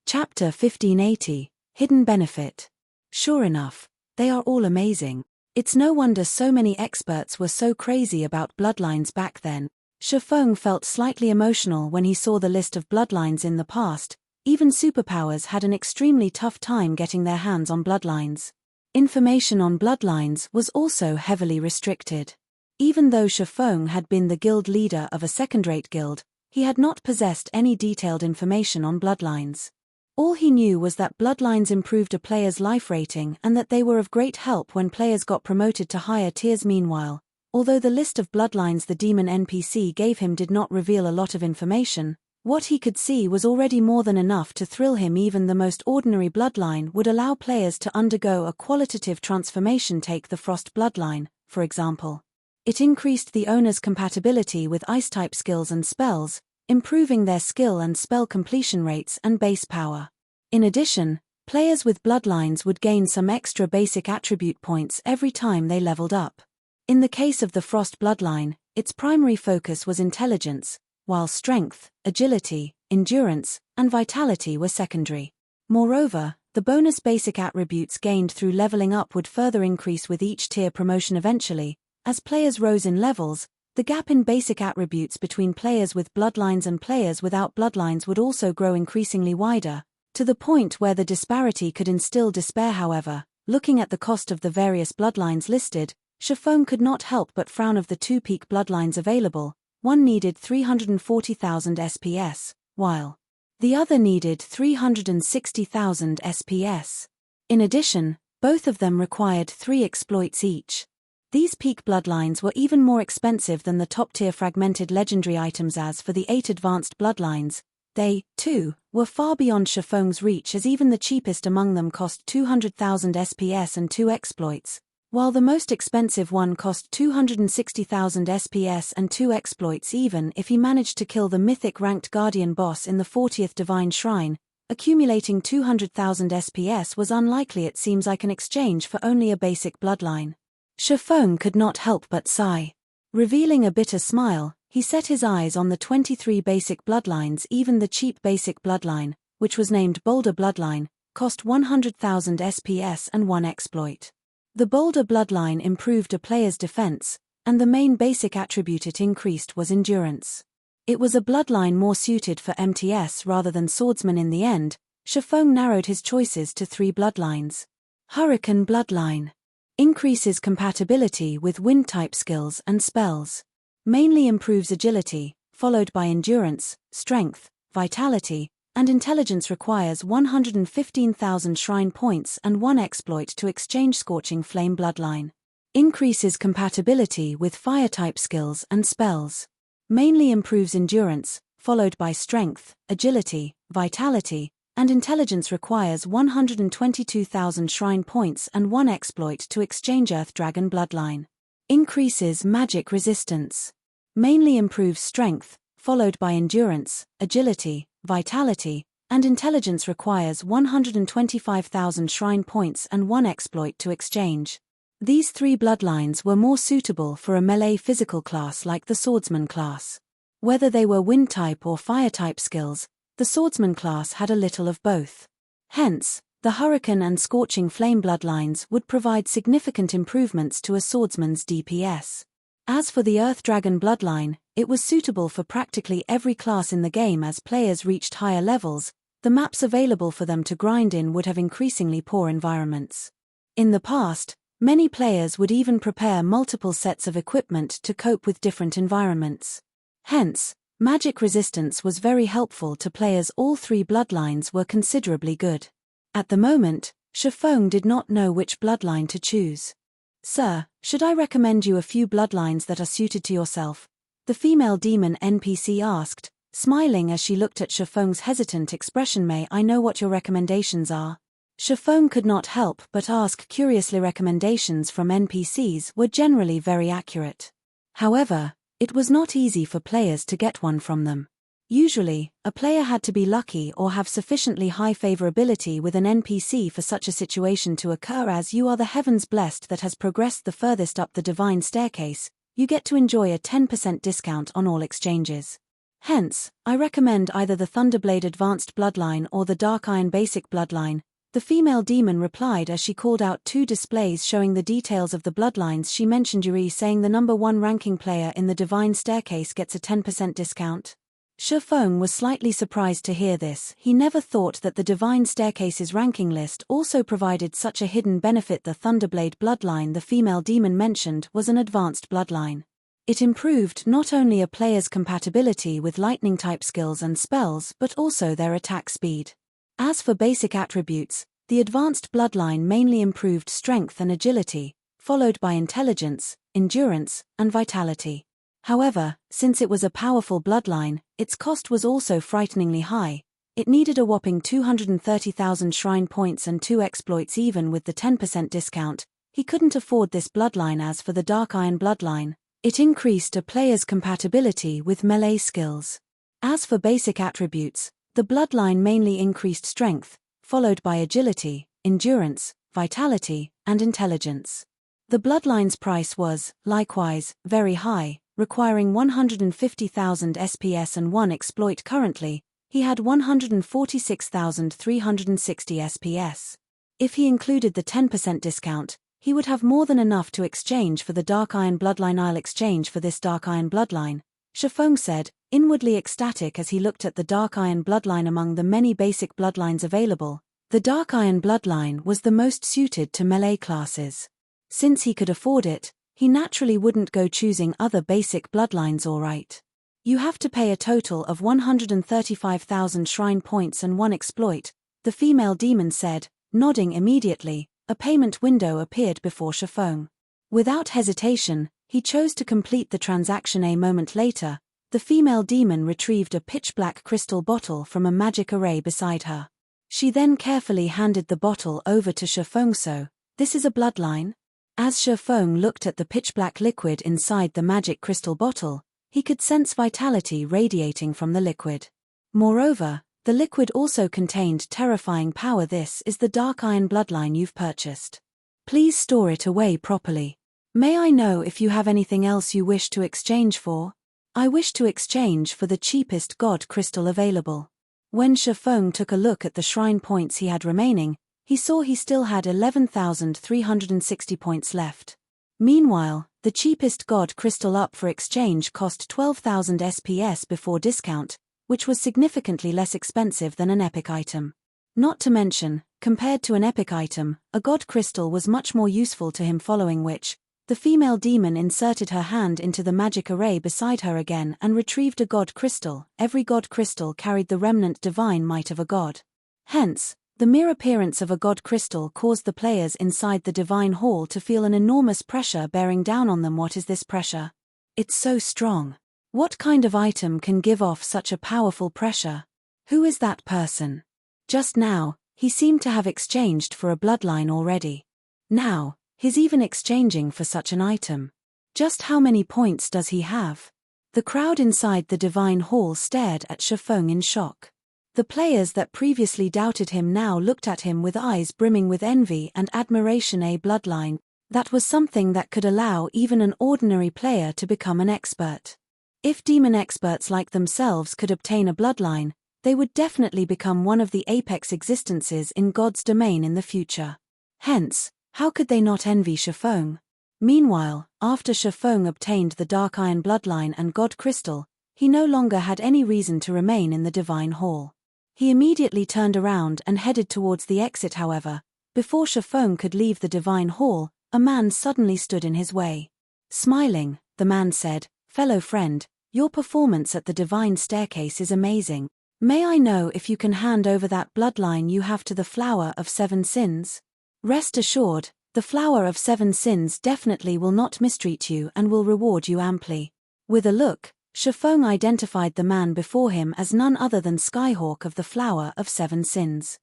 Chapter 1580, Hidden Benefit. Sure enough, they are all amazing. It's no wonder so many experts were so crazy about bloodlines back then. Feng felt slightly emotional when he saw the list of bloodlines in the past. Even superpowers had an extremely tough time getting their hands on bloodlines. Information on bloodlines was also heavily restricted. Even though Feng had been the guild leader of a second-rate guild, he had not possessed any detailed information on bloodlines. All he knew was that bloodlines improved a player's life rating and that they were of great help when players got promoted to higher tiers. Meanwhile, although the list of bloodlines the demon NPC gave him did not reveal a lot of information, what he could see was already more than enough to thrill him. Even the most ordinary bloodline would allow players to undergo a qualitative transformation. Take the Frost bloodline, for example. It increased the owner's compatibility with ice-type skills and spells, improving their skill and spell completion rates and base power. In addition, players with bloodlines would gain some extra basic attribute points every time they leveled up. In the case of the Frost bloodline, its primary focus was intelligence, while strength, agility, endurance, and vitality were secondary. Moreover, the bonus basic attributes gained through leveling up would further increase with each tier promotion eventually. As players rose in levels, the gap in basic attributes between players with bloodlines and players without bloodlines would also grow increasingly wider, to the point where the disparity could instill despair. However, looking at the cost of the various bloodlines listed, Feng could not help but frown. Of the two peak bloodlines available, one needed 340,000 SPS, while the other needed 360,000 SPS. In addition, both of them required 3 exploits each. These peak bloodlines were even more expensive than the top-tier fragmented legendary items. As for the 8 advanced bloodlines, they, too, were far beyond Feng's reach, as even the cheapest among them cost 200,000 SPS and 2 exploits, while the most expensive one cost 260,000 SPS and 2 exploits. Even if he managed to kill the mythic ranked guardian boss in the 40th Divine Shrine, accumulating 200,000 SPS was unlikely. It seems like an exchange for only a basic bloodline. Feng could not help but sigh. Revealing a bitter smile, he set his eyes on the 23 basic bloodlines. Even the cheap basic bloodline, which was named Boulder Bloodline, cost 100,000 SPS and 1 exploit. The Boulder bloodline improved a player's defense, and the main basic attribute it increased was endurance. It was a bloodline more suited for MTS rather than swordsman. In the end, Feng narrowed his choices to 3 bloodlines. Hurricane bloodline increases compatibility with wind-type skills and spells. Mainly improves agility, followed by endurance, strength, vitality, and intelligence. Requires 115,000 shrine points and 1 exploit to exchange. Scorching flame bloodline increases compatibility with fire-type skills and spells. Mainly improves endurance, followed by strength, agility, vitality, and intelligence. Requires 122,000 shrine points and 1 exploit to exchange. Earth Dragon bloodline increases magic resistance. Mainly improves strength, followed by endurance, agility, vitality, and intelligence. Requires 125,000 shrine points and 1 exploit to exchange. These 3 bloodlines were more suitable for a melee physical class like the swordsman class. Whether they were wind type or fire type skills, the swordsman class had a little of both. Hence, the Hurricane and Scorching Flame bloodlines would provide significant improvements to a swordsman's DPS. As for the Earth Dragon bloodline, it was suitable for practically every class in the game. As players reached higher levels, the maps available for them to grind in would have increasingly poor environments. In the past, many players would even prepare multiple sets of equipment to cope with different environments. Hence, magic resistance was very helpful to players. All 3 bloodlines were considerably good. At the moment, Feng did not know which bloodline to choose. "Sir, should I recommend you a few bloodlines that are suited to yourself?" the female demon NPC asked, smiling as she looked at Feng's hesitant expression. "May I know what your recommendations are?" Feng could not help but ask curiously. Recommendations from NPCs were generally very accurate. However, it was not easy for players to get one from them. Usually, a player had to be lucky or have sufficiently high favorability with an NPC for such a situation to occur. As you are the heavens blessed that has progressed the furthest up the divine staircase, you get to enjoy a 10% discount on all exchanges. Hence, I recommend either the Thunderblade Advanced Bloodline or the Dark Iron Basic Bloodline, the female demon replied as she called out 2 displays showing the details of the bloodlines she mentioned, saying the number 1 ranking player in the Divine Staircase gets a 10% discount. Feng was slightly surprised to hear this. He never thought that the Divine Staircase's ranking list also provided such a hidden benefit. The Thunderblade bloodline the female demon mentioned was an advanced bloodline. It improved not only a player's compatibility with lightning-type skills and spells but also their attack speed. As for basic attributes, the advanced bloodline mainly improved strength and agility, followed by intelligence, endurance, and vitality. However, since it was a powerful bloodline, its cost was also frighteningly high. It needed a whopping 230,000 shrine points and 2 exploits. Even with the 10% discount, he couldn't afford this bloodline. As for the Dark Iron bloodline, it increased a player's compatibility with melee skills. As for basic attributes, the bloodline mainly increased strength, followed by agility, endurance, vitality, and intelligence. The bloodline's price was, likewise, very high, requiring 150,000 SPS and 1 exploit. Currently, he had 146,360 SPS. If he included the 10% discount, he would have more than enough to exchange for the Dark Iron bloodline. I'll exchange for this Dark Iron bloodline, Feng said, inwardly ecstatic as he looked at the Dark Iron bloodline. Among the many basic bloodlines available, the Dark Iron bloodline was the most suited to melee classes. Since he could afford it, he naturally wouldn't go choosing other basic bloodlines. Alright. You have to pay a total of 135,000 shrine points and 1 exploit, the female demon said, nodding immediately. A payment window appeared before Feng. Without hesitation, he chose to complete the transaction. A moment later, the female demon retrieved a pitch-black crystal bottle from a magic array beside her. She then carefully handed the bottle over to Feng. So, this is a bloodline? As Feng looked at the pitch-black liquid inside the magic crystal bottle, he could sense vitality radiating from the liquid. Moreover, the liquid also contained terrifying power. This is the Dark Iron bloodline you've purchased. Please store it away properly. May I know if you have anything else you wish to exchange for? I wish to exchange for the cheapest god crystal available. When Feng took a look at the shrine points he had remaining, he saw he still had 11,360 points left. Meanwhile, the cheapest god crystal up for exchange cost 12,000 SPS before discount, which was significantly less expensive than an epic item. Not to mention, compared to an epic item, a god crystal was much more useful to him. Following which, the female demon inserted her hand into the magic array beside her again and retrieved a god crystal. Every god crystal carried the remnant divine might of a god. Hence, the mere appearance of a god crystal caused the players inside the divine hall to feel an enormous pressure bearing down on them. What is this pressure? It's so strong. What kind of item can give off such a powerful pressure? Who is that person? Just now, he seemed to have exchanged for a bloodline already. Now, he's even exchanging for such an item. Just how many points does he have? The crowd inside the divine hall stared at Feng in shock. The players that previously doubted him now looked at him with eyes brimming with envy and admiration. A bloodline, that was something that could allow even an ordinary player to become an expert. If demon experts like themselves could obtain a bloodline, they would definitely become one of the apex existences in God's domain in the future. Hence, how could they not envy Feng? Meanwhile, after Feng obtained the Dark Iron bloodline and God Crystal, he no longer had any reason to remain in the Divine Hall. He immediately turned around and headed towards the exit. However, before Feng could leave the Divine Hall, a man suddenly stood in his way. Smiling, the man said, "Fellow friend, your performance at the Divine Staircase is amazing. May I know if you can hand over that bloodline you have to the Flower of Seven Sins? Rest assured, the Flower of Seven Sins definitely will not mistreat you and will reward you amply." With a look, Feng identified the man before him as none other than Skyhawk of the Flower of Seven Sins.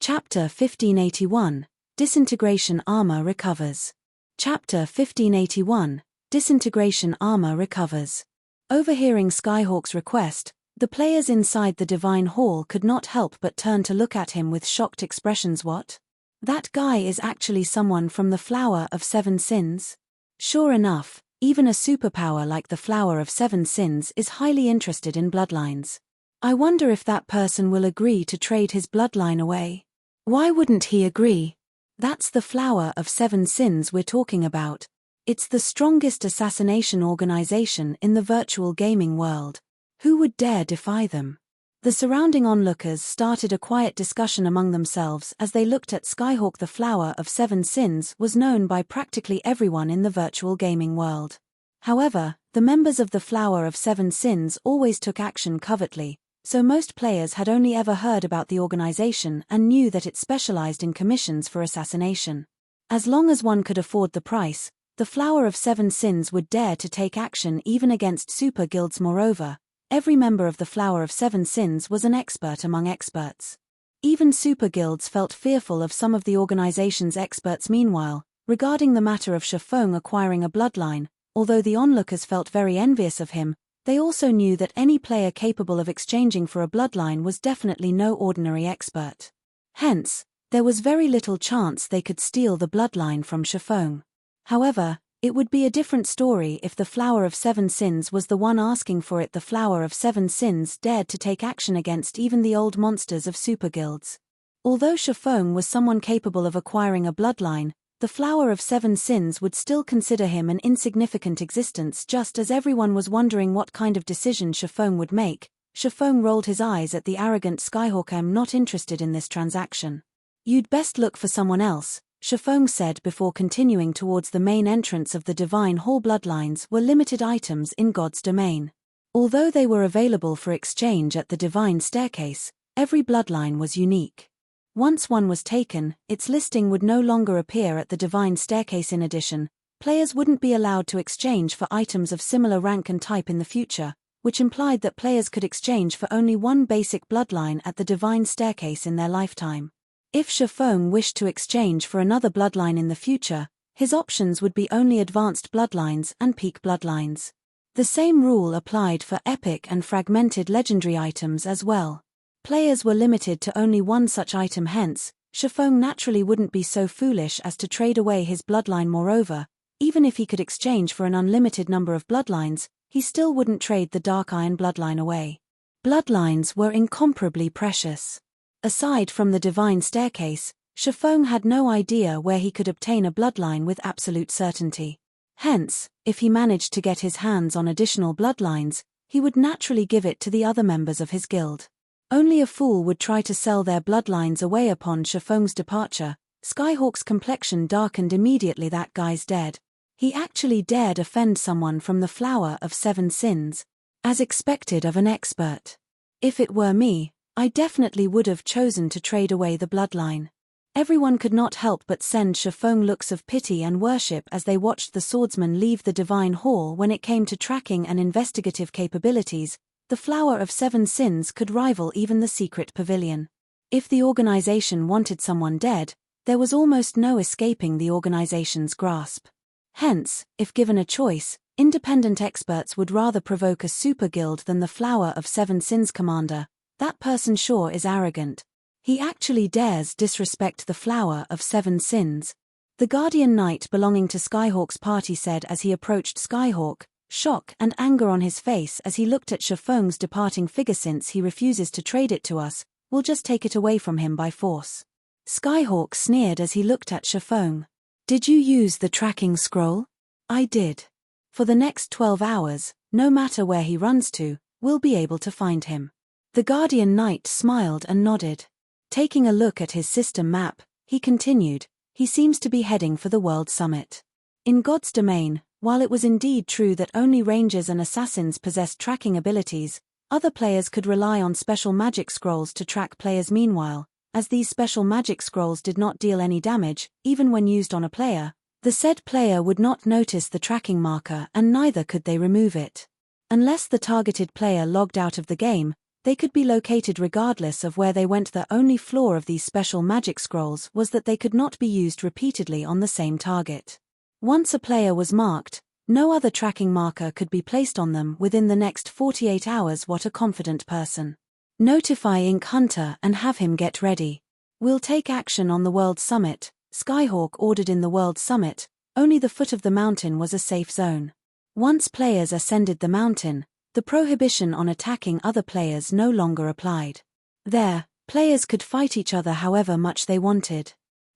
Chapter 1581, Disintegration Armor Recovers. Chapter 1581, Disintegration Armor Recovers. Overhearing Skyhawk's request, the players inside the Divine Hall could not help but turn to look at him with shocked expressions. What? That guy is actually someone from the Flower of Seven Sins? Sure enough, Even a superpower like the Flower of Seven Sins is highly interested in bloodlines. I wonder if that person will agree to trade his bloodline away. Why wouldn't he agree? That's the Flower of Seven Sins we're talking about. It's the strongest assassination organization in the virtual gaming world. Who would dare defy them? The surrounding onlookers started a quiet discussion among themselves as they looked at Skyhawk. The Flower of Seven Sins was known by practically everyone in the virtual gaming world. However, the members of the Flower of Seven Sins always took action covertly, so most players had only ever heard about the organization and knew that it specialized in commissions for assassination. As long as one could afford the price, the Flower of Seven Sins would dare to take action even against super guilds. Moreover, every member of the Flower of Seven Sins was an expert among experts. Even super guilds felt fearful of some of the organization's experts. Meanwhile, regarding the matter of Feng acquiring a bloodline, although the onlookers felt very envious of him, they also knew that any player capable of exchanging for a bloodline was definitely no ordinary expert. Hence, there was very little chance they could steal the bloodline from Feng. However, it would be a different story if the Flower of Seven Sins was the one asking for it. The Flower of Seven Sins dared to take action against even the old monsters of super guilds. Although Feng was someone capable of acquiring a bloodline, the Flower of Seven Sins would still consider him an insignificant existence. Just as everyone was wondering what kind of decision Feng would make, Feng rolled his eyes at the arrogant Skyhawk. "I'm not interested in this transaction. You'd best look for someone else," Feng said before continuing towards the main entrance of the Divine Hall. Bloodlines were limited items in God's domain. Although they were available for exchange at the Divine Staircase, every bloodline was unique. Once one was taken, its listing would no longer appear at the Divine Staircase. In addition, players wouldn't be allowed to exchange for items of similar rank and type in the future, which implied that players could exchange for only one basic bloodline at the Divine Staircase in their lifetime. If Feng wished to exchange for another bloodline in the future, his options would be only advanced bloodlines and peak bloodlines. The same rule applied for epic and fragmented legendary items as well. Players were limited to only one such item. Hence, Feng naturally wouldn't be so foolish as to trade away his bloodline. Moreover, even if he could exchange for an unlimited number of bloodlines, he still wouldn't trade the Dark Iron bloodline away. Bloodlines were incomparably precious. Aside from the Divine Staircase, Feng had no idea where he could obtain a bloodline with absolute certainty. Hence, if he managed to get his hands on additional bloodlines, he would naturally give it to the other members of his guild. Only a fool would try to sell their bloodlines away. Upon Feng's departure, Skyhawk's complexion darkened immediately. "That guy's dead. He actually dared offend someone from the Flower of Seven Sins. As expected of an expert. If it were me, I definitely would have chosen to trade away the bloodline." Everyone could not help but send Feng looks of pity and worship as they watched the swordsman leave the Divine Hall. When it came to tracking and investigative capabilities, the Flower of Seven Sins could rival even the Secret Pavilion. If the organization wanted someone dead, there was almost no escaping the organization's grasp. Hence, if given a choice, independent experts would rather provoke a super guild than the Flower of Seven Sins commander. That person sure is arrogant. He actually dares disrespect the Flower of Seven Sins. The Guardian Knight belonging to Skyhawk's party said as he approached Skyhawk, shock and anger on his face as he looked at Feng's departing figure. "Since he refuses to trade it to us, we'll just take it away from him by force." Skyhawk sneered as he looked at Feng. "Did you use the tracking scroll?" "I did. For the next 12 hours, no matter where he runs to, we'll be able to find him." The Guardian Knight smiled and nodded. Taking a look at his system map, he continued, "He seems to be heading for the World Summit." In God's domain, while it was indeed true that only rangers and assassins possessed tracking abilities, other players could rely on special magic scrolls to track players. Meanwhile, as these special magic scrolls did not deal any damage, even when used on a player, the said player would not notice the tracking marker and neither could they remove it. Unless the targeted player logged out of the game, they could be located regardless of where they went. The only flaw of these special magic scrolls was that they could not be used repeatedly on the same target. Once a player was marked, no other tracking marker could be placed on them within the next 48 hours. What a confident person. Notify Ink Hunter and have him get ready. We'll take action on the World Summit, Skyhawk ordered. In the World Summit, only the foot of the mountain was a safe zone. Once players ascended the mountain, the prohibition on attacking other players no longer applied. There, players could fight each other however much they wanted.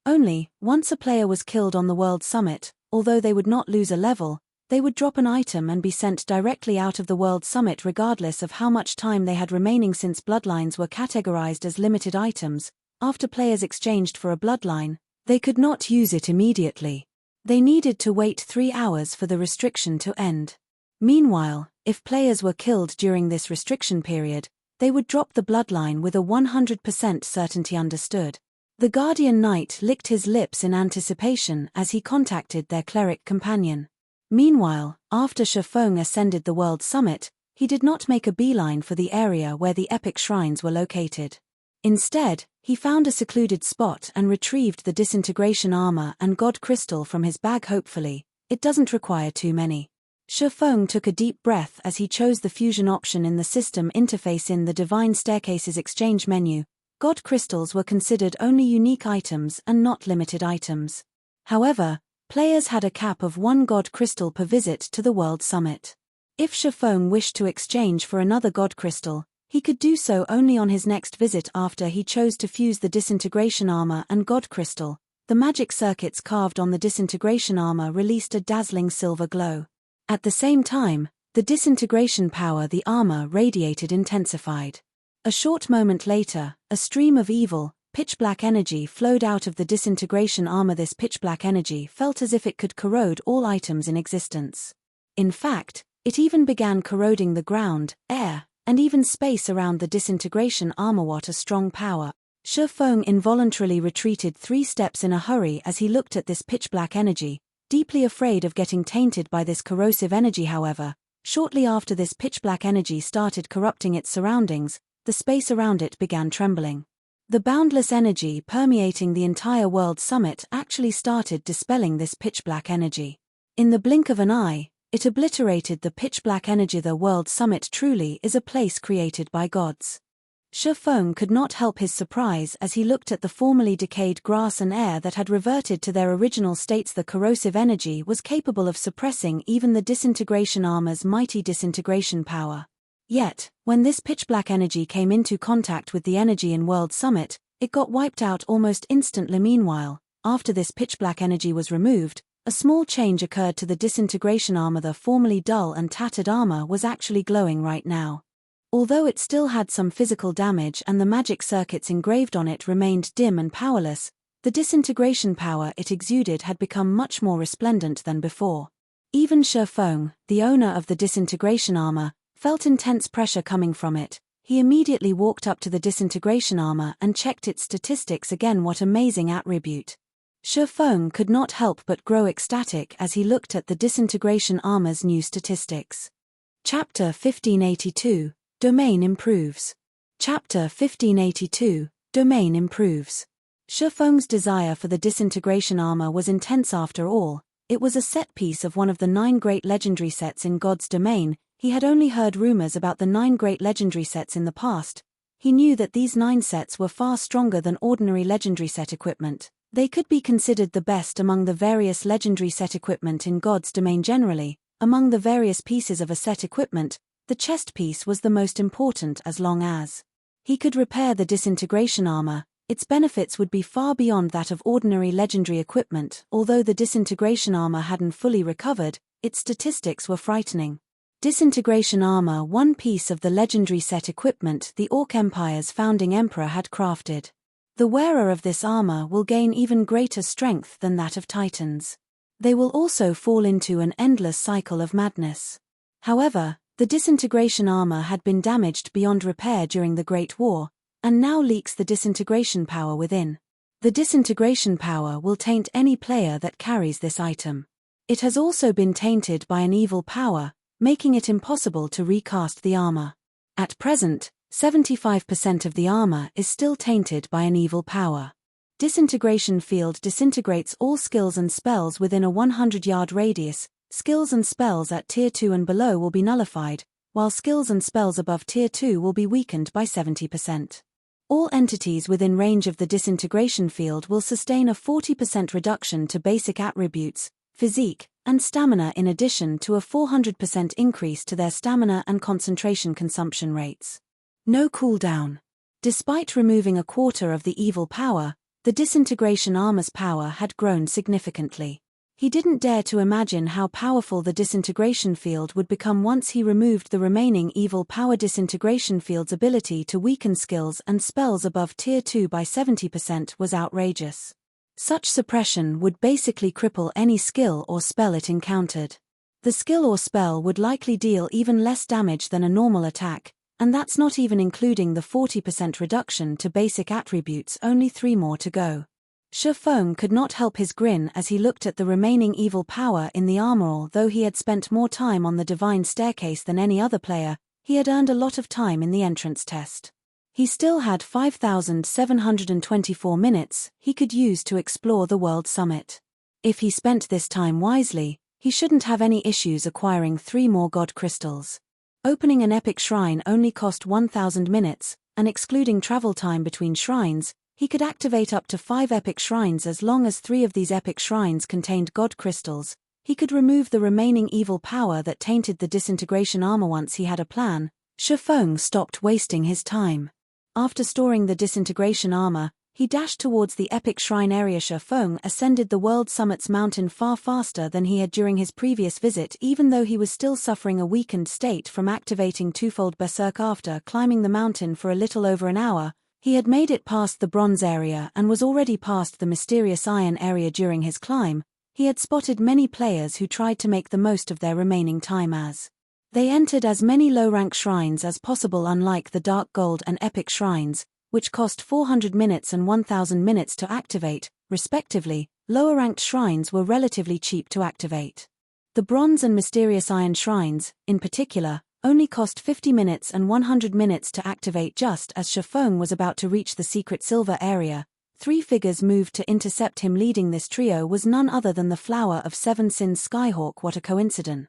Only, once a player was killed on the World Summit, although they would not lose a level, they would drop an item and be sent directly out of the World Summit regardless of how much time they had remaining. Since bloodlines were categorized as limited items, after players exchanged for a bloodline, they could not use it immediately. They needed to wait 3 hours for the restriction to end. Meanwhile, if players were killed during this restriction period, they would drop the bloodline with a 100% certainty. Understood. The Guardian Knight licked his lips in anticipation as he contacted their cleric companion. Meanwhile, after Feng ascended the World Summit, he did not make a beeline for the area where the epic shrines were located. Instead, he found a secluded spot and retrieved the Disintegration armor and God Crystal from his bag. Hopefully, it doesn't require too many. Feng took a deep breath as he chose the fusion option in the system interface. In the Divine Staircase's exchange menu, God Crystals were considered only unique items and not limited items. However, players had a cap of 1 God Crystal per visit to the World Summit. If Feng wished to exchange for another God Crystal, he could do so only on his next visit. After he chose to fuse the Disintegration armor and God Crystal, the magic circuits carved on the Disintegration armor released a dazzling silver glow. At the same time, the disintegration power the armor radiated intensified. A short moment later, a stream of evil, pitch-black energy flowed out of the Disintegration armor. This pitch-black energy felt as if it could corrode all items in existence. In fact, it even began corroding the ground, air, and even space around the Disintegration armor. What a strong power! Feng involuntarily retreated 3 steps in a hurry as he looked at this pitch-black energy, deeply afraid of getting tainted by this corrosive energy. However, shortly after this pitch-black energy started corrupting its surroundings, the space around it began trembling. The boundless energy permeating the entire World Summit actually started dispelling this pitch-black energy. In the blink of an eye, it obliterated the pitch-black energy. The World Summit truly is a place created by gods. Feng could not help his surprise as he looked at the formerly decayed grass and air that had reverted to their original states. The corrosive energy was capable of suppressing even the Disintegration armor's mighty disintegration power. Yet, when this pitch-black energy came into contact with the energy in World Summit, it got wiped out almost instantly. Meanwhile, after this pitch-black energy was removed, a small change occurred to the Disintegration armor. The formerly dull and tattered armor was actually glowing right now. Although it still had some physical damage and the magic circuits engraved on it remained dim and powerless, the disintegration power it exuded had become much more resplendent than before. Even Feng, the owner of the Disintegration armor, felt intense pressure coming from it. He immediately walked up to the Disintegration armor and checked its statistics again. What amazing attribute! Feng could not help but grow ecstatic as he looked at the Disintegration armor's new statistics. Chapter 1582. Domain improves. Chapter 1582, Domain improves. Feng's desire for the Disintegration armor was intense. After all, it was a set piece of one of the 9 great legendary sets in God's domain. He had only heard rumors about the 9 great legendary sets in the past. He knew that these 9 sets were far stronger than ordinary legendary set equipment. They could be considered the best among the various legendary set equipment in God's domain. Generally, among the various pieces of a set equipment, the chest piece was the most important. As long as he could repair the Disintegration armor, its benefits would be far beyond that of ordinary legendary equipment. Although the Disintegration armor hadn't fully recovered, its statistics were frightening. Disintegration armor, one piece of the legendary set equipment the Orc Empire's founding emperor had crafted. The wearer of this armor will gain even greater strength than that of Titans. They will also fall into an endless cycle of madness. However, the Disintegration armor had been damaged beyond repair during the Great War, and now leaks the disintegration power within. The disintegration power will taint any player that carries this item. It has also been tainted by an evil power, making it impossible to recast the armor. At present, 75% of the armor is still tainted by an evil power. Disintegration field disintegrates all skills and spells within a 100-yard radius. Skills and spells at Tier 2 and below will be nullified, while skills and spells above Tier 2 will be weakened by 70%. All entities within range of the disintegration field will sustain a 40% reduction to basic attributes, physique, and stamina in addition to a 400% increase to their stamina and concentration consumption rates. No cooldown. Despite removing a quarter of the evil power, the disintegration armor's power had grown significantly. He didn't dare to imagine how powerful the disintegration field would become once he removed the remaining evil power. Disintegration field's ability to weaken skills and spells above Tier 2 by 70% was outrageous. Such suppression would basically cripple any skill or spell it encountered. The skill or spell would likely deal even less damage than a normal attack, and that's not even including the 40% reduction to basic attributes. Only 3 more to go. Feng could not help his grin as he looked at the remaining evil power in the armor. Although he had spent more time on the divine staircase than any other player, he had earned a lot of time in the entrance test. He still had 5,724 minutes he could use to explore the World Summit. If he spent this time wisely, he shouldn't have any issues acquiring 3 more God Crystals. Opening an epic shrine only cost 1,000 minutes, and excluding travel time between shrines, he could activate up to 5 epic shrines as long as 3 of these epic shrines contained God Crystals. He could remove the remaining evil power that tainted the disintegration armor once he had a plan. Feng stopped wasting his time. After storing the disintegration armor, he dashed towards the epic shrine area. Feng ascended the World Summit's mountain far faster than he had during his previous visit, even though he was still suffering a weakened state from activating twofold berserk. After climbing the mountain for a little over an hour, he had made it past the bronze area and was already past the mysterious iron area. During his climb, he had spotted many players who tried to make the most of their remaining time as they entered as many low-rank shrines as possible. Unlike the Dark Gold and Epic shrines, which cost 400 minutes and 1,000 minutes to activate, respectively, lower-ranked shrines were relatively cheap to activate. The Bronze and Mysterious Iron shrines, in particular, only cost 50 minutes and 100 minutes to activate. Just as Feng was about to reach the secret silver area, 3 figures moved to intercept him. Leading this trio was none other than the Flower of 7 Sins Skyhawk. What a coincidence.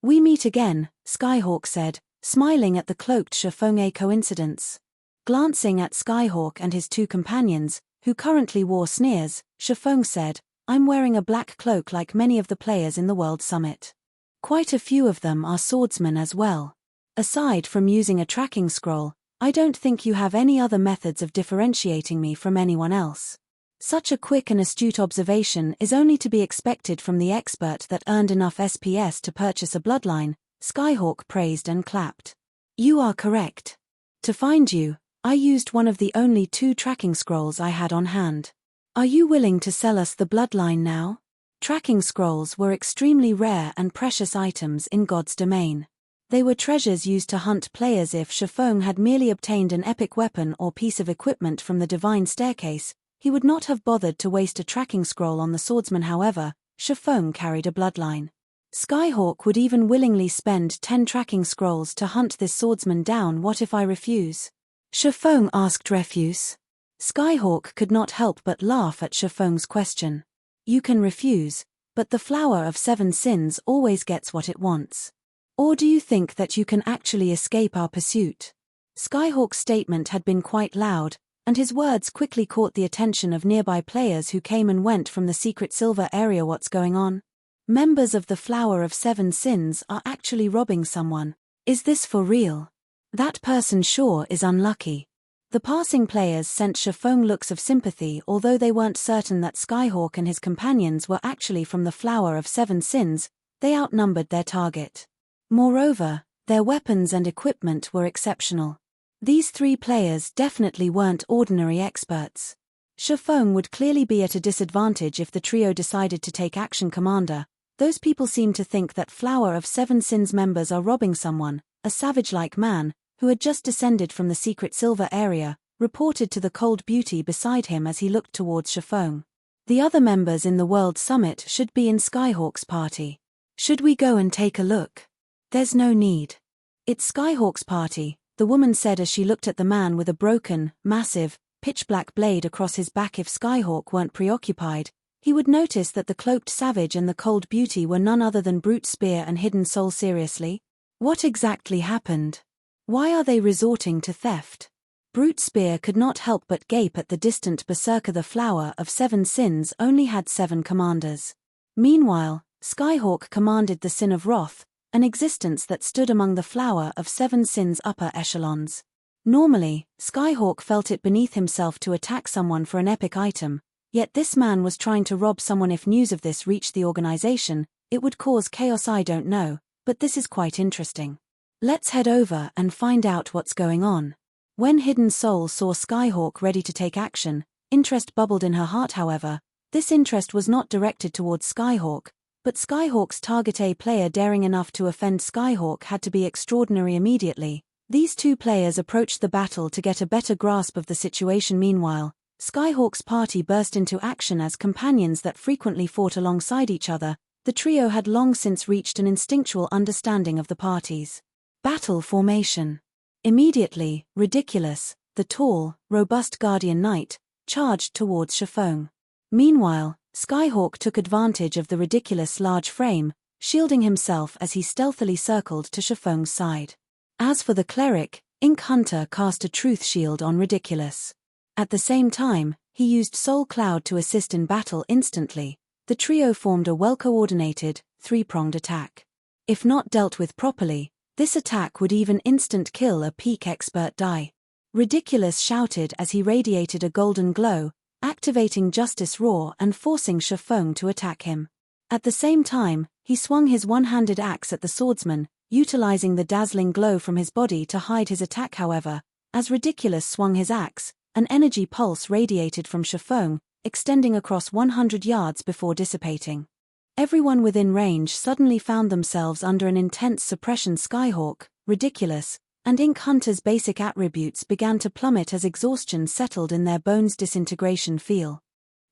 "We meet again," Skyhawk said, smiling at the cloaked Feng. "A coincidence." Glancing at Skyhawk and his 2 companions, who currently wore sneers, Feng said, "I'm wearing a black cloak like many of the players in the World Summit. Quite a few of them are swordsmen as well. Aside from using a tracking scroll, I don't think you have any other methods of differentiating me from anyone else. Such a quick and astute observation is only to be expected from the expert that earned enough SPS to purchase a bloodline," Skyhawk praised and clapped. "You are correct. To find you, I used one of the only 2 tracking scrolls I had on hand. Are you willing to sell us the bloodline now?" Tracking scrolls were extremely rare and precious items in God's domain. They were treasures used to hunt players. If Feng had merely obtained an epic weapon or piece of equipment from the divine staircase, he would not have bothered to waste a tracking scroll on the swordsman. However, Feng carried a bloodline. Skyhawk would even willingly spend 10 tracking scrolls to hunt this swordsman down. "What if I refuse?" Feng asked. "Refuse?" Skyhawk could not help but laugh at Feng's question. "You can refuse, but the Flower of 7 Sins always gets what it wants. Or do you think that you can actually escape our pursuit?" Skyhawk's statement had been quite loud, and his words quickly caught the attention of nearby players who came and went from the secret silver area. "What's going on? Members of the Flower of 7 Sins are actually robbing someone. Is this for real? That person sure is unlucky." The passing players sent Feng looks of sympathy. Although they weren't certain that Skyhawk and his companions were actually from the Flower of 7 Sins, they outnumbered their target. Moreover, their weapons and equipment were exceptional. These 3 players definitely weren't ordinary experts. Feng would clearly be at a disadvantage if the trio decided to take action. "Commander, those people seem to think that Flower of 7 Sins members are robbing someone," a savage-like man, who had just descended from the secret silver area, reported to the cold beauty beside him as he looked towards Feng. "The other members in the World Summit should be in Skyhawk's party. Should we go and take a look?" "There's no need. It's Skyhawk's party," the woman said as she looked at the man with a broken, massive, pitch-black blade across his back. If Skyhawk weren't preoccupied, he would notice that the cloaked savage and the cold beauty were none other than Brute Spear and Hidden Soul. "Seriously? What exactly happened? Why are they resorting to theft?" Brute Spear could not help but gape at the distant berserker. The Flower of 7 Sins only had 7 commanders. Meanwhile, Skyhawk commanded the Sin of Wrath, an existence that stood among the flower of 7 sins' upper echelons. Normally, Skyhawk felt it beneath himself to attack someone for an epic item, yet this man was trying to rob someone. If news of this reached the organization, it would cause chaos. I don't know, but this is quite interesting. Let's head over and find out what's going on. When Hidden Soul saw Skyhawk ready to take action, interest bubbled in her heart. However, this interest was not directed towards Skyhawk, but Skyhawk's target. A player daring enough to offend Skyhawk had to be extraordinary. Immediately, these two players approached the battle to get a better grasp of the situation. Meanwhile, Skyhawk's party burst into action as companions that frequently fought alongside each other. The trio had long since reached an instinctual understanding of the party's battle formation. Immediately, Ridiculous, the tall, robust Guardian Knight, charged towards Feng. Meanwhile, Skyhawk took advantage of the Ridiculous' large frame, shielding himself as he stealthily circled to Feng's side. As for the cleric, Ink Hunter cast a truth shield on Ridiculous. At the same time, he used Soul Cloud to assist in battle. Instantly, the trio formed a well-coordinated, three-pronged attack. If not dealt with properly, this attack would even instant kill a peak expert die. Ridiculous shouted as he radiated a golden glow, activating Justice Roar and forcing Feng to attack him. At the same time, he swung his one-handed axe at the swordsman, utilizing the dazzling glow from his body to hide his attack. However, as Ridiculous swung his axe, an energy pulse radiated from Feng, extending across 100 yards before dissipating. Everyone within range suddenly found themselves under an intense suppression. Skyhawk, Ridiculous, and Ink Hunter's basic attributes began to plummet as exhaustion settled in their bones. Disintegration feel.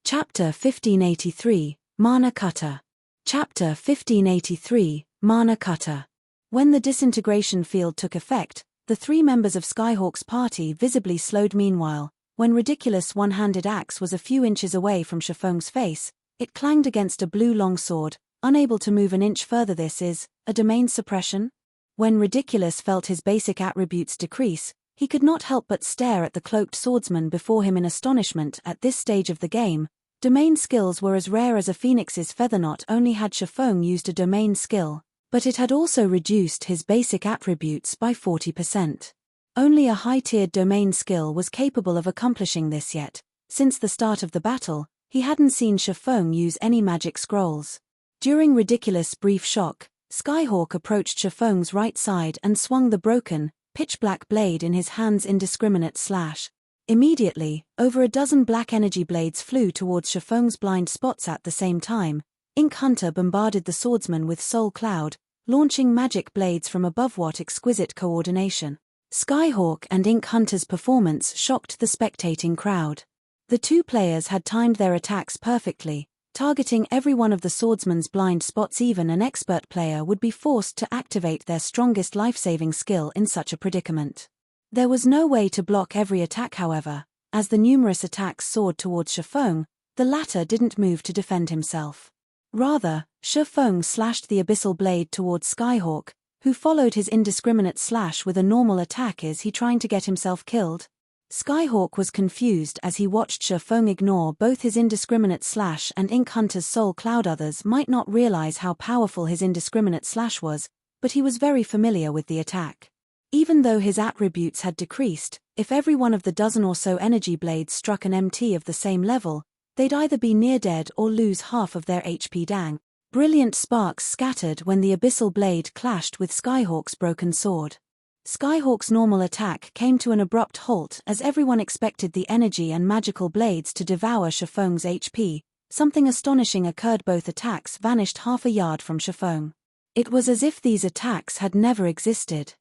Chapter 1583, Mana Cutter. Chapter 1583, Mana Cutter. When the disintegration field took effect, the three members of Skyhawk's party visibly slowed. Meanwhile, when Ridiculous' one-handed axe was a few inches away from Feng's face, it clanged against a blue longsword, unable to move an inch further. This is a domain suppression? When Ridiculous felt his basic attributes decrease, he could not help but stare at the cloaked swordsman before him in astonishment. At this stage of the game, domain skills were as rare as a phoenix's feather. Not only had Feng used a domain skill, but it had also reduced his basic attributes by 40%. Only a high-tiered domain skill was capable of accomplishing this. Yet, since the start of the battle, he hadn't seen Feng use any magic scrolls. During Ridiculous' brief shock, Skyhawk approached Feng's right side and swung the broken, pitch-black blade in his hand's indiscriminate slash. Immediately, over a dozen black energy blades flew towards Feng's blind spots. At the same time, Ink Hunter bombarded the swordsman with Soul Cloud, launching magic blades from above. What exquisite coordination! Skyhawk and Ink Hunter's performance shocked the spectating crowd. The two players had timed their attacks perfectly, targeting every one of the swordsman's blind spots. Even an expert player would be forced to activate their strongest life-saving skill in such a predicament. There was no way to block every attack. However, as the numerous attacks soared towards Feng, the latter didn't move to defend himself. Rather, Feng slashed the abyssal blade towards Skyhawk, who followed his indiscriminate slash with a normal attack. Is he trying to get himself killed? Skyhawk was confused as he watched Feng ignore both his indiscriminate slash and Ink Hunter's Soul Cloud. Others might not realize how powerful his indiscriminate slash was, but he was very familiar with the attack. Even though his attributes had decreased, if every one of the dozen or so energy blades struck an MT of the same level, they'd either be near dead or lose half of their HP. Dang. Brilliant sparks scattered when the abyssal blade clashed with Skyhawk's broken sword. Skyhawk's normal attack came to an abrupt halt as everyone expected the energy and magical blades to devour Feng's HP. Something astonishing occurred. Both attacks vanished half a yard from Feng. It was as if these attacks had never existed.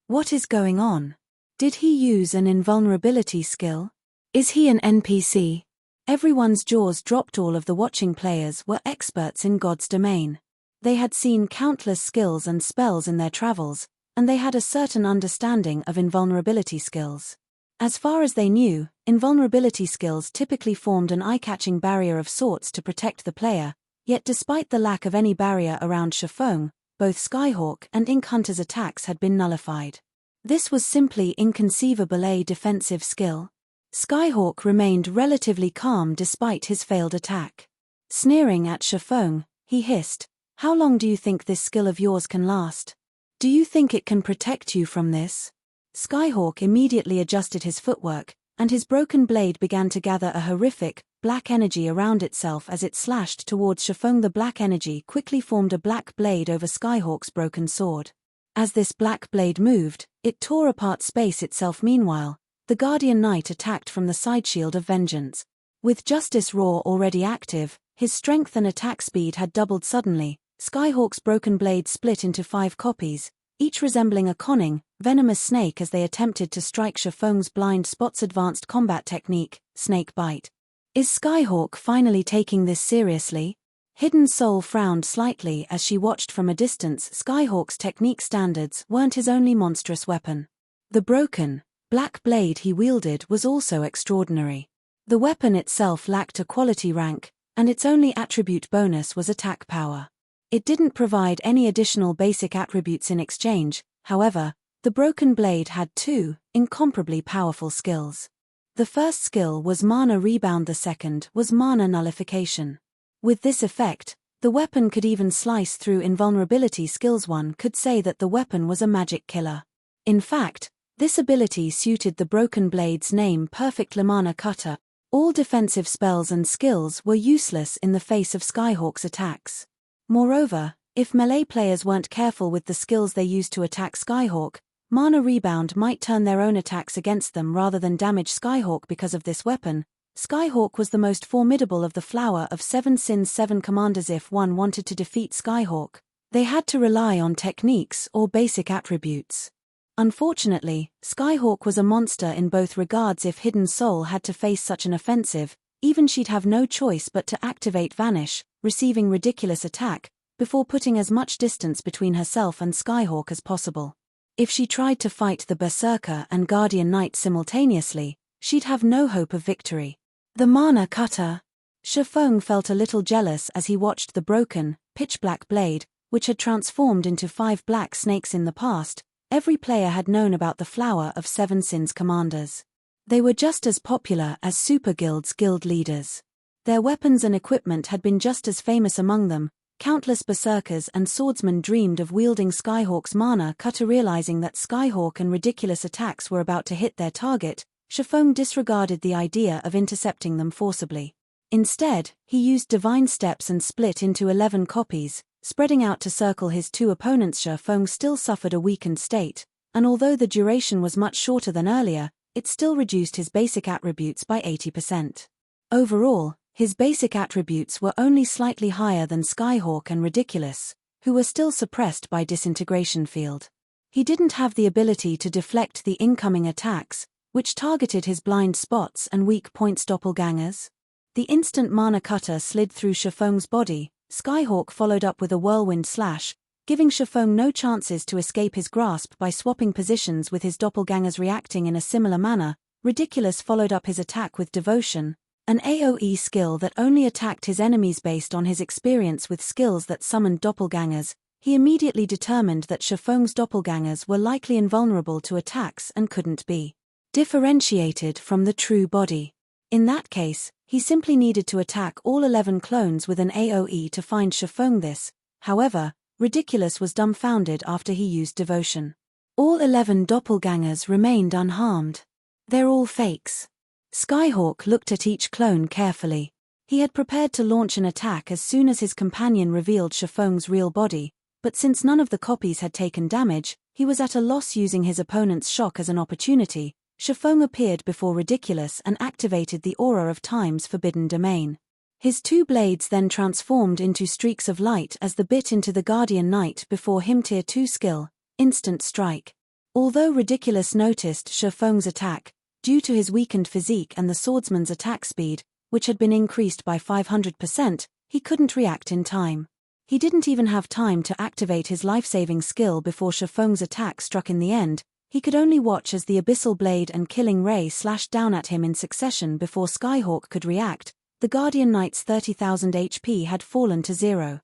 What is going on? Did he use an invulnerability skill? Is he an NPC? Everyone's jaws dropped. All of the watching players were experts in God's domain. They had seen countless skills and spells in their travels, and they had a certain understanding of invulnerability skills. As far as they knew, invulnerability skills typically formed an eye-catching barrier of sorts to protect the player, yet despite the lack of any barrier around Feng, both Skyhawk and Ink Hunter's attacks had been nullified. This was simply inconceivable. A defensive skill? Skyhawk remained relatively calm despite his failed attack. Sneering at Feng, he hissed. "How long do you think this skill of yours can last? Do you think it can protect you from this?" Skyhawk immediately adjusted his footwork, and his broken blade began to gather a horrific, black energy around itself as it slashed towards Shifeng. The black energy quickly formed a black blade over Skyhawk's broken sword. As this black blade moved, it tore apart space itself. Meanwhile, the Guardian Knight attacked from the side shield of Vengeance. With Justice Roar already active, his strength and attack speed had doubled suddenly. Skyhawk's broken blade split into 5 copies, each resembling a conning, venomous snake as they attempted to strike Shifeng's blind spot's advanced combat technique, Snake Bite. Is Skyhawk finally taking this seriously? Hidden Soul frowned slightly as she watched from a distance. Skyhawk's technique standards weren't his only monstrous weapon. The broken, black blade he wielded was also extraordinary. The weapon itself lacked a quality rank, and its only attribute bonus was attack power. It didn't provide any additional basic attributes in exchange. However, the broken blade had 2 incomparably powerful skills. The first skill was Mana Rebound, the second was Mana Nullification. With this effect, the weapon could even slice through invulnerability skills. One could say that the weapon was a magic killer. In fact, this ability suited the broken blade's name perfectly. Mana Cutter. All defensive spells and skills were useless in the face of Skyhawk's attacks. Moreover, if melee players weren't careful with the skills they used to attack Skyhawk, Mana Rebound might turn their own attacks against them rather than damage Skyhawk. Because of this weapon, Skyhawk was the most formidable of the Flower of Seven Sins 7 commanders. If one wanted to defeat Skyhawk, they had to rely on techniques or basic attributes. Unfortunately, Skyhawk was a monster in both regards. If Hidden Soul had to face such an offensive, even she'd have no choice but to activate Vanish, receiving ridiculous attack, before putting as much distance between herself and Skyhawk as possible. If she tried to fight the Berserker and Guardian Knight simultaneously, she'd have no hope of victory. The Mana Cutter. Shifeng felt a little jealous as he watched the broken, pitch-black blade, which had transformed into 5 black snakes in the past. Every player had known about the Flower of Seven Sins commanders. They were just as popular as Super Guild's guild leaders. Their weapons and equipment had been just as famous among them. Countless berserkers and swordsmen dreamed of wielding Skyhawk's Mana Cutter. Realizing that Skyhawk and ridiculous attacks were about to hit their target, Shifeng disregarded the idea of intercepting them forcibly. Instead, he used Divine Steps and split into 11 copies, spreading out to circle his 2 opponents. Shifeng still suffered a weakened state, and although the duration was much shorter than earlier, it still reduced his basic attributes by 80%. Overall, his basic attributes were only slightly higher than Skyhawk and Ridiculous, who were still suppressed by Disintegration Field. He didn't have the ability to deflect the incoming attacks, which targeted his blind spots and weak points. Doppelgangers. The instant Mana Cutter slid through Shifeng's body, Skyhawk followed up with a whirlwind slash, giving Shifeng no chances to escape his grasp. By swapping positions with his doppelgangers reacting in a similar manner, Ridiculous followed up his attack with Devotion, an AoE skill that only attacked his enemies. Based on his experience with skills that summoned doppelgangers, he immediately determined that Shifeng's doppelgangers were likely invulnerable to attacks and couldn't be differentiated from the true body. In that case, he simply needed to attack all 11 clones with an AoE to find Shifeng. This, however, Ridiculous was dumbfounded after he used Devotion. All 11 doppelgangers remained unharmed. They're all fakes. Skyhawk looked at each clone carefully. He had prepared to launch an attack as soon as his companion revealed Shifeng's real body, but since none of the copies had taken damage, he was at a loss. Using his opponent's shock as an opportunity, Shifeng appeared before Ridiculous and activated the Aura of Time's Forbidden Domain. His 2 blades then transformed into streaks of light as the bit into the Guardian Knight before him. Tier 2 skill, Instant Strike. Although Ridiculous noticed Shifeng's attack, due to his weakened physique and the swordsman's attack speed, which had been increased by 500%, he couldn't react in time. He didn't even have time to activate his life-saving skill before Shifeng's attack struck. In the end, he could only watch as the Abyssal Blade and Killing Ray slashed down at him in succession before Skyhawk could react. The Guardian Knight's 30,000 HP had fallen to 0.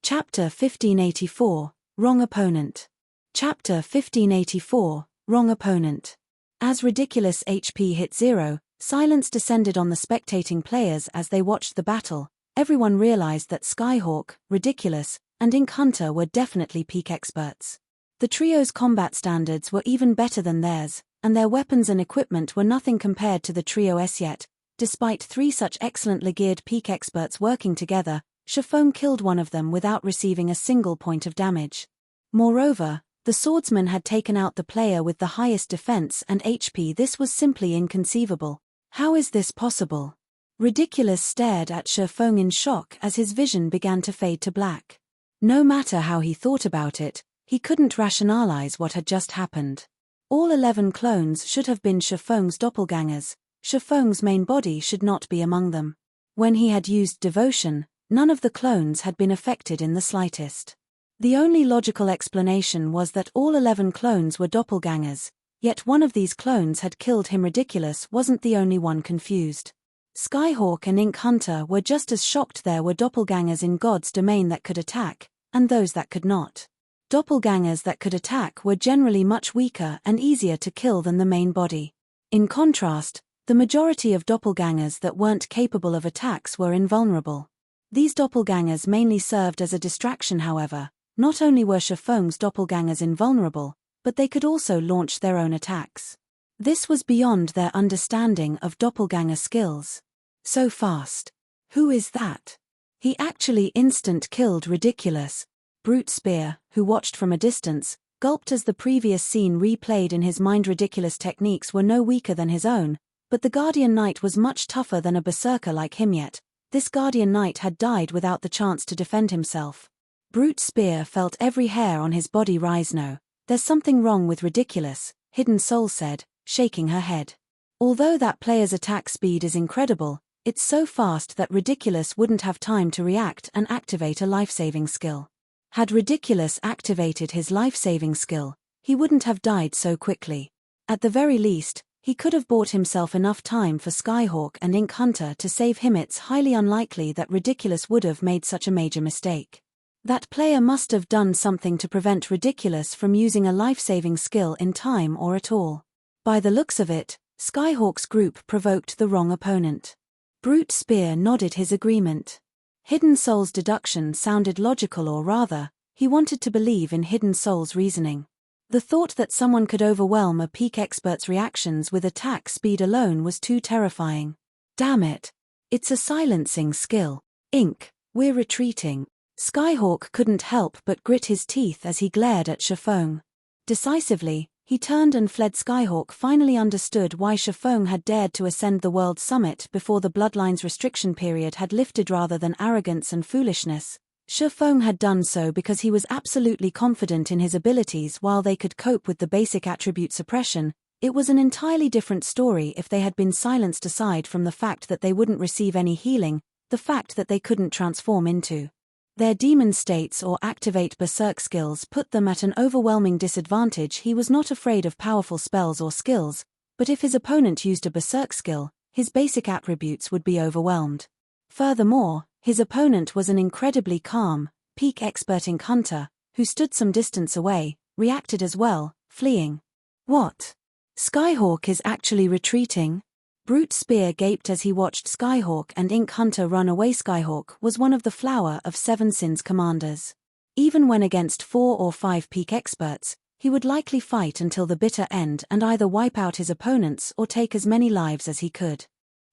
Chapter 1584, Wrong Opponent. Chapter 1584, Wrong Opponent. As Ridiculous HP hit 0, silence descended on the spectating players as they watched the battle. Everyone realized that Skyhawk, Ridiculous, and Ink Hunter were definitely peak experts. The trio's combat standards were even better than theirs, and their weapons and equipment were nothing compared to the trio's yet. Despite 3 such excellently geared peak experts working together, Feng killed one of them without receiving a single point of damage. Moreover, the swordsman had taken out the player with the highest defense and HP. This was simply inconceivable. How is this possible? Ridiculous stared at Feng in shock as his vision began to fade to black. No matter how he thought about it, he couldn't rationalize what had just happened. All 11 clones should have been Feng's doppelgangers. Feng's main body should not be among them. When he had used devotion, none of the clones had been affected in the slightest. The only logical explanation was that all 11 clones were doppelgangers, yet one of these clones had killed him. Ridiculous wasn't the only one confused. Skyhawk and Ink Hunter were just as shocked. There were doppelgangers in God's domain that could attack, and those that could not. Doppelgangers that could attack were generally much weaker and easier to kill than the main body. In contrast, the majority of doppelgangers that weren't capable of attacks were invulnerable. These doppelgangers mainly served as a distraction. However, not only were Feng's doppelgangers invulnerable, but they could also launch their own attacks. This was beyond their understanding of doppelganger skills. So fast. Who is that? He actually instant killed Ridiculous. Brute Spear, who watched from a distance, gulped as the previous scene replayed in his mind. Ridiculous techniques were no weaker than his own, but the Guardian Knight was much tougher than a berserker like him. Yet this Guardian Knight had died without the chance to defend himself. Brute Spear felt every hair on his body rise. No, there's something wrong with Ridiculous, Hidden Soul said, shaking her head. Although that player's attack speed is incredible, it's so fast that Ridiculous wouldn't have time to react and activate a life-saving skill. Had Ridiculous activated his life-saving skill, he wouldn't have died so quickly. At the very least, he could have bought himself enough time for Skyhawk and Ink Hunter to save him. It's highly unlikely that Ridiculous would have made such a major mistake. That player must have done something to prevent Ridiculous from using a life-saving skill in time or at all. By the looks of it, Skyhawk's group provoked the wrong opponent. Brute Spear nodded his agreement. Hidden Soul's deduction sounded logical, or rather, he wanted to believe in Hidden Soul's reasoning. The thought that someone could overwhelm a peak expert's reactions with attack speed alone was too terrifying. Damn it. It's a silencing skill. Ink, we're retreating. Skyhawk couldn't help but grit his teeth as he glared at Feng. Decisively, he turned and fled. Skyhawk finally understood why Feng had dared to ascend the World Summit before the Bloodline's restriction period had lifted. Rather than arrogance and foolishness, Feng had done so because he was absolutely confident in his abilities. While they could cope with the basic attribute suppression, it was an entirely different story if they had been silenced. Aside from the fact that they wouldn't receive any healing, the fact that they couldn't transform into their demon states or activate berserk skills put them at an overwhelming disadvantage. He was not afraid of powerful spells or skills, but if his opponent used a berserk skill, his basic attributes would be overwhelmed. Furthermore, his opponent was an incredibly calm, peak expert Ink Hunter, who stood some distance away, reacted as well, fleeing. What? Skyhawk is actually retreating? Brute Spear gaped as he watched Skyhawk and Ink Hunter run away. Skyhawk was one of the Flower of Seven Sins commanders. Even when against 4 or 5 peak experts, he would likely fight until the bitter end and either wipe out his opponents or take as many lives as he could.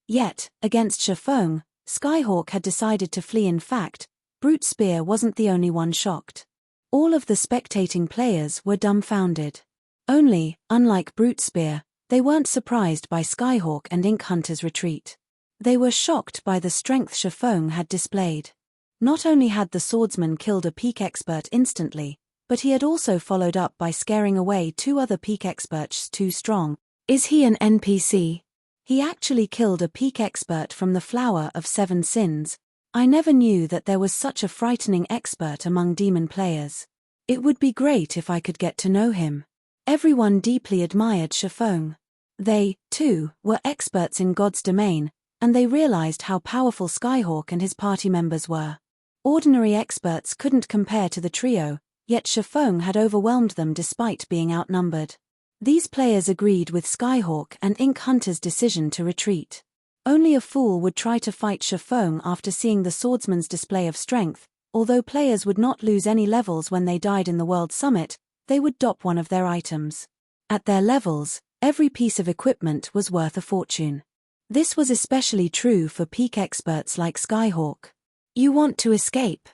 Yet, against Feng, Skyhawk had decided to flee. In fact, Brute Spear wasn't the only one shocked. All of the spectating players were dumbfounded. Only, unlike Brute Spear, they weren't surprised by Skyhawk and Ink Hunter's retreat. They were shocked by the strength Feng had displayed. Not only had the swordsman killed a peak expert instantly, but he had also followed up by scaring away 2 other peak experts too strong. Is he an NPC? He actually killed a peak expert from the Flower of Seven Sins. I never knew that there was such a frightening expert among demon players. It would be great if I could get to know him. Everyone deeply admired Feng. They, too, were experts in God's domain, and they realized how powerful Skyhawk and his party members were. Ordinary experts couldn't compare to the trio, yet Feng had overwhelmed them despite being outnumbered. These players agreed with Skyhawk and Ink Hunter's decision to retreat. Only a fool would try to fight Feng after seeing the swordsman's display of strength. Although players would not lose any levels when they died in the World Summit, they would drop one of their items. At their levels, every piece of equipment was worth a fortune. This was especially true for peak experts like Skyhawk. You want to escape.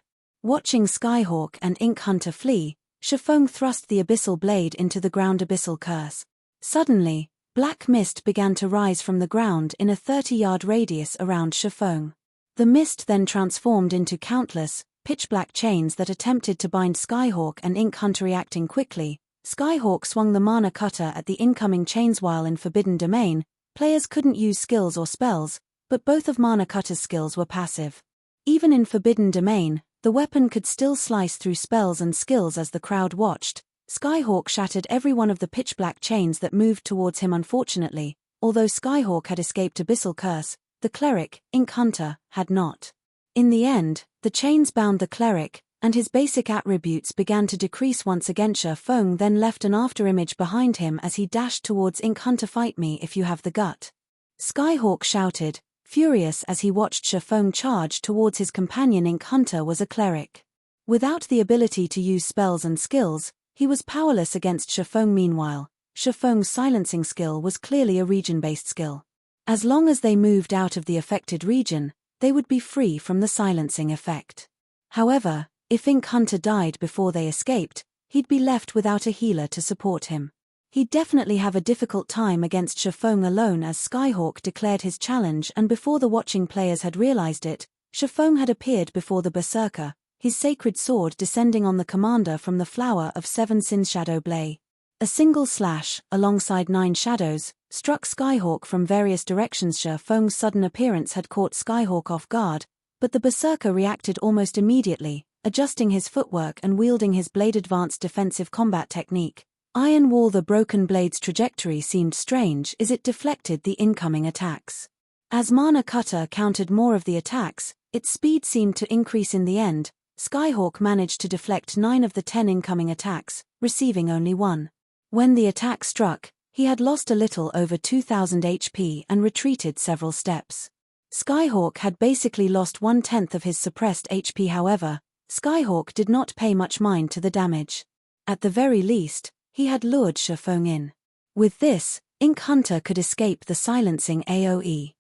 Watching Skyhawk and Ink Hunter flee, Feng thrust the abyssal blade into the ground abyssal curse. Suddenly, black mist began to rise from the ground in a 30-yard radius around Feng. The mist then transformed into countless, pitch-black chains that attempted to bind Skyhawk and Ink Hunter. Reacting quickly, Skyhawk swung the mana cutter at the incoming chains. While in Forbidden Domain, players couldn't use skills or spells, but both of mana cutter's skills were passive. Even in Forbidden Domain, the weapon could still slice through spells and skills. As the crowd watched, Skyhawk shattered every one of the pitch-black chains that moved towards him. Unfortunately, although Skyhawk had escaped Abyssal Curse, the cleric, Ink Hunter, had not. In the end, the chains bound the cleric, and his basic attributes began to decrease once again. Feng then left an afterimage behind him as he dashed towards Ink Hunter. "Fight me if you have the gut," Skyhawk shouted, furious as he watched Feng charge towards his companion. Ink Hunter was a cleric. Without the ability to use spells and skills, he was powerless against Feng. Meanwhile, Feng's silencing skill was clearly a region-based skill. As long as they moved out of the affected region, they would be free from the silencing effect. However, if Ink Hunter died before they escaped, he'd be left without a healer to support him. He'd definitely have a difficult time against Feng alone. As Skyhawk declared his challenge, and before the watching players had realized it, Feng had appeared before the Berserker, his sacred sword descending on the commander from the Flower of Seven Sins Shadow Blade. A single slash, alongside 9 shadows, struck Skyhawk from various directions. Feng's sudden appearance had caught Skyhawk off guard, but the Berserker reacted almost immediately, adjusting his footwork and wielding his blade advanced defensive combat technique. Iron Wall. The broken blade's trajectory seemed strange as it deflected the incoming attacks. As Mana Cutter countered more of the attacks, its speed seemed to increase. In the end, Skyhawk managed to deflect 9 of the 10 incoming attacks, receiving only 1. When the attack struck, he had lost a little over 2,000 HP and retreated several steps. Skyhawk had basically lost 1/10 of his suppressed HP. However, Skyhawk did not pay much mind to the damage. At the very least, he had lured Feng in. With this, Ink Hunter could escape the silencing AoE.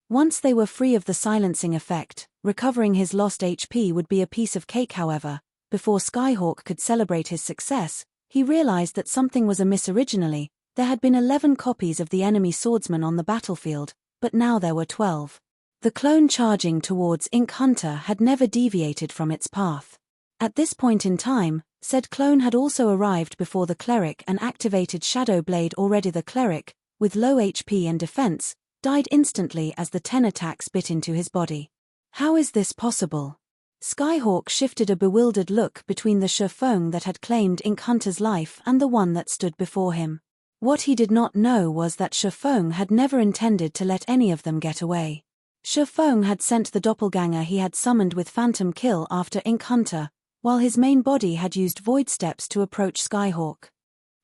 Once they were free of the silencing effect, recovering his lost HP would be a piece of cake. However, before Skyhawk could celebrate his success, he realized that something was amiss. Originally, there had been 11 copies of the enemy swordsman on the battlefield, but now there were 12. The clone charging towards Ink Hunter had never deviated from its path. At this point in time, said clone had also arrived before the cleric and activated Shadow Blade. Already the cleric, with low HP and defense, died instantly as the 10 attacks bit into his body. How is this possible? Skyhawk shifted a bewildered look between the Feng that had claimed Ink Hunter's life and the one that stood before him. What he did not know was that Feng had never intended to let any of them get away. Feng had sent the doppelganger he had summoned with Phantom Kill after Ink Hunter, while his main body had used Void Steps to approach Skyhawk.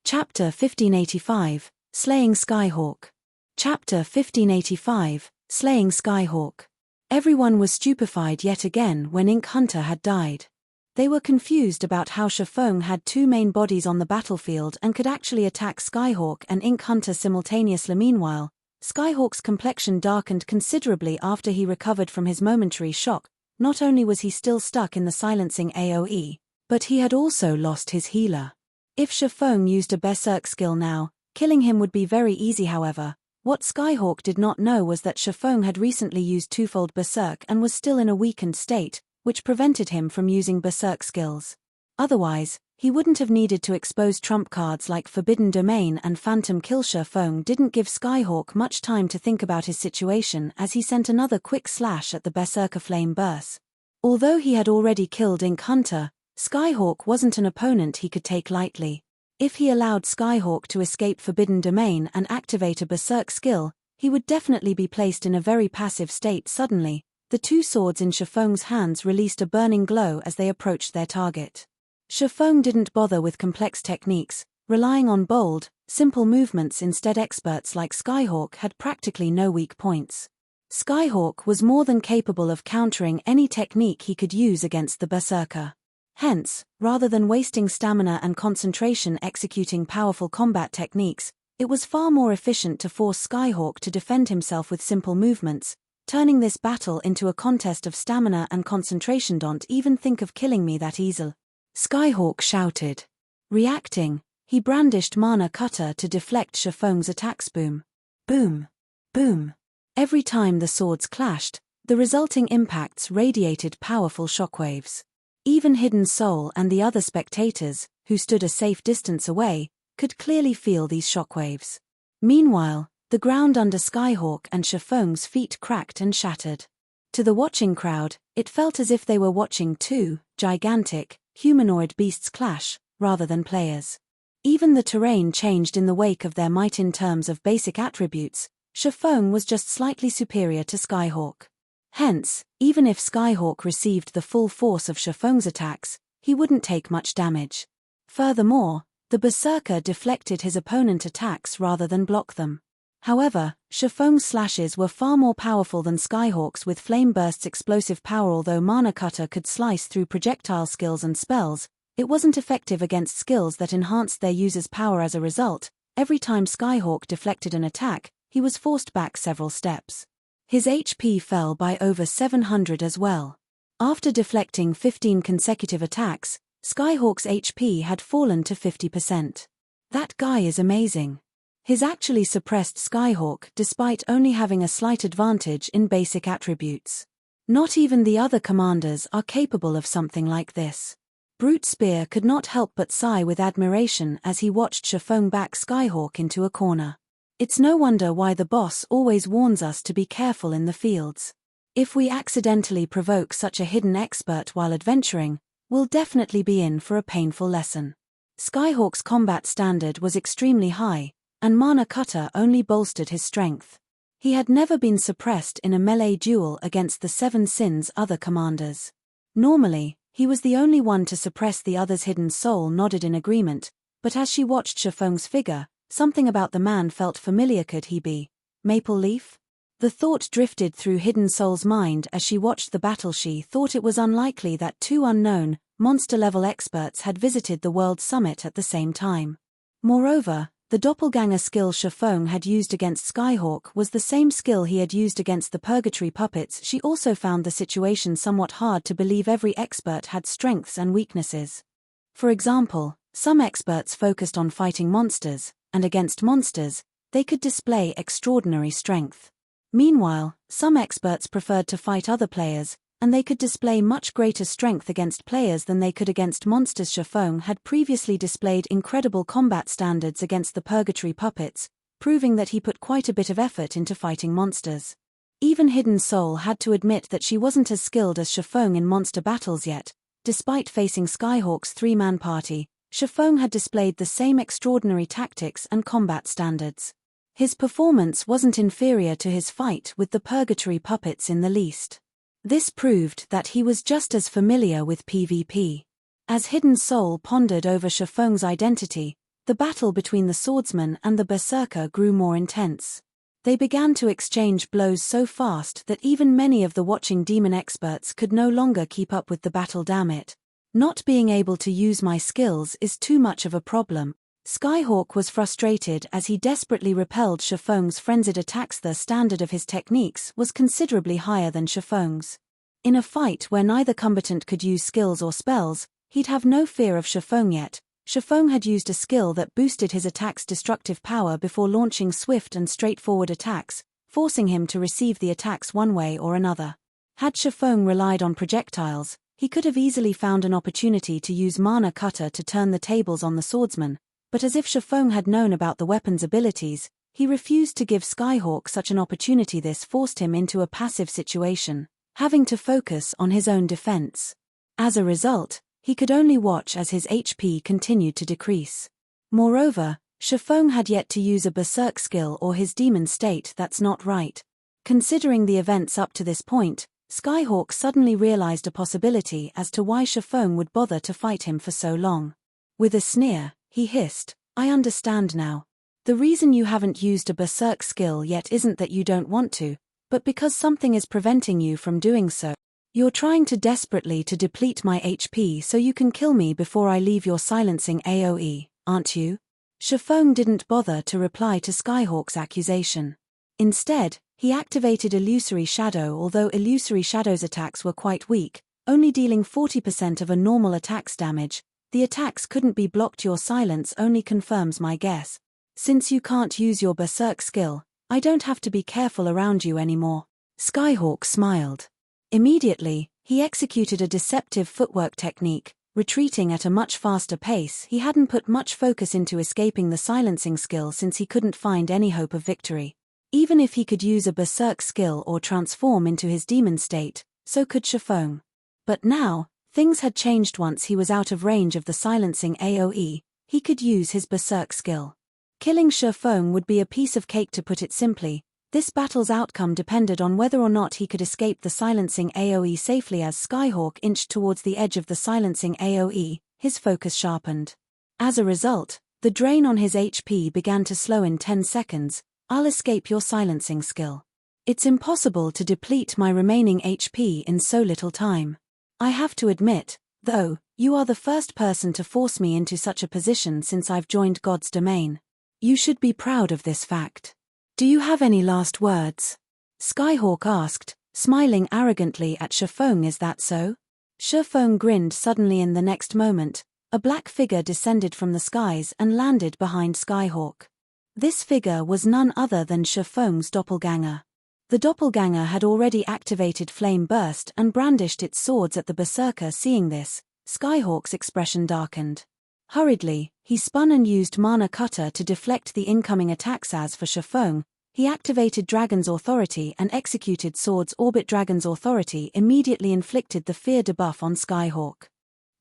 Chapter 1585, Slaying Skyhawk. Chapter 1585, Slaying Skyhawk. Everyone was stupefied yet again when Ink Hunter had died. They were confused about how Feng had 2 main bodies on the battlefield and could actually attack Skyhawk and Ink Hunter simultaneously. Meanwhile, Skyhawk's complexion darkened considerably after he recovered from his momentary shock. Not only was he still stuck in the silencing AoE, but he had also lost his healer. If Feng used a Berserk skill now, killing him would be very easy. However, what Skyhawk did not know was that Feng had recently used twofold Berserk and was still in a weakened state, which prevented him from using Berserk skills. Otherwise, he wouldn't have needed to expose trump cards like Forbidden Domain and Phantom Kill. Feng didn't give Skyhawk much time to think about his situation as he sent another quick slash at the Berserker Flame Burst. Although he had already killed Ink Hunter, Skyhawk wasn't an opponent he could take lightly. If he allowed Skyhawk to escape Forbidden Domain and activate a Berserk skill, he would definitely be placed in a very passive state. Suddenly, the 2 swords in Feng's hands released a burning glow as they approached their target. Feng didn't bother with complex techniques, relying on bold, simple movements instead. Experts like Skyhawk had practically no weak points. Skyhawk was more than capable of countering any technique he could use against the Berserker. Hence, rather than wasting stamina and concentration executing powerful combat techniques, it was far more efficient to force Skyhawk to defend himself with simple movements, turning this battle into a contest of stamina and concentration. Don't even think of killing me that easily, Skyhawk shouted. Reacting, he brandished Mana Cutter to deflect Shifeng's attacks. Boom. Boom. Boom. Every time the swords clashed, the resulting impacts radiated powerful shockwaves. Even Hidden Soul and the other spectators, who stood a safe distance away, could clearly feel these shockwaves. Meanwhile, the ground under Skyhawk and Shifeng's feet cracked and shattered. To the watching crowd, it felt as if they were watching two gigantic, humanoid beasts clash, rather than players. Even the terrain changed in the wake of their might. In terms of basic attributes, Feng was just slightly superior to Skyhawk. Hence, even if Skyhawk received the full force of Feng's attacks, he wouldn't take much damage. Furthermore, the Berserker deflected his opponent's attacks rather than block them. However, Feng's slashes were far more powerful than Skyhawk's with Flame Burst's explosive power. Although Mana Cutter could slice through projectile skills and spells, it wasn't effective against skills that enhanced their user's power. As a result, every time Skyhawk deflected an attack, he was forced back several steps. His HP fell by over 700 as well. After deflecting 15 consecutive attacks, Skyhawk's HP had fallen to 50%. That guy is amazing. His actually suppressed Skyhawk despite only having a slight advantage in basic attributes. Not even the other commanders are capable of something like this. Brute Spear could not help but sigh with admiration as he watched Feng back Skyhawk into a corner. It's no wonder why the boss always warns us to be careful in the fields. If we accidentally provoke such a hidden expert while adventuring, we'll definitely be in for a painful lesson. Skyhawk's combat standard was extremely high, and Mana Cutter only bolstered his strength. He had never been suppressed in a melee duel against the Seven Sins' other commanders. Normally, he was the only one to suppress the other's. Hidden Soul nodded in agreement, but as she watched Feng's figure, something about the man felt familiar. Could he be Maple Leaf? The thought drifted through Hidden Soul's mind as she watched the battle. She thought it was unlikely that two unknown, monster-level experts had visited the World Summit at the same time. Moreover, the doppelganger skill Feng had used against Skyhawk was the same skill he had used against the Purgatory Puppets. She also found the situation somewhat hard to believe. Every expert had strengths and weaknesses. For example, some experts focused on fighting monsters, and against monsters, they could display extraordinary strength. Meanwhile, some experts preferred to fight other players, and they could display much greater strength against players than they could against monsters. Feng had previously displayed incredible combat standards against the Purgatory Puppets, proving that he put quite a bit of effort into fighting monsters. Even Hidden Soul had to admit that she wasn't as skilled as Feng in monster battles yet. Despite facing Skyhawk's three-man party, Feng had displayed the same extraordinary tactics and combat standards. His performance wasn't inferior to his fight with the Purgatory Puppets in the least. This proved that he was just as familiar with PvP. As Hidden Soul pondered over Feng's identity, the battle between the swordsman and the Berserker grew more intense. They began to exchange blows so fast that even many of the watching demon experts could no longer keep up with the battle. Damn it. Not being able to use my skills is too much of a problem. Skyhawk was frustrated as he desperately repelled Feng's frenzied attacks. The standard of his techniques was considerably higher than Feng's. In a fight where neither combatant could use skills or spells, he'd have no fear of Feng yet. Feng had used a skill that boosted his attack's destructive power before launching swift and straightforward attacks, forcing him to receive the attacks one way or another. Had Feng relied on projectiles, he could have easily found an opportunity to use Mana Cutter to turn the tables on the swordsman, but as if Feng had known about the weapon's abilities, he refused to give Skyhawk such an opportunity. This forced him into a passive situation, having to focus on his own defense. As a result, he could only watch as his HP continued to decrease. Moreover, Feng had yet to use a berserk skill or his demon state. That's not right. Considering the events up to this point, Skyhawk suddenly realized a possibility as to why Feng would bother to fight him for so long. With a sneer, he hissed, "I understand now. The reason you haven't used a berserk skill yet isn't that you don't want to, but because something is preventing you from doing so. You're trying desperately to deplete my HP so you can kill me before I leave your silencing AoE, aren't you? Feng didn't bother to reply to Skyhawk's accusation. Instead, he activated Illusory Shadow. Although Illusory Shadow's attacks were quite weak, only dealing 40% of a normal attack's damage, the attacks couldn't be blocked. Your silence only confirms my guess. Since you can't use your Berserk skill, I don't have to be careful around you anymore. Skyhawk smiled. Immediately, he executed a deceptive footwork technique, retreating at a much faster pace. He hadn't put much focus into escaping the silencing skill since he couldn't find any hope of victory. Even if he could use a Berserk skill or transform into his demon state, so could Feng. But now, things had changed. Once he was out of range of the silencing AoE, he could use his Berserk skill. Killing Feng would be a piece of cake. To put it simply, this battle's outcome depended on whether or not he could escape the silencing AoE safely. As Skyhawk inched towards the edge of the silencing AoE, his focus sharpened. As a result, the drain on his HP began to slow. In 10 seconds, I'll escape your silencing skill. It's impossible to deplete my remaining HP in so little time. I have to admit, though, you are the first person to force me into such a position since I've joined God's domain. You should be proud of this fact. Do you have any last words? Skyhawk asked, smiling arrogantly at Feng. Is that so? Feng grinned suddenly. In the next moment, a black figure descended from the skies and landed behind Skyhawk. This figure was none other than Feng's doppelganger. The doppelganger had already activated Flame Burst and brandished its swords at the Berserker. Seeing this, Skyhawk's expression darkened. Hurriedly, he spun and used Mana Cutter to deflect the incoming attacks. As for Feng, he activated Dragon's Authority and executed Sword's Orbit. Dragon's Authority immediately inflicted the fear debuff on Skyhawk.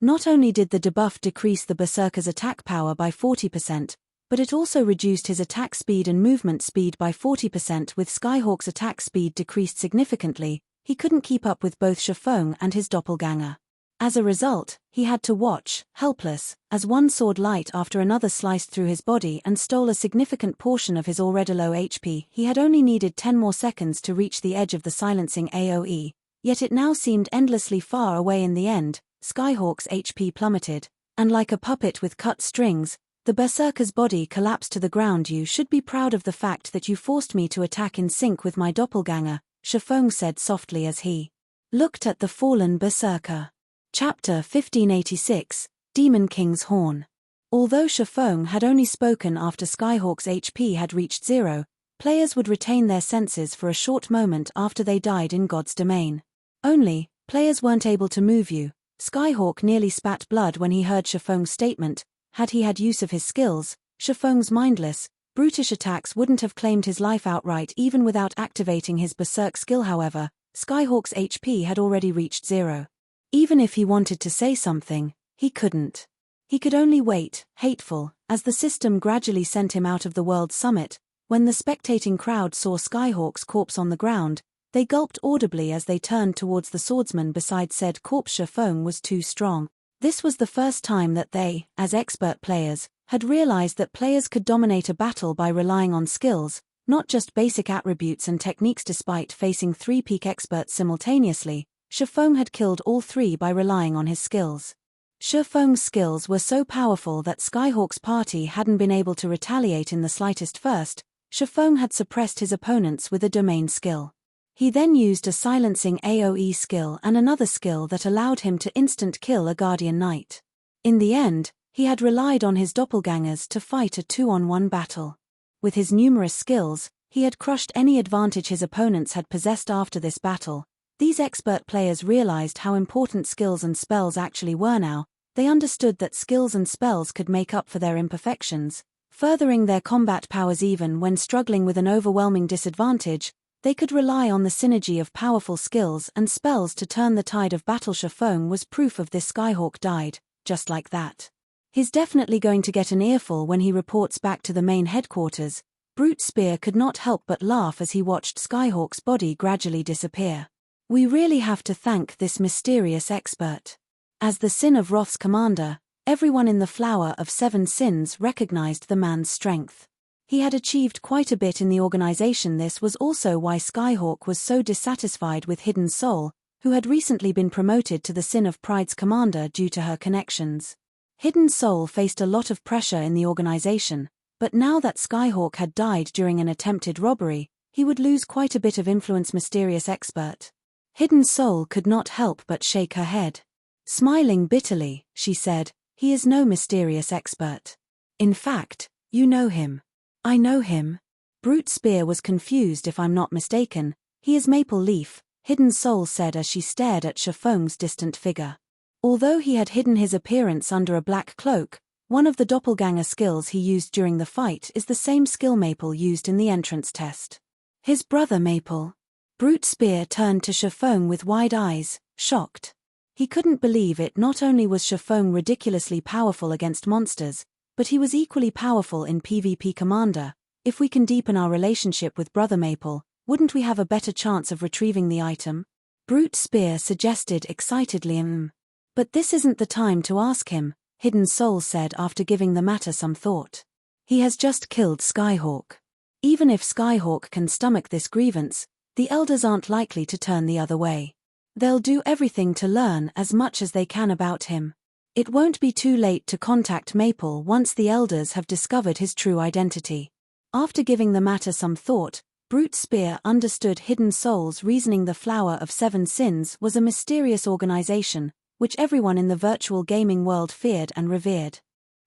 Not only did the debuff decrease the Berserker's attack power by 40%, but it also reduced his attack speed and movement speed by 40%. With Skyhawk's attack speed decreased significantly, he couldn't keep up with both Feng and his doppelganger. As a result, he had to watch, helpless, as one sword light after another sliced through his body and stole a significant portion of his already low HP. He had only needed 10 more seconds to reach the edge of the silencing AoE, yet it now seemed endlessly far away. In the end, Skyhawk's HP plummeted, and like a puppet with cut strings, the Berserker's body collapsed to the ground. You should be proud of the fact that you forced me to attack in sync with my doppelganger, Feng said softly as he looked at the fallen Berserker. Chapter 1586, Demon King's Horn. Although Feng had only spoken after Skyhawk's HP had reached 0, players would retain their senses for a short moment after they died in God's domain. Only, players weren't able to move you. Skyhawk nearly spat blood when he heard Feng's statement. Had he had use of his skills, Feng's mindless, brutish attacks wouldn't have claimed his life outright even without activating his Berserk skill. However, Skyhawk's HP had already reached 0. Even if he wanted to say something, he couldn't. He could only wait, hateful, as the system gradually sent him out of the World Summit. When the spectating crowd saw Skyhawk's corpse on the ground, they gulped audibly as they turned towards the swordsman beside said corpse. Feng was too strong. This was the first time that they, as expert players, had realized that players could dominate a battle by relying on skills, not just basic attributes and techniques. Despite facing 3 peak experts simultaneously, Feng had killed all 3 by relying on his skills. Feng's skills were so powerful that Skyhawk's party hadn't been able to retaliate in the slightest. First, Feng had suppressed his opponents with a domain skill. He then used a silencing AoE skill and another skill that allowed him to instant kill a Guardian Knight. In the end, he had relied on his doppelgangers to fight a 2-on-1 battle. With his numerous skills, he had crushed any advantage his opponents had possessed. After this battle, these expert players realized how important skills and spells actually were. Now, they understood that skills and spells could make up for their imperfections, furthering their combat powers. Even when struggling with an overwhelming disadvantage, they could rely on the synergy of powerful skills and spells to turn the tide of battle. Feng was proof of this. Skyhawk died, just like that. He's definitely going to get an earful when he reports back to the main headquarters. Brute Spear could not help but laugh as he watched Skyhawk's body gradually disappear. We really have to thank this mysterious expert. As the Sin of Wrath's commander, everyone in the Flower of 7 Sins recognized the man's strength. He had achieved quite a bit in the organization. This was also why Skyhawk was so dissatisfied with Hidden Soul, who had recently been promoted to the Sin of Pride's commander due to her connections. Hidden Soul faced a lot of pressure in the organization, but now that Skyhawk had died during an attempted robbery, he would lose quite a bit of influence. Mysterious expert. Hidden Soul could not help but shake her head. Smiling bitterly, she said, "He is no mysterious expert. In fact, you know him." "I know him." Brute Spear was confused. "If I'm not mistaken, he is Maple Leaf," Hidden Soul said as she stared at Feng's distant figure. Although he had hidden his appearance under a black cloak, one of the doppelganger skills he used during the fight is the same skill Maple used in the entrance test. His brother Maple. Brute Spear turned to Feng with wide eyes, shocked. He couldn't believe it. Not only was Feng ridiculously powerful against monsters, but he was equally powerful in PvP. "Commander, if we can deepen our relationship with Brother Maple, wouldn't we have a better chance of retrieving the item?" Brute Spear suggested excitedly. "But this isn't the time to ask him," Hidden Soul said after giving the matter some thought. "He has just killed Skyhawk. Even if Skyhawk can stomach this grievance, the elders aren't likely to turn the other way. They'll do everything to learn as much as they can about him. It won't be too late to contact Maple once the elders have discovered his true identity." After giving the matter some thought, Brute Spear understood Hidden Soul's reasoning. The Flower of Seven Sins was a mysterious organization, which everyone in the virtual gaming world feared and revered.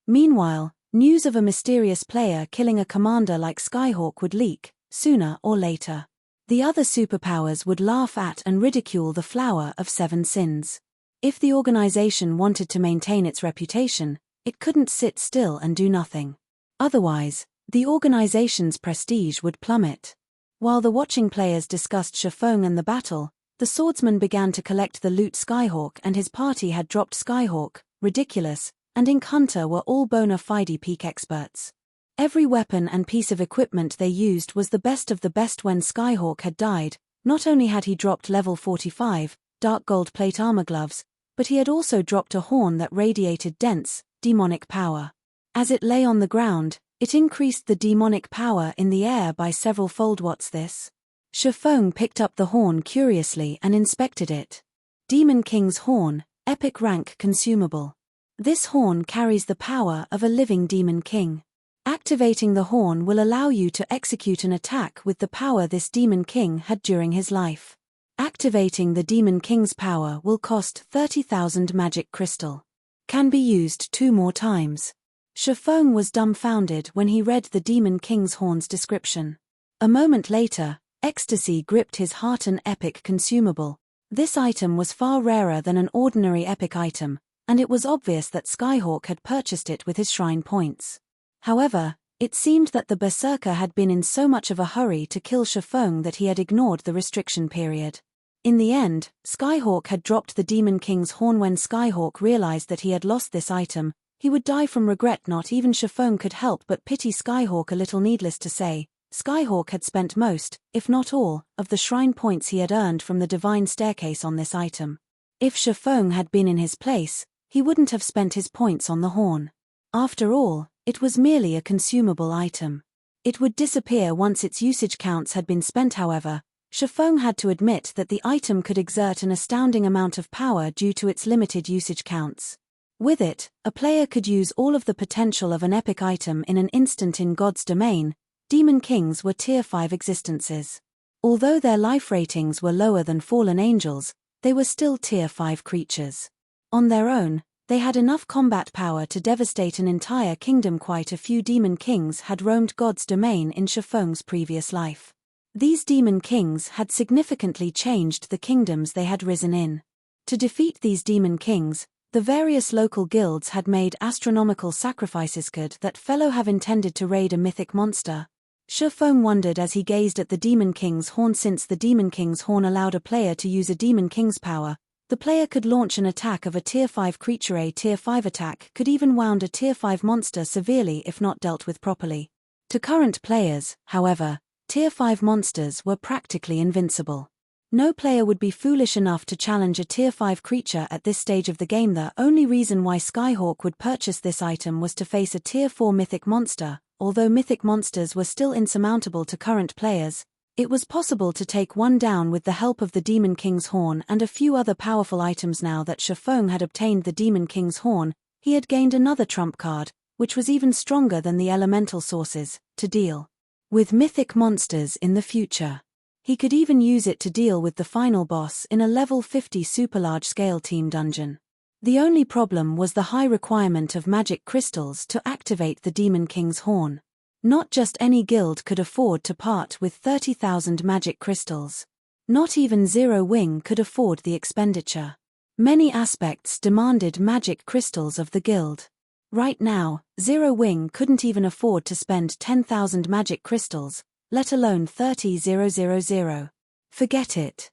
Meanwhile, news of a mysterious player killing a commander like Skyhawk would leak, sooner or later. The other superpowers would laugh at and ridicule the Flower of Seven Sins. If the organization wanted to maintain its reputation, it couldn't sit still and do nothing. Otherwise, the organization's prestige would plummet. While the watching players discussed Feng and the battle, the swordsman began to collect the loot. Skyhawk and his party had dropped Skyhawk, Ridiculous, and Ink Hunter were all bona fide peak experts. Every weapon and piece of equipment they used was the best of the best. When Skyhawk had died, not only had he dropped level 45, dark gold plate armor gloves, but he had also dropped a horn that radiated dense, demonic power. As it lay on the ground, it increased the demonic power in the air by several fold. "What's this?" Feng picked up the horn curiously and inspected it. Demon King's Horn, epic rank consumable. This horn carries the power of a living Demon King. Activating the horn will allow you to execute an attack with the power this Demon King had during his life. Activating the Demon King's power will cost 30,000 magic crystal. Can be used 2 more times. Feng was dumbfounded when he read the Demon King's Horn's description. A moment later, ecstasy gripped his heart. An epic consumable. This item was far rarer than an ordinary epic item, and it was obvious that Skyhawk had purchased it with his shrine points. However, it seemed that the Berserker had been in so much of a hurry to kill Feng that he had ignored the restriction period. In the end, Skyhawk had dropped the Demon King's Horn. When Skyhawk realized that he had lost this item, he would die from regret. Not even Feng could help but pity Skyhawk a little. Needless to say, Skyhawk had spent most, if not all, of the shrine points he had earned from the Divine Staircase on this item. If Feng had been in his place, he wouldn't have spent his points on the horn. After all, it was merely a consumable item. It would disappear once its usage counts had been spent. However, Feng had to admit that the item could exert an astounding amount of power due to its limited usage counts. With it, a player could use all of the potential of an epic item in an instant. In God's domain, Demon Kings were Tier 5 existences. Although their life ratings were lower than fallen angels, they were still Tier 5 creatures. On their own, they had enough combat power to devastate an entire kingdom. Quite a few Demon Kings had roamed God's domain in Feng's previous life. These Demon Kings had significantly changed the kingdoms they had risen in. To defeat these Demon Kings, the various local guilds had made astronomical sacrifices. Could that fellow have intended to raid a mythic monster? Feng wondered as he gazed at the Demon King's Horn. Since the Demon King's Horn allowed a player to use a Demon King's power, the player could launch an attack of a Tier 5 creature. A Tier 5 attack could even wound a Tier 5 monster severely if not dealt with properly. To current players, however, Tier 5 monsters were practically invincible. No player would be foolish enough to challenge a Tier 5 creature at this stage of the game. The only reason why Skyhawk would purchase this item was to face a Tier 4 mythic monster, although mythic monsters were still insurmountable to current players, it was possible to take one down with the help of the Demon King's Horn and a few other powerful items. Now that Feng had obtained the Demon King's Horn, he had gained another trump card, which was even stronger than the elemental sources, to deal with mythic monsters in the future. He could even use it to deal with the final boss in a level 50 super large-scale team dungeon. The only problem was the high requirement of magic crystals to activate the Demon King's Horn. Not just any guild could afford to part with 30,000 magic crystals. Not even Zero Wing could afford the expenditure. Many aspects demanded magic crystals of the guild. Right now, Zero Wing couldn't even afford to spend 10,000 magic crystals, let alone 30,000. Forget it.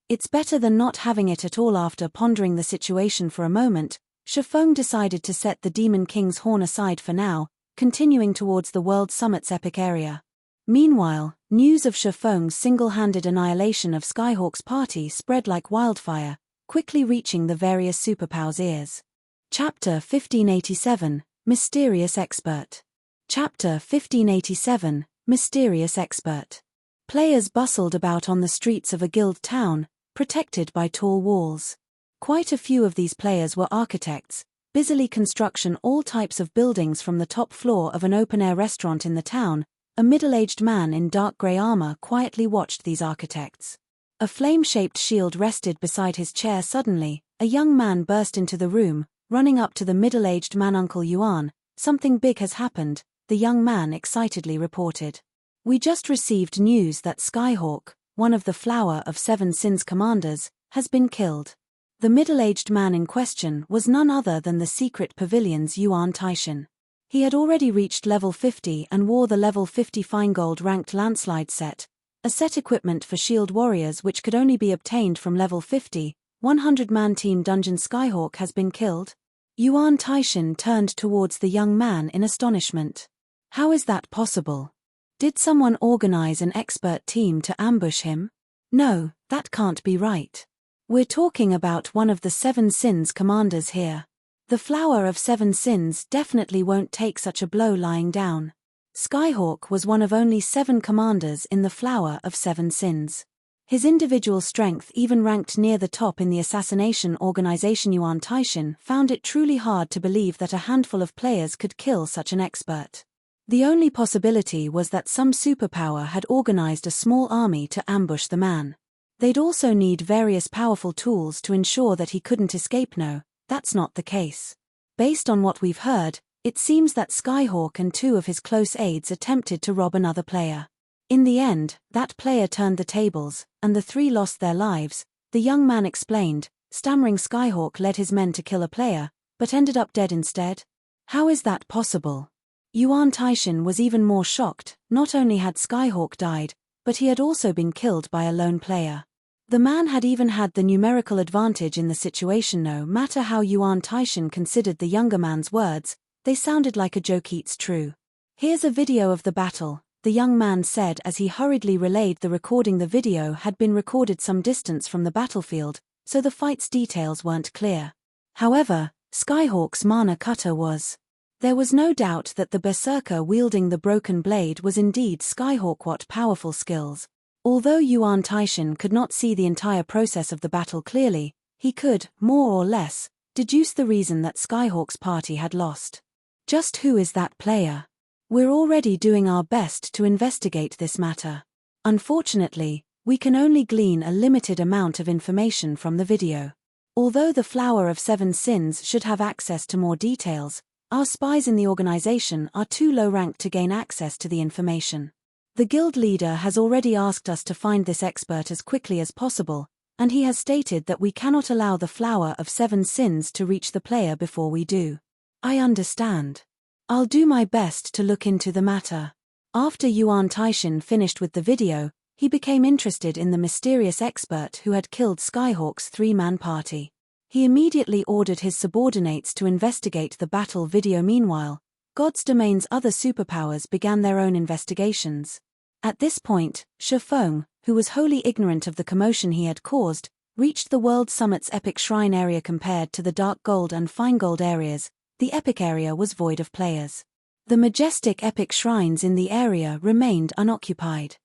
It's better than not having it at all. After pondering the situation for a moment, Feng decided to set the Demon King's Horn aside for now, continuing towards the World Summit's epic area. Meanwhile, news of Feng's single-handed annihilation of Skyhawk's party spread like wildfire, quickly reaching the various superpowers' ears. Chapter 1587, Mysterious Expert. Chapter 1587, Mysterious Expert. Players bustled about on the streets of a guild town, protected by tall walls. Quite a few of these players were architects, busily constructing all types of buildings. From the top floor of an open-air restaurant in the town, a middle-aged man in dark grey armor quietly watched these architects. A flame-shaped shield rested beside his chair. Suddenly, a young man burst into the room, running up to the middle-aged man. "Uncle Yuan, something big has happened," the young man excitedly reported. "We just received news that Skyhawk, one of the Flower of Seven Sins commanders, has been killed." The middle-aged man in question was none other than the Secret Pavilion's Yuan Taishan. He had already reached level 50 and wore the level 50 fine gold ranked landslide set, a set equipment for shield warriors which could only be obtained from level 50, 100-man team dungeon. "Skyhawk has been killed?" Yuan Taishan turned towards the young man in astonishment. "How is that possible? Did someone organize an expert team to ambush him? No, that can't be right. We're talking about one of the Seven Sins commanders here. The Flower of Seven Sins definitely won't take such a blow lying down." Skyhawk was one of only 7 commanders in the Flower of Seven Sins. His individual strength even ranked near the top in the assassination organization. Yuan Taishan found it truly hard to believe that a handful of players could kill such an expert. The only possibility was that some superpower had organized a small army to ambush the man. They'd also need various powerful tools to ensure that he couldn't escape. No, that's not the case. Based on what we've heard, it seems that Skyhawk and 2 of his close aides attempted to rob another player. In the end, that player turned the tables, and the 3 lost their lives, the young man explained, stammering. "Skyhawk led his men to kill a player, but ended up dead instead? How is that possible?" Yuan Taishan was even more shocked. Not only had Skyhawk died, but he had also been killed by a lone player. The man had even had the numerical advantage in the situation. No matter how Yuan Taishan considered the younger man's words, they sounded like a joke. "It's true. Here's a video of the battle," the young man said as he hurriedly relayed the recording. The video had been recorded some distance from the battlefield, so the fight's details weren't clear. However, Skyhawk's mana cutter was. There was no doubt that the berserker wielding the broken blade was indeed Skyhawk. What powerful skills. Although Yuan Taishan could not see the entire process of the battle clearly, he could, more or less, deduce the reason that Skyhawk's party had lost. Just who is that player? We're already doing our best to investigate this matter. Unfortunately, we can only glean a limited amount of information from the video. Although the Flower of Seven Sins should have access to more details, our spies in the organization are too low ranked to gain access to the information. The guild leader has already asked us to find this expert as quickly as possible, and he has stated that we cannot allow the Flower of Seven Sins to reach the player before we do. I understand. I'll do my best to look into the matter. After Yuan Taishan finished with the video, he became interested in the mysterious expert who had killed Skyhawk's 3-man party. He immediately ordered his subordinates to investigate the battle video. Meanwhile, God's Domain's other superpowers began their own investigations. At this point, Feng, who was wholly ignorant of the commotion he had caused, reached the World Summit's epic shrine area. Compared to the dark gold and fine gold areas, the epic area was void of players. The majestic epic shrines in the area remained unoccupied.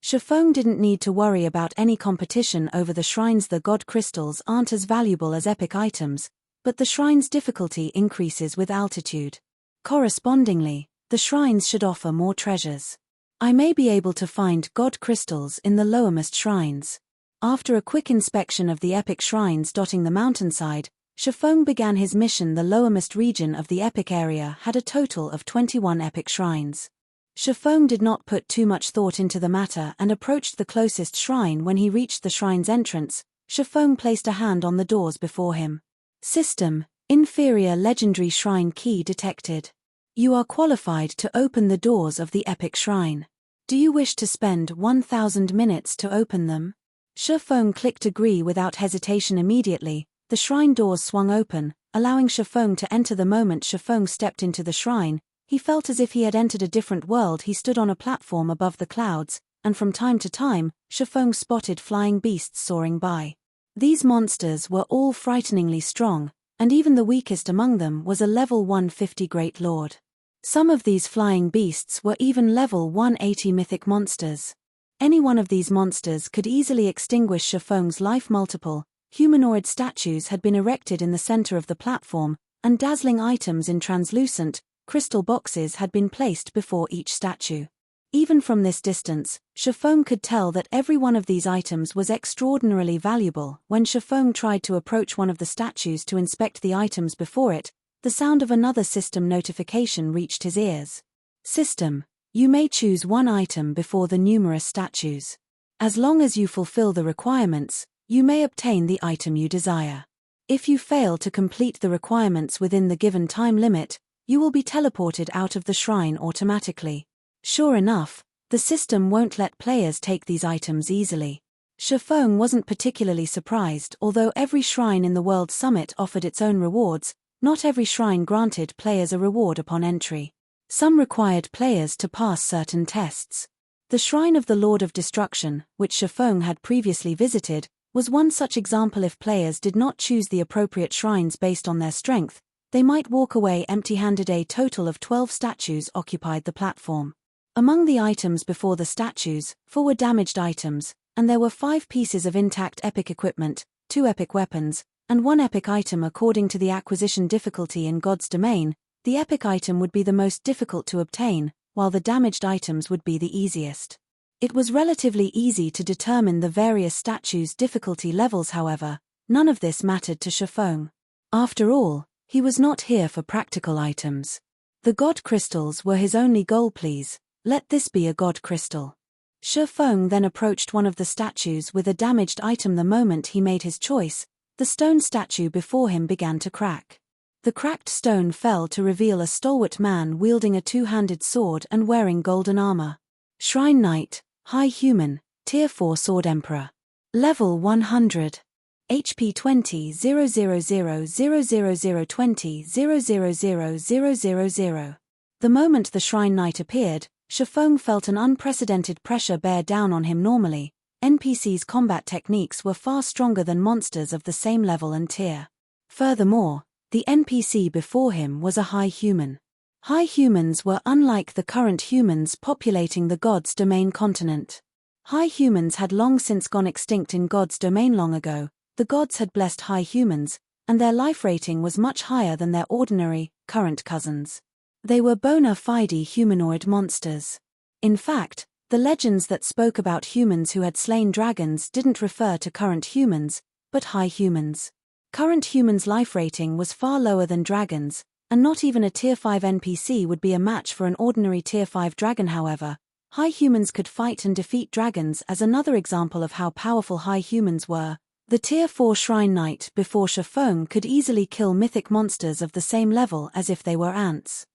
Feng didn't need to worry about any competition over the shrines. The god crystals aren't as valuable as epic items, but the shrine's difficulty increases with altitude. Correspondingly, the shrines should offer more treasures. I may be able to find god crystals in the lowermost shrines. After a quick inspection of the epic shrines dotting the mountainside, Feng began his mission. The lowermost region of the epic area had a total of 21 epic shrines. Feng did not put too much thought into the matter and approached the closest shrine. When he reached the shrine's entrance, Feng placed a hand on the doors before him. System: inferior legendary shrine key detected. You are qualified to open the doors of the epic shrine. Do you wish to spend 1,000 minutes to open them? Feng clicked agree without hesitation. Immediately, the shrine doors swung open, allowing Feng to enter. The moment Feng stepped into the shrine, he felt as if he had entered a different world. He stood on a platform above the clouds, and from time to time, Feng spotted flying beasts soaring by. These monsters were all frighteningly strong, and even the weakest among them was a level 150 Great Lord. Some of these flying beasts were even level 180 mythic monsters. Any one of these monsters could easily extinguish Feng's life. Multiple humanoid statues had been erected in the center of the platform, and dazzling items in translucent, crystal boxes had been placed before each statue. Even from this distance, Feng could tell that every one of these items was extraordinarily valuable. When Feng tried to approach one of the statues to inspect the items before it, the sound of another system notification reached his ears. System: you may choose one item before the numerous statues. As long as you fulfill the requirements, you may obtain the item you desire. If you fail to complete the requirements within the given time limit, you will be teleported out of the shrine automatically. Sure enough, the system won't let players take these items easily. Feng wasn't particularly surprised. Although every shrine in the World Summit offered its own rewards, not every shrine granted players a reward upon entry. Some required players to pass certain tests. The Shrine of the Lord of Destruction, which Feng had previously visited, was one such example. If players did not choose the appropriate shrines based on their strength, they might walk away empty-handed. A total of 12 statues occupied the platform. Among the items before the statues, 4 were damaged items, and there were 5 pieces of intact epic equipment, 2 epic weapons, and 1 epic item. According to the acquisition difficulty in God's domain, the epic item would be the most difficult to obtain, while the damaged items would be the easiest. It was relatively easy to determine the various statues' difficulty levels. However, none of this mattered to Feng. After all, he was not here for practical items. The god crystals were his only goal. Please, let this be a god crystal. Feng then approached one of the statues with a damaged item. The moment he made his choice, the stone statue before him began to crack. The cracked stone fell to reveal a stalwart man wielding a 2-handed sword and wearing golden armor. Shrine Knight, High Human, Tier 4 Sword Emperor. Level 100. HP 20 000 000 20 000. The moment the Shrine Knight appeared, Feng felt an unprecedented pressure bear down on him. Normally, NPCs' combat techniques were far stronger than monsters of the same level and tier. Furthermore, the NPC before him was a high human. High humans were unlike the current humans populating the God's Domain continent. High humans had long since gone extinct in God's Domain. Long ago, the gods had blessed high humans, and their life rating was much higher than their ordinary, current cousins. They were bona fide humanoid monsters. In fact, the legends that spoke about humans who had slain dragons didn't refer to current humans, but high humans. Current humans' life rating was far lower than dragons, and not even a Tier 5 NPC would be a match for an ordinary Tier 5 dragon. However, high humans could fight and defeat dragons. As another example of how powerful high humans were, the Tier 4 Shrine Knight before Feng could easily kill mythic monsters of the same level as if they were ants.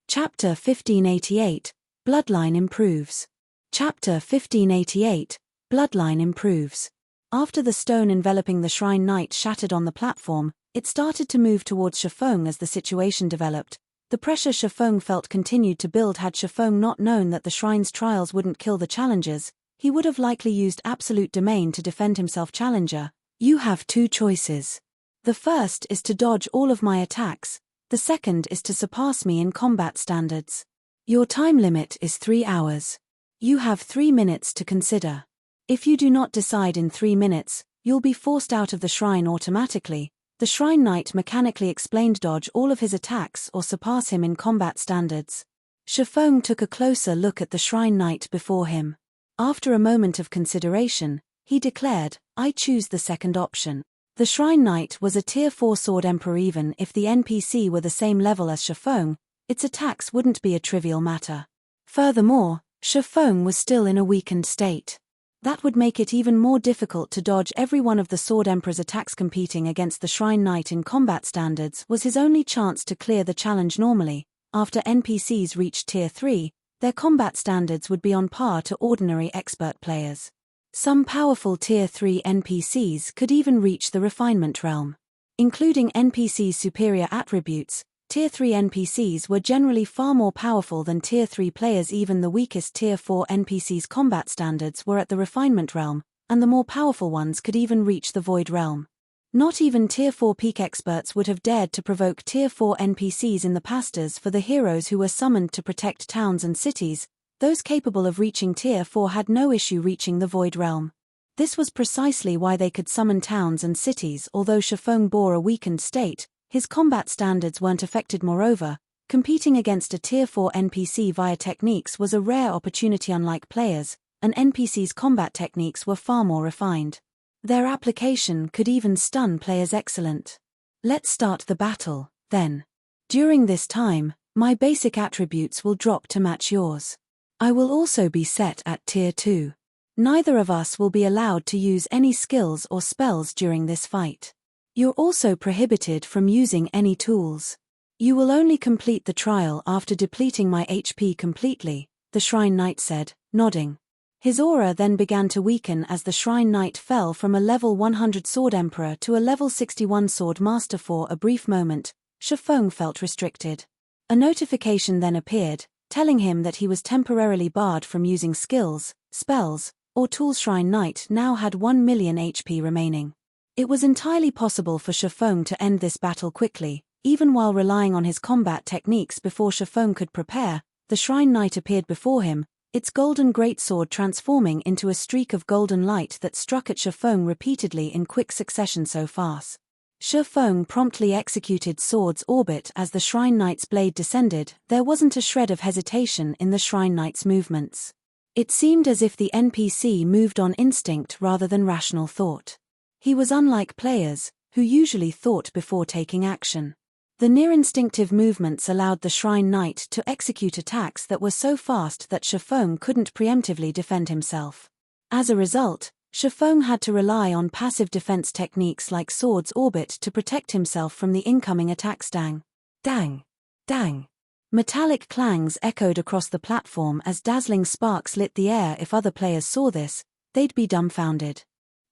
Chapter 1588, Bloodline Improves. Chapter 1588, Bloodline Improves. After the stone enveloping the Shrine Knight shattered on the platform, it started to move towards Feng. As the situation developed, the pressure Feng felt continued to build. Had Feng not known that the Shrine's trials wouldn't kill the challengers, he would have likely used Absolute Domain to defend himself. Challenger, you have 2 choices. The first is to dodge all of my attacks, the second is to surpass me in combat standards. Your time limit is 3 hours. You have 3 minutes to consider. If you do not decide in 3 minutes, you'll be forced out of the shrine automatically. The Shrine Knight mechanically explained. Dodge all of his attacks or surpass him in combat standards. Feng took a closer look at the Shrine Knight before him. After a moment of consideration, he declared, I choose the second option. The Shrine Knight was a Tier 4 Sword Emperor. Even if the NPC were the same level as Feng, its attacks wouldn't be a trivial matter. Furthermore, Feng was still in a weakened state. That would make it even more difficult to dodge every one of the Sword Emperor's attacks. Competing against the Shrine Knight in combat standards was his only chance to clear the challenge. Normally, after NPCs reached Tier 3, their combat standards would be on par to ordinary expert players. Some powerful Tier 3 NPCs could even reach the refinement realm. Including NPCs' superior attributes, Tier 3 NPCs were generally far more powerful than Tier 3 players. Even the weakest Tier 4 NPCs' combat standards were at the refinement realm, and the more powerful ones could even reach the void realm. Not even Tier 4 peak experts would have dared to provoke Tier 4 NPCs in the past. As for the heroes who were summoned to protect towns and cities, those capable of reaching Tier 4 had no issue reaching the void realm. This was precisely why they could summon towns and cities. Although Feng bore a weakened state, his combat standards weren't affected. Moreover, competing against a Tier 4 NPC via techniques was a rare opportunity. Unlike players, an NPC's combat techniques were far more refined. Their application could even stun players. Excellent. Let's start the battle, then. During this time, my basic attributes will drop to match yours. I will also be set at Tier 2. Neither of us will be allowed to use any skills or spells during this fight. You're also prohibited from using any tools. You will only complete the trial after depleting my HP completely, the Shrine Knight said, nodding. His aura then began to weaken as the Shrine Knight fell from a level 100 Sword Emperor to a level 61 Sword Master. For a brief moment, Feng felt restricted. A notification then appeared, telling him that he was temporarily barred from using skills, spells, or tools. Shrine Knight now had 1 million HP remaining. It was entirely possible for Feng to end this battle quickly, even while relying on his combat techniques. Before Feng could prepare, the Shrine Knight appeared before him, its golden greatsword transforming into a streak of golden light that struck at Feng repeatedly in quick succession. So fast, Feng promptly executed Sword's Orbit as the Shrine Knight's blade descended. There wasn't a shred of hesitation in the Shrine Knight's movements. It seemed as if the NPC moved on instinct rather than rational thought. He was unlike players, who usually thought before taking action. The near-instinctive movements allowed the Shrine Knight to execute attacks that were so fast that Feng couldn't preemptively defend himself. As a result, Feng had to rely on passive defense techniques like Sword's Orbit to protect himself from the incoming attacks. Dang! Dang! Dang! Metallic clangs echoed across the platform as dazzling sparks lit the air. If other players saw this, they'd be dumbfounded.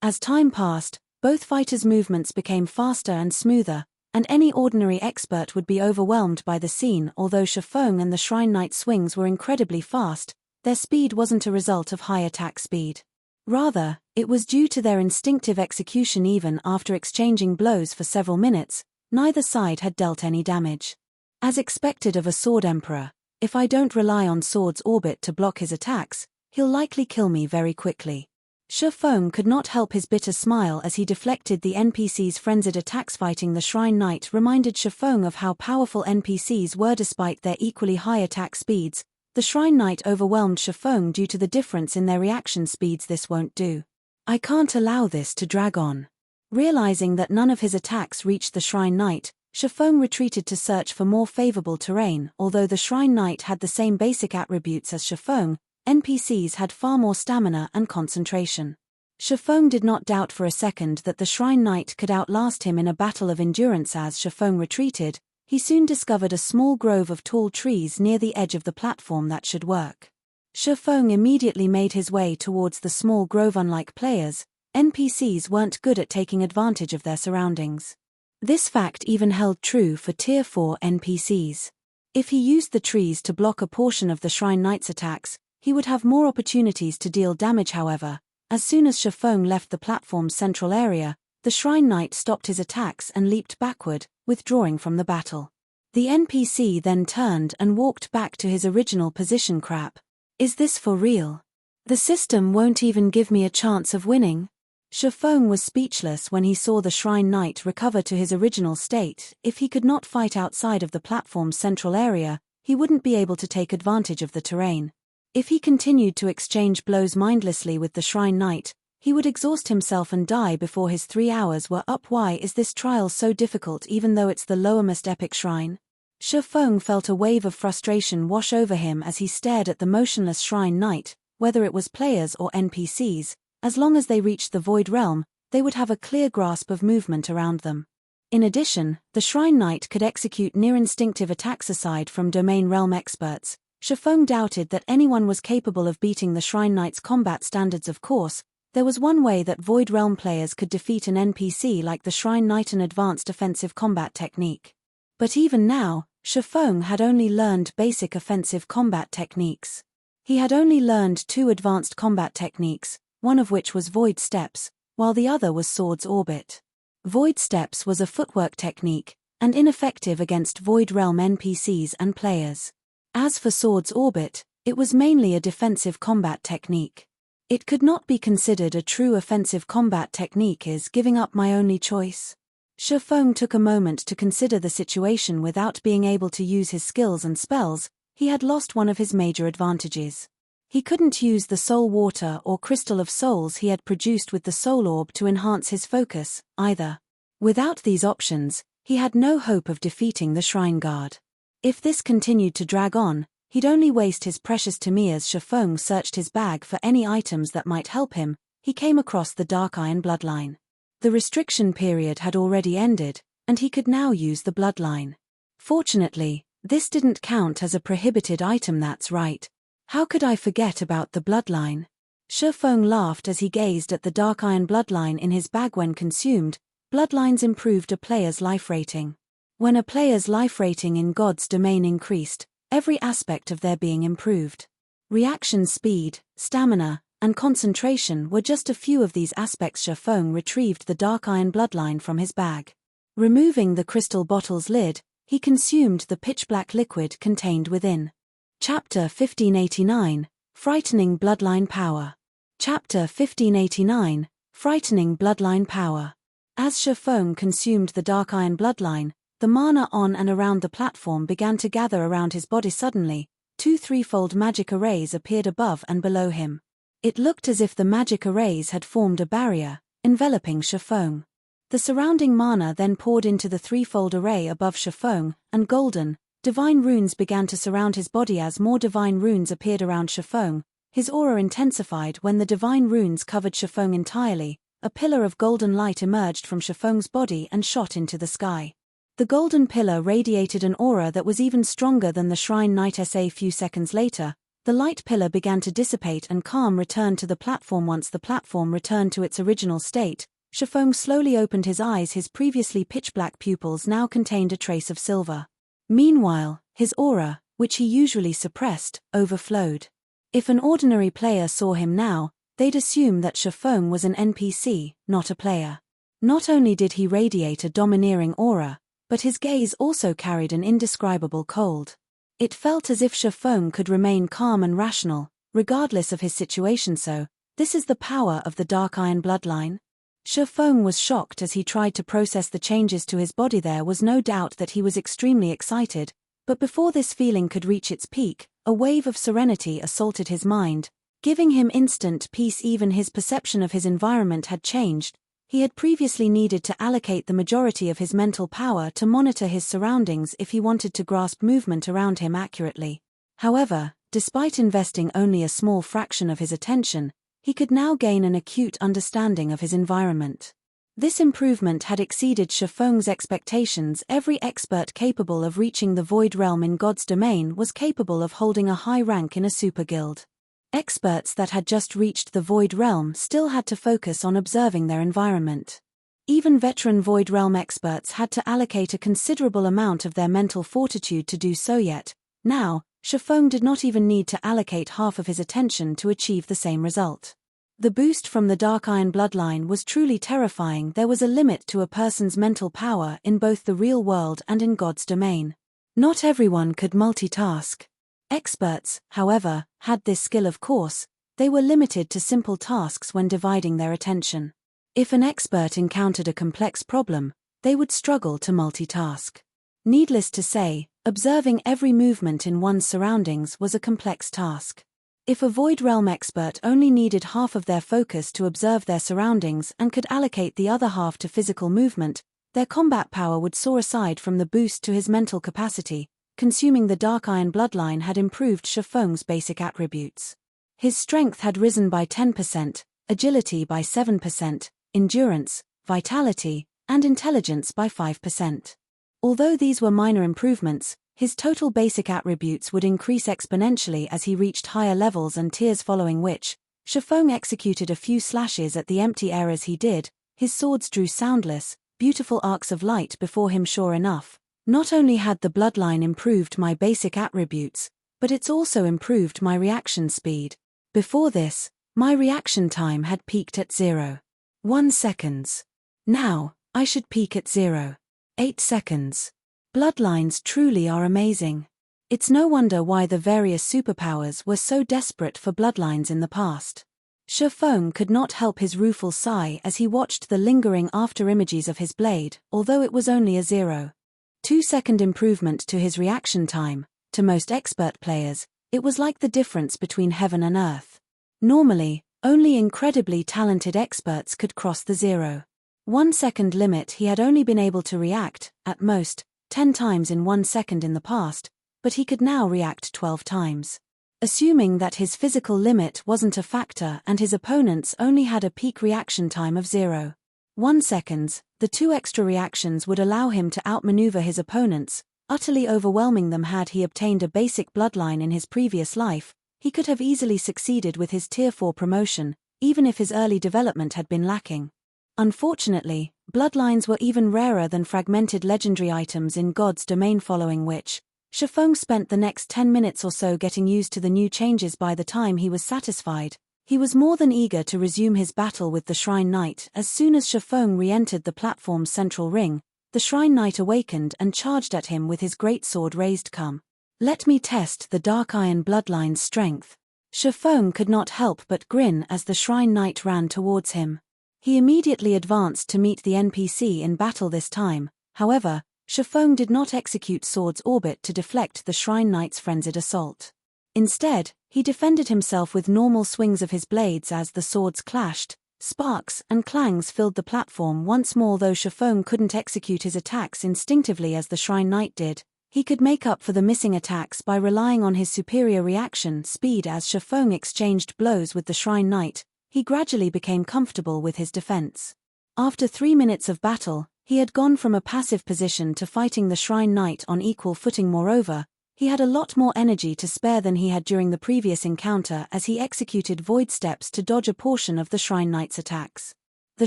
As time passed, both fighters' movements became faster and smoother, and any ordinary expert would be overwhelmed by the scene. Although Feng and the Shrine Knight's swings were incredibly fast, their speed wasn't a result of high attack speed. Rather, it was due to their instinctive execution. Even after exchanging blows for several minutes, neither side had dealt any damage. As expected of a Sword Emperor, if I don't rely on Sword's Orbit to block his attacks, he'll likely kill me very quickly. Feng could not help his bitter smile as he deflected the NPC's frenzied attacks. Fighting the Shrine Knight reminded Feng of how powerful NPCs were. Despite their equally high attack speeds, the Shrine Knight overwhelmed Feng due to the difference in their reaction speeds. This won't do. I can't allow this to drag on. Realizing that none of his attacks reached the Shrine Knight, Feng retreated to search for more favorable terrain. Although the Shrine Knight had the same basic attributes as Feng, NPCs had far more stamina and concentration. Feng did not doubt for a second that the Shrine Knight could outlast him in a battle of endurance. As Feng retreated, he soon discovered a small grove of tall trees near the edge of the platform that should work. Feng immediately made his way towards the small grove. Unlike players, NPCs weren't good at taking advantage of their surroundings. This fact even held true for Tier 4 NPCs. If he used the trees to block a portion of the Shrine Knight's attacks, he would have more opportunities to deal damage. However, as soon as Feng left the platform's central area, the Shrine Knight stopped his attacks and leaped backward, withdrawing from the battle. The NPC then turned and walked back to his original position. Crap. Is this for real? The system won't even give me a chance of winning? Feng was speechless when he saw the Shrine Knight recover to his original state. If he could not fight outside of the platform's central area, he wouldn't be able to take advantage of the terrain. If he continued to exchange blows mindlessly with the Shrine Knight, he would exhaust himself and die before his 3 hours were up. Why is this trial so difficult even though it's the lowermost epic shrine? Feng felt a wave of frustration wash over him as he stared at the motionless Shrine Knight. Whether it was players or NPCs, as long as they reached the Void Realm, they would have a clear grasp of movement around them. In addition, the Shrine Knight could execute near-instinctive attacks. Aside from Domain Realm experts, Feng doubted that anyone was capable of beating the Shrine Knight's combat standards. Of course, there was one way that Void Realm players could defeat an NPC like the Shrine Knight: an advanced offensive combat technique. But even now, Feng had only learned basic offensive combat techniques. He had only learned 2 advanced combat techniques, one of which was Void Steps, while the other was Sword's Orbit. Void Steps was a footwork technique, and ineffective against Void Realm NPCs and players. As for Sword's Orbit, it was mainly a defensive combat technique. It could not be considered a true offensive combat technique. Is giving up my only choice? Feng took a moment to consider the situation. Without being able to use his skills and spells, he had lost one of his major advantages. He couldn't use the soul water or crystal of souls he had produced with the soul orb to enhance his focus, either. Without these options, he had no hope of defeating the Shrine Guard. If this continued to drag on, he'd only waste his precious time. As Feng searched his bag for any items that might help him, he came across the Dark Iron Bloodline. The restriction period had already ended, and he could now use the Bloodline. Fortunately, this didn't count as a prohibited item. That's right. How could I forget about the Bloodline? Feng laughed as he gazed at the Dark Iron Bloodline in his bag. When consumed, Bloodlines improved a player's life rating. When a player's life rating in God's domain increased, every aspect of their being improved. Reaction speed, stamina, and concentration were just a few of these aspects. Feng retrieved the Dark Iron Bloodline from his bag. Removing the crystal bottle's lid, he consumed the pitch-black liquid contained within. Chapter 1589, Frightening Bloodline Power. Chapter 1589, Frightening Bloodline Power. As Feng consumed the Dark Iron Bloodline, the mana on and around the platform began to gather around his body. Suddenly, 2 threefold magic arrays appeared above and below him. It looked as if the magic arrays had formed a barrier, enveloping Feng. The surrounding mana then poured into the threefold array above Feng, and golden, divine runes began to surround his body. As more divine runes appeared around Feng, his aura intensified. When the divine runes covered Feng entirely, a pillar of golden light emerged from Feng's body and shot into the sky. The golden pillar radiated an aura that was even stronger than the Shrine Knight's. A few seconds later, the light pillar began to dissipate and calm returned to the platform. Once the platform returned to its original state, Feng slowly opened his eyes. His previously pitch-black pupils now contained a trace of silver. Meanwhile, his aura, which he usually suppressed, overflowed. If an ordinary player saw him now, they'd assume that Feng was an NPC, not a player. Not only did he radiate a domineering aura, but his gaze also carried an indescribable cold. It felt as if Feng could remain calm and rational, regardless of his situation. So, this is the power of the Dark Iron Bloodline? Feng was shocked as he tried to process the changes to his body. There was no doubt that he was extremely excited, but before this feeling could reach its peak, a wave of serenity assaulted his mind, giving him instant peace. Even his perception of his environment had changed. He had previously needed to allocate the majority of his mental power to monitor his surroundings if he wanted to grasp movement around him accurately. However, despite investing only a small fraction of his attention, he could now gain an acute understanding of his environment. This improvement had exceeded Feng's expectations. Every expert capable of reaching the Void Realm in God's domain was capable of holding a high rank in a super guild. Experts that had just reached the Void Realm still had to focus on observing their environment. Even veteran Void Realm experts had to allocate a considerable amount of their mental fortitude to do so. Yet, now, Feng did not even need to allocate half of his attention to achieve the same result. The boost from the Dark Iron Bloodline was truly terrifying. There was a limit to a person's mental power in both the real world and in God's domain. Not everyone could multitask. Experts, however, had this skill of course. They were limited to simple tasks when dividing their attention. If an expert encountered a complex problem, they would struggle to multitask. Needless to say, observing every movement in one's surroundings was a complex task. If a Void Realm expert only needed half of their focus to observe their surroundings and could allocate the other half to physical movement, their combat power would soar aside from the boost to his mental capacity. Consuming the Dark Iron Bloodline had improved Feng's basic attributes. His strength had risen by 10%, agility by 7%, endurance, vitality, and intelligence by 5%. Although these were minor improvements, his total basic attributes would increase exponentially as he reached higher levels and tiers, following which, Feng executed a few slashes at the empty areas he did. His swords drew soundless, beautiful arcs of light before him. Sure enough, not only had the bloodline improved my basic attributes, but it's also improved my reaction speed. Before this, my reaction time had peaked at 0.1 seconds. Now, I should peak at 0.8 seconds. Bloodlines truly are amazing. It's no wonder why the various superpowers were so desperate for bloodlines in the past. Feng could not help his rueful sigh as he watched the lingering afterimages of his blade. Although it was only a 0.2 second improvement to his reaction time, to most expert players, it was like the difference between heaven and earth. Normally, only incredibly talented experts could cross the 0.1 second limit. He had only been able to react, at most, 10 times in 1 second in the past, but he could now react 12 times. Assuming that his physical limit wasn't a factor and his opponents only had a peak reaction time of 0.1 seconds, the 2 extra reactions would allow him to outmaneuver his opponents, utterly overwhelming them. Had he obtained a basic bloodline in his previous life, he could have easily succeeded with his Tier 4 promotion, even if his early development had been lacking. Unfortunately, bloodlines were even rarer than fragmented legendary items in God's domain, following which, Feng spent the next 10 minutes or so getting used to the new changes. By the time he was satisfied, he was more than eager to resume his battle with the Shrine Knight. As soon as Feng re-entered the platform's central ring, the Shrine Knight awakened and charged at him with his greatsword raised. Come, let me test the Dark Iron Bloodline's strength. Feng could not help but grin as the Shrine Knight ran towards him. He immediately advanced to meet the NPC in battle this time. However, Feng did not execute Sword's Orbit to deflect the Shrine Knight's frenzied assault. Instead, he defended himself with normal swings of his blades as the swords clashed. Sparks and clangs filled the platform once more. Though Feng couldn't execute his attacks instinctively as the Shrine Knight did, he could make up for the missing attacks by relying on his superior reaction speed. As Feng exchanged blows with the Shrine Knight, he gradually became comfortable with his defense. After 3 minutes of battle, he had gone from a passive position to fighting the Shrine Knight on equal footing. Moreover, he had a lot more energy to spare than he had during the previous encounter as he executed void steps to dodge a portion of the Shrine Knight's attacks. The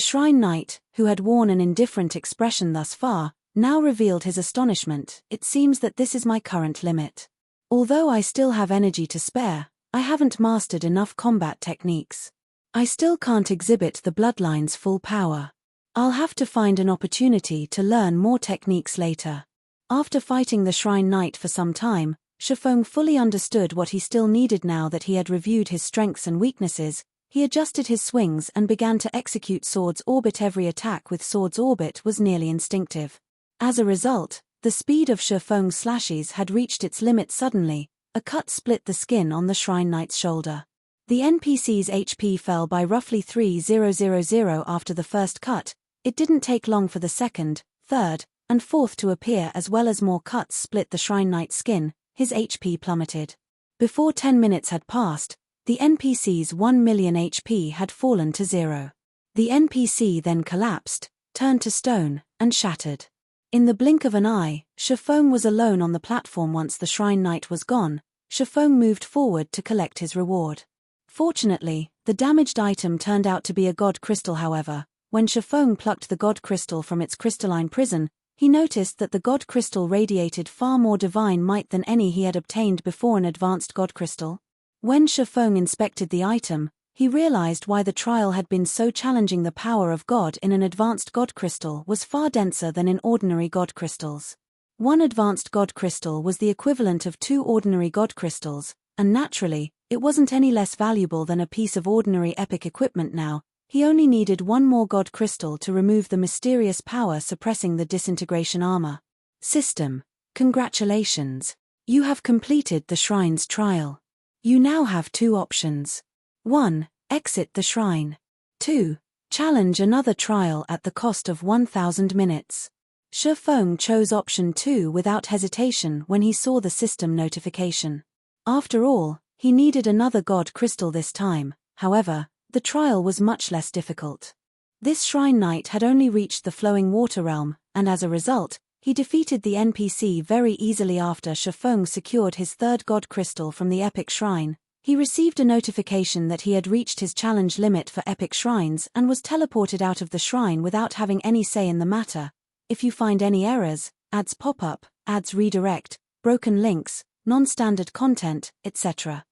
Shrine Knight, who had worn an indifferent expression thus far, now revealed his astonishment. It seems that this is my current limit. Although I still have energy to spare, I haven't mastered enough combat techniques. I still can't exhibit the bloodline's full power. I'll have to find an opportunity to learn more techniques later. After fighting the Shrine Knight for some time, Feng fully understood what he still needed. Now that he had reviewed his strengths and weaknesses, he adjusted his swings and began to execute Sword's Orbit. Every attack with Sword's Orbit was nearly instinctive. As a result, the speed of Feng's slashes had reached its limit. Suddenly, a cut split the skin on the Shrine Knight's shoulder. The NPC's HP fell by roughly 3,000 after the first cut. It didn't take long for the second, third, and fourth to appear, as well as more cuts split the Shrine Knight's skin. His HP plummeted. Before 10 minutes had passed, the NPC's 1 million HP had fallen to 0. The NPC then collapsed, turned to stone, and shattered. In the blink of an eye, Feng was alone on the platform. Once the Shrine Knight was gone, Feng moved forward to collect his reward. Fortunately, the damaged item turned out to be a God Crystal. However, when Feng plucked the God Crystal from its crystalline prison, he noticed that the God Crystal radiated far more divine might than any he had obtained before. An advanced God Crystal. When Feng inspected the item, he realized why the trial had been so challenging. The power of God in an advanced God Crystal was far denser than in ordinary God Crystals. One advanced god crystal was the equivalent of 2 ordinary god crystals, and naturally, it wasn't any less valuable than a piece of ordinary epic equipment now. He only needed 1 more god crystal to remove the mysterious power suppressing the disintegration armor. System. Congratulations. You have completed the shrine's trial. You now have 2 options. 1. Exit the shrine. 2. Challenge another trial at the cost of 1,000 minutes. Feng chose option 2 without hesitation when he saw the system notification. After all, he needed another god crystal this time. However, the trial was much less difficult. This shrine knight had only reached the flowing water realm, and as a result, he defeated the NPC very easily. After Feng secured his 3rd god crystal from the epic shrine, he received a notification that he had reached his challenge limit for epic shrines and was teleported out of the shrine without having any say in the matter. If you find any errors, ads pop up, ads redirect, broken links, non-standard content, etc.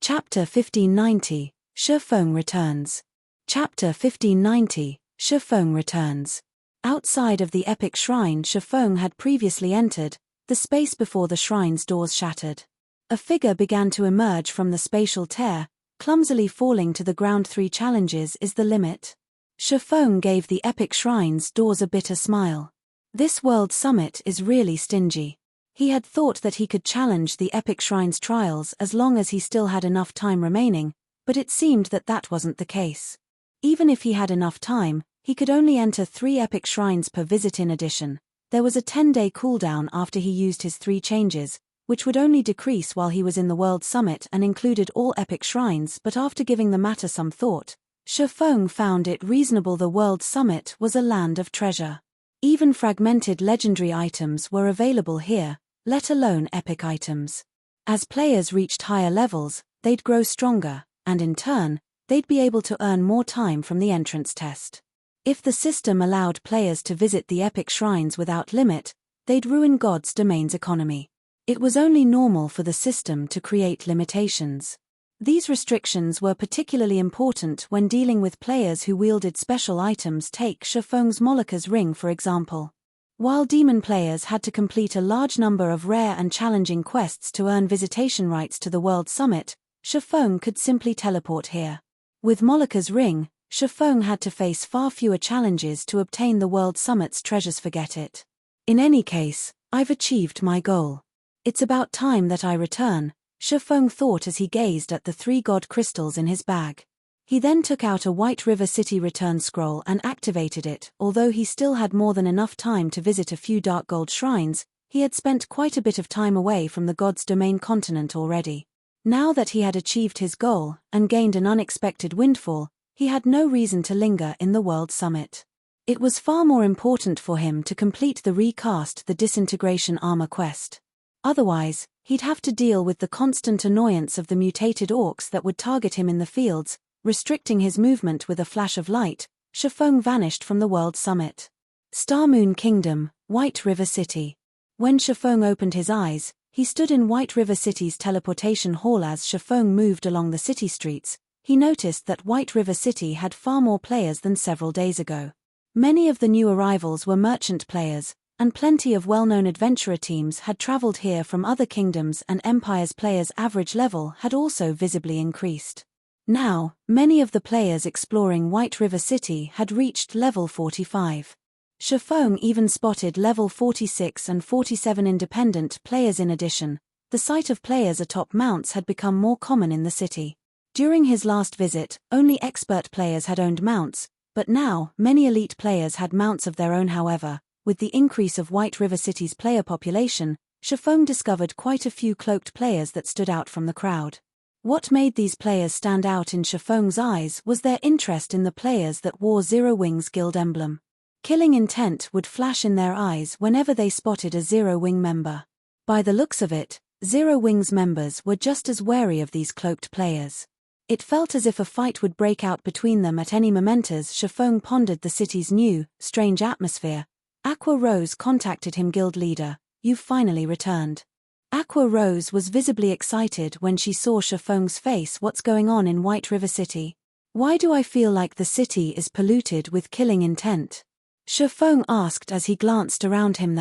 Chapter 1590, Feng returns. Chapter 1590, Feng returns. Outside of the epic shrine Feng had previously entered, the space before the shrine's doors shattered. A figure began to emerge from the spatial tear, clumsily falling to the ground. 3 challenges is the limit. Feng gave the epic shrine's doors a bitter smile. This world summit is really stingy. He had thought that he could challenge the epic shrine's trials as long as he still had enough time remaining, but it seemed that that wasn't the case. Even if he had enough time, he could only enter 3 epic shrines per visit. In addition, there was a 10-day cooldown after he used his 3 changes, which would only decrease while he was in the World Summit and included all epic shrines. But after giving the matter some thought, Feng found it reasonable. The World Summit was a land of treasure. Even fragmented legendary items were available here, let alone epic items. As players reached higher levels, they'd grow stronger, and in turn, they'd be able to earn more time from the entrance test. If the system allowed players to visit the epic shrines without limit, they'd ruin God's domain's economy. It was only normal for the system to create limitations. These restrictions were particularly important when dealing with players who wielded special items. Take Feng's Moloka's ring for example. While demon players had to complete a large number of rare and challenging quests to earn visitation rights to the World Summit, Feng could simply teleport here. With Moloka's ring, Feng had to face far fewer challenges to obtain the World Summit's treasures. Forget it. In any case, I've achieved my goal. It's about time that I return, Feng thought as he gazed at the 3 god crystals in his bag. He then took out a White River City return scroll and activated it. Although he still had more than enough time to visit a few dark gold shrines, he had spent quite a bit of time away from the God's Domain continent already. Now that he had achieved his goal and gained an unexpected windfall, he had no reason to linger in the World Summit. It was far more important for him to complete the the Disintegration armor quest. Otherwise, he'd have to deal with the constant annoyance of the mutated orcs that would target him in the fields, restricting his movement. With a flash of light, Feng vanished from the World Summit. Starmoon Kingdom, White River City. When Feng opened his eyes, he stood in White River City's teleportation hall. As Feng moved along the city streets, he noticed that White River City had far more players than several days ago. Many of the new arrivals were merchant players, and plenty of well-known adventurer teams had traveled here from other kingdoms, and empires. Players' average level had also visibly increased. Now, many of the players exploring White River City had reached level 45. Feng even spotted level 46 and 47 independent players. In addition, the sight of players atop mounts had become more common in the city. During his last visit, only expert players had owned mounts, but now, many elite players had mounts of their own. However, with the increase of White River City's player population, Feng discovered quite a few cloaked players that stood out from the crowd. What made these players stand out in Feng's eyes was their interest in the players that wore Zero Wing's guild emblem. Killing intent would flash in their eyes whenever they spotted a Zero Wing member. By the looks of it, Zero Wing's members were just as wary of these cloaked players. It felt as if a fight would break out between them at any moment. As Feng pondered the city's new, strange atmosphere, Aqua Rose contacted him. Guild leader, you've finally returned. Aqua Rose was visibly excited when she saw Feng's face. What's going on in White River City? Why do I feel like the city is polluted with killing intent? Feng asked as he glanced around him.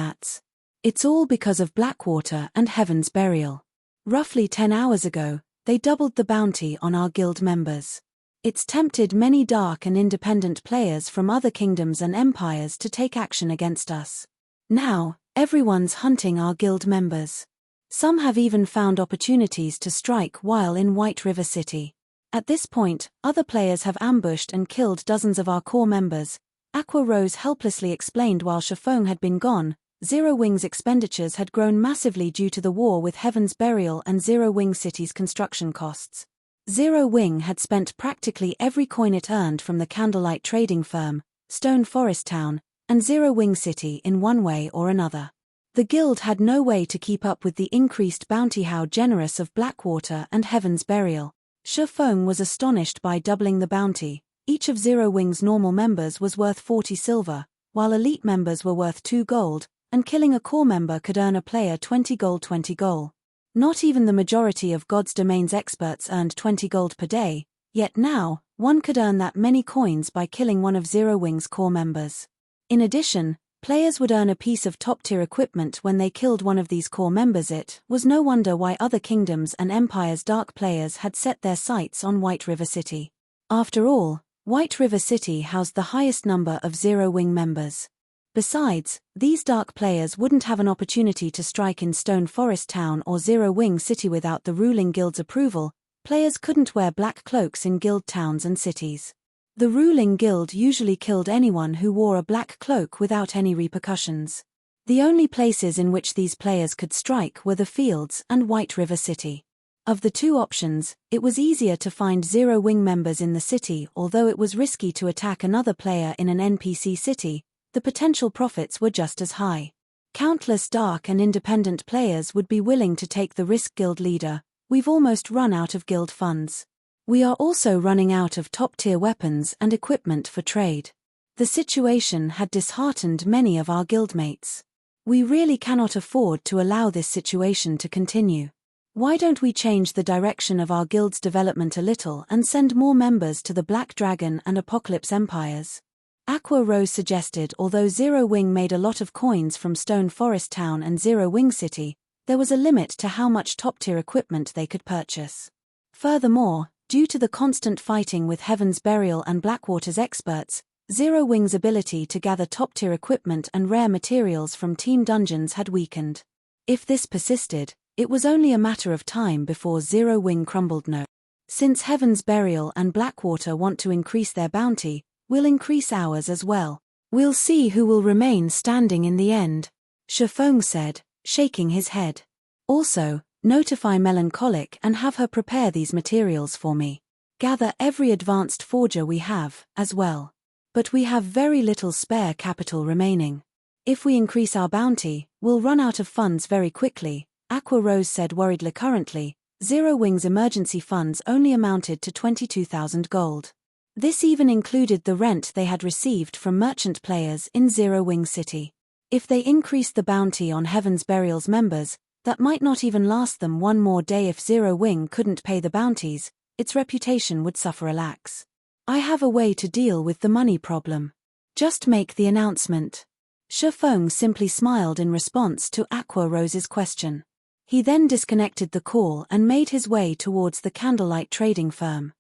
It's all because of Blackwater and Heaven's Burial. Roughly 10 hours ago, they doubled the bounty on our guild members. It's tempted many dark and independent players from other kingdoms and empires to take action against us. Now, everyone's hunting our guild members. Some have even found opportunities to strike while in White River City. At this point, other players have ambushed and killed dozens of our core members, Aqua Rose helplessly explained while Feng had been gone. Zero Wing's expenditures had grown massively due to the war with Heaven's Burial and Zero Wing City's construction costs. Zero Wing had spent practically every coin it earned from the Candlelight trading firm, Stone Forest Town, and Zero Wing City in one way or another. The guild had no way to keep up with the increased bounty. How generous of Blackwater and Heaven's Burial. Feng was astonished by doubling the bounty. Each of Zero Wing's normal members was worth 40 silver, while elite members were worth 2 gold, and killing a core member could earn a player 20 gold. 20 gold. Not even the majority of God's Domain's experts earned 20 gold per day, yet now, one could earn that many coins by killing one of Zero Wing's core members. In addition, players would earn a piece of top-tier equipment when they killed one of these core members. It was no wonder why other kingdoms and empires' dark players had set their sights on White River City. After all, White River City housed the highest number of Zero Wing members. Besides, these dark players wouldn't have an opportunity to strike in Stone Forest Town or Zero Wing City without the ruling guild's approval. Players couldn't wear black cloaks in guild towns and cities. The ruling guild usually killed anyone who wore a black cloak without any repercussions. The only places in which these players could strike were the fields and White River City. Of the two options, it was easier to find Zero Wing members in the city. Although it was risky to attack another player in an NPC city, the potential profits were just as high. Countless dark and independent players would be willing to take the risk. Guild leader, we've almost run out of guild funds. We are also running out of top-tier weapons and equipment for trade. The situation had disheartened many of our guildmates. We really cannot afford to allow this situation to continue. Why don't we change the direction of our guild's development a little and send more members to the Black Dragon and Apocalypse empires? Aqua Rose suggested. Although Zero Wing made a lot of coins from Stone Forest Town and Zero Wing City, there was a limit to how much top-tier equipment they could purchase. Furthermore, due to the constant fighting with Heaven's Burial and Blackwater's experts, Zero Wing's ability to gather top-tier equipment and rare materials from team dungeons had weakened. If this persisted, it was only a matter of time before Zero Wing crumbled. No. Since Heaven's Burial and Blackwater want to increase their bounty, we'll increase ours as well. We'll see who will remain standing in the end, Feng said, shaking his head. Also, notify Melancholic and have her prepare these materials for me. Gather every advanced forger we have, as well. But we have very little spare capital remaining. If we increase our bounty, we'll run out of funds very quickly, Aqua Rose said worriedly. Currently, Zero Wing's emergency funds only amounted to 22,000 gold. This even included the rent they had received from merchant players in Zero Wing City. If they increased the bounty on Heaven's Burial's members, that might not even last them one more day. If Zero Wing couldn't pay the bounties, its reputation would suffer a lax. I have a way to deal with the money problem. Just make the announcement. Feng simply smiled in response to Aqua Rose's question. He then disconnected the call and made his way towards the Candlelight trading firm.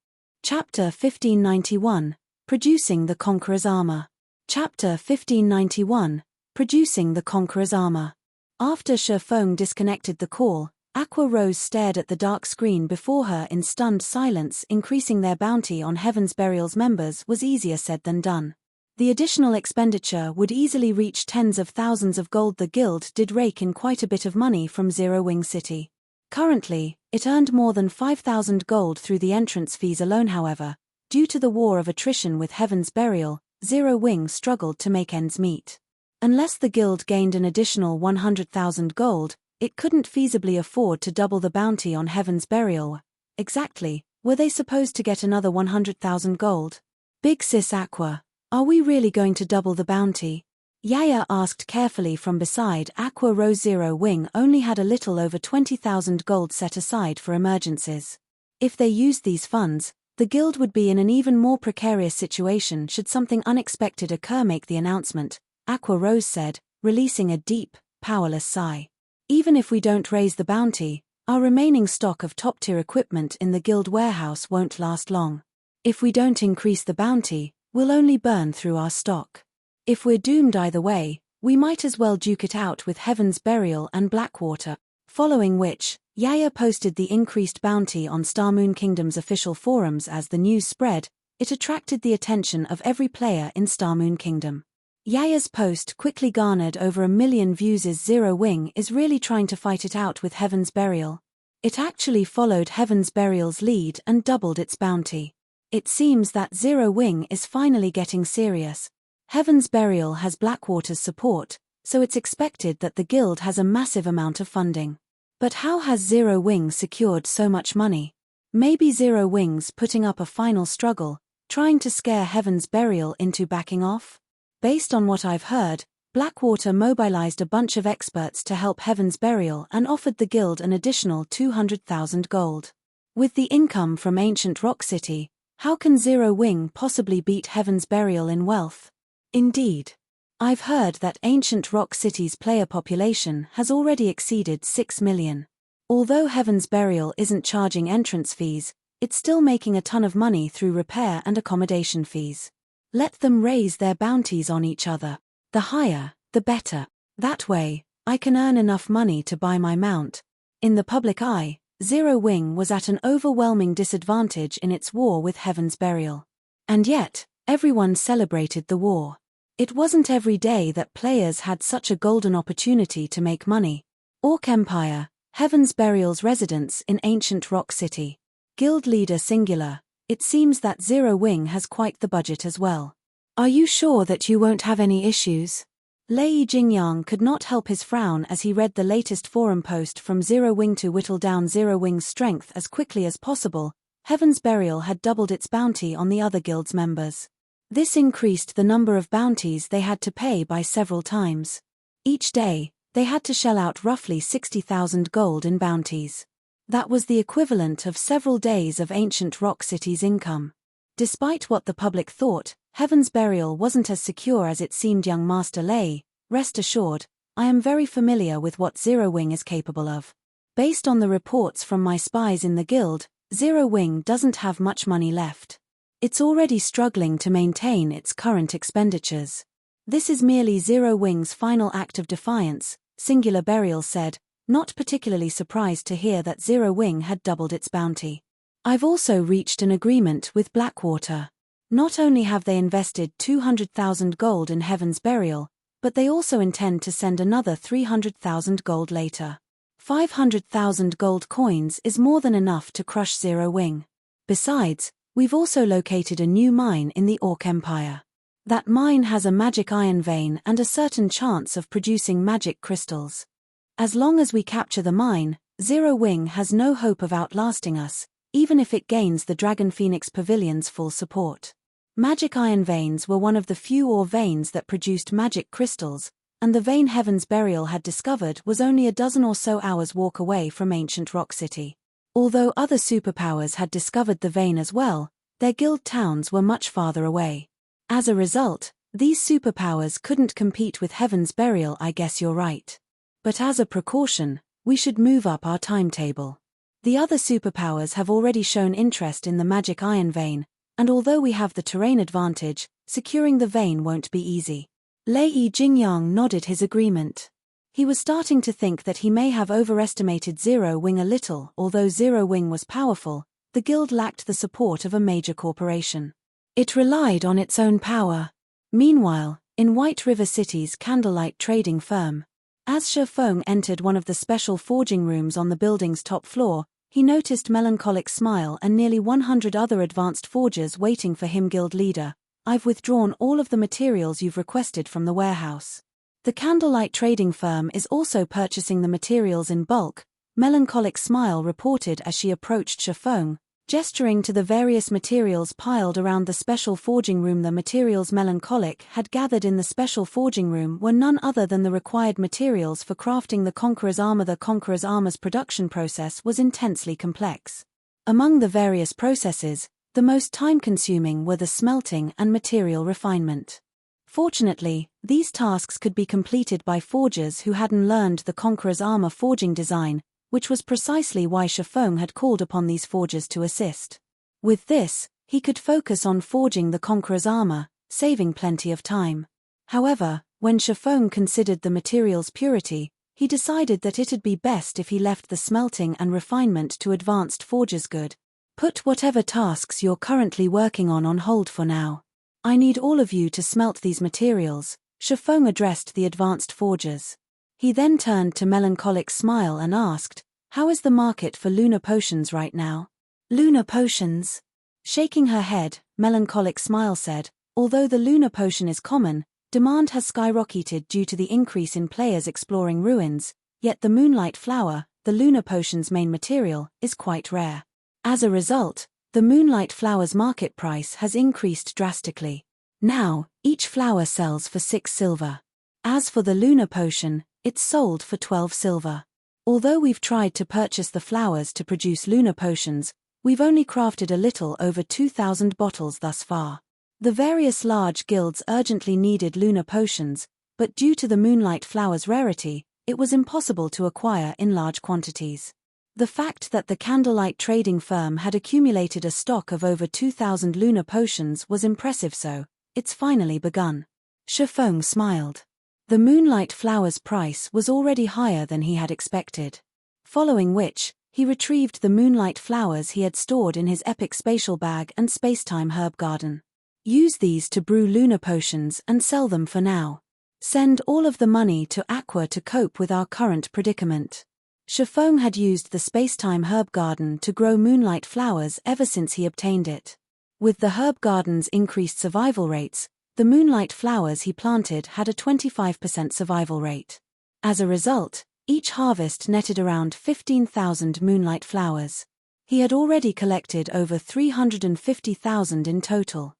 Chapter 1591, Producing the Conqueror's Armor. Chapter 1591, Producing the Conqueror's Armor. After Feng disconnected the call, Aqua Rose stared at the dark screen before her in stunned silence. Increasing their bounty on Heaven's Burial's members was easier said than done. The additional expenditure would easily reach tens of thousands of gold. The guild did rake in quite a bit of money from Zero Wing City. Currently, it earned more than 5,000 gold through the entrance fees alone. However, due to the war of attrition with Heaven's Burial, Zero Wing struggled to make ends meet. Unless the guild gained an additional 100,000 gold, it couldn't feasibly afford to double the bounty on Heaven's Burial. Exactly, were they supposed to get another 100,000 gold? Big Sis Aqua, are we really going to double the bounty? Yaya asked carefully from beside Aqua Rose. Zero Wing only had a little over 20,000 gold set aside for emergencies. If they used these funds, the guild would be in an even more precarious situation should something unexpected occur. Make the announcement, Aqua Rose said, releasing a deep, powerless sigh. Even if we don't raise the bounty, our remaining stock of top-tier equipment in the guild warehouse won't last long. If we don't increase the bounty, we'll only burn through our stock. If we're doomed either way, we might as well duke it out with Heaven's Burial and Blackwater. Following which, Yaya posted the increased bounty on Starmoon Kingdom's official forums. As the news spread, it attracted the attention of every player in Starmoon Kingdom. Yaya's post quickly garnered over 1 million views. Zero Wing is really trying to fight it out with Heaven's Burial. It actually followed Heaven's Burial's lead and doubled its bounty. It seems that Zero Wing is finally getting serious. Heaven's Burial has Blackwater's support, so it's expected that the guild has a massive amount of funding. But how has Zero Wing secured so much money? Maybe Zero Wing's putting up a final struggle, trying to scare Heaven's Burial into backing off? Based on what I've heard, Blackwater mobilized a bunch of experts to help Heaven's Burial and offered the guild an additional 200,000 gold. With the income from ancient Rock City, how can Zero Wing possibly beat Heaven's Burial in wealth? Indeed. I've heard that ancient Rock City's player population has already exceeded 6 million. Although Heaven's Burial isn't charging entrance fees, it's still making a ton of money through repair and accommodation fees. Let them raise their bounties on each other. The higher, the better. That way, I can earn enough money to buy my mount. In the public eye, Zero Wing was at an overwhelming disadvantage in its war with Heaven's Burial. And yet, everyone celebrated the war. It wasn't every day that players had such a golden opportunity to make money. Orc Empire, Heaven's Burial's residence in ancient Rock City. Guild leader singular. It seems that Zero Wing has quite the budget as well. Are you sure that you won't have any issues? Lei Jingyang could not help his frown as he read the latest forum post from Zero Wing. To whittle down Zero Wing's strength as quickly as possible, Heaven's Burial had doubled its bounty on the other guild's members. This increased the number of bounties they had to pay by several times. Each day, they had to shell out roughly 60,000 gold in bounties. That was the equivalent of several days of ancient Rock City's income. Despite what the public thought, Heaven's Burial wasn't as secure as it seemed. Young Master Lei, rest assured, I am very familiar with what Zero Wing is capable of. Based on the reports from my spies in the guild, Zero Wing doesn't have much money left. It's already struggling to maintain its current expenditures. This is merely Zero Wing's final act of defiance, Singular Burial said, not particularly surprised to hear that Zero Wing had doubled its bounty. I've also reached an agreement with Blackwater. Not only have they invested 200,000 gold in Heaven's Burial, but they also intend to send another 300,000 gold later. 500,000 gold coins is more than enough to crush Zero Wing. Besides, we've also located a new mine in the Orc Empire. That mine has a magic iron vein and a certain chance of producing magic crystals. As long as we capture the mine, Zero Wing has no hope of outlasting us, even if it gains the Dragon Phoenix Pavilion's full support. Magic iron veins were one of the few ore veins that produced magic crystals, and the vein Heaven's Burial had discovered was only a dozen or so hours' walk away from ancient Rock City. Although other superpowers had discovered the vein as well, their guild towns were much farther away. As a result, these superpowers couldn't compete with Heaven's Burial. I guess you're right. But as a precaution, we should move up our timetable. The other superpowers have already shown interest in the magic iron vein, and although we have the terrain advantage, securing the vein won't be easy. Lei Jingyang nodded his agreement. He was starting to think that he may have overestimated Zero Wing a little. Although Zero Wing was powerful, the guild lacked the support of a major corporation. It relied on its own power. Meanwhile, in White River City's candlelight trading firm, as Feng entered one of the special forging rooms on the building's top floor, he noticed Melancholic Smile and nearly 100 other advanced forgers waiting for him. Guild leader, I've withdrawn all of the materials you've requested from the warehouse. The candlelight trading firm is also purchasing the materials in bulk, Melancholic Smile reported as she approached Feng, gesturing to the various materials piled around the special forging room. The materials Melancholic had gathered in the special forging room were none other than the required materials for crafting the Conqueror's armor. The Conqueror's armor's production process was intensely complex. Among the various processes, the most time-consuming were the smelting and material refinement. Fortunately, these tasks could be completed by forgers who hadn't learned the Conqueror's armor forging design, which was precisely why Feng had called upon these forgers to assist. With this, he could focus on forging the Conqueror's armor, saving plenty of time. However, when Feng considered the material's purity, he decided that it'd be best if he left the smelting and refinement to advanced forgers. Good. Put whatever tasks you're currently working on hold for now. I need all of you to smelt these materials, Feng addressed the advanced forgers. He then turned to Melancholic Smile and asked, how is the market for lunar potions right now? Lunar potions? Shaking her head, Melancholic Smile said, although the lunar potion is common, demand has skyrocketed due to the increase in players exploring ruins, yet the Moonlight Flower, the lunar potion's main material, is quite rare. As a result, the Moonlight Flower's market price has increased drastically. Now, each flower sells for 6 silver. As for the lunar potion, it's sold for 12 silver. Although we've tried to purchase the flowers to produce lunar potions, we've only crafted a little over 2,000 bottles thus far. The various large guilds urgently needed lunar potions, but due to the Moonlight Flower's rarity, it was impossible to acquire in large quantities. The fact that the Candlelight trading firm had accumulated a stock of over 2,000 lunar potions was impressive, so it's finally begun. Feng smiled. The Moonlight Flower's price was already higher than he had expected. Following which, he retrieved the Moonlight Flowers he had stored in his epic spatial bag and spacetime herb garden. Use these to brew lunar potions and sell them for now. Send all of the money to Aqua to cope with our current predicament. Feng had used the spacetime herb garden to grow Moonlight Flowers ever since he obtained it. With the herb garden's increased survival rates, the Moonlight Flowers he planted had a 25% survival rate. As a result, each harvest netted around 15,000 Moonlight Flowers. He had already collected over 350,000 in total.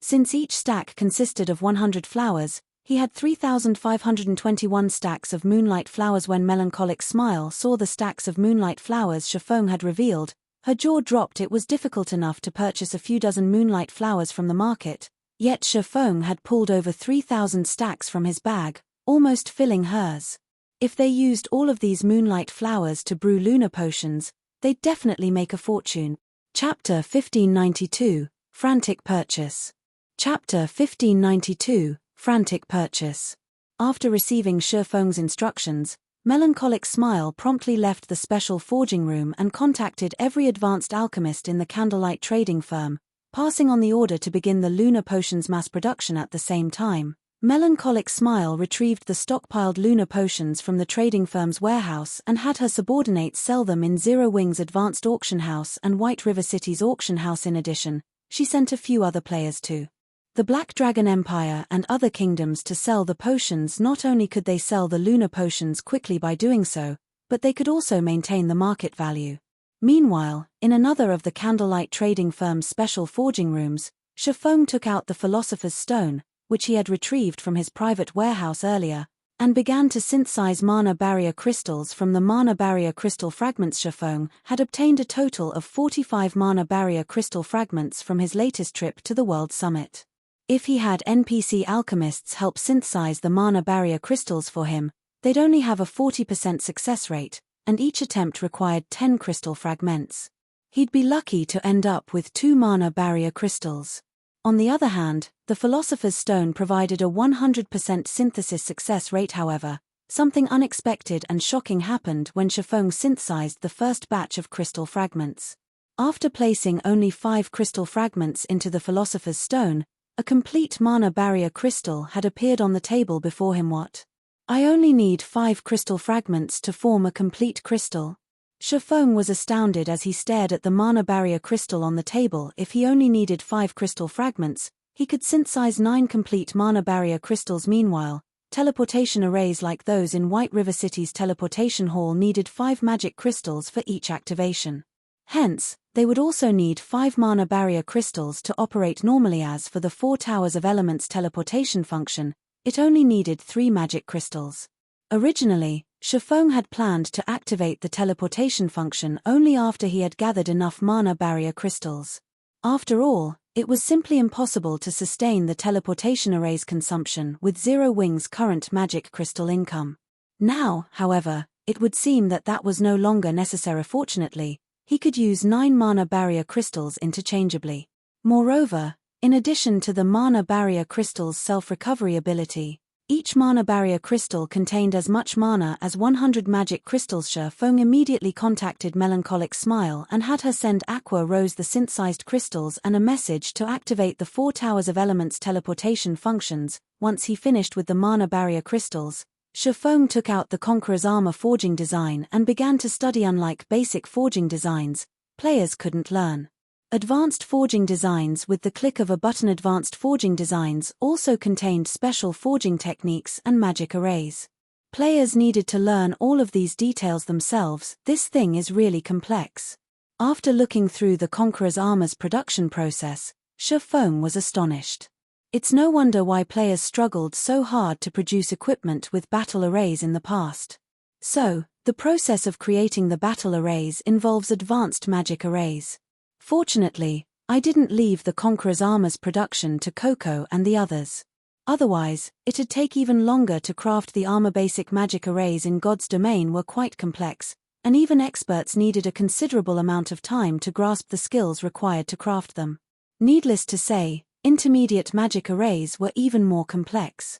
Since each stack consisted of 100 flowers, he had 3,521 stacks of Moonlight Flowers. When Melancholic Smile saw the stacks of Moonlight Flowers Feng had revealed, her jaw dropped. It was difficult enough to purchase a few dozen Moonlight Flowers from the market, yet Feng had pulled over 3,000 stacks from his bag, almost filling hers. If they used all of these Moonlight Flowers to brew lunar potions, they'd definitely make a fortune. Chapter 1592, Frantic Purchase. Chapter 1592, Frantic Purchase. After receiving Feng's instructions, Melancholic Smile promptly left the special forging room and contacted every advanced alchemist in the Candlelight trading firm, passing on the order to begin the lunar potions mass production at the same time. Melancholic Smile retrieved the stockpiled lunar potions from the trading firm's warehouse and had her subordinates sell them in Zero Wing's advanced auction house and White River City's auction house. In addition, she sent a few other players to the Black Dragon Empire and other kingdoms to sell the potions. Not only could they sell the lunar potions quickly by doing so, but they could also maintain the market value. Meanwhile, in another of the Candlelight trading firm's special forging rooms, Feng took out the Philosopher's Stone, which he had retrieved from his private warehouse earlier, and began to synthesize mana barrier crystals from the mana barrier crystal fragments. Feng had obtained a total of 45 mana barrier crystal fragments from his latest trip to the World Summit. If he had NPC alchemists help synthesize the mana barrier crystals for him, they'd only have a 40% success rate, and each attempt required 10 crystal fragments. He'd be lucky to end up with 2 mana barrier crystals. On the other hand, the Philosopher's Stone provided a 100% synthesis success rate. However, something unexpected and shocking happened when Feng synthesized the first batch of crystal fragments. After placing only 5 crystal fragments into the Philosopher's Stone, a complete mana barrier crystal had appeared on the table before him. What? I only need 5 crystal fragments to form a complete crystal. Feng was astounded as he stared at the mana barrier crystal on the table. If he only needed 5 crystal fragments, he could synthesize 9 complete mana barrier crystals. Meanwhile, teleportation arrays like those in White River City's teleportation hall needed 5 magic crystals for each activation. Hence, they would also need 5 mana barrier crystals to operate normally. As for the 4 Towers of Elements teleportation function, it only needed 3 magic crystals. Originally, Feng had planned to activate the teleportation function only after he had gathered enough mana barrier crystals. After all, It was simply impossible to sustain the teleportation array's consumption with Zero Wing's current magic crystal income. Now, however, it would seem that that was no longer necessary. Fortunately, he could use 9 mana barrier crystals interchangeably. Moreover, in addition to the mana barrier crystal's self-recovery ability, each mana barrier crystal contained as much mana as 100 magic crystals. Feng immediately contacted Melancholic Smile and had her send Aqua Rose the synthesized crystals and a message to activate the 4 Towers of Elements teleportation functions. Once he finished with the mana barrier crystals, Feng took out the Conqueror's armor forging design and began to study. Unlike basic forging designs, players couldn't learn advanced forging designs with the click of a button. Advanced forging designs also contained special forging techniques and magic arrays. Players needed to learn all of these details themselves. This thing is really complex. After looking through the Conqueror's armor's production process, Feng was astonished. It's no wonder why players struggled so hard to produce equipment with battle arrays in the past. So, the process of creating the battle arrays involves advanced magic arrays. Fortunately, I didn't leave the Conqueror's armor's production to Coco and the others. Otherwise, it'd take even longer to craft the armor. Basic magic arrays in God's domain were quite complex, and even experts needed a considerable amount of time to grasp the skills required to craft them. Needless to say, intermediate magic arrays were even more complex.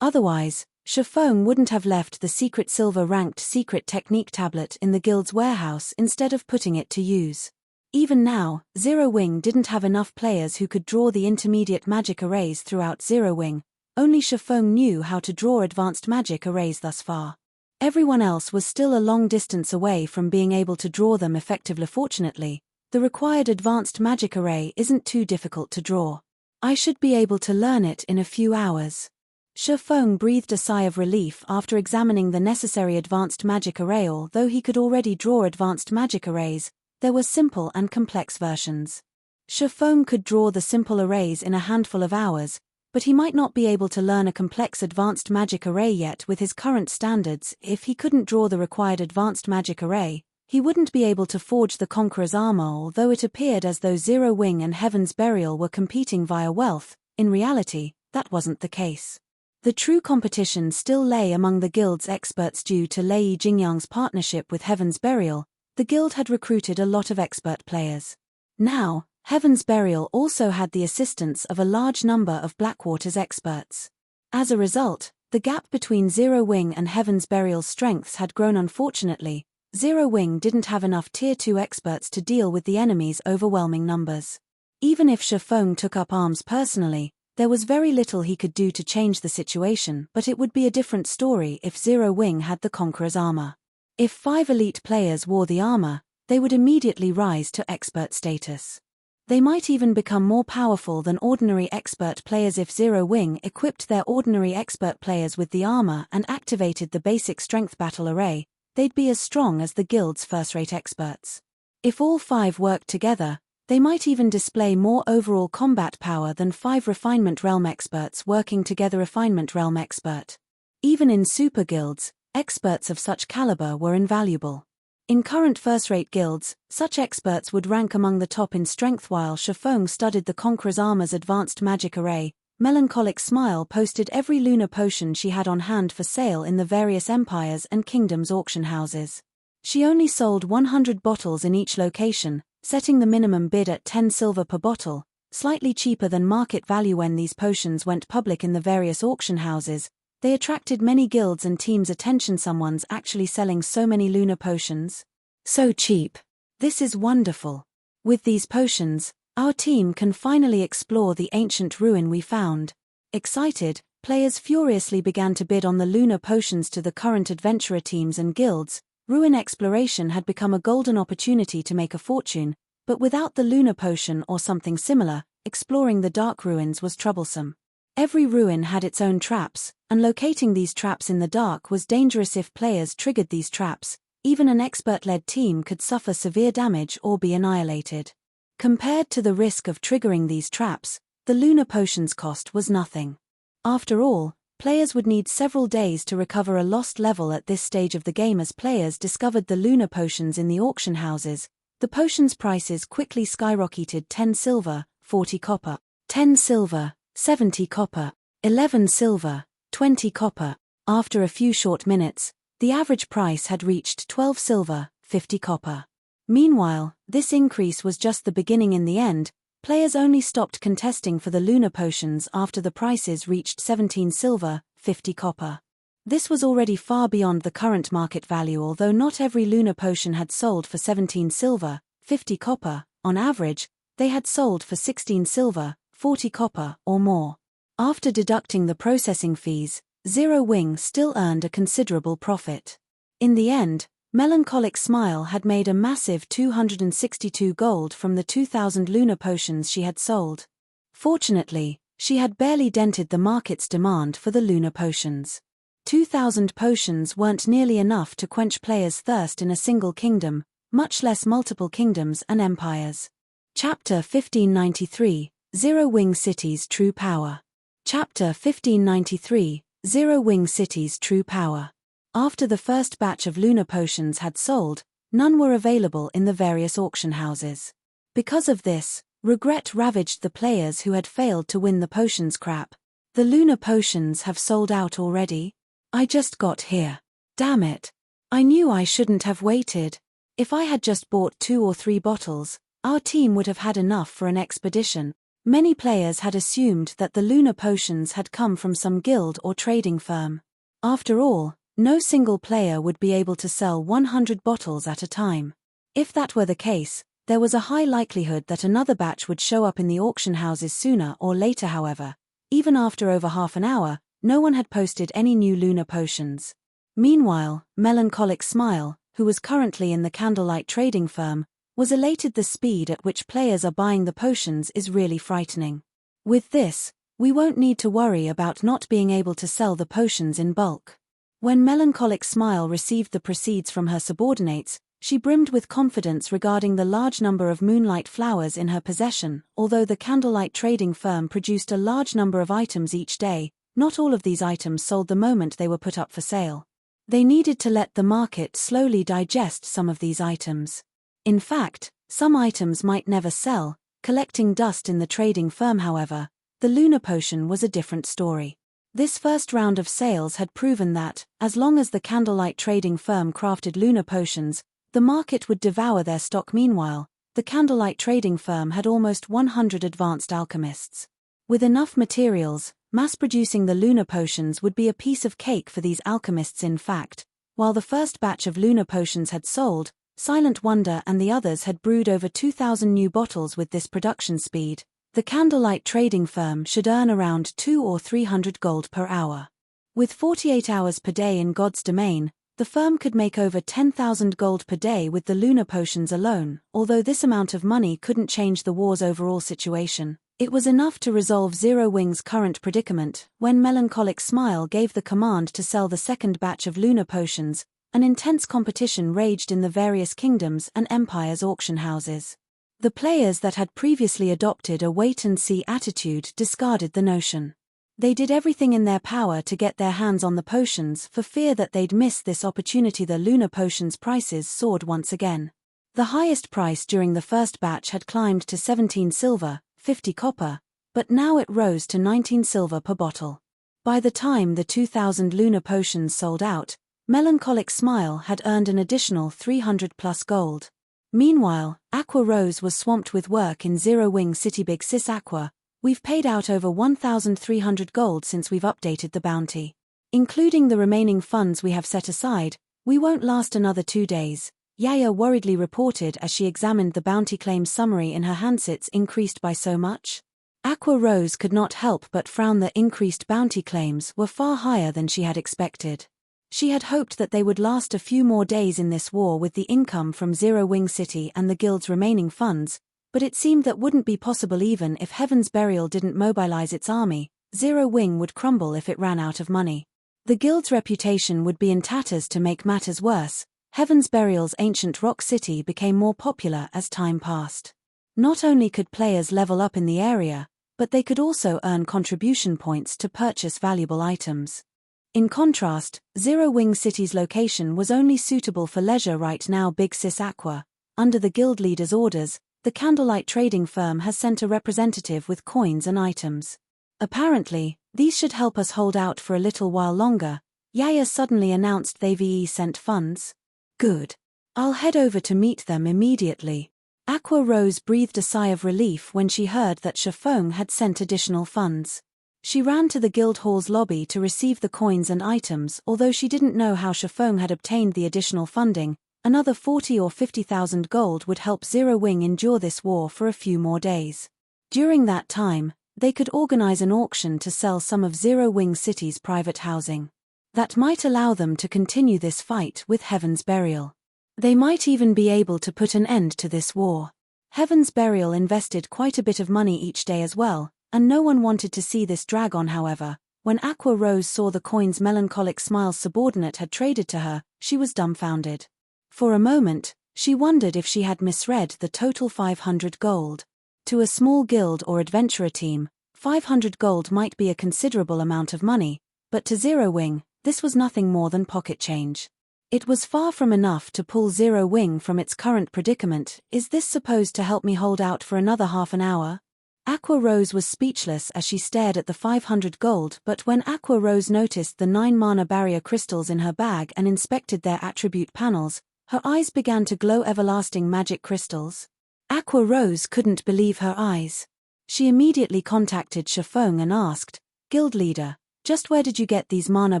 Otherwise, Feng wouldn't have left the secret silver-ranked secret technique tablet in the guild's warehouse instead of putting it to use. Even now, Zero Wing didn't have enough players who could draw the intermediate magic arrays throughout Zero Wing. Only Feng knew how to draw advanced magic arrays thus far. Everyone else was still a long distance away from being able to draw them effectively. Fortunately, the required advanced magic array isn't too difficult to draw. I should be able to learn it in a few hours. Feng breathed a sigh of relief after examining the necessary advanced magic array. Although he could already draw advanced magic arrays, there were simple and complex versions. Feng could draw the simple arrays in a handful of hours, but he might not be able to learn a complex advanced magic array yet with his current standards. If he couldn't draw the required advanced magic array, he wouldn't be able to forge the Conqueror's armor. Although it appeared as though Zero Wing and Heaven's Burial were competing via wealth, in reality, that wasn't the case. The true competition still lay among the guild's experts. Due to Lei Jingyang's partnership with Heaven's Burial, the guild had recruited a lot of expert players. Now, Heaven's Burial also had the assistance of a large number of Blackwater's experts. As a result, the gap between Zero Wing and Heaven's Burial's strengths had grown. Unfortunately, Zero Wing didn't have enough Tier 2 experts to deal with the enemy's overwhelming numbers. Even if Feng took up arms personally, there was very little he could do to change the situation. But it would be a different story if Zero Wing had the Conqueror's armor. If 5 elite players wore the armor, they would immediately rise to expert status. They might even become more powerful than ordinary expert players. If Zero Wing equipped their ordinary expert players with the armor and activated the basic strength battle array, they'd be as strong as the guild's first-rate experts. If all 5 worked together, they might even display more overall combat power than 5 Refinement Realm experts working together. Refinement Realm expert. Even in super guilds, experts of such caliber were invaluable. In current first-rate guilds, such experts would rank among the top in strength. While Feng studied the Conqueror's armor's advanced magic array, Melancholic Smile posted every lunar potion she had on hand for sale in the various empires and kingdoms auction houses. She only sold 100 bottles in each location, setting the minimum bid at 10 silver per bottle, slightly cheaper than market value. When these potions went public in the various auction houses, they attracted many guilds and teams' attention. Someone's actually selling so many lunar potions? So cheap. This is wonderful. With these potions, our team can finally explore the ancient ruin we found. Excited, players furiously began to bid on the lunar potions. To the current adventurer teams and guilds, ruin exploration had become a golden opportunity to make a fortune, but without the lunar potion or something similar, exploring the dark ruins was troublesome. Every ruin had its own traps, and locating these traps in the dark was dangerous. If players triggered these traps, even an expert-led team could suffer severe damage or be annihilated. Compared to the risk of triggering these traps, the lunar potion's cost was nothing. After all, players would need several days to recover a lost level at this stage of the game. As players discovered the lunar potions in the auction houses, the potions' prices quickly skyrocketed. 10 silver, 40 copper, 10 silver, 70 copper, 11 silver, 20 copper. After a few short minutes, the average price had reached 12 silver, 50 copper. Meanwhile, this increase was just the beginning. In the end, players only stopped contesting for the lunar potions after the prices reached 17 silver, 50 copper. This was already far beyond the current market value. Although not every lunar potion had sold for 17 silver, 50 copper, on average, they had sold for 16 silver, 40 copper, or more. After deducting the processing fees, Zero Wing still earned a considerable profit. In the end, Melancholic Smile had made a massive 262 gold from the 2,000 lunar potions she had sold. Fortunately, she had barely dented the market's demand for the lunar potions. 2,000 potions weren't nearly enough to quench players' thirst in a single kingdom, much less multiple kingdoms and empires. Chapter 1593, Zero Wing City's True Power. Chapter 1593, Zero Wing City's True Power. After the first batch of lunar potions had sold, none were available in the various auction houses. Because of this, regret ravaged the players who had failed to win the potions crap. The lunar potions have sold out already? I just got here. Damn it. I knew I shouldn't have waited. If I had just bought 2 or 3 bottles, our team would have had enough for an expedition. Many players had assumed that the lunar potions had come from some guild or trading firm. After all, no single player would be able to sell 100 bottles at a time. If that were the case, there was a high likelihood that another batch would show up in the auction houses sooner or later. However, even after over half an hour, no one had posted any new lunar potions. Meanwhile, Melancholic Smile, who was currently in the candlelight trading firm, was elated. The speed at which players are buying the potions is really frightening. With this, we won't need to worry about not being able to sell the potions in bulk. When Melancholic Smile received the proceeds from her subordinates, she brimmed with confidence regarding the large number of moonlight flowers in her possession. Although the candlelight trading firm produced a large number of items each day, not all of these items sold the moment they were put up for sale. They needed to let the market slowly digest some of these items. In fact, some items might never sell, collecting dust in the trading firm. However, the lunar potion was a different story. This first round of sales had proven that, as long as the candlelight trading firm crafted lunar potions, the market would devour their stock. Meanwhile, the candlelight trading firm had almost 100 advanced alchemists. With enough materials, mass-producing the lunar potions would be a piece of cake for these alchemists. In fact, while the first batch of lunar potions had sold, Silent Wonder and the others had brewed over 2,000 new bottles. With this production speed, the candlelight trading firm should earn around 200 or 300 gold per hour. With 48 hours per day in God's domain, the firm could make over 10,000 gold per day with the lunar potions alone. Although this amount of money couldn't change the war's overall situation, it was enough to resolve Zero Wing's current predicament. When Melancholic Smile gave the command to sell the second batch of lunar potions, an intense competition raged in the various kingdoms and empires' auction houses. The players that had previously adopted a wait-and-see attitude discarded the notion. They did everything in their power to get their hands on the potions for fear that they'd miss this opportunity. The lunar potions' prices soared once again. The highest price during the first batch had climbed to 17 silver, 50 copper, but now it rose to 19 silver per bottle. By the time the 2,000 lunar potions sold out, Melancholic Smile had earned an additional 300 plus gold. Meanwhile, Aqua Rose was swamped with work in Zero Wing City. Big Sis Aqua, we've paid out over 1,300 gold since we've updated the bounty. Including the remaining funds we have set aside, we won't last another 2 days, Yaya worriedly reported as she examined the bounty claim summary in her handsets. Increased by so much? Aqua Rose could not help but frown. The increased bounty claims were far higher than she had expected. She had hoped that they would last a few more days in this war with the income from Zero Wing City and the guild's remaining funds, but it seemed that wouldn't be possible. Even if Heaven's Burial didn't mobilize its army, Zero Wing would crumble if it ran out of money. The guild's reputation would be in tatters. To make matters worse, Heaven's Burial's ancient rock city became more popular as time passed. Not only could players level up in the area, but they could also earn contribution points to purchase valuable items. In contrast, Zero Wing City's location was only suitable for leisure right now. Big Sis Aqua, under the guild leader's orders, The candlelight trading firm has sent a representative with coins and items. Apparently, these should help us hold out for a little while longer. Yaya suddenly announced they've sent funds. Good. I'll head over to meet them immediately. Aqua Rose breathed a sigh of relief when she heard that Feng had sent additional funds. She ran to the guild hall's lobby to receive the coins and items. Although she didn't know how Feng had obtained the additional funding, another 40 or 50,000 gold would help Zero Wing endure this war for a few more days. During that time, they could organize an auction to sell some of Zero Wing City's private housing. That might allow them to continue this fight with Heaven's Burial. They might even be able to put an end to this war. Heaven's Burial invested quite a bit of money each day as well, and no one wanted to see this drag on. However, when Aqua Rose saw the coins Melancholic Smile's subordinate had traded to her, she was dumbfounded. For a moment, she wondered if she had misread the total 500 gold. To a small guild or adventurer team, 500 gold might be a considerable amount of money, but to Zero Wing, this was nothing more than pocket change. It was far from enough to pull Zero Wing from its current predicament. Is this supposed to help me hold out for another half an hour? Aqua Rose was speechless as she stared at the 500 gold, but when Aqua Rose noticed the 9 mana barrier crystals in her bag and inspected their attribute panels, her eyes began to glow. Everlasting magic crystals. Aqua Rose couldn't believe her eyes. She immediately contacted Feng and asked, "Guild leader, just where did you get these mana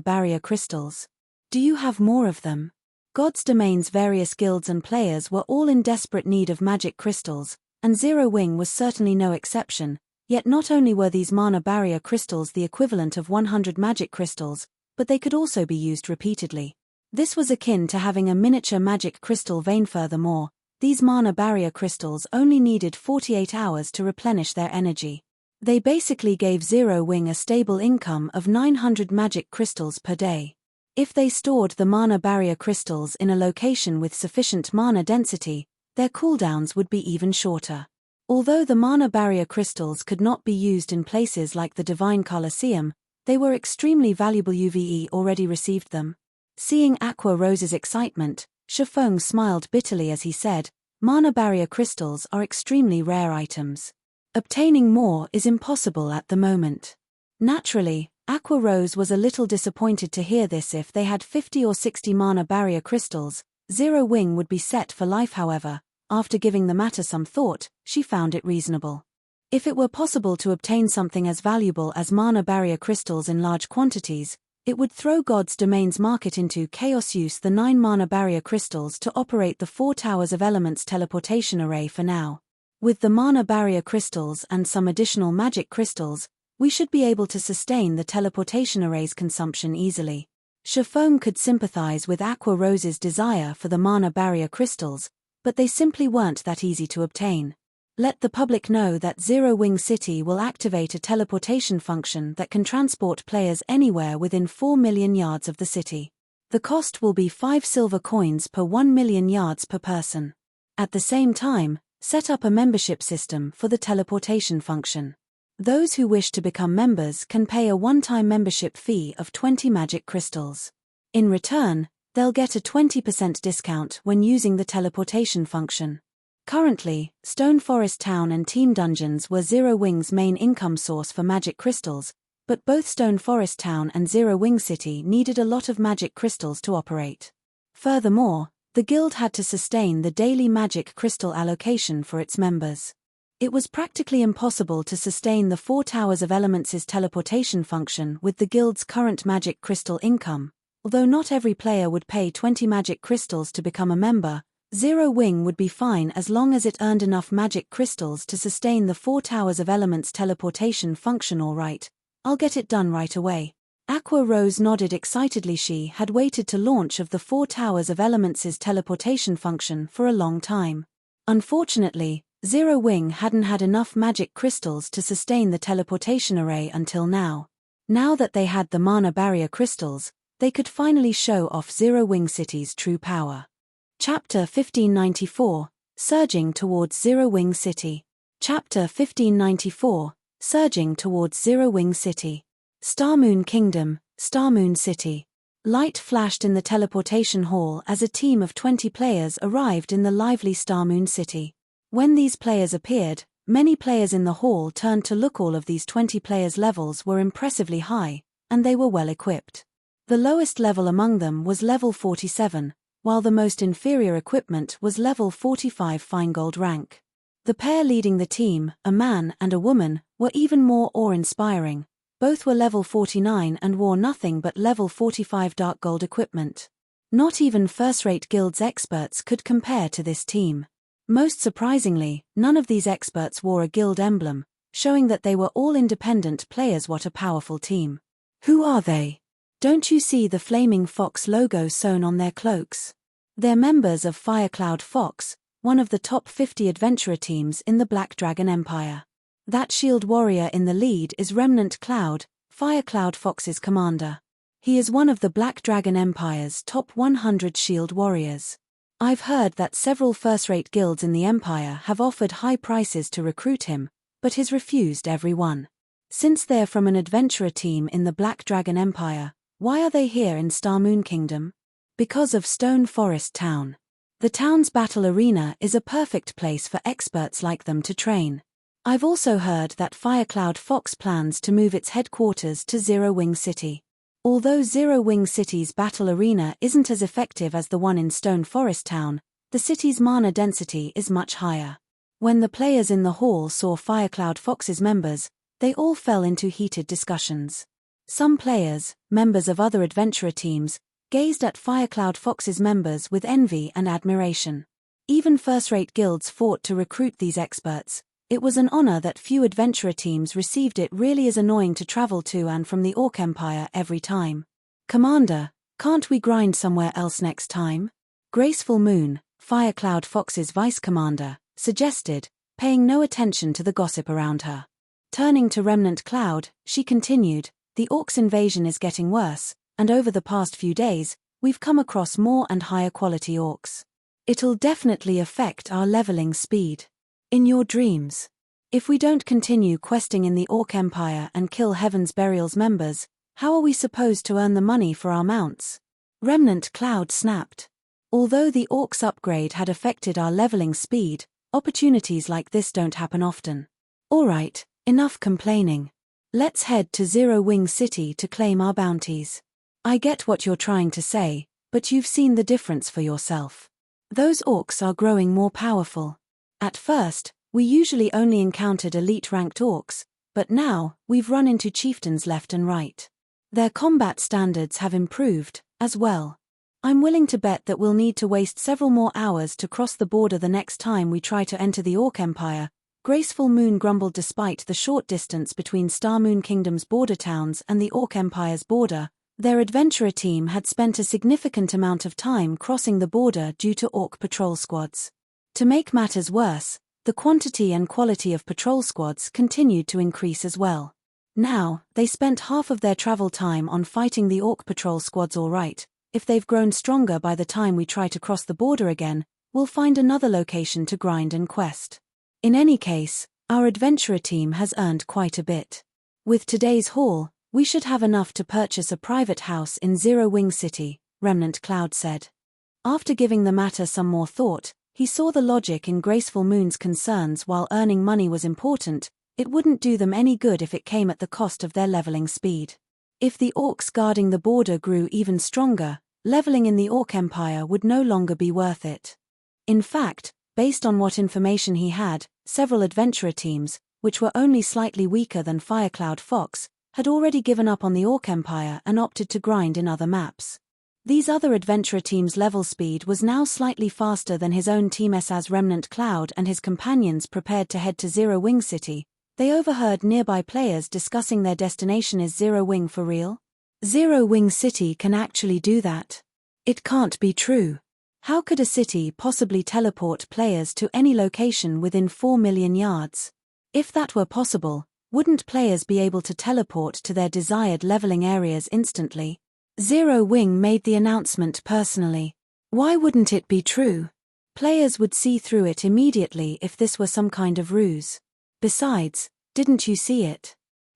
barrier crystals? Do you have more of them?" God's Domain's various guilds and players were all in desperate need of magic crystals, and Zero Wing was certainly no exception. Yet not only were these mana barrier crystals the equivalent of 100 magic crystals, but they could also be used repeatedly. This was akin to having a miniature magic crystal vein. Furthermore, these mana barrier crystals only needed 48 hours to replenish their energy. They basically gave Zero Wing a stable income of 900 magic crystals per day. If they stored the mana barrier crystals in a location with sufficient mana density, their cooldowns would be even shorter. Although the mana barrier crystals could not be used in places like the Divine Colosseum, they were extremely valuable. Uve already received them. Seeing Aqua Rose's excitement, Feng smiled bitterly as he said, "Mana barrier crystals are extremely rare items. Obtaining more is impossible at the moment." Naturally, Aqua Rose was a little disappointed to hear this. If they had 50 or 60 mana barrier crystals, Zero Wing would be set for life. However, after giving the matter some thought, she found it reasonable. If it were possible to obtain something as valuable as mana barrier crystals in large quantities, it would throw God's Domain's market into chaos. Use the 9 mana barrier crystals to operate the 4 Towers of Elements teleportation array for now. With the mana barrier crystals and some additional magic crystals, we should be able to sustain the teleportation array's consumption easily. Feng could sympathize with Aqua Rose's desire for the mana barrier crystals, but they simply weren't that easy to obtain. Let the public know that Zero Wing City will activate a teleportation function that can transport players anywhere within 4 million yards of the city. The cost will be 5 silver coins per 1 million yards per person. At the same time, set up a membership system for the teleportation function. Those who wish to become members can pay a one-time membership fee of 20 magic crystals. In return, they'll get a 20% discount when using the teleportation function. Currently, Stone Forest Town and Team Dungeons were Zero Wing's main income source for magic crystals, but both Stone Forest Town and Zero Wing City needed a lot of magic crystals to operate. Furthermore, the guild had to sustain the daily magic crystal allocation for its members. It was practically impossible to sustain the 4 Towers of Elements' teleportation function with the guild's current magic crystal income. Although not every player would pay 20 magic crystals to become a member, Zero Wing would be fine as long as it earned enough magic crystals to sustain the 4 Towers of Elements teleportation function. All right, I'll get it done right away. Aqua Rose nodded excitedly. She had waited to launch of the 4 Towers of Elements' teleportation function for a long time. Unfortunately, Zero Wing hadn't had enough magic crystals to sustain the teleportation array until now. Now that they had the mana barrier crystals, they could finally show off Zero Wing City's true power. Chapter 1594, Surging Towards Zero Wing City. Chapter 1594, Surging Towards Zero Wing City. Starmoon Kingdom, Starmoon City. Light flashed in the teleportation hall as a team of 20 players arrived in the lively Starmoon City. When these players appeared, many players in the hall turned to look. All of these 20 players' levels were impressively high, and they were well equipped. The lowest level among them was level 47, while the most inferior equipment was level 45 fine gold rank. The pair leading the team, a man and a woman, were even more awe-inspiring. Both were level 49 and wore nothing but level 45 dark gold equipment. Not even first-rate guilds experts could compare to this team. Most surprisingly, none of these experts wore a guild emblem, showing that they were all independent players. What a powerful team. Who are they? Don't you see the flaming fox logo sewn on their cloaks? They're members of Firecloud Fox, one of the top 50 adventurer teams in the Black Dragon Empire. That shield warrior in the lead is Remnant Cloud, Firecloud Fox's commander. He is one of the Black Dragon Empire's top 100 shield warriors. I've heard that several first-rate guilds in the Empire have offered high prices to recruit him, but he's refused every one. Since they're from an adventurer team in the Black Dragon Empire, why are they here in Star Moon Kingdom? Because of Stone Forest Town. The town's battle arena is a perfect place for experts like them to train. I've also heard that Firecloud Fox plans to move its headquarters to Zero Wing City. Although Zero Wing City's battle arena isn't as effective as the one in Stone Forest Town, the city's mana density is much higher. When the players in the hall saw Firecloud Fox's members, they all fell into heated discussions. Some players, members of other adventurer teams, gazed at Firecloud Fox's members with envy and admiration. Even first-rate guilds fought to recruit these experts. It was an honor that few adventurer teams received. It really is annoying to travel to and from the Orc Empire every time. Commander, can't we grind somewhere else next time? Graceful Moon, Firecloud Fox's vice-commander, suggested, paying no attention to the gossip around her. Turning to Remnant Cloud, she continued, the Orcs' invasion is getting worse, and over the past few days, we've come across more and higher quality Orcs. It'll definitely affect our leveling speed. In your dreams. If we don't continue questing in the Orc Empire and kill Heaven's Burial's members, how are we supposed to earn the money for our mounts? Remnant Cloud snapped. Although the Orcs upgrade had affected our leveling speed, opportunities like this don't happen often. Alright, enough complaining. Let's head to Zero Wing City to claim our bounties. I get what you're trying to say, but you've seen the difference for yourself. Those Orcs are growing more powerful. At first, we usually only encountered elite-ranked Orcs, but now, we've run into chieftains left and right. Their combat standards have improved, as well. I'm willing to bet that we'll need to waste several more hours to cross the border the next time we try to enter the Orc Empire, Graceful Moon grumbled. Despite the short distance between Star Moon Kingdom's border towns and the Orc Empire's border, their adventurer team had spent a significant amount of time crossing the border due to Orc patrol squads. To make matters worse, the quantity and quality of patrol squads continued to increase as well. Now, they spent half of their travel time on fighting the Orc patrol squads. Alright, if they've grown stronger by the time we try to cross the border again, we'll find another location to grind and quest. In any case, our adventurer team has earned quite a bit. With today's haul, we should have enough to purchase a private house in Zero Wing City, Remnant Cloud said. After giving the matter some more thought, he saw the logic in Graceful Moon's concerns. While earning money was important, it wouldn't do them any good if it came at the cost of their leveling speed. If the Orcs guarding the border grew even stronger, leveling in the Orc Empire would no longer be worth it. In fact, based on what information he had, several adventurer teams, which were only slightly weaker than Firecloud Fox, had already given up on the Orc Empire and opted to grind in other maps. These other adventurer teams' level speed was now slightly faster than his own team's. As Remnant Cloud and his companions prepared to head to Zero Wing City, they overheard nearby players discussing their destination. Is Zero Wing for real? Zero Wing City can actually do that. It can't be true. How could a city possibly teleport players to any location within 4 million yards? If that were possible, wouldn't players be able to teleport to their desired leveling areas instantly? Zero Wing made the announcement personally. Why wouldn't it be true? Players would see through it immediately if this were some kind of ruse. Besides, didn't you see it?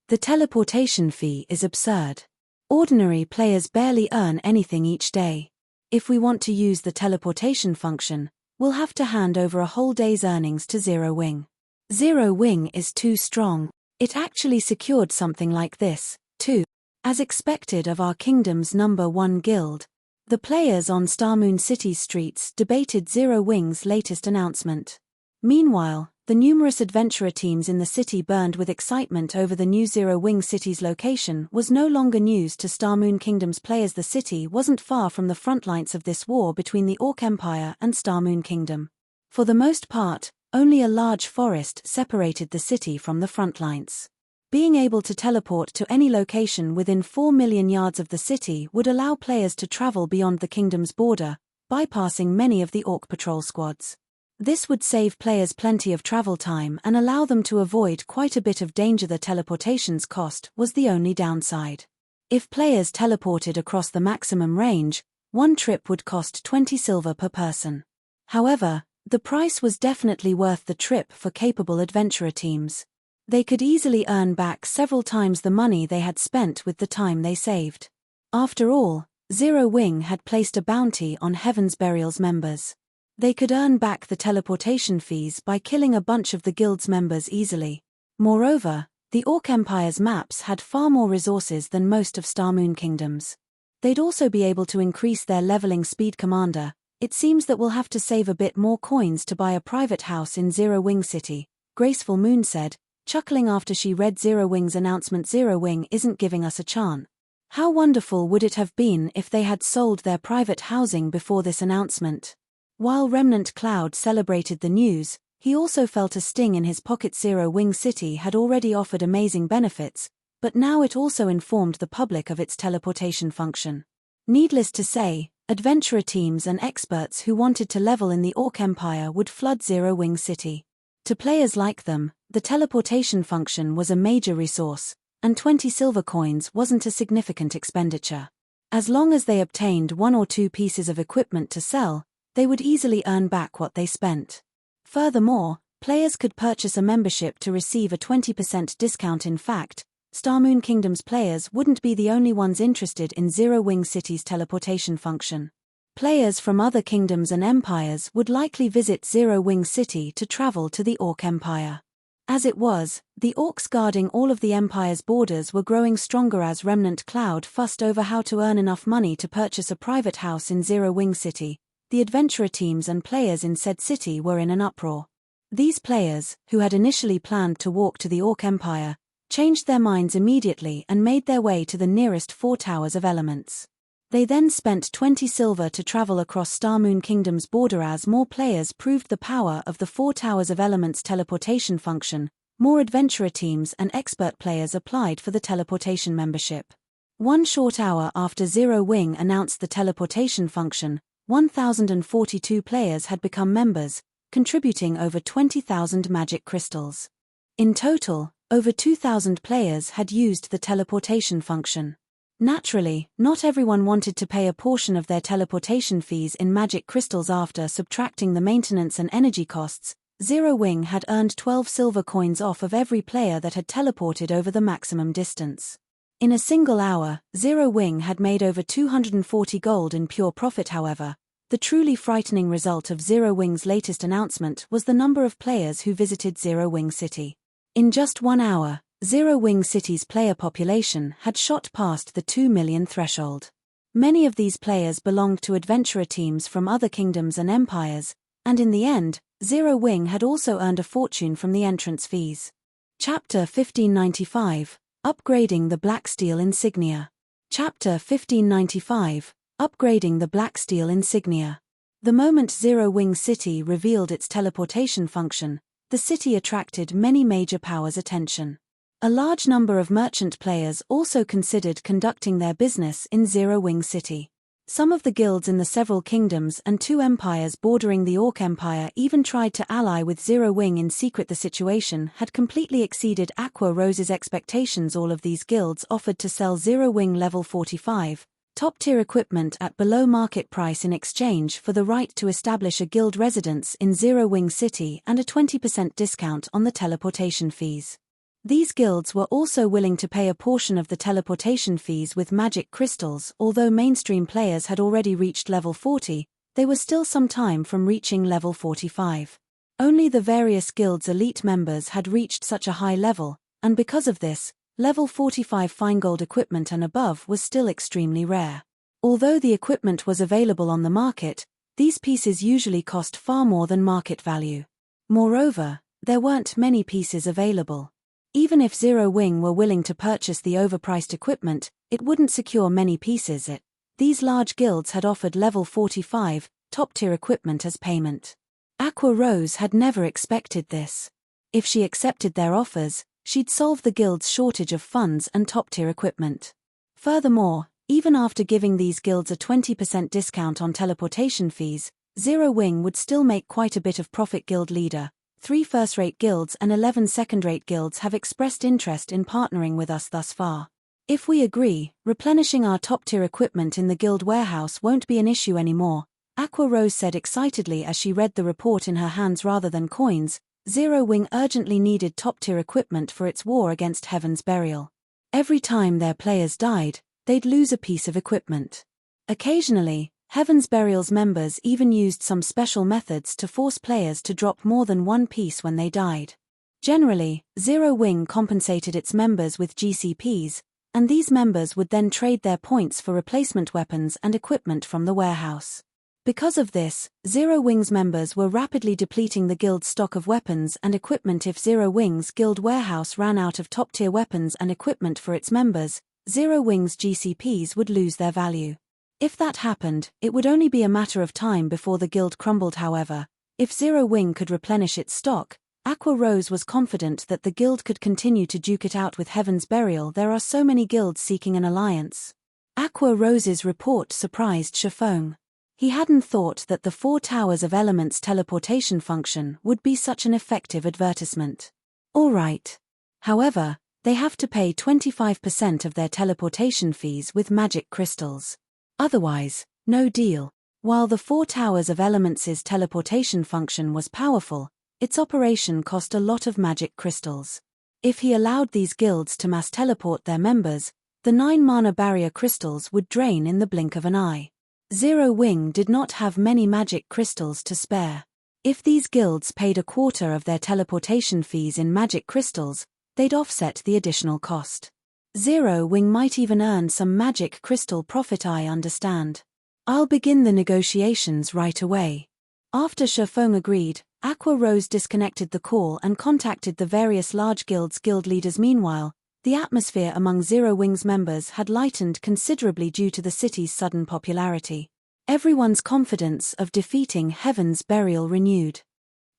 The teleportation fee is absurd. Ordinary players barely earn anything each day. If we want to use the teleportation function, We'll have to hand over a whole day's earnings to Zero Wing. Zero Wing is too strong. It actually secured something like this, too. As expected of our kingdom's #1 guild. The players on Starmoon City's streets debated Zero Wing's latest announcement. Meanwhile, the numerous adventurer teams in the city burned with excitement over the new Zero Wing City's location was no longer news to Starmoon Kingdom's players. The city wasn't far from the front lines of this war between the Orc Empire and Starmoon Kingdom. For the most part, only a large forest separated the city from the front lines. Being able to teleport to any location within 4 million yards of the city would allow players to travel beyond the kingdom's border, bypassing many of the Orc patrol squads. This would save players plenty of travel time and allow them to avoid quite a bit of danger. The teleportation's cost was the only downside. If players teleported across the maximum range, one trip would cost 20 silver per person. However, the price was definitely worth the trip for capable adventurer teams. They could easily earn back several times the money they had spent with the time they saved. After all, Zero Wing had placed a bounty on Heaven's Burial's members. They could earn back the teleportation fees by killing a bunch of the guild's members easily. Moreover, the Orc Empire's maps had far more resources than most of Starmoon Kingdom's. They'd also be able to increase their leveling speed. Commander, it seems that we'll have to save a bit more coins to buy a private house in Zero Wing City, Graceful Moon said, chuckling after she read Zero Wing's announcement. Zero Wing isn't giving us a chance. How wonderful would it have been if they had sold their private housing before this announcement? While Remnant Cloud celebrated the news, he also felt a sting in his pocket. Zero Wing City had already offered amazing benefits, but now it also informed the public of its teleportation function. Needless to say, adventurer teams and experts who wanted to level in the Orc Empire would flood Zero Wing City. To players like them, the teleportation function was a major resource, and 20 silver coins wasn't a significant expenditure. As long as they obtained 1 or 2 pieces of equipment to sell, they would easily earn back what they spent. Furthermore, players could purchase a membership to receive a 20% discount. In fact, Starmoon Kingdom's players wouldn't be the only ones interested in Zero Wing City's teleportation function. Players from other kingdoms and empires would likely visit Zero Wing City to travel to the Orc Empire. As it was, the Orcs guarding all of the Empire's borders were growing stronger as Remnant Cloud fussed over how to earn enough money to purchase a private house in Zero Wing City. The adventurer teams and players in said city were in an uproar. These players, who had initially planned to walk to the Orc Empire, changed their minds immediately and made their way to the nearest 4 Towers of Elements. They then spent 20 silver to travel across Starmoon Kingdom's border. As more players proved the power of the 4 Towers of Elements teleportation function, more adventurer teams and expert players applied for the teleportation membership. 1 short hour after Zero Wing announced the teleportation function, 1,042 players had become members, contributing over 20,000 magic crystals. In total, over 2,000 players had used the teleportation function. Naturally, not everyone wanted to pay a portion of their teleportation fees in magic crystals. After subtracting the maintenance and energy costs, Zero Wing had earned 12 silver coins off of every player that had teleported over the maximum distance. In a single hour, Zero Wing had made over 240 gold in pure profit. However, the truly frightening result of Zero Wing's latest announcement was the number of players who visited Zero Wing City. In just 1 hour, Zero Wing City's player population had shot past the 2 million threshold. Many of these players belonged to adventurer teams from other kingdoms and empires, and in the end, Zero Wing had also earned a fortune from the entrance fees. Chapter 1595, Upgrading the Blacksteel Insignia. Chapter 1595, Upgrading the Blacksteel Insignia. The moment Zero Wing City revealed its teleportation function, the city attracted many major powers' attention. A large number of merchant players also considered conducting their business in Zero Wing City. Some of the guilds in the several kingdoms and 2 empires bordering the Orc Empire even tried to ally with Zero Wing in secret. The situation had completely exceeded Aqua Rose's expectations. All of these guilds offered to sell Zero Wing level 45, top-tier equipment at below market price in exchange for the right to establish a guild residence in Zero Wing City and a 20% discount on the teleportation fees. These guilds were also willing to pay a portion of the teleportation fees with magic crystals. Although mainstream players had already reached level 40, they were still some time from reaching level 45. Only the various guilds' elite members had reached such a high level, and because of this, level 45 fine gold equipment and above was still extremely rare. Although the equipment was available on the market, these pieces usually cost far more than market value. Moreover, there weren't many pieces available. Even if Zero Wing were willing to purchase the overpriced equipment, it wouldn't secure many pieces. These large guilds had offered level 45, top-tier equipment as payment. Aqua Rose had never expected this. If she accepted their offers, she'd solve the guild's shortage of funds and top-tier equipment. Furthermore, even after giving these guilds a 20% discount on teleportation fees, Zero Wing would still make quite a bit of profit. Guild leader, 3 first-rate guilds and 11 second-rate guilds have expressed interest in partnering with us thus far. If we agree, replenishing our top-tier equipment in the guild warehouse won't be an issue anymore, Aqua Rose said excitedly as she read the report in her hands rather than coins. Zero Wing urgently needed top-tier equipment for its war against Heaven's Burial. Every time their players died, they'd lose a piece of equipment. Occasionally, Heaven's Burial's members even used some special methods to force players to drop more than one piece when they died. Generally, Zero Wing compensated its members with GCPs, and these members would then trade their points for replacement weapons and equipment from the warehouse. Because of this, Zero Wing's members were rapidly depleting the guild's stock of weapons and equipment. If Zero Wing's guild warehouse ran out of top-tier weapons and equipment for its members, Zero Wing's GCPs would lose their value. If that happened, it would only be a matter of time before the guild crumbled. However, if Zero Wing could replenish its stock, Aqua Rose was confident that the guild could continue to duke it out with Heaven's Burial. There are so many guilds seeking an alliance. Aqua Rose's report surprised Feng. He hadn't thought that the 4 Towers of Elements teleportation function would be such an effective advertisement. All right. However, they have to pay 25% of their teleportation fees with magic crystals. Otherwise, no deal. While the 4 Towers of Elements' teleportation function was powerful, its operation cost a lot of magic crystals. If he allowed these guilds to mass teleport their members, the 9 mana barrier crystals would drain in the blink of an eye. Zero Wing did not have many magic crystals to spare. If these guilds paid a quarter of their teleportation fees in magic crystals, they'd offset the additional cost. Zero Wing might even earn some magic crystal profit. I understand. I'll begin the negotiations right away. After Feng agreed, Aqua Rose disconnected the call and contacted the various large guilds' guild leaders. Meanwhile, the atmosphere among Zero Wing's members had lightened considerably due to the city's sudden popularity. Everyone's confidence of defeating Heaven's Burial renewed.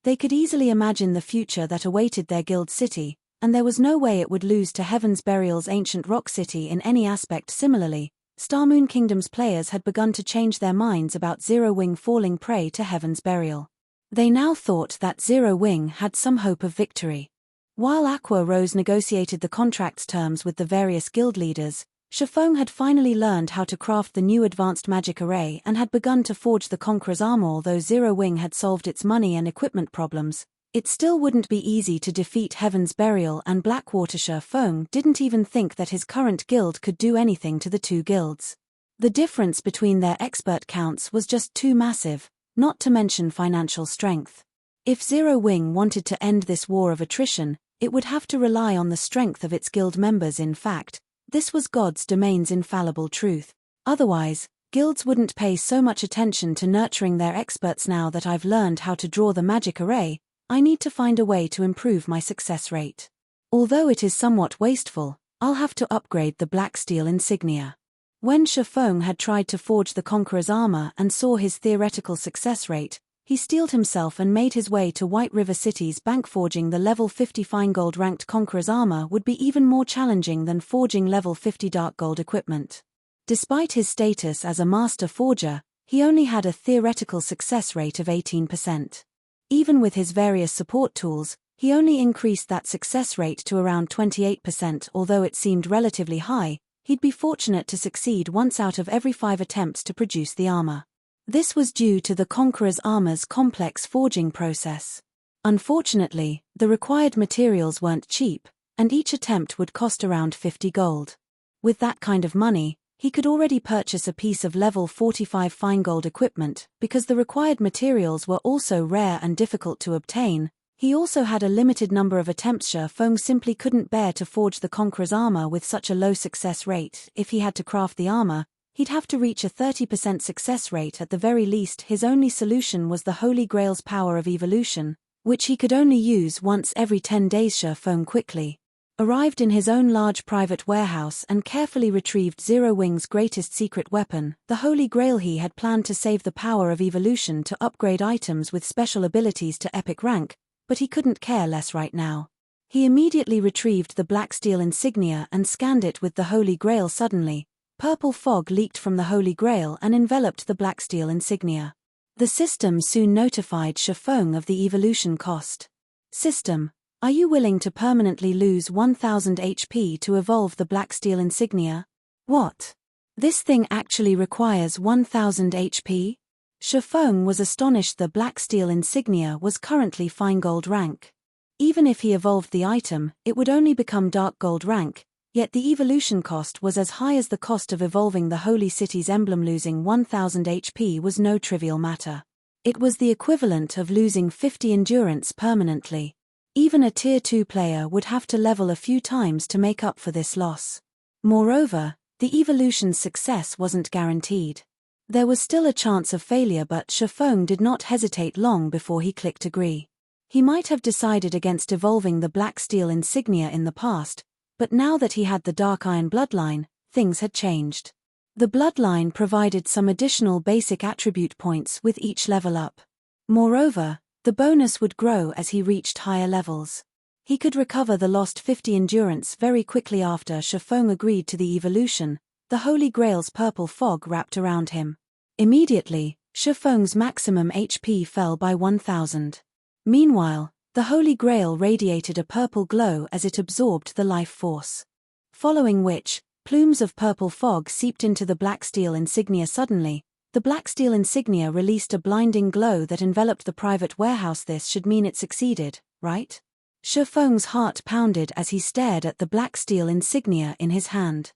They could easily imagine the future that awaited their guild city, and there was no way it would lose to Heaven's Burial's ancient rock city in any aspect. Similarly, Starmoon Kingdom's players had begun to change their minds about Zero Wing falling prey to Heaven's Burial. They now thought that Zero Wing had some hope of victory. While Aqua Rose negotiated the contract's terms with the various guild leaders, Feng had finally learned how to craft the new advanced magic array and had begun to forge the Conqueror's armor. Although Zero Wing had solved its money and equipment problems, it still wouldn't be easy to defeat Heaven's Burial and Blackwater. Feng didn't even think that his current guild could do anything to the 2 guilds. The difference between their expert counts was just too massive, not to mention financial strength. If Zero Wing wanted to end this war of attrition, it would have to rely on the strength of its guild members. In fact, this was God's domain's infallible truth. Otherwise, guilds wouldn't pay so much attention to nurturing their experts. Now that I've learned how to draw the magic array, I need to find a way to improve my success rate. Although it is somewhat wasteful, I'll have to upgrade the Blacksteel Insignia. When Feng had tried to forge the Conqueror's armor and saw his theoretical success rate, he steeled himself and made his way to White River City's bank. Forging the level 50 fine gold ranked Conqueror's armor would be even more challenging than forging level 50 dark gold equipment. Despite his status as a master forger, he only had a theoretical success rate of 18%. Even with his various support tools, he only increased that success rate to around 28%. Although it seemed relatively high, he'd be fortunate to succeed once out of every 5 attempts to produce the armor. This was due to the Conqueror's armor's complex forging process. Unfortunately, the required materials weren't cheap, and each attempt would cost around 50 gold. With that kind of money, He could already purchase a piece of level 45 fine gold equipment, because the required materials were also rare and difficult to obtain. He also had a limited number of attempts. Feng simply couldn't bear to forge the Conqueror's armor with such a low success rate. If he had to craft the armor, he'd have to reach a 30% success rate at the very least. His only solution was the Holy Grail's power of evolution, which he could only use once every 10 days. Feng quickly arrived in his own large private warehouse and carefully retrieved Zero Wing's greatest secret weapon, the Holy Grail. He had planned to save the power of evolution to upgrade items with special abilities to epic rank, but he couldn't care less right now. He immediately retrieved the Blacksteel insignia and scanned it with the Holy Grail. Suddenly, purple fog leaked from the Holy Grail and enveloped the Blacksteel insignia. The system soon notified Feng of the evolution cost. System, are you willing to permanently lose 1000 HP to evolve the Blacksteel insignia? What? This thing actually requires 1000 HP? Feng was astonished. The Blacksteel insignia was currently fine gold rank. Even if he evolved the item, it would only become dark gold rank, yet the evolution cost was as high as the cost of evolving the Holy City's emblem. Losing 1000 HP was no trivial matter. It was the equivalent of losing 50 endurance permanently. Even a Tier 2 player would have to level a few times to make up for this loss. Moreover, the evolution's success wasn't guaranteed. There was still a chance of failure, but Feng did not hesitate long before he clicked agree. He might have decided against evolving the Blacksteel insignia in the past, but now that he had the Dark Iron Bloodline, things had changed. The Bloodline provided some additional basic attribute points with each level up. Moreover, the bonus would grow as he reached higher levels. He could recover the lost 50 endurance very quickly. After Feng agreed to the evolution, the Holy Grail's purple fog wrapped around him. Immediately, Feng's maximum HP fell by 1000. Meanwhile, the Holy Grail radiated a purple glow as it absorbed the life force. Following which, plumes of purple fog seeped into the Blacksteel insignia. Suddenly, the Blacksteel insignia released a blinding glow that enveloped the private warehouse. This should mean it succeeded, right? Feng's heart pounded as he stared at the Blacksteel insignia in his hand.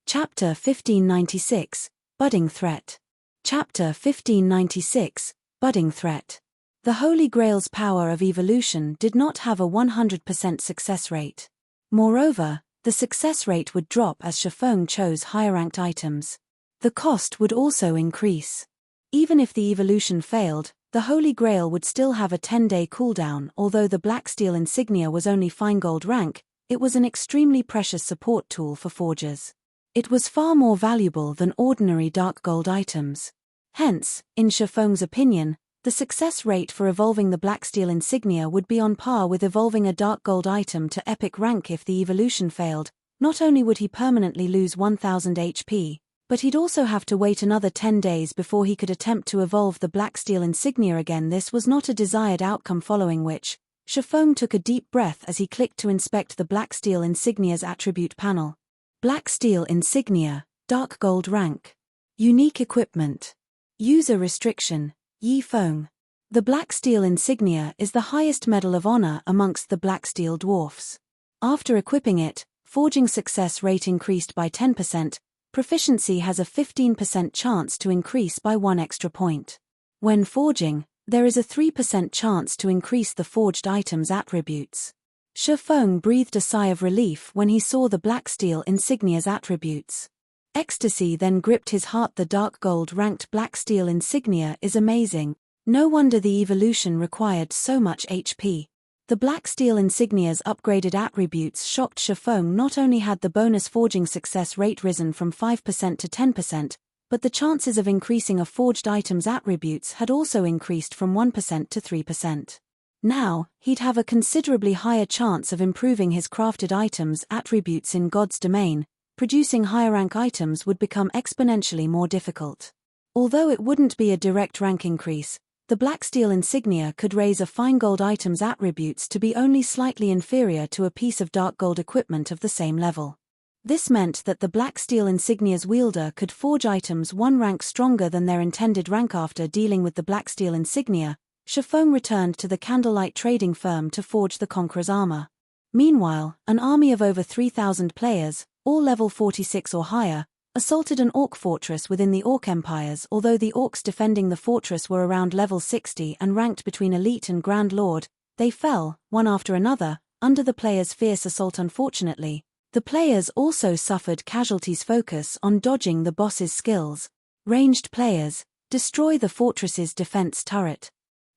Chapter 1596, Budding Threat. Chapter 1596, Budding Threat. The Holy Grail's power of evolution did not have a 100% success rate. Moreover, the success rate would drop as Feng chose higher-ranked items. The cost would also increase. Even if the evolution failed, the Holy Grail would still have a 10-day cooldown. Although the Blacksteel insignia was only fine gold rank, it was an extremely precious support tool for forgers. It was far more valuable than ordinary dark gold items. Hence, in Feng's opinion, the success rate for evolving the Blacksteel insignia would be on par with evolving a dark gold item to epic rank. If the evolution failed, not only would he permanently lose 1000 HP, but he'd also have to wait another 10 days before he could attempt to evolve the Blacksteel insignia again. This was not a desired outcome, following which, Feng took a deep breath as he clicked to inspect the Blacksteel insignia's attribute panel. Blacksteel insignia, dark gold rank. Unique equipment. User restriction, Yi Feng. The Blacksteel insignia is the highest medal of honor amongst the Blacksteel dwarfs. After equipping it, forging success rate increased by 10%, proficiency has a 15% chance to increase by 1 extra point. When forging, there is a 3% chance to increase the forged item's attributes. Feng breathed a sigh of relief when he saw the Blacksteel insignia's attributes. Ecstasy then gripped his heart. The dark gold ranked Blacksteel insignia is amazing. No wonder the evolution required so much HP. The Blacksteel insignia's upgraded attributes shocked Feng. Not only had the bonus forging success rate risen from 5% to 10%, but the chances of increasing a forged item's attributes had also increased from 1% to 3%. Now, he'd have a considerably higher chance of improving his crafted items' attributes in God's domain. Producing higher rank items would become exponentially more difficult. Although it wouldn't be a direct rank increase, the Blacksteel insignia could raise a fine gold item's attributes to be only slightly inferior to a piece of dark gold equipment of the same level. This meant that the Blacksteel insignia's wielder could forge items 1 rank stronger than their intended rank. After dealing with the Blacksteel insignia, Feng returned to the candlelight trading firm to forge the Conqueror's armor. Meanwhile, an army of over 3,000 players, all level 46 or higher, assaulted an orc fortress within the Orc Empires. Although the orcs defending the fortress were around level 60 and ranked between elite and Grand Lord, they fell, one after another, under the players' fierce assault. Unfortunately, the players also suffered casualties. Focus on dodging the boss's skills. Ranged players, destroy the fortress's defense turret.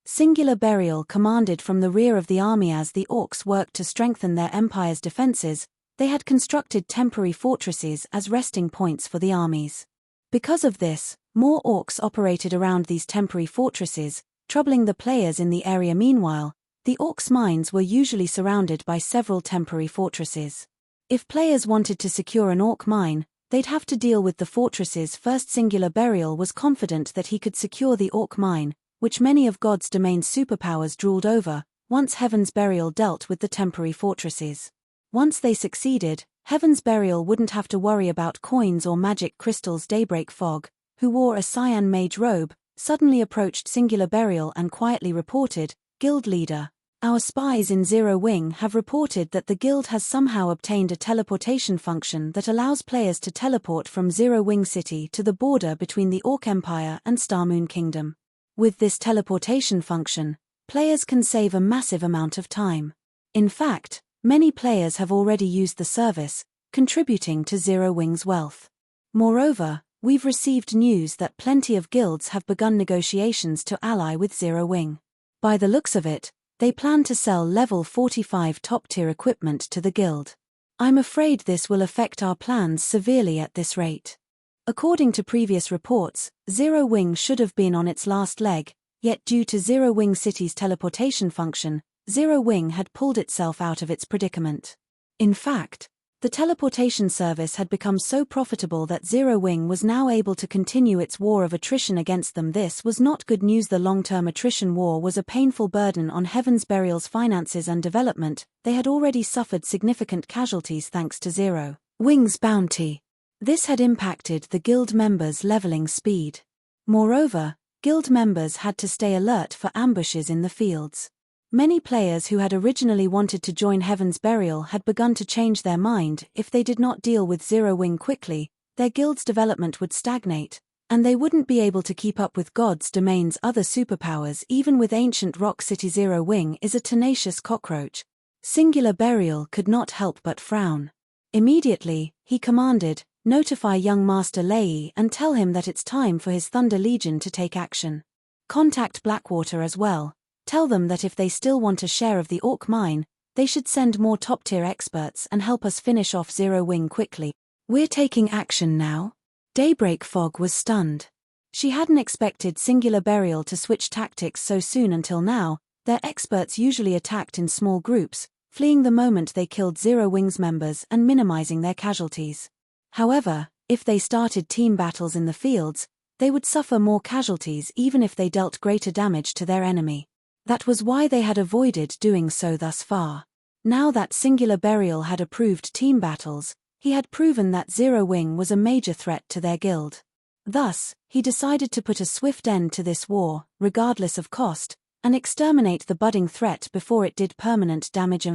Singular Burial commanded from the rear of the army. As the orcs worked to strengthen their empire's defenses, they had constructed temporary fortresses as resting points for the armies. Because of this, more orcs operated around these temporary fortresses, troubling the players in the area. Meanwhile, the orcs' mines were usually surrounded by several temporary fortresses. If players wanted to secure an orc mine, they'd have to deal with the fortresses first. Singular Burial was confident that he could secure the orc mine, which many of God's Domain's superpowers drooled over, once Heaven's Burial dealt with the temporary fortresses. Once they succeeded, Heaven's Burial wouldn't have to worry about coins or magic crystals. Daybreak Fog, who wore a cyan mage robe, suddenly approached Singular Burial and quietly reported, "Guild leader, our spies in Zero Wing have reported that the guild has somehow obtained a teleportation function that allows players to teleport from Zero Wing City to the border between the Orc Empire and Starmoon Kingdom. With this teleportation function, players can save a massive amount of time. In fact, many players have already used the service, contributing to Zero Wing's wealth. Moreover, we've received news that plenty of guilds have begun negotiations to ally with Zero Wing. By the looks of it, they plan to sell level 45 top-tier equipment to the guild. I'm afraid this will affect our plans severely at this rate." According to previous reports, Zero Wing should have been on its last leg, yet due to Zero Wing City's teleportation function, Zero Wing had pulled itself out of its predicament. In fact, the teleportation service had become so profitable that Zero Wing was now able to continue its war of attrition against them. This was not good news. The long-term attrition war was a painful burden on Heaven's Burial's finances and development. They had already suffered significant casualties thanks to Zero Wing's bounty. This had impacted the guild members' leveling speed. Moreover, guild members had to stay alert for ambushes in the fields. Many players who had originally wanted to join Heaven's Burial had begun to change their mind. If they did not deal with Zero Wing quickly, their guild's development would stagnate, and they wouldn't be able to keep up with God's Domain's other superpowers. Even with ancient Rock City, Zero Wing is a tenacious cockroach. Singular Burial could not help but frown. Immediately, he commanded, "Notify young Master Lei and tell him that it's time for his Thunder Legion to take action. Contact Blackwater as well. Tell them that if they still want a share of the Orc mine, they should send more top-tier experts and help us finish off Zero Wing quickly. We're taking action now." Daybreak Fog was stunned. She hadn't expected Singular Burial to switch tactics so soon. Until now, their experts usually attacked in small groups, fleeing the moment they killed Zero Wing's members and minimizing their casualties. However, if they started team battles in the fields, they would suffer more casualties even if they dealt greater damage to their enemy. That was why they had avoided doing so thus far. Now that Singular Burial had approved team battles, he had proven that Zero Wing was a major threat to their guild. Thus, he decided to put a swift end to this war, regardless of cost, and exterminate the budding threat before it did permanent damage.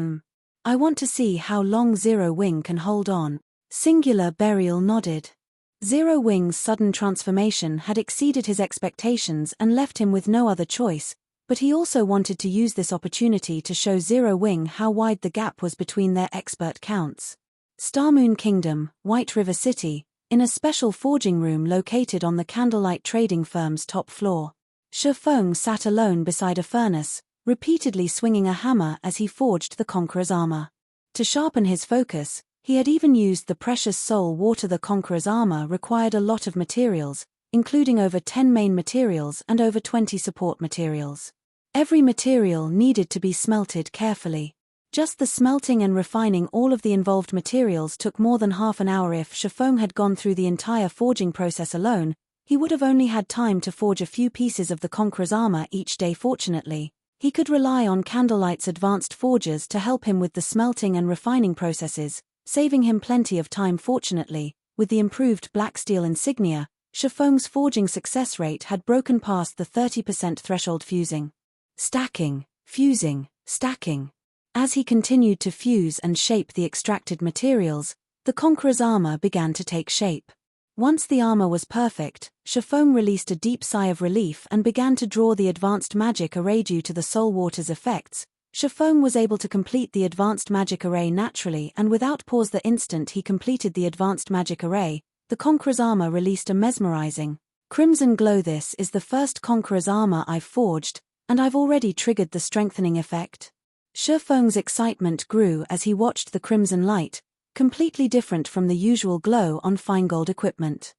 I want to see how long Zero Wing can hold on." Singular Burial nodded. Zero Wing's sudden transformation had exceeded his expectations and left him with no other choice, but he also wanted to use this opportunity to show Zero Wing how wide the gap was between their expert counts. Starmoon Kingdom, White River City, in a special forging room located on the Candlelight Trading Firm's top floor. Feng sat alone beside a furnace, repeatedly swinging a hammer as he forged the Conqueror's armor. To sharpen his focus, he had even used the precious soul water. The Conqueror's armor required a lot of materials, including over 10 main materials and over 20 support materials. Every material needed to be smelted carefully. Just the smelting and refining all of the involved materials took more than half an hour. If Feng had gone through the entire forging process alone, he would have only had time to forge a few pieces of the Conqueror's armor each day. Fortunately, he could rely on Candlelight's advanced forgers to help him with the smelting and refining processes, saving him plenty of time. Fortunately, with the improved Blacksteel Insignia, Feng's forging success rate had broken past the 30% threshold. Fusing, stacking, fusing, stacking. As he continued to fuse and shape the extracted materials, the Conqueror's armor began to take shape. Once the armor was perfect, Feng released a deep sigh of relief and began to draw the advanced magic array. Due to the soul water's effects, Feng was able to complete the advanced magic array naturally and without pause. The instant he completed the advanced magic array, the Conqueror's armor released a mesmerizing crimson glow. This is the first Conqueror's armor I've forged, and I've already triggered the strengthening effect. Feng's excitement grew as he watched the crimson light, completely different from the usual glow on fine gold equipment.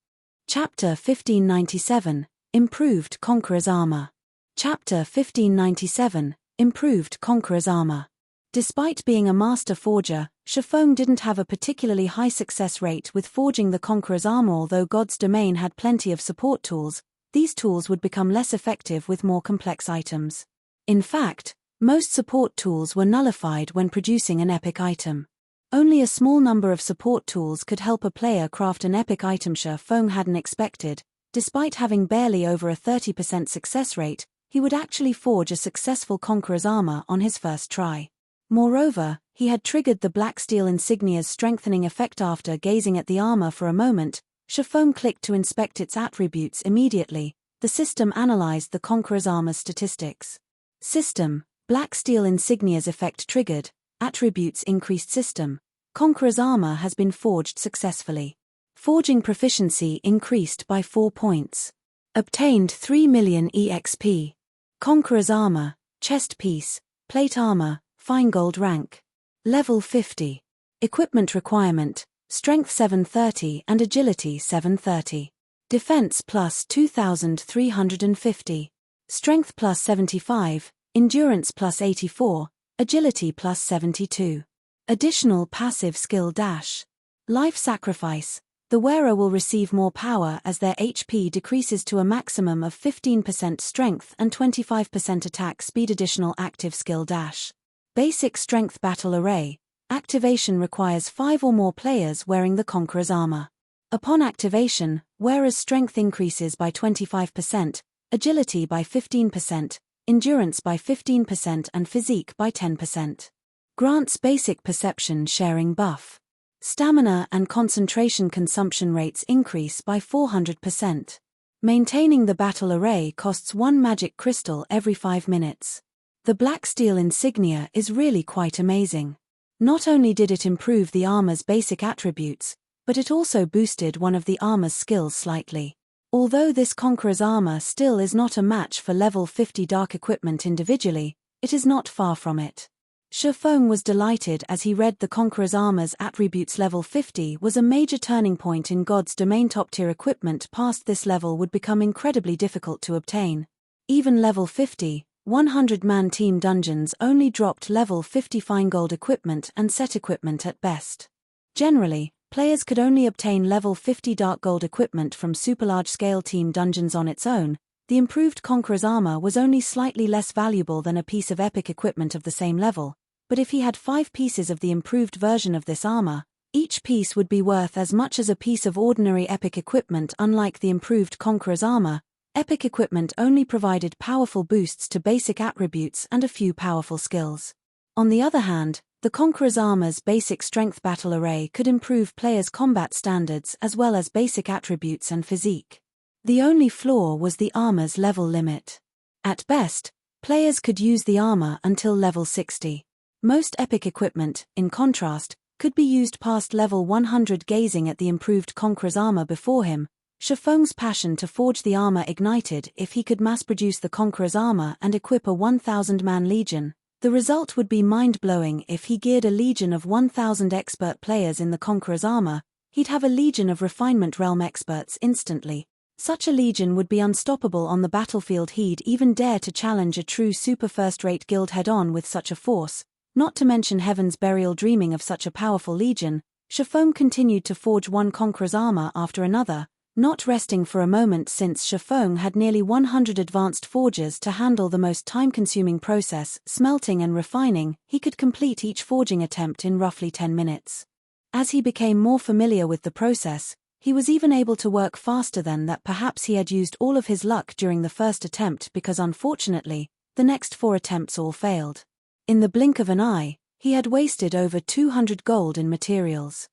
Chapter 1597, Improved Conqueror's Armor. Chapter 1597, Improved Conqueror's Armor. Despite being a master forger, Feng didn't have a particularly high success rate with forging the Conqueror's armor. Although God's domain had plenty of support tools, these tools would become less effective with more complex items. In fact, most support tools were nullified when producing an epic item. Only a small number of support tools could help a player craft an epic item. Feng hadn't expected, despite having barely over a 30% success rate, he would actually forge a successful Conqueror's armor on his first try. Moreover, he had triggered the Blacksteel Insignia's strengthening effect. After gazing at the armor for a moment, Feng clicked to inspect its attributes. Immediately, the system analyzed the Conqueror's armor's statistics. System: Blacksteel Insignia's effect triggered. Attributes increased. System: Conqueror's armor has been forged successfully. Forging proficiency increased by 4 points. Obtained 3 million EXP. Conqueror's armor, chest piece, plate armor, fine gold rank. Level 50. Equipment requirement: Strength 730 and Agility 730. Defense plus 2350. Strength plus 75, Endurance plus 84, Agility plus 72. Additional passive skill dash. Life sacrifice: the wearer will receive more power as their HP decreases to a maximum of 15% strength and 25% attack speed. Additional active skill dash. Basic strength battle array. Activation requires 5 or more players wearing the Conqueror's armor. Upon activation, wearer's strength increases by 25%, agility by 15%, endurance by 15% and physique by 10%. Grants basic perception sharing buff. Stamina and concentration consumption rates increase by 400%. Maintaining the battle array costs 1 magic crystal every 5 minutes. The Blacksteel Insignia is really quite amazing. Not only did it improve the armor's basic attributes, but it also boosted one of the armor's skills slightly. Although this Conqueror's armor still is not a match for level 50 dark equipment individually, it is not far from it. Feng was delighted as he read the Conqueror's armor's attributes. Level 50 was a major turning point in God's domain. Top-tier equipment past this level would become incredibly difficult to obtain. Even level 50, 100-man team dungeons only dropped level 50 fine gold equipment and set equipment at best. Generally, players could only obtain level 50 dark gold equipment from super large-scale team dungeons on its own. The improved Conqueror's armor was only slightly less valuable than a piece of epic equipment of the same level, but if he had 5 pieces of the improved version of this armor, each piece would be worth as much as a piece of ordinary epic equipment. Unlike the improved Conqueror's armor, epic equipment only provided powerful boosts to basic attributes and a few powerful skills. On the other hand, the Conqueror's armor's basic strength battle array could improve players' combat standards as well as basic attributes and physique. The only flaw was the armor's level limit. At best, players could use the armor until level 60. Most epic equipment, in contrast, could be used past level 100. Gazing at the improved Conqueror's armor before him, Feng's passion to forge the armor ignited. If he could mass-produce the Conqueror's armor and equip a 1,000-man legion, the result would be mind-blowing. If he geared a legion of 1,000 expert players in the Conqueror's armor, he'd have a legion of refinement realm experts instantly. Such a legion would be unstoppable on the battlefield. He'd even dare to challenge a true super first-rate guild head-on with such a force, not to mention Heaven's Burial. Dreaming of such a powerful legion, Feng continued to forge one Conqueror's armor after another, not resting for a moment. Since Feng had nearly 100 advanced forgers to handle the most time-consuming process, smelting and refining, he could complete each forging attempt in roughly 10 minutes. As he became more familiar with the process, he was even able to work faster than that. Perhaps he had used all of his luck during the first attempt because unfortunately, the next 4 attempts all failed. In the blink of an eye, he had wasted over 200 gold in materials.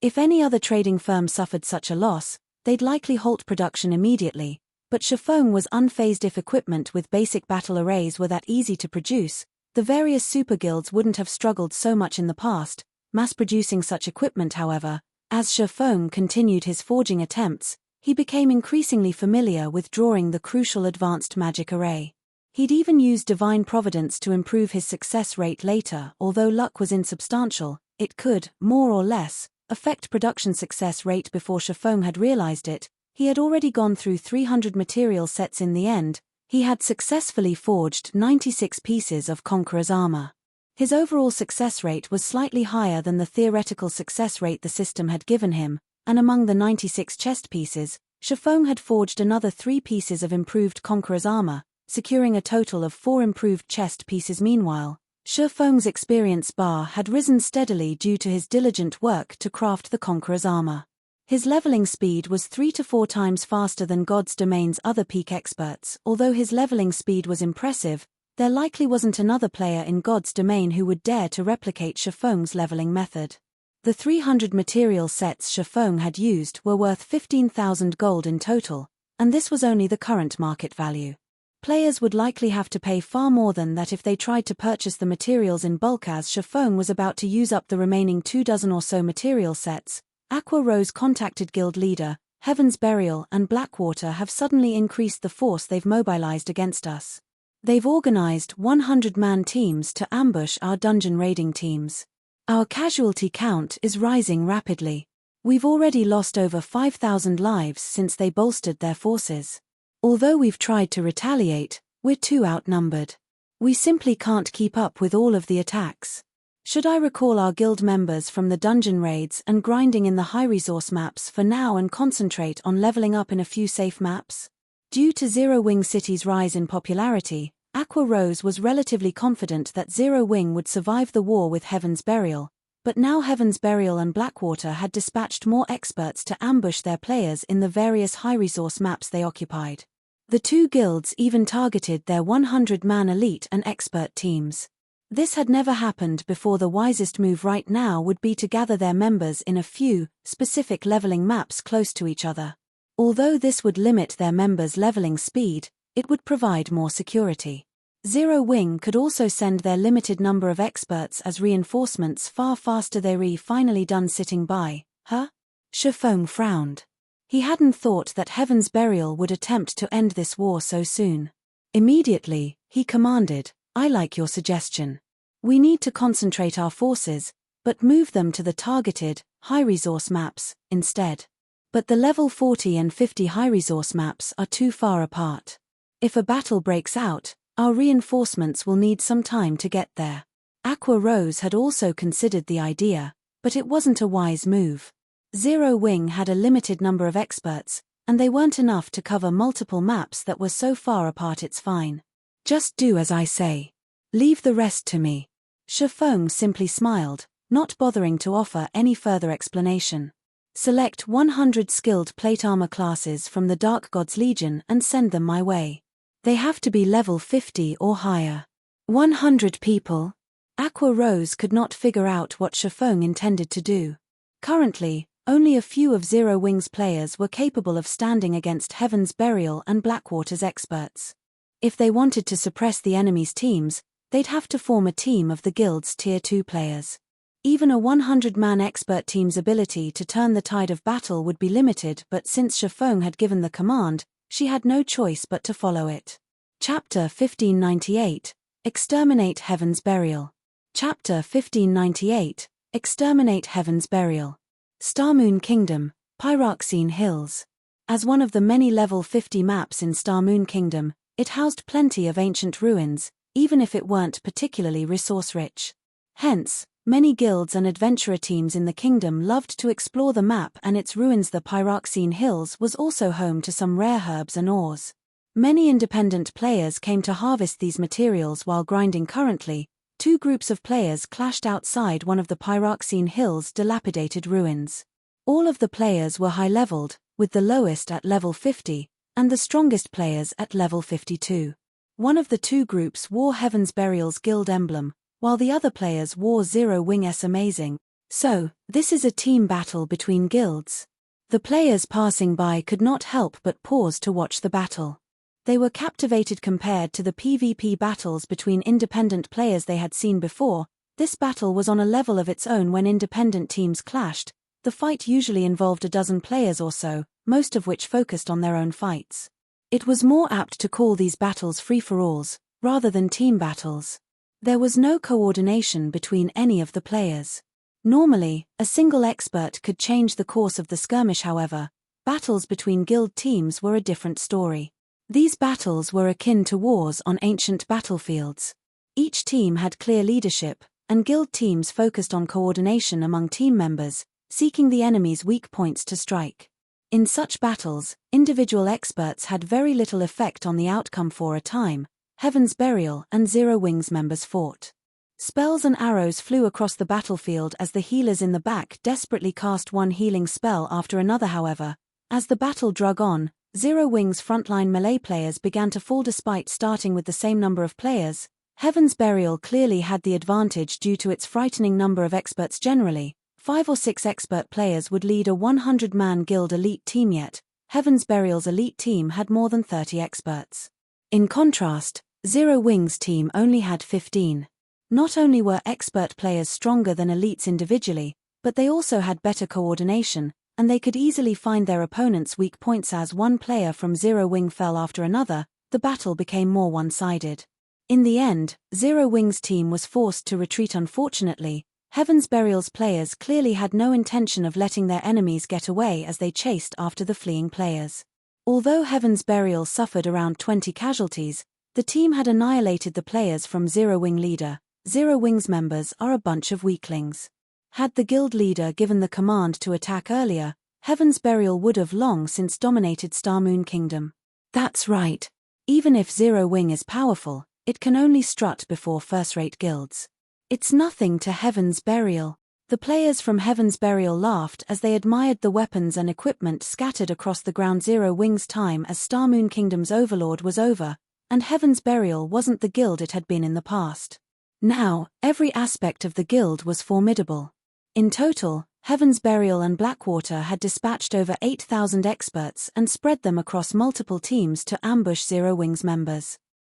If any other trading firm suffered such a loss, they'd likely halt production immediately, but Feng was unfazed. If equipment with basic battle arrays were that easy to produce, the various super guilds wouldn't have struggled so much in the past, mass-producing such equipment. However, as Feng continued his forging attempts, he became increasingly familiar with drawing the crucial advanced magic array. He'd even used divine providence to improve his success rate later. Although luck was insubstantial, it could, more or less, affect production success rate. Before Feng had realized it, he had already gone through 300 material sets. In the end, he had successfully forged 96 pieces of Conqueror's armor. His overall success rate was slightly higher than the theoretical success rate the system had given him, and among the 96 chest pieces, Feng had forged another 3 pieces of improved Conqueror's armor, securing a total of 4 improved chest pieces. Meanwhile, Feng's experience bar had risen steadily due to his diligent work to craft the Conqueror's armor. His leveling speed was 3 to 4 times faster than God's Domain's other peak experts. Although his leveling speed was impressive, there likely wasn't another player in God's Domain who would dare to replicate Feng's leveling method. The 300 material sets Feng had used were worth 15,000 gold in total, and this was only the current market value. Players would likely have to pay far more than that if they tried to purchase the materials in bulk. As Feng was about to use up the remaining 24 or so material sets, Aqua Rose contacted guild leader, Heaven's Burial and Blackwater have suddenly increased the force they've mobilized against us. They've organized 100-man teams to ambush our dungeon raiding teams. Our casualty count is rising rapidly. We've already lost over 5,000 lives since they bolstered their forces. Although we've tried to retaliate, we're too outnumbered. We simply can't keep up with all of the attacks. Should I recall our guild members from the dungeon raids and grinding in the high-resource maps for now and concentrate on leveling up in a few safe maps? Due to Zero Wing City's rise in popularity, Aqua Rose was relatively confident that Zero Wing would survive the war with Heaven's Burial, but now Heaven's Burial and Blackwater had dispatched more experts to ambush their players in the various high-resource maps they occupied. The two guilds even targeted their 100-man elite and expert teams. This had never happened before. The wisest move right now would be to gather their members in a few, specific leveling maps close to each other. Although this would limit their members' leveling speed, it would provide more security. Zero Wing could also send their limited number of experts as reinforcements far faster. They're finally done sitting by, huh? Feng frowned. He hadn't thought that Heaven's Burial would attempt to end this war so soon. Immediately, he commanded, I like your suggestion. We need to concentrate our forces, but move them to the targeted, high-resource maps, instead. But the level 40 and 50 high-resource maps are too far apart. If a battle breaks out, our reinforcements will need some time to get there. Aqua Rose had also considered the idea, but it wasn't a wise move. Zero Wing had a limited number of experts, and they weren't enough to cover multiple maps that were so far apart. It's fine. Just do as I say. Leave the rest to me. Feng simply smiled, not bothering to offer any further explanation. Select 100 skilled plate armor classes from the Dark God's Legion and send them my way. They have to be level 50 or higher. 100 people? Aqua Rose could not figure out what Feng intended to do. Currently, only a few of Zero Wing's players were capable of standing against Heaven's Burial and Blackwater's experts. If they wanted to suppress the enemy's teams, they'd have to form a team of the guild's Tier 2 players. Even a 100-man expert team's ability to turn the tide of battle would be limited, but since Feng had given the command, she had no choice but to follow it. Chapter 1598, Exterminate Heaven's Burial. Chapter 1598, Exterminate Heaven's Burial. Starmoon Kingdom, Pyroxene Hills. As one of the many level 50 maps in Starmoon Kingdom, it housed plenty of ancient ruins, even if it weren't particularly resource-rich. Hence, many guilds and adventurer teams in the kingdom loved to explore the map and its ruins. The Pyroxene Hills was also home to some rare herbs and ores. Many independent players came to harvest these materials while grinding. Currently, two groups of players clashed outside one of the Pyroxene Hills' dilapidated ruins. All of the players were high-leveled, with the lowest at level 50, and the strongest players at level 52. One of the two groups wore Heaven's Burial's guild emblem, while the other players wore Zero Wing's amazing. So, this is a team battle between guilds. The players passing by could not help but pause to watch the battle. They were captivated compared to the PvP battles between independent players they had seen before. This battle was on a level of its own. When independent teams clashed, the fight usually involved a dozen players or so, most of which focused on their own fights. It was more apt to call these battles free-for-alls, rather than team battles. There was no coordination between any of the players. Normally, a single expert could change the course of the skirmish. However, battles between guild teams were a different story. These battles were akin to wars on ancient battlefields. Each team had clear leadership, and guild teams focused on coordination among team members, seeking the enemy's weak points to strike. In such battles, individual experts had very little effect on the outcome. For a time, Heaven's Burial and Zero Wings members fought. Spells and arrows flew across the battlefield as the healers in the back desperately cast one healing spell after another. However, as the battle drug on, Zero Wings' frontline melee players began to fall. Despite starting with the same number of players, Heaven's Burial clearly had the advantage due to its frightening number of experts. Generally, 5 or 6 expert players would lead a 100-man guild elite team, yet Heaven's Burial's elite team had more than 30 experts. In contrast, Zero Wings' team only had 15. Not only were expert players stronger than elites individually, but they also had better coordination, and they could easily find their opponent's weak points. As one player from Zero Wing fell after another, the battle became more one-sided. In the end, Zero Wings' team was forced to retreat. Unfortunately, Heaven's Burial's players clearly had no intention of letting their enemies get away as they chased after the fleeing players. Although Heaven's Burial suffered around 20 casualties, the team had annihilated the players from Zero Wing leader. Zero Wings members are a bunch of weaklings. Had the guild leader given the command to attack earlier, Heaven's Burial would have long since dominated Star Moon Kingdom. That's right. Even if Zero Wing is powerful, it can only strut before first-rate guilds. It's nothing to Heaven's Burial. The players from Heaven's Burial laughed as they admired the weapons and equipment scattered across the ground. Zero Wings' time as Star Moon Kingdom's overlord was over, and Heaven's Burial wasn't the guild it had been in the past. Now, every aspect of the guild was formidable. In total, Heaven's Burial and Blackwater had dispatched over 8,000 experts and spread them across multiple teams to ambush Zero Wings members.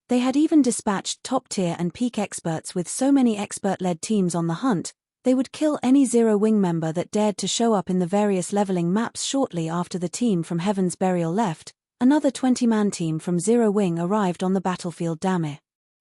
They had even dispatched top-tier and peak experts. With so many expert-led teams on the hunt, they would kill any Zero Wing member that dared to show up in the various leveling maps. Shortly after the team from Heaven's Burial left, another 20-man team from Zero Wing arrived on the battlefield. Damn it.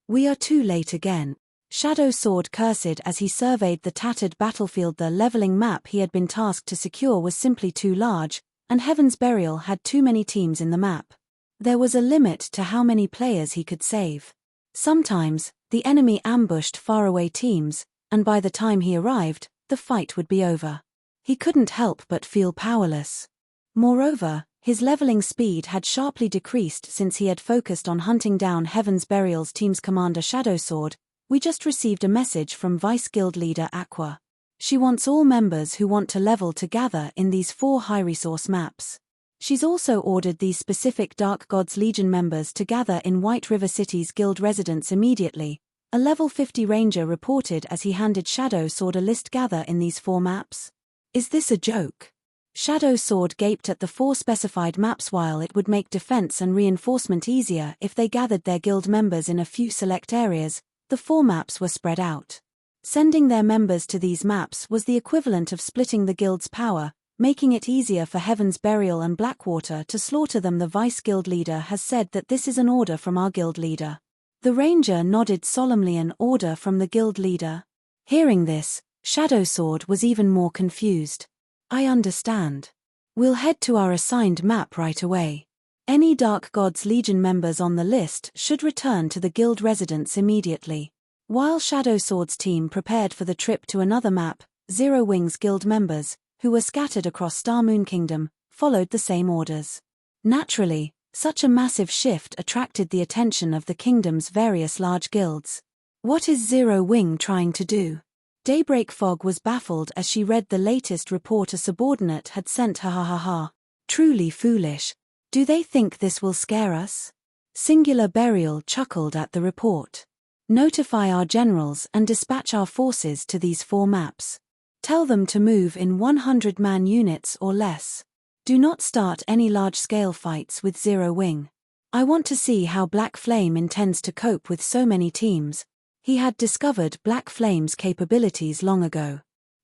We are too late again. Shadow Sword cursed as he surveyed the tattered battlefield. The leveling map he had been tasked to secure was simply too large, and Heaven's Burial had too many teams in the map. There was a limit to how many players he could save. Sometimes, the enemy ambushed faraway teams, and by the time he arrived, the fight would be over. He couldn't help but feel powerless. Moreover, his leveling speed had sharply decreased since he had focused on hunting down Heaven's Burial's team's commander Shadow Sword. We just received a message from Vice Guild Leader Aqua. She wants all members who want to level to gather in these 4 high-resource maps. She's also ordered these specific Dark Gods Legion members to gather in White River City's guild residence immediately, a level 50 ranger reported as he handed Shadow Sword a list. Gather in these 4 maps? Is this a joke? Shadow Sword gaped at the 4 specified maps. While it would make defense and reinforcement easier if they gathered their guild members in a few select areas, the 4 maps were spread out. Sending their members to these maps was the equivalent of splitting the guild's power, making it easier for Heaven's Burial and Blackwater to slaughter them. The Vice Guild Leader has said that this is an order from our guild leader. The ranger nodded solemnly. An order from the guild leader? Hearing this, Shadow Sword was even more confused. I understand. We'll head to our assigned map right away. Any Dark Gods Legion members on the list should return to the guild residence immediately. While Shadow Sword's team prepared for the trip to another map, Zero Wings guild members, who were scattered across Star Moon Kingdom, followed the same orders. Naturally, such a massive shift attracted the attention of the kingdom's various large guilds. What is Zero Wing trying to do? Daybreak Fog was baffled as she read the latest report a subordinate had sent her. Ha ha ha. Truly foolish. Do they think this will scare us? Singular Burial chuckled at the report. Notify our generals and dispatch our forces to these 4 maps. Tell them to move in 100-man units or less. Do not start any large-scale fights with Zero Wing. I want to see how Black Flame intends to cope with so many teams. He had discovered Black Flame's capabilities long ago.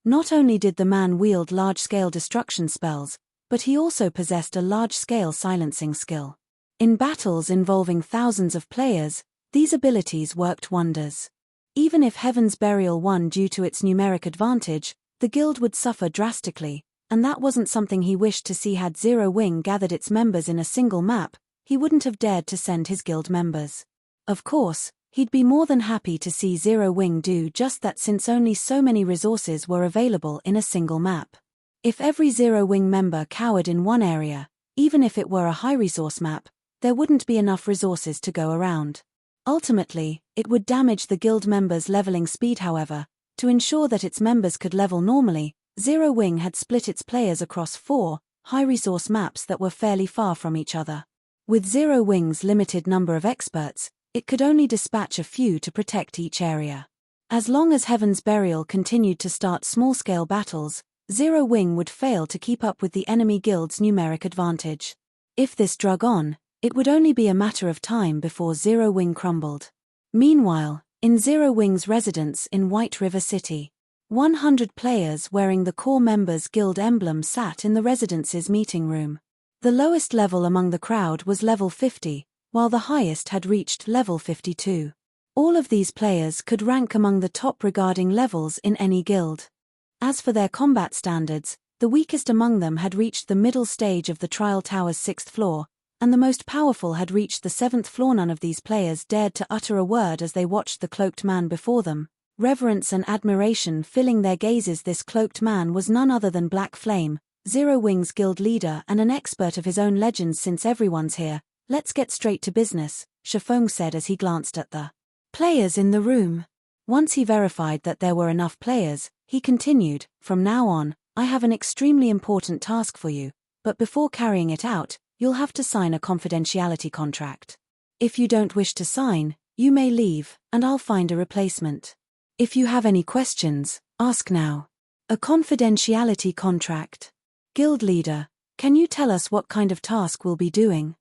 Not only did the man wield large-scale destruction spells, but he also possessed a large-scale silencing skill. In battles involving thousands of players, these abilities worked wonders. Even if Heaven's Burial won due to its numeric advantage, the guild would suffer drastically, and that wasn't something he wished to see. Had Zero Wing gathered its members in a single map, he wouldn't have dared to send his guild members. Of course, he'd be more than happy to see Zero Wing do just that, since only so many resources were available in a single map. If every Zero Wing member cowered in one area, even if it were a high-resource map, there wouldn't be enough resources to go around. Ultimately, it would damage the guild members' leveling speed. However, to ensure that its members could level normally, Zero Wing had split its players across 4 high-resource maps that were fairly far from each other. With Zero Wing's limited number of experts, it could only dispatch a few to protect each area. As long as Heaven's Burial continued to start small-scale battles, Zero Wing would fail to keep up with the enemy guild's numeric advantage. If this drug on, it would only be a matter of time before Zero Wing crumbled. Meanwhile, in Zero Wing's residence in White River City, 100 players wearing the core members' guild emblem sat in the residence's meeting room. The lowest level among the crowd was level 50, while the highest had reached level 52. All of these players could rank among the top regarding levels in any guild. As for their combat standards, the weakest among them had reached the middle stage of the Trial Tower's 6th floor, and the most powerful had reached the 7th floor. None of these players dared to utter a word as they watched the cloaked man before them, reverence and admiration filling their gazes. This cloaked man was none other than Black Flame, Zero Wing's guild leader and an expert of his own legends. Since everyone's here, let's get straight to business, Feng said as he glanced at the players in the room. Once he verified that there were enough players, he continued, "From now on, I have an extremely important task for you, but before carrying it out, you'll have to sign a confidentiality contract. If you don't wish to sign, you may leave, and I'll find a replacement. If you have any questions, ask now." A confidentiality contract. Guild leader, can you tell us what kind of task we'll be doing?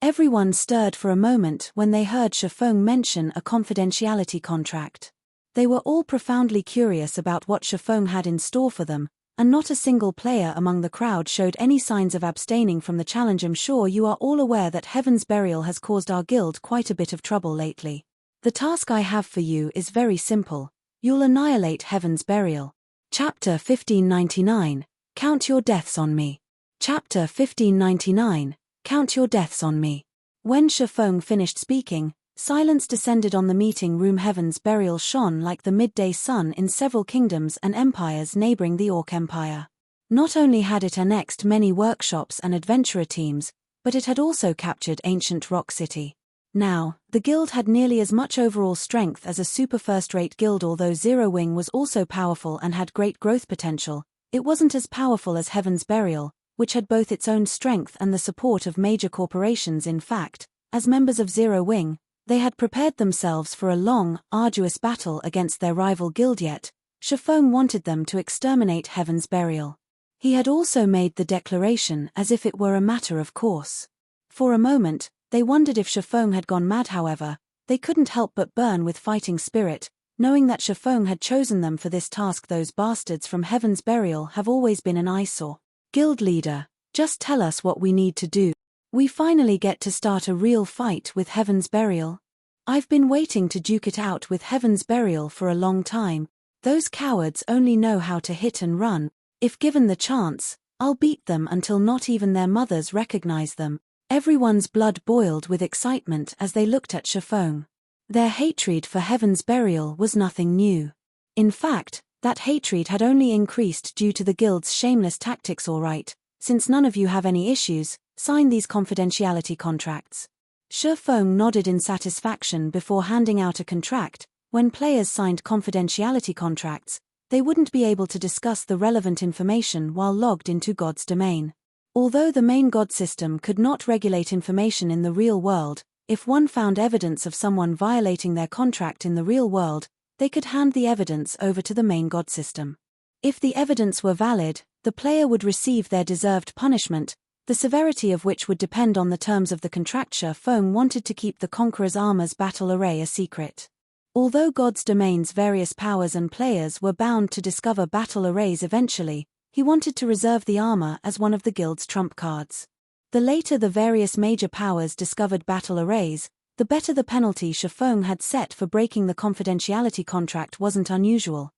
Everyone stirred for a moment when they heard Feng mention a confidentiality contract. They were all profoundly curious about what Feng had in store for them, and not a single player among the crowd showed any signs of abstaining from the challenge. "I'm sure you are all aware that Heaven's Burial has caused our guild quite a bit of trouble lately. The task I have for you is very simple. You'll annihilate Heaven's Burial. Chapter 1599, Count Your Deaths on Me. Chapter 1599, Count Your Deaths on Me." When Feng finished speaking, silence descended on the meeting room. Heaven's Burial shone like the midday sun in several kingdoms and empires neighboring the Orc Empire. Not only had it annexed many workshops and adventurer teams, but it had also captured ancient Rock City. Now, the guild had nearly as much overall strength as a super first-rate guild. Although Zero Wing was also powerful and had great growth potential, it wasn't as powerful as Heaven's Burial, which had both its own strength and the support of major corporations. In fact, as members of Zero Wing, they had prepared themselves for a long, arduous battle against their rival guild. Yet, Feng wanted them to exterminate Heaven's Burial. He had also made the declaration as if it were a matter of course. For a moment, they wondered if Feng had gone mad. However, they couldn't help but burn with fighting spirit, knowing that Feng had chosen them for this task. "Those bastards from Heaven's Burial have always been an eyesore. Guild leader, just tell us what we need to do. We finally get to start a real fight with Heaven's Burial. I've been waiting to duke it out with Heaven's Burial for a long time. Those cowards only know how to hit and run. If given the chance, I'll beat them until not even their mothers recognize them." Everyone's blood boiled with excitement as they looked at Feng. Their hatred for Heaven's Burial was nothing new. In fact, that hatred had only increased due to the guild's shameless tactics. "All right, since none of you have any issues, sign these confidentiality contracts." Feng nodded in satisfaction before handing out a contract. When players signed confidentiality contracts, they wouldn't be able to discuss the relevant information while logged into God's domain. Although the main God system could not regulate information in the real world, if one found evidence of someone violating their contract in the real world, they could hand the evidence over to the main God system. If the evidence were valid, the player would receive their deserved punishment, the severity of which would depend on the terms of the contracture. Feng wanted to keep the Conqueror's armor's battle array a secret. Although God's Domain's various powers and players were bound to discover battle arrays eventually, he wanted to reserve the armor as one of the guild's trump cards. The later the various major powers discovered battle arrays, the better the penalty Feng had set for breaking the confidentiality contract wasn't unusual.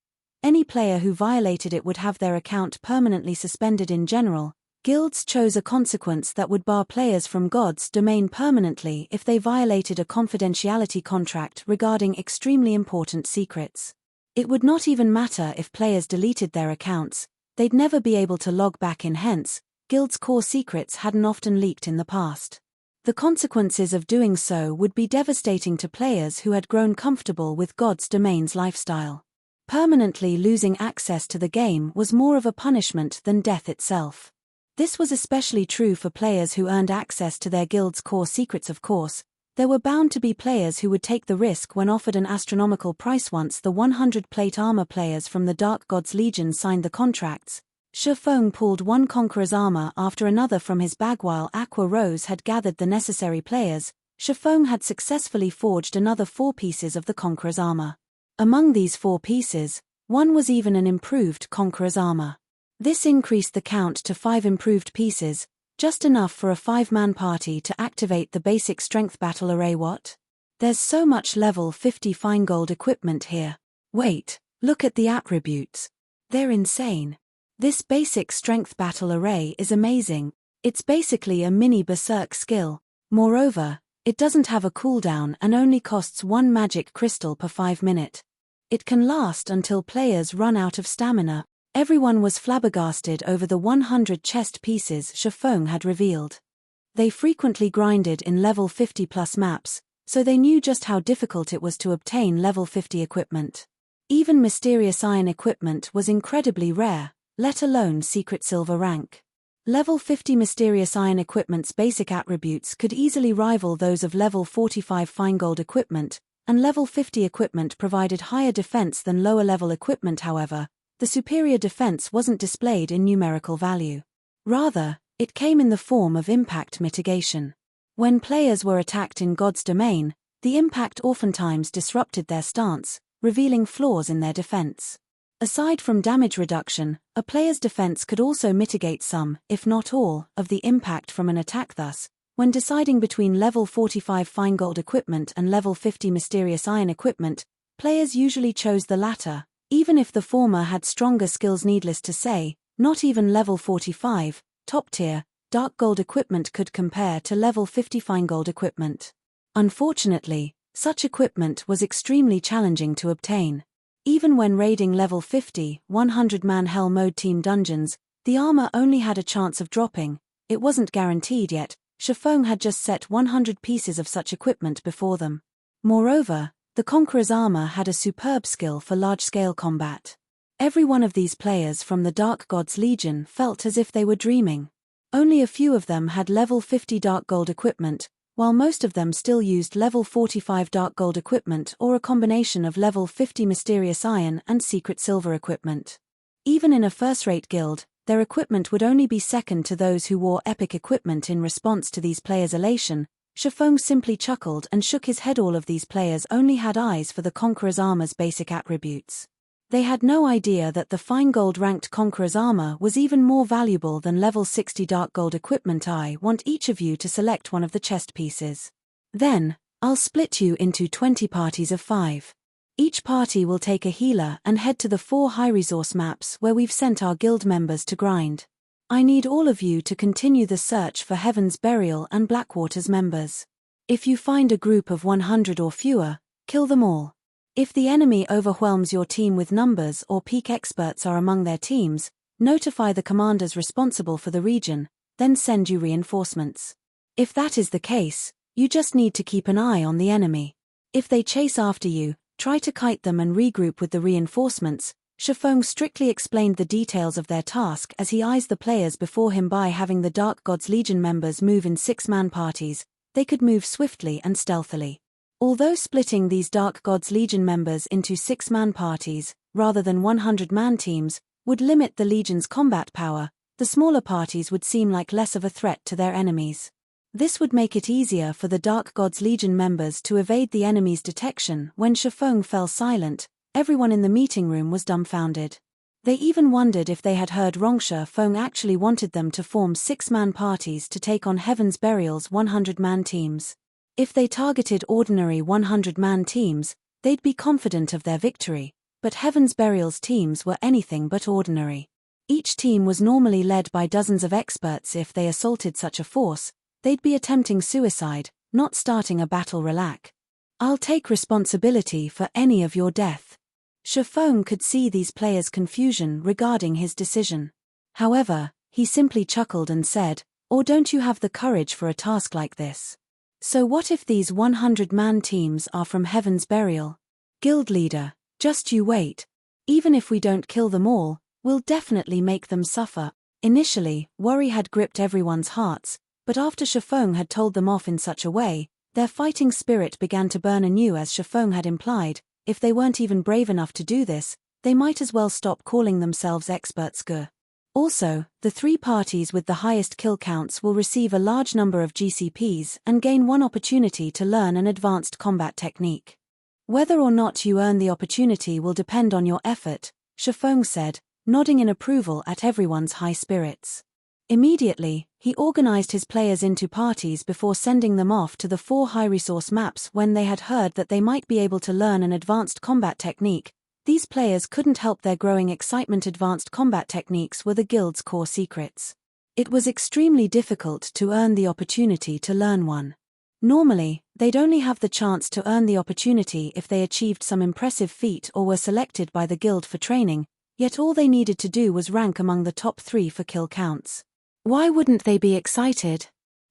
Any player who violated it would have their account permanently suspended. In general, guilds chose a consequence that would bar players from God's Domain permanently if they violated a confidentiality contract regarding extremely important secrets. It would not even matter if players deleted their accounts, they'd never be able to log back in. Hence, guilds' core secrets hadn't often leaked in the past. The consequences of doing so would be devastating to players who had grown comfortable with God's Domain's lifestyle. Permanently losing access to the game was more of a punishment than death itself. This was especially true for players who earned access to their guild's core secrets. Of course, there were bound to be players who would take the risk when offered an astronomical price. Once the 100 plate armor players from the Dark Gods Legion signed the contracts, Feng pulled one Conqueror's armor after another from his bag. While Aqua Rose had gathered the necessary players, Feng had successfully forged another 4 pieces of the Conqueror's armor. Among these 4 pieces, one was even an improved Conqueror's armor. This increased the count to 5 improved pieces, just enough for a 5-man party to activate the basic strength battle array. What? There's so much level 50 fine gold equipment here. Wait, look at the attributes. They're insane. This basic strength battle array is amazing. It's basically a mini berserk skill. Moreover, it doesn't have a cooldown and only costs 1 magic crystal per 5 minutes. It can last until players run out of stamina. Everyone was flabbergasted over the 100 chest pieces Feng had revealed. They frequently grinded in level 50 plus maps, so they knew just how difficult it was to obtain level 50 equipment. Even mysterious iron equipment was incredibly rare, let alone secret silver rank. Level 50 mysterious iron equipment's basic attributes could easily rival those of level 45 fine gold equipment, and level 50 equipment provided higher defense than lower level equipment. However, the superior defense wasn't displayed in numerical value. Rather, it came in the form of impact mitigation. When players were attacked in God's Domain, the impact oftentimes disrupted their stance, revealing flaws in their defense. Aside from damage reduction, a player's defense could also mitigate some, if not all, of the impact from an attack. Thus, when deciding between level 45 fine gold equipment and level 50 mysterious iron equipment, players usually chose the latter, even if the former had stronger skills. Needless to say, not even level 45, top-tier, dark gold equipment could compare to level 50 fine gold equipment. Unfortunately, such equipment was extremely challenging to obtain. Even when raiding level 50, 100-man Hell Mode team dungeons, the armor only had a chance of dropping. It wasn't guaranteed yet. Feng had just set 100 pieces of such equipment before them. Moreover, the Conqueror's armor had a superb skill for large-scale combat. Every one of these players from the Dark Gods Legion felt as if they were dreaming. Only a few of them had level 50 dark gold equipment, while most of them still used level 45 dark gold equipment or a combination of level 50 mysterious iron and secret silver equipment. Even in a first-rate guild, their equipment would only be second to those who wore epic equipment. In response to these players' elation, Feng simply chuckled and shook his head. All of these players only had eyes for the Conqueror's armor's basic attributes. They had no idea that the fine gold ranked Conqueror's armor was even more valuable than level 60 dark gold equipment. I want each of you to select one of the chest pieces. Then, I'll split you into 20 parties of 5. Each party will take a healer and head to the 4 high-resource maps where we've sent our guild members to grind. I need all of you to continue the search for Heaven's Burial and Blackwater's members. If you find a group of 100 or fewer, kill them all. If the enemy overwhelms your team with numbers or peak experts are among their teams, notify the commanders responsible for the region, then send you reinforcements. If that is the case, you just need to keep an eye on the enemy. If they chase after you, try to kite them and regroup with the reinforcements. Feng strictly explained the details of their task as he eyes the players before him. By having the Dark Gods Legion members move in 6-man parties, they could move swiftly and stealthily. Although splitting these Dark Gods Legion members into 6-man parties, rather than 100-man teams, would limit the Legion's combat power, the smaller parties would seem like less of a threat to their enemies. This would make it easier for the Dark Gods Legion members to evade the enemy's detection. When Shifeng fell silent, everyone in the meeting room was dumbfounded. They even wondered if they had heard wrong. Feng actually wanted them to form 6-man parties to take on Heaven's Burial's 100-man teams. If they targeted ordinary 100-man teams, they'd be confident of their victory, but Heaven's Burial's teams were anything but ordinary. Each team was normally led by dozens of experts. If they assaulted such a force, they'd be attempting suicide, not starting a battle. Relax. I'll take responsibility for any of your death. Shifeng could see these players' confusion regarding his decision. However, he simply chuckled and said, "Or don't you have the courage for a task like this? So what if these 100-man teams are from Heaven's Burial? Guild leader, just you wait. Even if we don't kill them all, we'll definitely make them suffer." Initially, worry had gripped everyone's hearts, but after Shifeng had told them off in such a way, their fighting spirit began to burn anew. As Shifeng had implied, if they weren't even brave enough to do this, they might as well stop calling themselves experts. Also, the 3 parties with the highest kill counts will receive a large number of GCPs and gain 1 opportunity to learn an advanced combat technique. Whether or not you earn the opportunity will depend on your effort, Shifeng said, nodding in approval at everyone's high spirits. Immediately, he organized his players into parties before sending them off to the 4 high-resource maps. When they had heard that they might be able to learn an advanced combat technique, these players couldn't help their growing excitement. Advanced combat techniques were the guild's core secrets. It was extremely difficult to earn the opportunity to learn one. Normally, they'd only have the chance to earn the opportunity if they achieved some impressive feat or were selected by the guild for training, yet all they needed to do was rank among the top 3 for kill counts. Why wouldn't they be excited?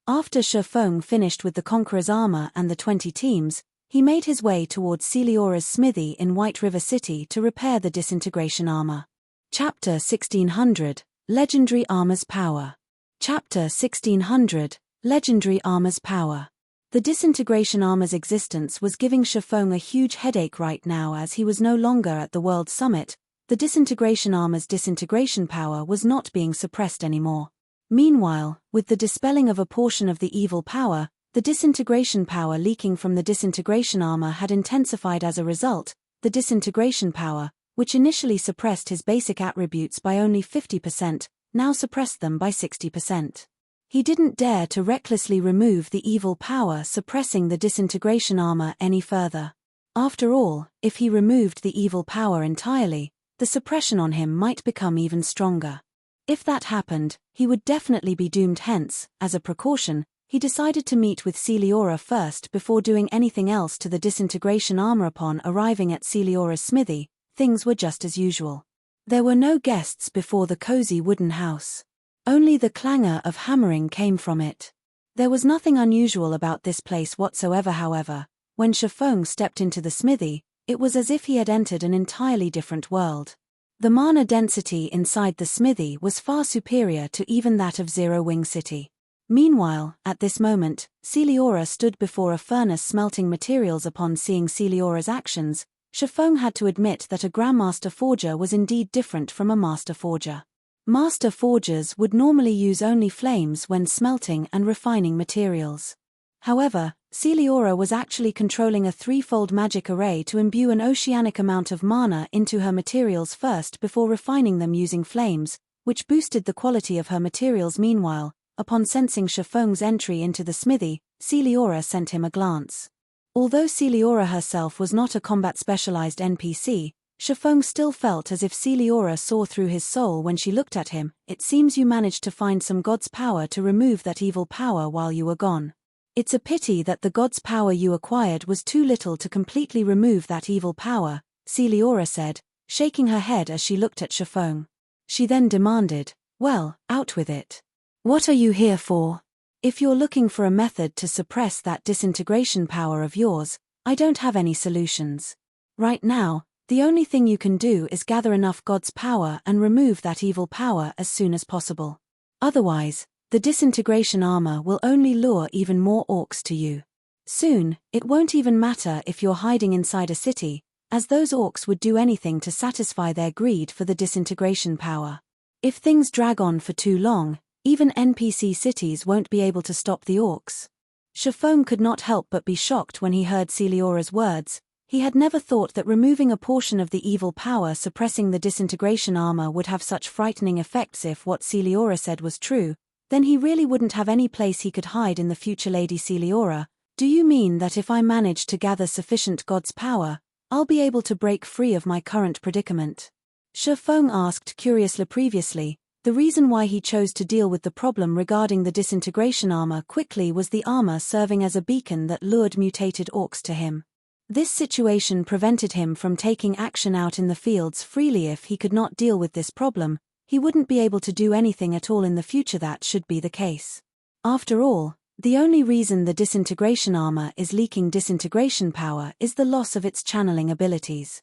After Shifeng finished with the Conqueror's armor and the 20 teams, he made his way towards Celiora's smithy in White River City to repair the Disintegration armor. Chapter 1600, Legendary Armor's Power. Chapter 1600, Legendary Armor's Power. The Disintegration armor's existence was giving Shifeng a huge headache right now. As he was no longer at the World Summit, the Disintegration armor's disintegration power was not being suppressed anymore. Meanwhile, with the dispelling of a portion of the evil power, the disintegration power leaking from the disintegration armor had intensified. As a result, the disintegration power, which initially suppressed his basic attributes by only 50%, now suppressed them by 60%. He didn't dare to recklessly remove the evil power suppressing the disintegration armor any further. After all, if he removed the evil power entirely, the suppression on him might become even stronger. If that happened, he would definitely be doomed. Hence, as a precaution, he decided to meet with Celiora first before doing anything else to the disintegration armor. Upon arriving at Celiora's smithy, things were just as usual. There were no guests before the cozy wooden house. Only the clangor of hammering came from it. There was nothing unusual about this place whatsoever. However, when Shifeng stepped into the smithy, it was as if he had entered an entirely different world. The mana density inside the smithy was far superior to even that of Zero Wing City. Meanwhile, at this moment, Celiora stood before a furnace smelting materials. Upon seeing Celiora's actions, Shifeng had to admit that a Grandmaster Forger was indeed different from a Master Forger. Master Forgers would normally use only flames when smelting and refining materials. However, Celiora was actually controlling a 3-fold magic array to imbue an oceanic amount of mana into her materials first before refining them using flames, which boosted the quality of her materials. Meanwhile, upon sensing Shifeng's entry into the smithy, Celiora sent him a glance. Although Celiora herself was not a combat-specialized NPC, Shifeng still felt as if Celiora saw through his soul when she looked at him. "It seems you managed to find some god's power to remove that evil power while you were gone. It's a pity that the god's power you acquired was too little to completely remove that evil power," Celiora said, shaking her head as she looked at Shifeng. She then demanded, "Well, out with it. What are you here for? If you're looking for a method to suppress that disintegration power of yours, I don't have any solutions. Right now, the only thing you can do is gather enough god's power and remove that evil power as soon as possible. Otherwise, the disintegration armor will only lure even more orcs to you. Soon, it won't even matter if you're hiding inside a city, as those orcs would do anything to satisfy their greed for the disintegration power. If things drag on for too long, even NPC cities won't be able to stop the orcs. Feng could not help but be shocked when he heard Celiora's words. He had never thought that removing a portion of the evil power suppressing the disintegration armor would have such frightening effects. If what Celiora said was true, then he really wouldn't have any place he could hide in the future. Lady Celiora, do you mean that if I manage to gather sufficient God's power, I'll be able to break free of my current predicament? Feng asked curiously. Previously, the reason why he chose to deal with the problem regarding the disintegration armor quickly was the armor serving as a beacon that lured mutated orcs to him. This situation prevented him from taking action out in the fields freely. If he could not deal with this problem, he wouldn't be able to do anything at all in the future. That should be the case. After all, the only reason the disintegration armor is leaking disintegration power is the loss of its channeling abilities.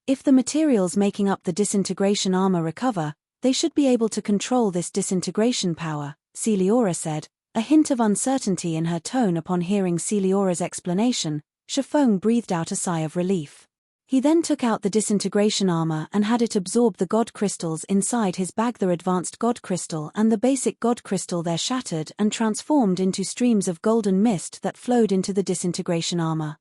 If the materials making up the disintegration armor recover, they should be able to control this disintegration power, Celiora said, a hint of uncertainty in her tone. Upon hearing Celiora's explanation, Feng breathed out a sigh of relief. He then took out the disintegration armor and had it absorb the god crystals inside his bag. The advanced god crystal and the basic god crystal there shattered and transformed into streams of golden mist that flowed into the disintegration armor.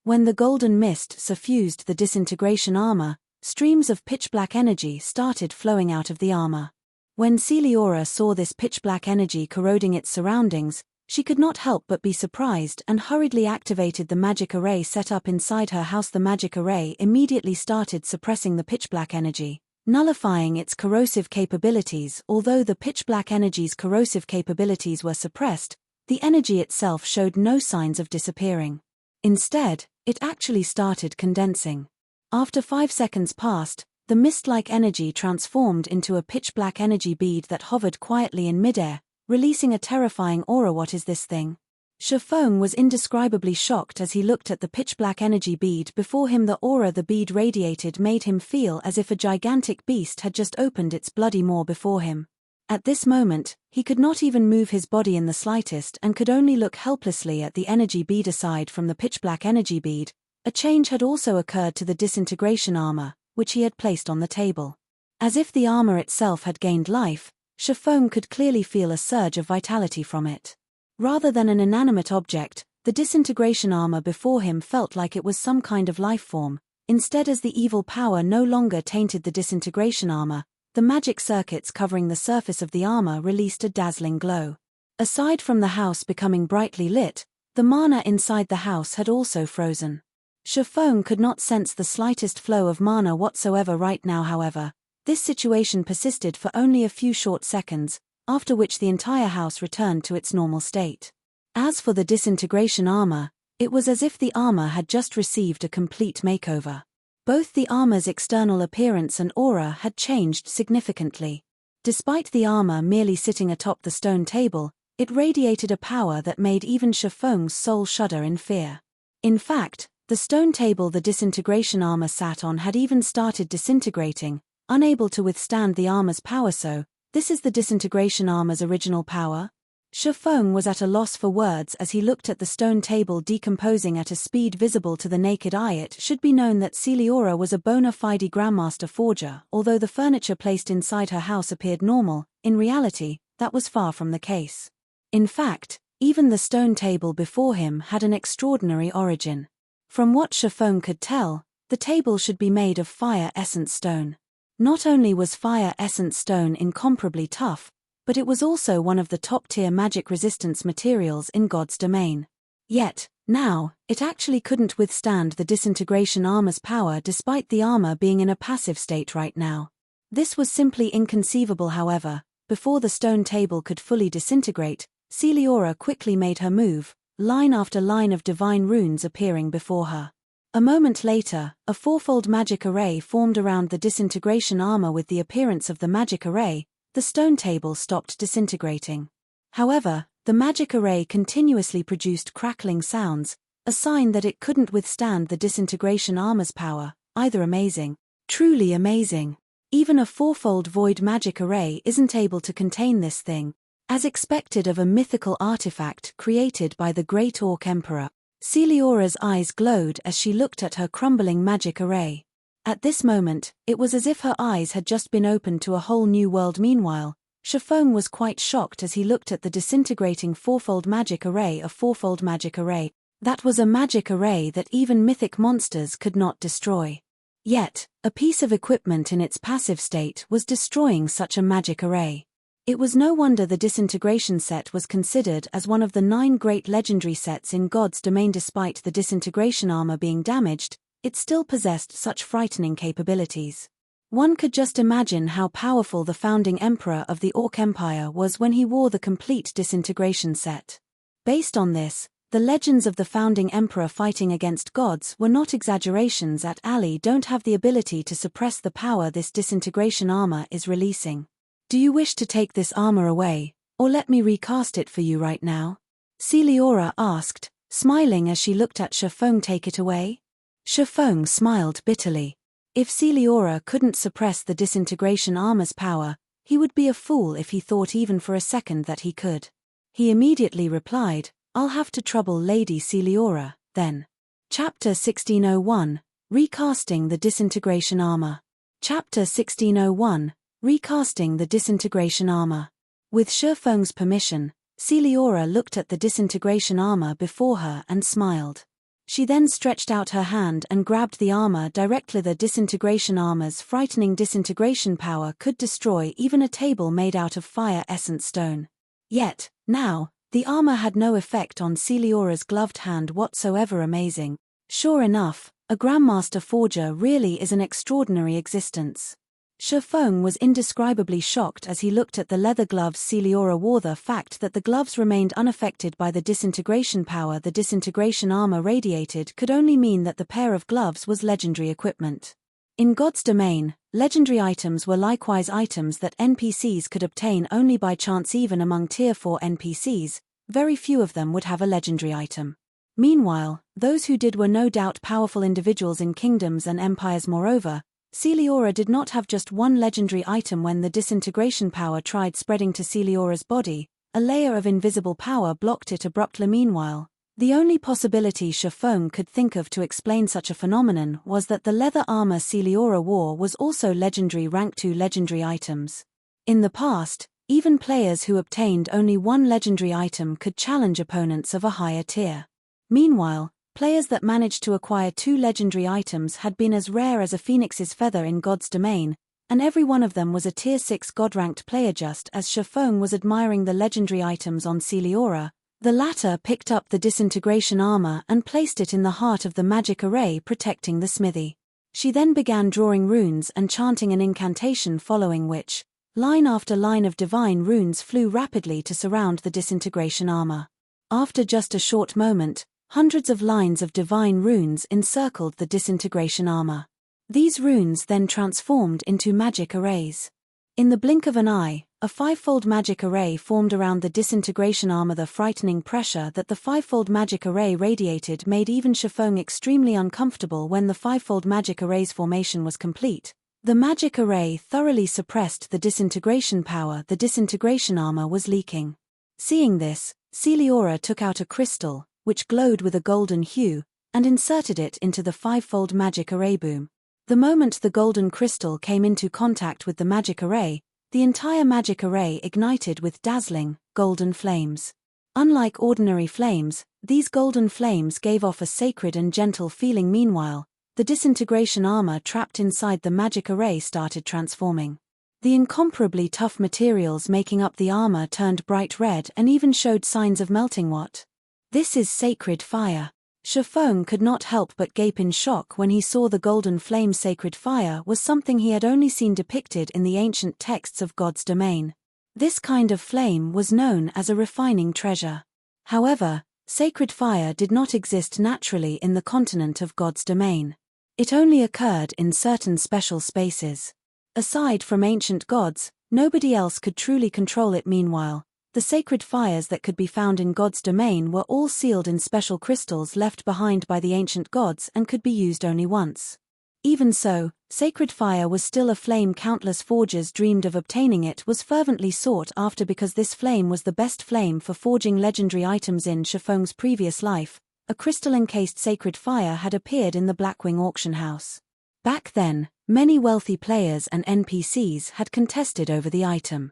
When the golden mist suffused the disintegration armor, streams of pitch-black energy started flowing out of the armor. When Celiora saw this pitch-black energy corroding its surroundings, she could not help but be surprised and hurriedly activated the magic array set up inside her house. The magic array immediately started suppressing the pitch-black energy, nullifying its corrosive capabilities. Although the pitch-black energy's corrosive capabilities were suppressed, the energy itself showed no signs of disappearing. Instead, it actually started condensing. After 5 seconds passed, the mist-like energy transformed into a pitch-black energy bead that hovered quietly in midair, releasing a terrifying aura. What is this thing? Feng was indescribably shocked as he looked at the pitch-black energy bead before him. The aura the bead radiated made him feel as if a gigantic beast had just opened its bloody maw before him. At this moment, he could not even move his body in the slightest and could only look helplessly at the energy bead. Aside from the pitch-black energy bead, a change had also occurred to the disintegration armor, which he had placed on the table. As if the armor itself had gained life, Feng could clearly feel a surge of vitality from it. Rather than an inanimate object, the disintegration armor before him felt like it was some kind of life form. Instead, as the evil power no longer tainted the disintegration armor, the magic circuits covering the surface of the armor released a dazzling glow. Aside from the house becoming brightly lit, the mana inside the house had also frozen. Feng could not sense the slightest flow of mana whatsoever right now. However, this situation persisted for only a few short seconds, after which the entire house returned to its normal state. As for the disintegration armor, it was as if the armor had just received a complete makeover. Both the armor's external appearance and aura had changed significantly. Despite the armor merely sitting atop the stone table, it radiated a power that made even Feng's soul shudder in fear. In fact, the stone table the disintegration armor sat on had even started disintegrating, unable to withstand the armor's power. So, this is the disintegration armor's original power? Feng was at a loss for words as he looked at the stone table decomposing at a speed visible to the naked eye. It should be known that Celiora was a bona fide Grandmaster forger. Although the furniture placed inside her house appeared normal, in reality, that was far from the case. In fact, even the stone table before him had an extraordinary origin. From what Feng could tell, the table should be made of fire essence stone. Not only was fire essence stone incomparably tough, but it was also one of the top-tier magic resistance materials in God's domain. Yet, now, it actually couldn't withstand the disintegration armor's power despite the armor being in a passive state right now. This was simply inconceivable. However, before the stone table could fully disintegrate, Celiora quickly made her move, line after line of divine runes appearing before her. A moment later, a fourfold magic array formed around the disintegration armor. With the appearance of the magic array, the stone table stopped disintegrating. However, the magic array continuously produced crackling sounds, a sign that it couldn't withstand the disintegration armor's power. Either amazing, truly amazing. Even a fourfold void magic array isn't able to contain this thing, as expected of a mythical artifact created by the great Orc Emperor. Celiora's eyes glowed as she looked at her crumbling magic array. At this moment, it was as if her eyes had just been opened to a whole new world. Meanwhile, Feng was quite shocked as he looked at the disintegrating fourfold magic array. A fourfold magic array. That was a magic array that even mythic monsters could not destroy. Yet, a piece of equipment in its passive state was destroying such a magic array. It was no wonder the Disintegration set was considered as one of the 9 great legendary sets in God's domain. Despite the Disintegration armor being damaged, it still possessed such frightening capabilities. One could just imagine how powerful the founding emperor of the Orc Empire was when he wore the complete Disintegration set. Based on this, the legends of the founding emperor fighting against gods were not exaggerations. Ali don't have the ability to suppress the power this Disintegration armor is releasing. Do you wish to take this armor away, or let me recast it for you right now? Celiora asked, smiling as she looked at Feng. Take it away? Feng smiled bitterly. If Celiora couldn't suppress the Disintegration armor's power, he would be a fool if he thought even for a second that he could. He immediately replied, I'll have to trouble Lady Celiora, then. Chapter 1601, Recasting the Disintegration Armor. Chapter 1601, Recasting the Disintegration Armor. With Feng's permission, Celiora looked at the Disintegration armor before her and smiled. She then stretched out her hand and grabbed the armor directly. The Disintegration armor's frightening disintegration power could destroy even a table made out of fire essence stone. Yet, now, the armor had no effect on Celiora's gloved hand whatsoever. Amazing. Sure enough, a Grandmaster Forger really is an extraordinary existence. Feng was indescribably shocked as he looked at the leather gloves Celiora wore. The fact that the gloves remained unaffected by the disintegration power the Disintegration armor radiated could only mean that the pair of gloves was legendary equipment. In God's domain, legendary items were likewise items that NPCs could obtain only by chance. Even among Tier 4 NPCs, very few of them would have a legendary item. Meanwhile, those who did were no doubt powerful individuals in kingdoms and empires. Moreover, Celiora did not have just one legendary item. When the disintegration power tried spreading to Celiora's body, a layer of invisible power blocked it abruptly. Meanwhile, the only possibility Feng could think of to explain such a phenomenon was that the leather armor Celiora wore was also legendary rank 2 legendary items. In the past, even players who obtained only one legendary item could challenge opponents of a higher tier. Meanwhile, players that managed to acquire 2 legendary items had been as rare as a phoenix's feather in God's domain, and every one of them was a Tier 6 God-ranked player. Just as Feng was admiring the legendary items on Celiora, the latter picked up the Disintegration armor and placed it in the heart of the magic array protecting the smithy. She then began drawing runes and chanting an incantation, following which, line after line of divine runes flew rapidly to surround the Disintegration armor. After just a short moment, hundreds of lines of divine runes encircled the Disintegration armor. These runes then transformed into magic arrays. In the blink of an eye, a 5-fold magic array formed around the Disintegration armor. The frightening pressure that the 5-fold magic array radiated made even Feng extremely uncomfortable. When the 5-fold magic array's formation was complete, the magic array thoroughly suppressed the disintegration power the Disintegration armor was leaking. Seeing this, Celiora took out a crystal, which glowed with a golden hue, and inserted it into the 5-fold magic array boom. The moment the golden crystal came into contact with the magic array, the entire magic array ignited with dazzling, golden flames. Unlike ordinary flames, these golden flames gave off a sacred and gentle feeling. Meanwhile, the Disintegration armor trapped inside the magic array started transforming. The incomparably tough materials making up the armor turned bright red and even showed signs of melting. What? This is sacred fire. Feng could not help but gape in shock when he saw the golden flame. Sacred fire was something he had only seen depicted in the ancient texts of God's domain. This kind of flame was known as a refining treasure. However, sacred fire did not exist naturally in the continent of God's domain. It only occurred in certain special spaces. Aside from ancient gods, nobody else could truly control it. Meanwhile, the sacred fires that could be found in God's domain were all sealed in special crystals left behind by the ancient gods and could be used only once. Even so, sacred fire was still a flame countless forgers dreamed of. Obtaining it was fervently sought after because this flame was the best flame for forging legendary items. In Feng's previous life, a crystal-encased sacred fire had appeared in the Blackwing auction house. Back then, many wealthy players and NPCs had contested over the item.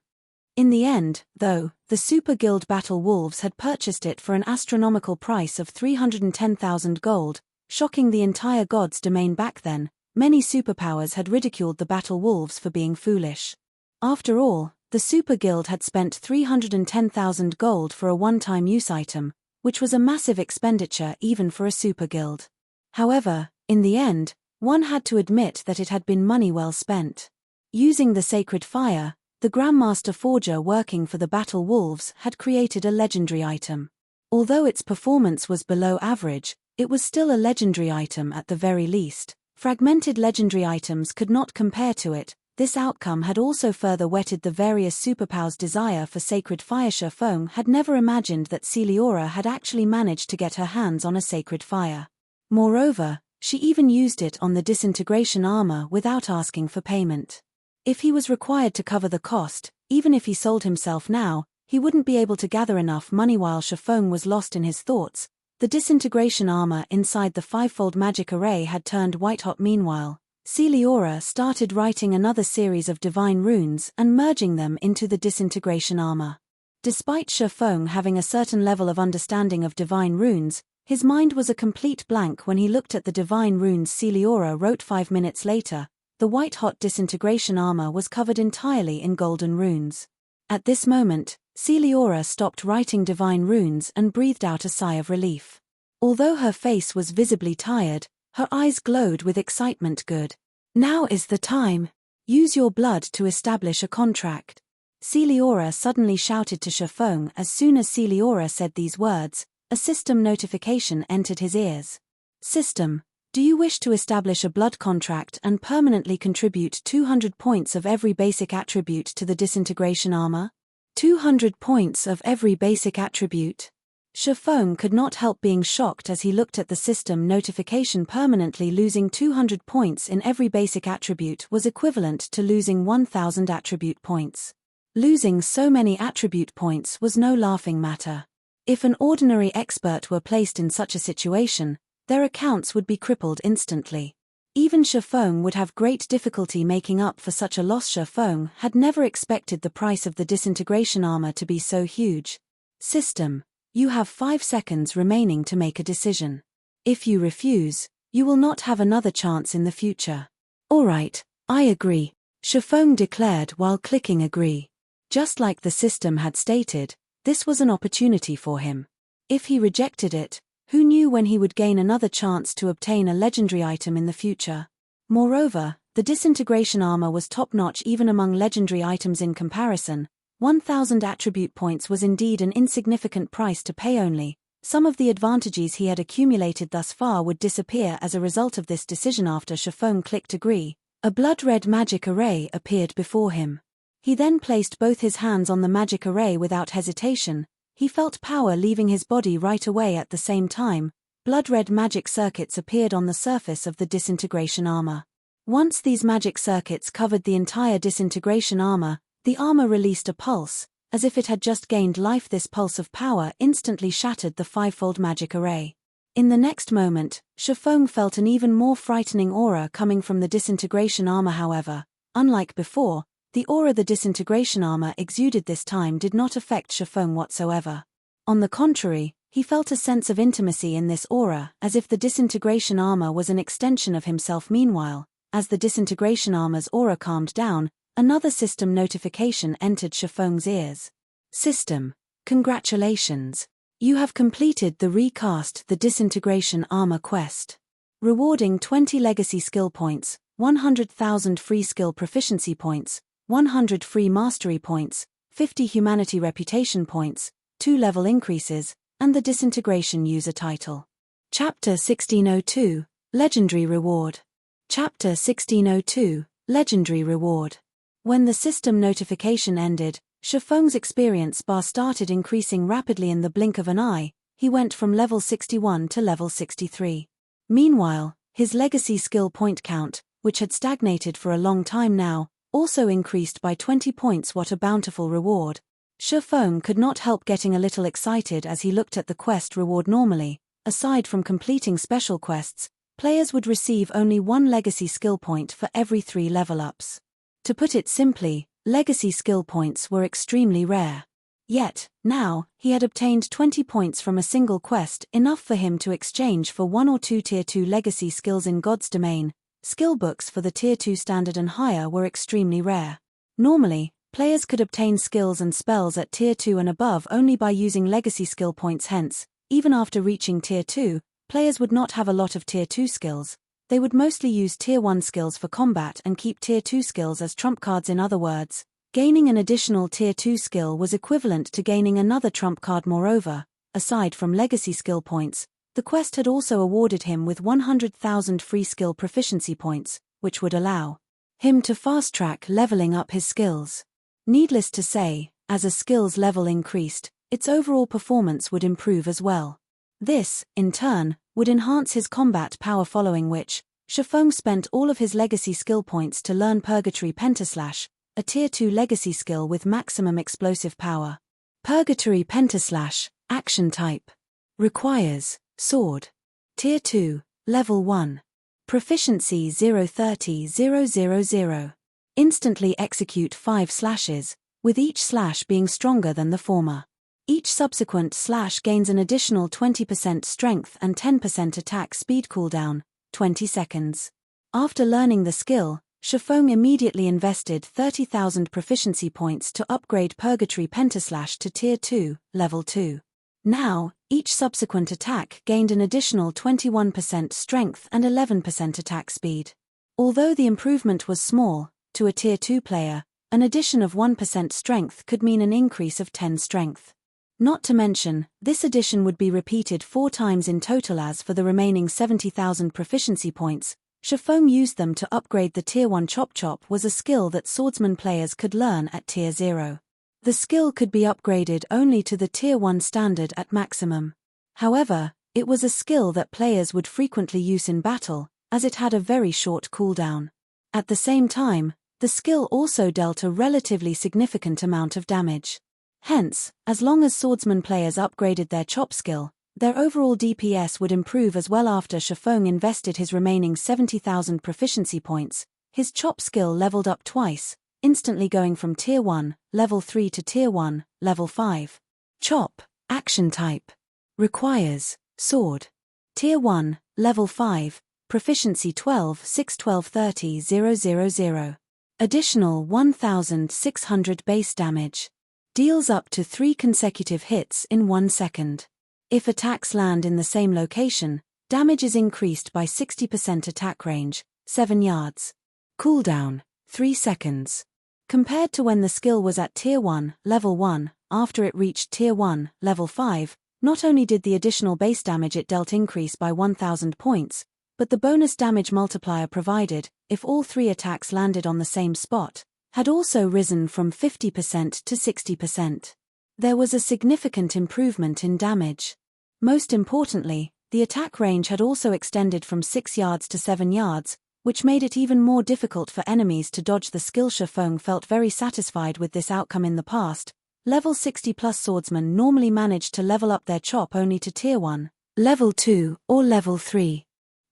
In the end, though, the Super Guild Battle Wolves had purchased it for an astronomical price of 310,000 gold, shocking the entire God's domain back then. Many superpowers had ridiculed the Battle Wolves for being foolish. After all, the Super Guild had spent 310,000 gold for a one-time use item, which was a massive expenditure even for a Super Guild. However, in the end, one had to admit that it had been money well spent. Using the Sacred Fire, the Grandmaster Forger working for the Battle Wolves had created a legendary item. Although its performance was below average, it was still a legendary item at the very least. Fragmented legendary items could not compare to it. This outcome had also further whetted the various superpowers' desire for Sacred Fire. Feng had never imagined that Celiora had actually managed to get her hands on a Sacred Fire. Moreover, she even used it on the Disintegration armor without asking for payment. If he was required to cover the cost, even if he sold himself now, he wouldn't be able to gather enough money. While Feng was lost in his thoughts, the Disintegration armor inside the fivefold magic array had turned white-hot. Meanwhile, Celiora started writing another series of divine runes and merging them into the Disintegration armor. Despite Feng having a certain level of understanding of divine runes, his mind was a complete blank when he looked at the divine runes Celiora wrote. 5 minutes later, the white-hot Disintegration armor was covered entirely in golden runes. At this moment, Celiora stopped writing divine runes and breathed out a sigh of relief. Although her face was visibly tired, her eyes glowed with excitement. Good. Now is the time. Use your blood to establish a contract. Celiora suddenly shouted to Feng. As soon as Celiora said these words, a system notification entered his ears. System, do you wish to establish a blood contract and permanently contribute 200 points of every basic attribute to the Disintegration armor? 200 points of every basic attribute? Feng could not help being shocked as he looked at the system notification. Permanently losing 200 points in every basic attribute was equivalent to losing 1,000 attribute points. Losing so many attribute points was no laughing matter. If an ordinary expert were placed in such a situation, their accounts would be crippled instantly. Even Feng would have great difficulty making up for such a loss. Feng had never expected the price of the Disintegration armor to be so huge. System, you have 5 seconds remaining to make a decision. If you refuse, you will not have another chance in the future. Alright, I agree, Feng declared while clicking agree. Just like the system had stated, this was an opportunity for him. If he rejected it, who knew when he would gain another chance to obtain a legendary item in the future? Moreover, the Disintegration armor was top-notch even among legendary items in comparison. 1,000 attribute points was indeed an insignificant price to pay. Only some of the advantages he had accumulated thus far would disappear as a result of this decision. After Feng clicked agree, a blood-red magic array appeared before him. He then placed both his hands on the magic array without hesitation. He felt power leaving his body right away. At the same time, blood-red magic circuits appeared on the surface of the Disintegration armor. Once these magic circuits covered the entire Disintegration armor, the armor released a pulse, as if it had just gained life. This pulse of power instantly shattered the fivefold magic array. In the next moment, Feng felt an even more frightening aura coming from the Disintegration armor. However, unlike before, the aura the Disintegration armor exuded this time did not affect Feng whatsoever. On the contrary, he felt a sense of intimacy in this aura, as if the Disintegration armor was an extension of himself. Meanwhile, as the Disintegration armor's aura calmed down, another system notification entered Feng's ears. System, congratulations. You have completed the Recast the Disintegration armor quest. Rewarding 20 legacy skill points, 100,000 free skill proficiency points, 100 free mastery points, 50 humanity reputation points, 2 level increases, and the Disintegration user title. Chapter 1602, Legendary Reward. Chapter 1602, Legendary Reward. When the system notification ended, Feng's experience bar started increasing rapidly. In the blink of an eye, he went from level 61 to level 63. Meanwhile, his legacy skill point count, which had stagnated for a long time now, also increased by 20 points. What a bountiful reward. Feng could not help getting a little excited as he looked at the quest reward. Normally, aside from completing special quests, players would receive only 1 legacy skill point for every 3 level-ups. To put it simply, legacy skill points were extremely rare. Yet, now, he had obtained 20 points from a single quest, enough for him to exchange for 1 or 2 Tier 2 legacy skills in God's Domain. Skill books for the Tier 2 standard and higher were extremely rare. Normally, players could obtain skills and spells at Tier 2 and above only by using legacy skill points. Hence, even after reaching Tier 2, players would not have a lot of Tier 2 skills. They would mostly use Tier 1 skills for combat and keep Tier 2 skills as trump cards. In other words, gaining an additional Tier 2 skill was equivalent to gaining another trump card. Moreover, aside from legacy skill points, the quest had also awarded him with 100,000 free skill proficiency points, which would allow him to fast-track leveling up his skills. Needless to say, as a skill's level increased, its overall performance would improve as well. This, in turn, would enhance his combat power, following which, Feng spent all of his legacy skill points to learn Purgatory Pentaslash, a Tier 2 legacy skill with maximum explosive power. Purgatory Pentaslash, action type. Requires sword. Tier 2, level 1. Proficiency 030,000. Instantly execute 5 slashes, with each slash being stronger than the former. Each subsequent slash gains an additional 20% strength and 10% attack speed. Cooldown, 20 seconds. After learning the skill, Feng immediately invested 30,000 proficiency points to upgrade Purgatory Pentaslash to Tier 2, level 2. Now, each subsequent attack gained an additional 21% strength and 11% attack speed. Although the improvement was small, to a Tier 2 player, an addition of 1% strength could mean an increase of 10 strength. Not to mention, this addition would be repeated 4 times in total. As for the remaining 70,000 proficiency points, Feng used them to upgrade the Tier 1 Chop Chop, was a skill that swordsman players could learn at Tier 0. The skill could be upgraded only to the Tier 1 standard at maximum. However, it was a skill that players would frequently use in battle, as it had a very short cooldown. At the same time, the skill also dealt a relatively significant amount of damage. Hence, as long as swordsman players upgraded their chop skill, their overall DPS would improve as well. After Feng invested his remaining 70,000 proficiency points, his chop skill leveled up twice, instantly going from Tier 1, level 3 to Tier 1, level 5. Chop, action type. Requires sword. Tier 1, level 5, proficiency 12 6 12 30 000. Additional 1,600 base damage. Deals up to 3 consecutive hits in 1 second. If attacks land in the same location, damage is increased by 60%. Attack range, 7 yards. Cooldown, 3 seconds. Compared to when the skill was at Tier 1, level 1, after it reached Tier 1, level 5, not only did the additional base damage it dealt increase by 1,000 points, but the bonus damage multiplier provided, if all 3 attacks landed on the same spot, had also risen from 50% to 60%. There was a significant improvement in damage. Most importantly, the attack range had also extended from 6 yards to 7 yards, which made it even more difficult for enemies to dodge the skill. Feng felt very satisfied with this outcome. In the past, level 60+ swordsmen normally managed to level up their chop only to Tier 1, level 2, or level 3.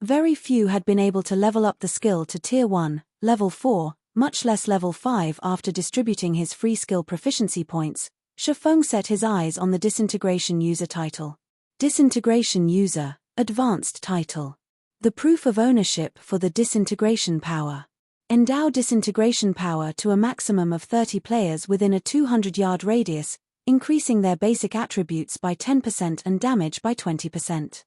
Very few had been able to level up the skill to Tier 1, level 4, much less level 5. After distributing his free skill proficiency points, Feng set his eyes on the Disintegration user title. Disintegration user, advanced title. The proof of ownership for the Disintegration power. Endow Disintegration power to a maximum of 30 players within a 200-yard radius, increasing their basic attributes by 10% and damage by 20%.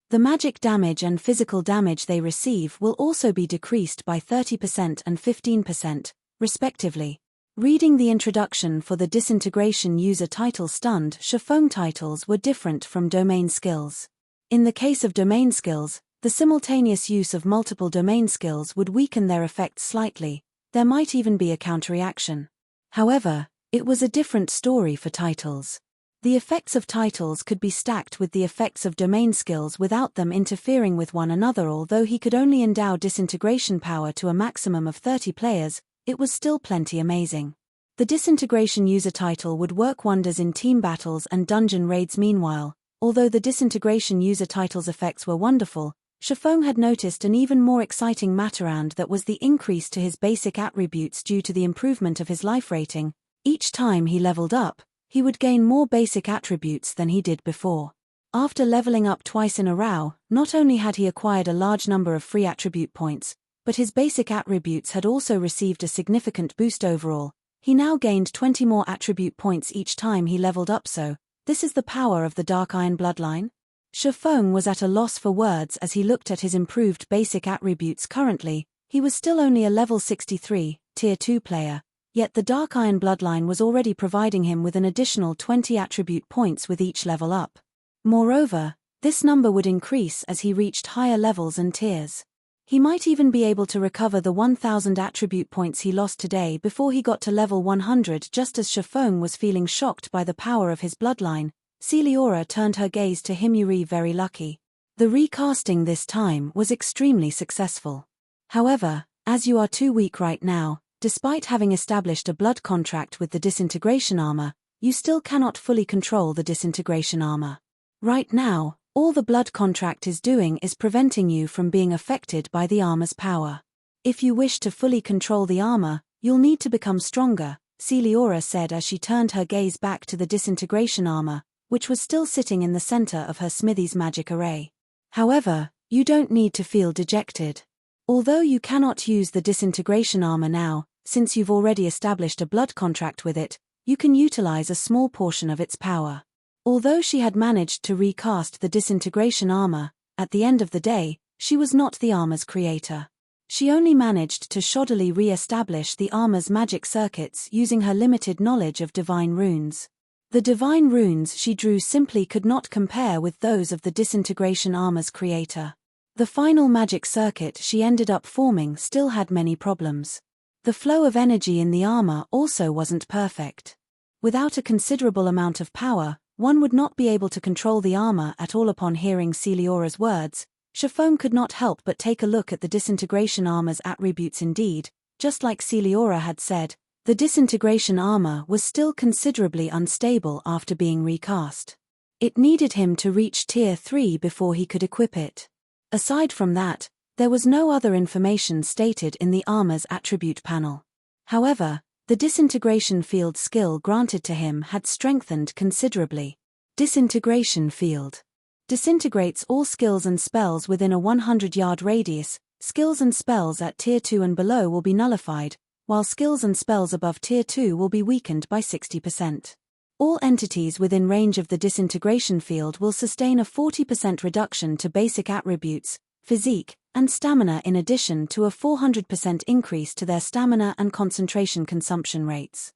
The magic damage and physical damage they receive will also be decreased by 30% and 15%, respectively. Reading the introduction for the Disintegration user title stunned. Feng titles were different from domain skills. In the case of domain skills, the simultaneous use of multiple domain skills would weaken their effects slightly, there might even be a counterreaction. However, it was a different story for titles. The effects of titles could be stacked with the effects of domain skills without them interfering with one another. Although he could only endow Disintegration power to a maximum of 30 players, it was still plenty amazing. The Disintegration user title would work wonders in team battles and dungeon raids. Meanwhile, although the Disintegration user title's effects were wonderful, Feng had noticed an even more exciting matterand, that was the increase to his basic attributes due to the improvement of his life rating. Each time he leveled up, he would gain more basic attributes than he did before. After leveling up twice in a row, not only had he acquired a large number of free attribute points, but his basic attributes had also received a significant boost overall. He now gained 20 more attribute points each time he leveled up. So, this is the power of the Dark Iron Bloodline? Feng was at a loss for words as he looked at his improved basic attributes. Currently, he was still only a level 63, tier 2 player, yet the Dark Iron Bloodline was already providing him with an additional 20 attribute points with each level up. Moreover, this number would increase as he reached higher levels and tiers. He might even be able to recover the 1000 attribute points he lost today before he got to level 100. Just as Feng was feeling shocked by the power of his bloodline, Celiora turned her gaze to him. "You're very lucky. The recasting this time was extremely successful. However, as you are too weak right now, despite having established a blood contract with the disintegration armor, you still cannot fully control the disintegration armor. Right now, all the blood contract is doing is preventing you from being affected by the armor's power. If you wish to fully control the armor, you'll need to become stronger," Celiora said as she turned her gaze back to the disintegration armor, which was still sitting in the center of her smithy's magic array. "However, you don't need to feel dejected. Although you cannot use the disintegration armor now, since you've already established a blood contract with it, you can utilize a small portion of its power." Although she had managed to recast the disintegration armor, at the end of the day, she was not the armor's creator. She only managed to shoddily re-establish the armor's magic circuits using her limited knowledge of divine runes. The divine runes she drew simply could not compare with those of the disintegration armor's creator. The final magic circuit she ended up forming still had many problems. The flow of energy in the armor also wasn't perfect. Without a considerable amount of power, one would not be able to control the armor at all. Upon hearing Celiora's words, Feng could not help but take a look at the disintegration armor's attributes. Indeed, just like Celiora had said, the disintegration armor was still considerably unstable after being recast. It needed him to reach tier 3 before he could equip it. Aside from that, there was no other information stated in the armor's attribute panel. However, the disintegration field skill granted to him had strengthened considerably. Disintegration field disintegrates all skills and spells within a 100-yard radius. Skills and spells at tier 2 and below will be nullified, while skills and spells above tier 2 will be weakened by 60%. All entities within range of the disintegration field will sustain a 40% reduction to basic attributes, physique, and stamina, in addition to a 400% increase to their stamina and concentration consumption rates.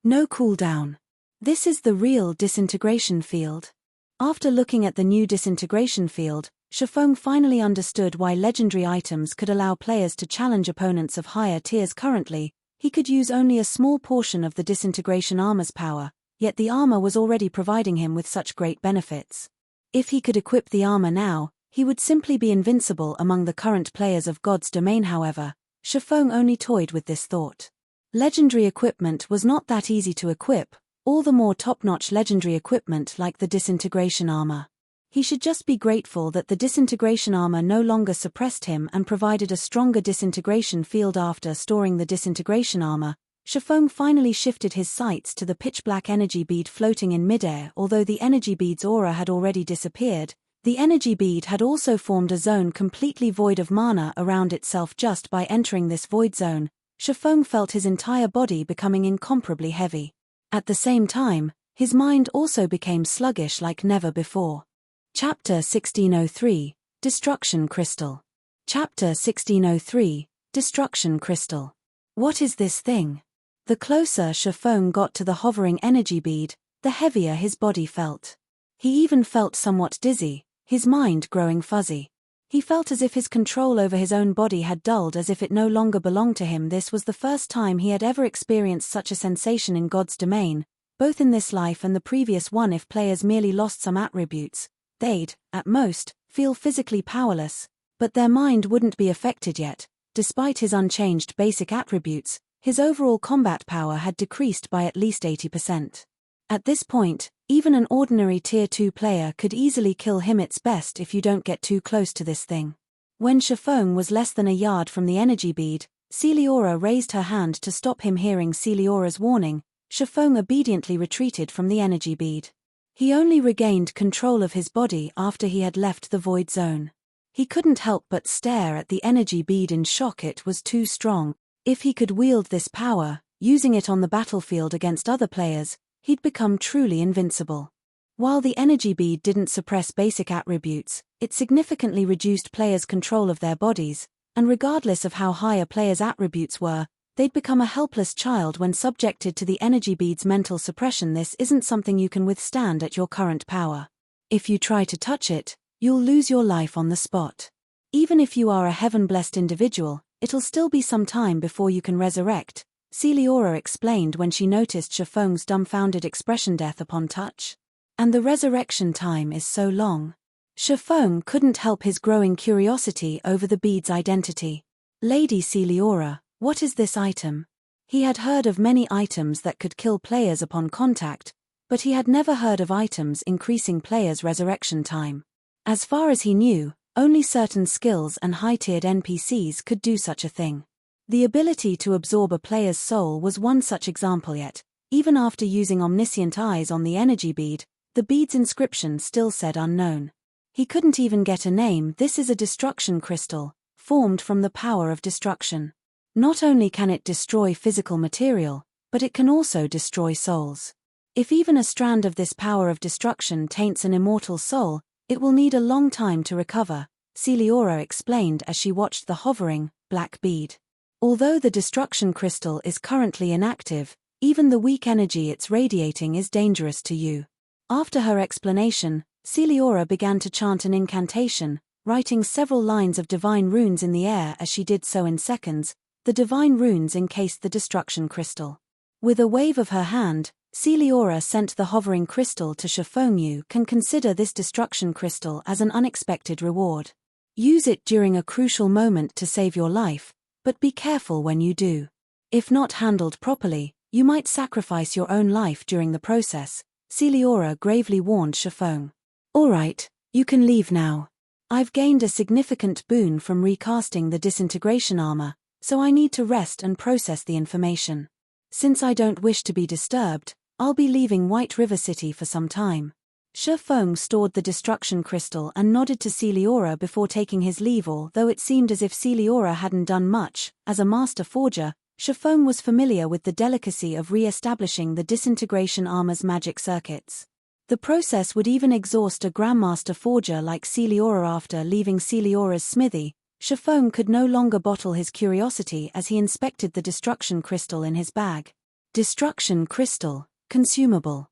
No cooldown. This is the real disintegration field. After looking at the new disintegration field, Feng finally understood why legendary items could allow players to challenge opponents of higher tiers. Currently, he could use only a small portion of the disintegration armor's power, yet the armor was already providing him with such great benefits. If he could equip the armor now, he would simply be invincible among the current players of God's domain. However, Feng only toyed with this thought. Legendary equipment was not that easy to equip, all the more top-notch legendary equipment like the disintegration armor. He should just be grateful that the disintegration armor no longer suppressed him and provided a stronger disintegration field. After storing the disintegration armor, Feng finally shifted his sights to the pitch-black energy bead floating in midair. Although the energy bead's aura had already disappeared, the energy bead had also formed a zone completely void of mana around itself. Just by entering this void zone, Feng felt his entire body becoming incomparably heavy. At the same time, his mind also became sluggish like never before. Chapter 1603, Destruction Crystal. Chapter 1603, Destruction Crystal. What is this thing? The closer Feng got to the hovering energy bead, the heavier his body felt. He even felt somewhat dizzy, his mind growing fuzzy. He felt as if his control over his own body had dulled, as if it no longer belonged to him. This was the first time he had ever experienced such a sensation in God's domain, both in this life and the previous one. If players merely lost some attributes, they'd, at most, feel physically powerless, but their mind wouldn't be affected yet. Despite his unchanged basic attributes, his overall combat power had decreased by at least 80%. At this point, even an ordinary tier 2 player could easily kill him. It's best if you don't get too close to this thing. When Shifeng was less than a yard from the energy bead, Celiora raised her hand to stop him. Hearing Celiora's warning, Shifeng obediently retreated from the energy bead. He only regained control of his body after he had left the void zone. He couldn't help but stare at the energy bead in shock. It was too strong. If he could wield this power, using it on the battlefield against other players, he'd become truly invincible. While the energy bead didn't suppress basic attributes, it significantly reduced players' control of their bodies, and regardless of how high a player's attributes were, they'd become a helpless child when subjected to the energy bead's mental suppression. This isn't something you can withstand at your current power. If you try to touch it, you'll lose your life on the spot. Even if you are a heaven-blessed individual, it'll still be some time before you can resurrect, Celiora explained when she noticed Shifeng's dumbfounded expression. Death upon touch? And the resurrection time is so long. Shifeng couldn't help his growing curiosity over the bead's identity. Lady Celiora, what is this item? He had heard of many items that could kill players upon contact, but he had never heard of items increasing players' resurrection time. As far as he knew, only certain skills and high-tiered NPCs could do such a thing. The ability to absorb a player's soul was one such example. Yet, even after using omniscient eyes on the energy bead, the bead's inscription still said unknown. He couldn't even get a name. This is a destruction crystal, formed from the power of destruction. Not only can it destroy physical material, but it can also destroy souls. If even a strand of this power of destruction taints an immortal soul, it will need a long time to recover, Celiora explained as she watched the hovering, black bead. Although the destruction crystal is currently inactive, even the weak energy it's radiating is dangerous to you. After her explanation, Celiora began to chant an incantation, writing several lines of divine runes in the air. As she did so in seconds, the divine runes encased the destruction crystal. With a wave of her hand, Celiora sent the hovering crystal to Shifeng. You can consider this destruction crystal as an unexpected reward. Use it during a crucial moment to save your life, but be careful when you do. If not handled properly, you might sacrifice your own life during the process, Celiora gravely warned Shifeng. All right, you can leave now. I've gained a significant boon from recasting the disintegration armor, so I need to rest and process the information. Since I don't wish to be disturbed, I'll be leaving White River City for some time. Shifeng stored the destruction crystal and nodded to Celiora before taking his leave. Although it seemed as if Celiora hadn't done much, as a master forger, Shifeng was familiar with the delicacy of re-establishing the disintegration armor's magic circuits. The process would even exhaust a grandmaster forger like Celiora. After leaving Celiora's smithy, Shifeng could no longer bottle his curiosity as he inspected the destruction crystal in his bag. Destruction crystal, consumable.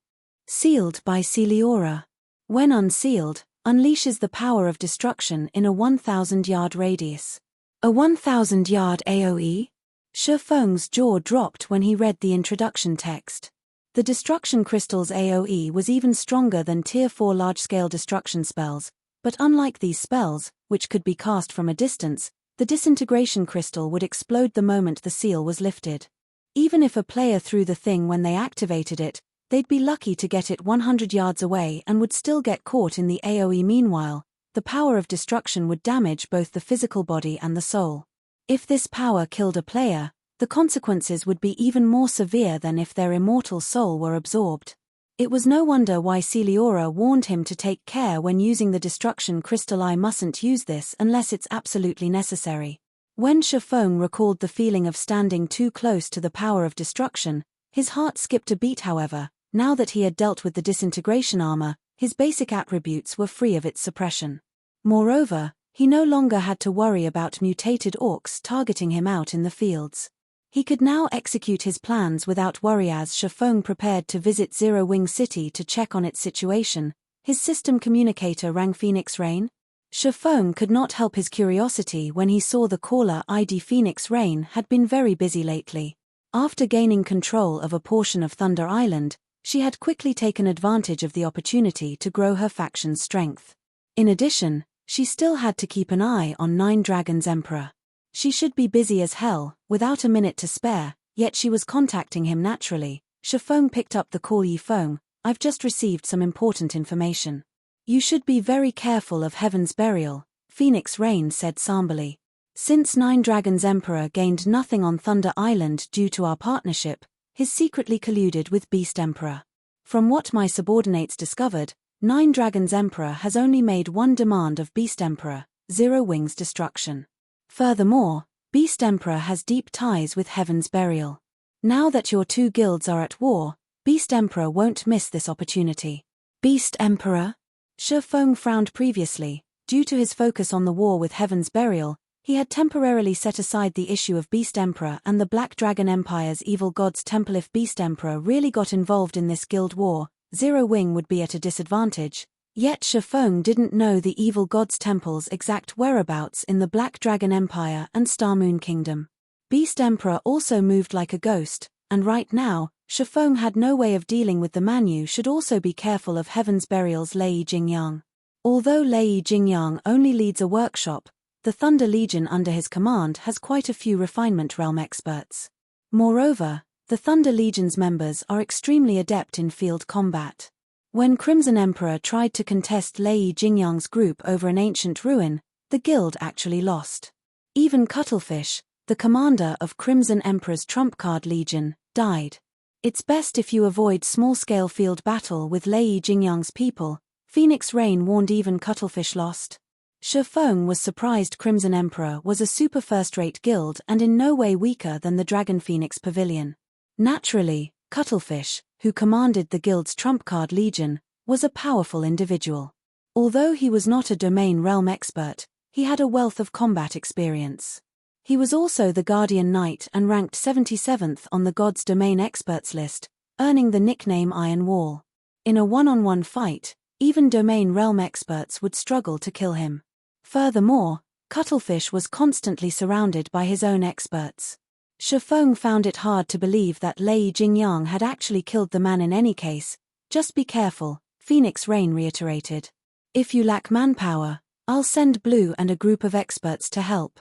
Sealed by Celiora. When unsealed, unleashes the power of destruction in a 1,000-yard radius. A 1,000-yard AoE? Shifeng's jaw dropped when he read the introduction text. The destruction crystal's AoE was even stronger than Tier 4 large-scale destruction spells, but unlike these spells, which could be cast from a distance, the disintegration crystal would explode the moment the seal was lifted. Even if a player threw the thing when they activated it, they'd be lucky to get it 100 yards away and would still get caught in the AoE. Meanwhile, the power of destruction would damage both the physical body and the soul. If this power killed a player, the consequences would be even more severe than if their immortal soul were absorbed. It was no wonder why Celiora warned him to take care when using the destruction crystal. I mustn't use this unless it's absolutely necessary. When Shifeng recalled the feeling of standing too close to the power of destruction, his heart skipped a beat. However, now that he had dealt with the disintegration armor, his basic attributes were free of its suppression. Moreover, he no longer had to worry about mutated orcs targeting him out in the fields. He could now execute his plans without worry. As Shifeng prepared to visit Zero Wing City to check on its situation, his system communicator rang. Phoenix Rain? Shifeng could not help his curiosity when he saw the caller ID. Phoenix Rain had been very busy lately. After gaining control of a portion of Thunder Island, she had quickly taken advantage of the opportunity to grow her faction's strength. In addition, she still had to keep an eye on Nine Dragons' Emperor. She should be busy as hell, without a minute to spare, yet she was contacting him naturally. Shifeng picked up the call. Feng, I've just received some important information. You should be very careful of Heaven's Burial, Phoenix Rain said somberly. Since Nine Dragons Emperor gained nothing on Thunder Island due to our partnership, he's secretly colluded with Beast Emperor. From what my subordinates discovered, Nine Dragons Emperor has only made one demand of Beast Emperor, Zero Wings' destruction. Furthermore, Beast Emperor has deep ties with Heaven's Burial. Now that your two guilds are at war, Beast Emperor won't miss this opportunity. Beast Emperor? Feng frowned previously. Due to his focus on the war with Heaven's Burial, he had temporarily set aside the issue of Beast Emperor and the Black Dragon Empire's evil god's temple. If Beast Emperor really got involved in this guild war, Zero Wing would be at a disadvantage. Yet Feng didn't know the evil god's temple's exact whereabouts in the Black Dragon Empire and Star Moon Kingdom. Beast Emperor also moved like a ghost, and right now, Feng had no way of dealing with the man. You should also be careful of Heaven's Burial's Lei Jingyang. Although Lei Jingyang only leads a workshop, the Thunder Legion under his command has quite a few refinement realm experts. Moreover, the Thunder Legion's members are extremely adept in field combat. When Crimson Emperor tried to contest Lei Jingyang's group over an ancient ruin, the guild actually lost. Even Cuttlefish, the commander of Crimson Emperor's trump card legion, died. It's best if you avoid small-scale field battle with Lei Jingyang's people, Phoenix Rain warned. Even Cuttlefish lost. Feng was surprised Crimson Emperor was a super first-rate guild and in no way weaker than the Dragon Phoenix Pavilion. Naturally, Cuttlefish, who commanded the guild's trump card legion, was a powerful individual. Although he was not a domain realm expert, he had a wealth of combat experience. He was also the Guardian Knight and ranked 77th on the God's Domain Experts list, earning the nickname Iron Wall. In a one-on-one fight, even domain realm experts would struggle to kill him. Furthermore, Cuttlefish was constantly surrounded by his own experts. Feng found it hard to believe that Lei Jingyang had actually killed the man. In any case, just be careful, Phoenix Rain reiterated. If you lack manpower, I'll send Blue and a group of experts to help.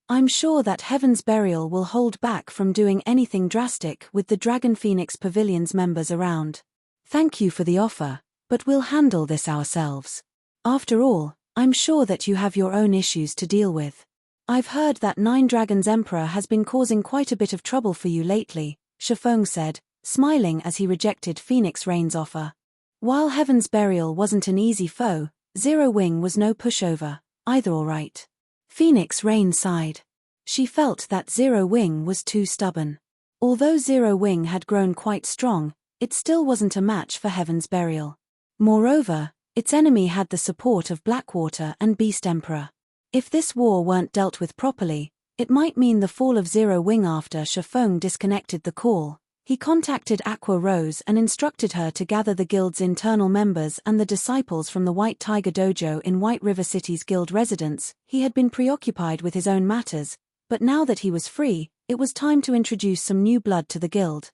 I'm sure that Heaven's Burial will hold back from doing anything drastic with the Dragon Phoenix Pavilion's members around. Thank you for the offer, but we'll handle this ourselves. After all, I'm sure that you have your own issues to deal with. I've heard that Nine Dragons Emperor has been causing quite a bit of trouble for you lately, Feng said, smiling as he rejected Phoenix Rain's offer. While Heaven's Burial wasn't an easy foe, Zero Wing was no pushover, either. All right. Phoenix Rain sighed. She felt that Zero Wing was too stubborn. Although Zero Wing had grown quite strong, it still wasn't a match for Heaven's Burial. Moreover, its enemy had the support of Blackwater and Beast Emperor. If this war weren't dealt with properly, it might mean the fall of Zero Wing. After Feng disconnected the call, he contacted Aqua Rose and instructed her to gather the guild's internal members and the disciples from the White Tiger Dojo in White River City's guild residence. He had been preoccupied with his own matters, but now that he was free, it was time to introduce some new blood to the guild.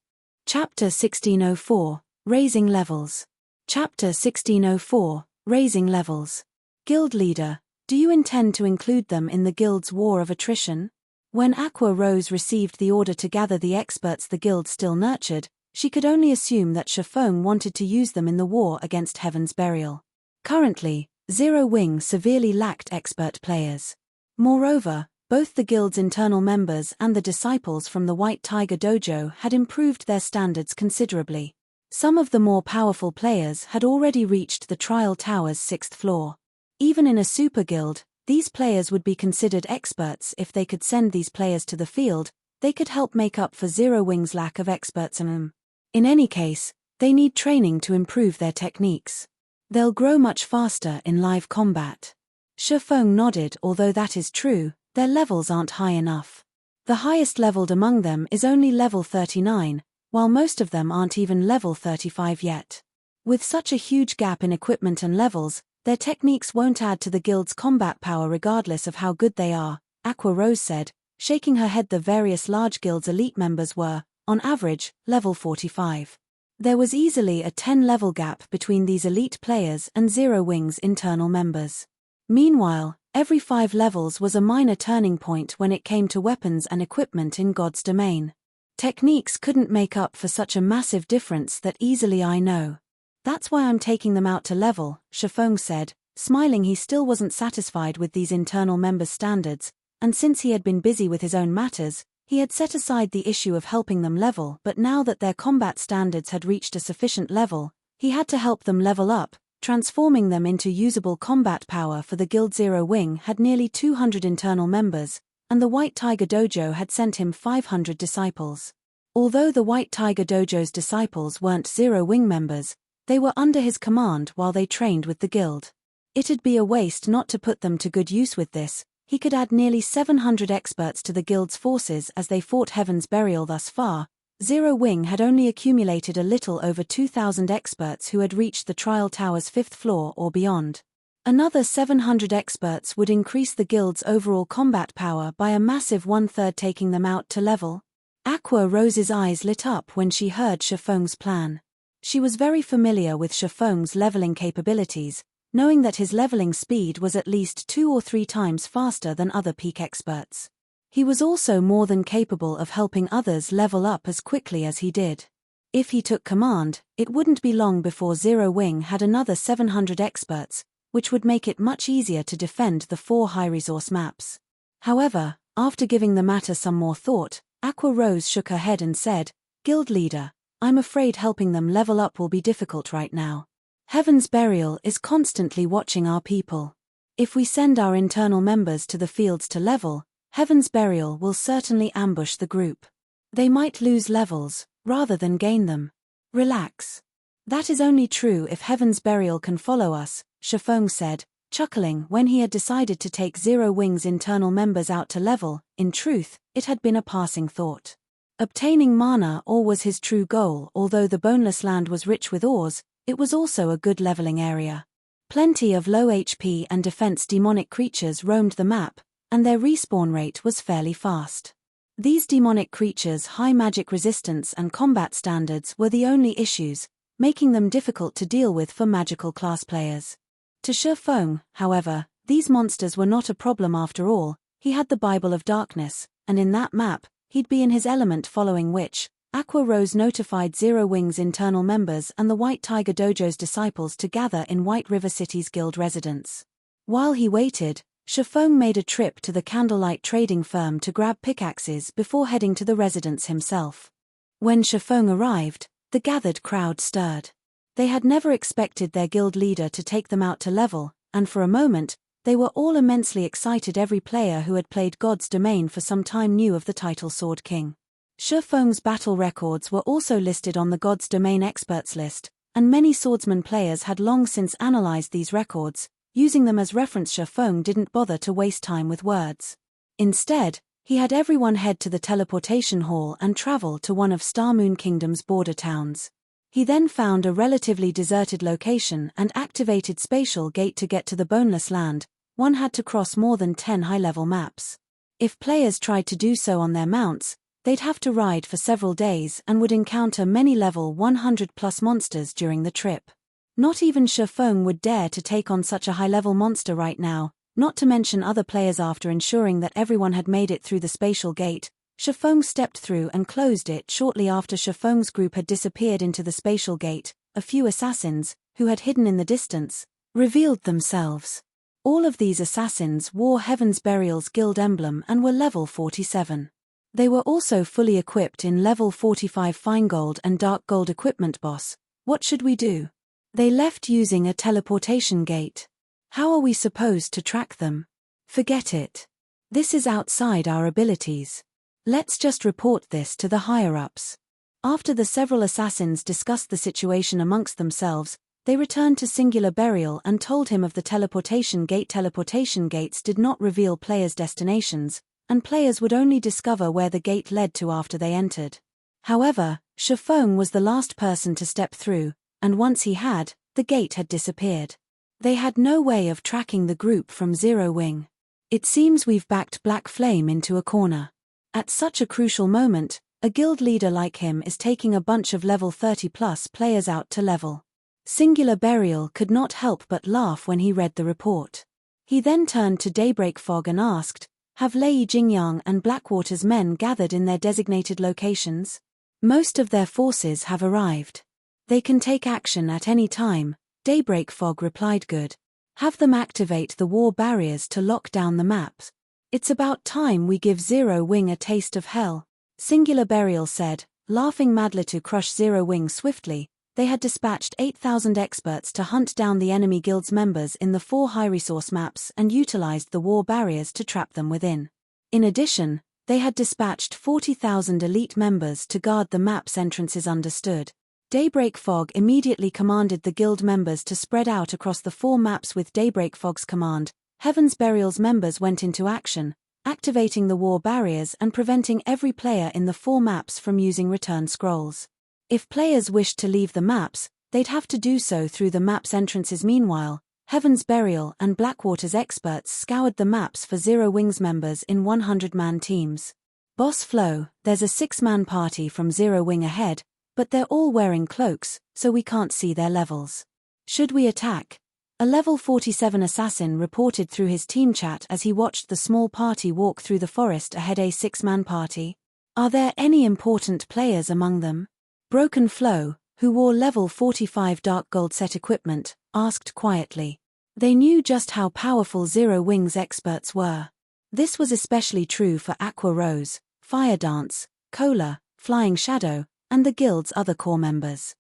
Chapter 1604, Raising Levels. Chapter 1604, Raising Levels. Guild Leader, do you intend to include them in the guild's war of attrition? When Aqua Rose received the order to gather the experts the guild still nurtured, she could only assume that Feng wanted to use them in the war against Heaven's Burial. Currently, Zero Wing severely lacked expert players. Moreover, both the guild's internal members and the disciples from the White Tiger Dojo had improved their standards considerably. Some of the more powerful players had already reached the Trial Tower's 6th floor. Even in a super guild, these players would be considered experts. If they could send these players to the field, they could help make up for Zero Wing's lack of experts in them. In any case, they need training to improve their techniques. They'll grow much faster in live combat. Feng nodded. Although that is true, their levels aren't high enough. The highest leveled among them is only level 39, while most of them aren't even level 35 yet. With such a huge gap in equipment and levels, their techniques won't add to the guild's combat power regardless of how good they are, Aqua Rose said, shaking her head. The various large guilds' elite members were, on average, level 45. There was easily a 10-level gap between these elite players and Zero Wing's internal members. Meanwhile, every 5 levels was a minor turning point when it came to weapons and equipment in God's domain. Techniques couldn't make up for such a massive difference that easily. I know. That's why I'm taking them out to level, Feng said, Smiling, he still wasn't satisfied with these internal members' standards, and since he had been busy with his own matters, he had set aside the issue of helping them level, but now that their combat standards had reached a sufficient level, he had to help them level up, transforming them into usable combat power. For the Guild Zero Wing had nearly 200 internal members, and the White Tiger Dojo had sent him 500 disciples. Although the White Tiger Dojo's disciples weren't Zero Wing members, they were under his command while they trained with the guild. It'd be a waste not to put them to good use with this. He could add nearly 700 experts to the guild's forces as they fought Heaven's Burial. Thus far, Zero Wing had only accumulated a little over 2,000 experts who had reached the Trial Tower's 5th floor or beyond. Another 700 experts would increase the guild's overall combat power by a massive 1/3, taking them out to level. Aqua Rose's eyes lit up when she heard Shifeng's plan. She was very familiar with Shifeng's leveling capabilities, knowing that his leveling speed was at least 2 or 3 times faster than other peak experts. He was also more than capable of helping others level up as quickly as he did. If he took command, it wouldn't be long before Zero Wing had another 700 experts, which would make it much easier to defend the 4 high-resource maps. However, after giving the matter some more thought, Aqua Rose shook her head and said, "Guild leader, I'm afraid helping them level up will be difficult right now. Heaven's Burial is constantly watching our people. If we send our internal members to the fields to level, Heaven's Burial will certainly ambush the group. They might lose levels, rather than gain them. Relax. That is only true if Heaven's Burial can follow us," Shifeng said, chuckling when he had decided to take Zero Wing's internal members out to level. In truth, it had been a passing thought. Obtaining mana ore was his true goal. Although the Boneless land was rich with ores, it was also a good leveling area. Plenty of low HP and defense demonic creatures roamed the map, and their respawn rate was fairly fast. These demonic creatures' high magic resistance and combat standards were the only issues, making them difficult to deal with for magical class players. To Shifeng, however, these monsters were not a problem after all. He had the Bible of Darkness, and in that map, he'd be in his element, following which, Aqua Rose notified Zero Wing's internal members and the White Tiger Dojo's disciples to gather in White River City's guild residence. While he waited, Shifeng made a trip to the Candlelight trading firm to grab pickaxes before heading to the residence himself. When Shifeng arrived, the gathered crowd stirred. They had never expected their guild leader to take them out to level, and for a moment, they were all immensely excited. Every player who had played God's Domain for some time knew of the title Sword King. Shifeng's battle records were also listed on the God's Domain experts list, and many swordsman players had long since analyzed these records, using them as reference. Shifeng didn't bother to waste time with words. Instead, he had everyone head to the teleportation hall and travel to one of Starmoon Kingdom's border towns. He then found a relatively deserted location and activated Spatial Gate to get to the Boneless land. One had to cross more than 10 high-level maps. If players tried to do so on their mounts, they'd have to ride for several days and would encounter many level 100+ monsters during the trip. Not even Shifeng would dare to take on such a high-level monster right now, not to mention other players. After ensuring that everyone had made it through the Spatial Gate, Shifeng stepped through and closed it. Shortly after Shifeng's group had disappeared into the Spatial Gate, a few assassins, who had hidden in the distance, revealed themselves. All of these assassins wore Heaven's Burial's guild emblem and were level 47. They were also fully equipped in level 45 fine gold and dark gold equipment. "Boss, what should we do? They left using a teleportation gate. How are we supposed to track them?" "Forget it. This is outside our abilities. Let's just report this to the higher-ups." After the several assassins discussed the situation amongst themselves, they returned to Singular Burial and told him of the teleportation gate. Teleportation gates did not reveal players' destinations, and players would only discover where the gate led to after they entered. However, Shifeng was the last person to step through, and once he had, the gate had disappeared. They had no way of tracking the group from Zero Wing. "It seems we've backed Black Flame into a corner. At such a crucial moment, a guild leader like him is taking a bunch of level 30+ players out to level." Singular Burial could not help but laugh when he read the report. He then turned to Daybreak Fog and asked, "Have Lei Jingyang and Blackwater's men gathered in their designated locations?" "Most of their forces have arrived. They can take action at any time," Daybreak Fog replied. "Good. Have them activate the war barriers to lock down the maps. It's about time we give Zero Wing a taste of hell, Singular Burial said, laughing madly. To crush Zero Wing swiftly, they had dispatched 8,000 experts to hunt down the enemy guild's members in the 4 high-resource maps and utilized the war barriers to trap them within. In addition, they had dispatched 40,000 elite members to guard the map's entrances. Understood. Daybreak Fog immediately commanded the guild members to spread out across the 4 maps. With Daybreak Fog's command, Heaven's Burial's members went into action, activating the war barriers and preventing every player in the 4 maps from using return scrolls. If players wished to leave the maps, they'd have to do so through the map's entrances. Meanwhile, Heaven's Burial and Blackwater's experts scoured the maps for Zero Wing's members in 100-man teams. Boss Flo, there's a 6-man party from Zero Wing ahead, but they're all wearing cloaks, so we can't see their levels. Should we attack? A level 47 assassin reported through his team chat as he watched the small party walk through the forest ahead. A 6-man party? Are there any important players among them? Broken Flo, who wore level 45 dark gold set equipment, asked quietly. They knew just how powerful Zero Wing's experts were. This was especially true for Aqua Rose, Fire Dance, Cola, Flying Shadow, and the guild's other core members.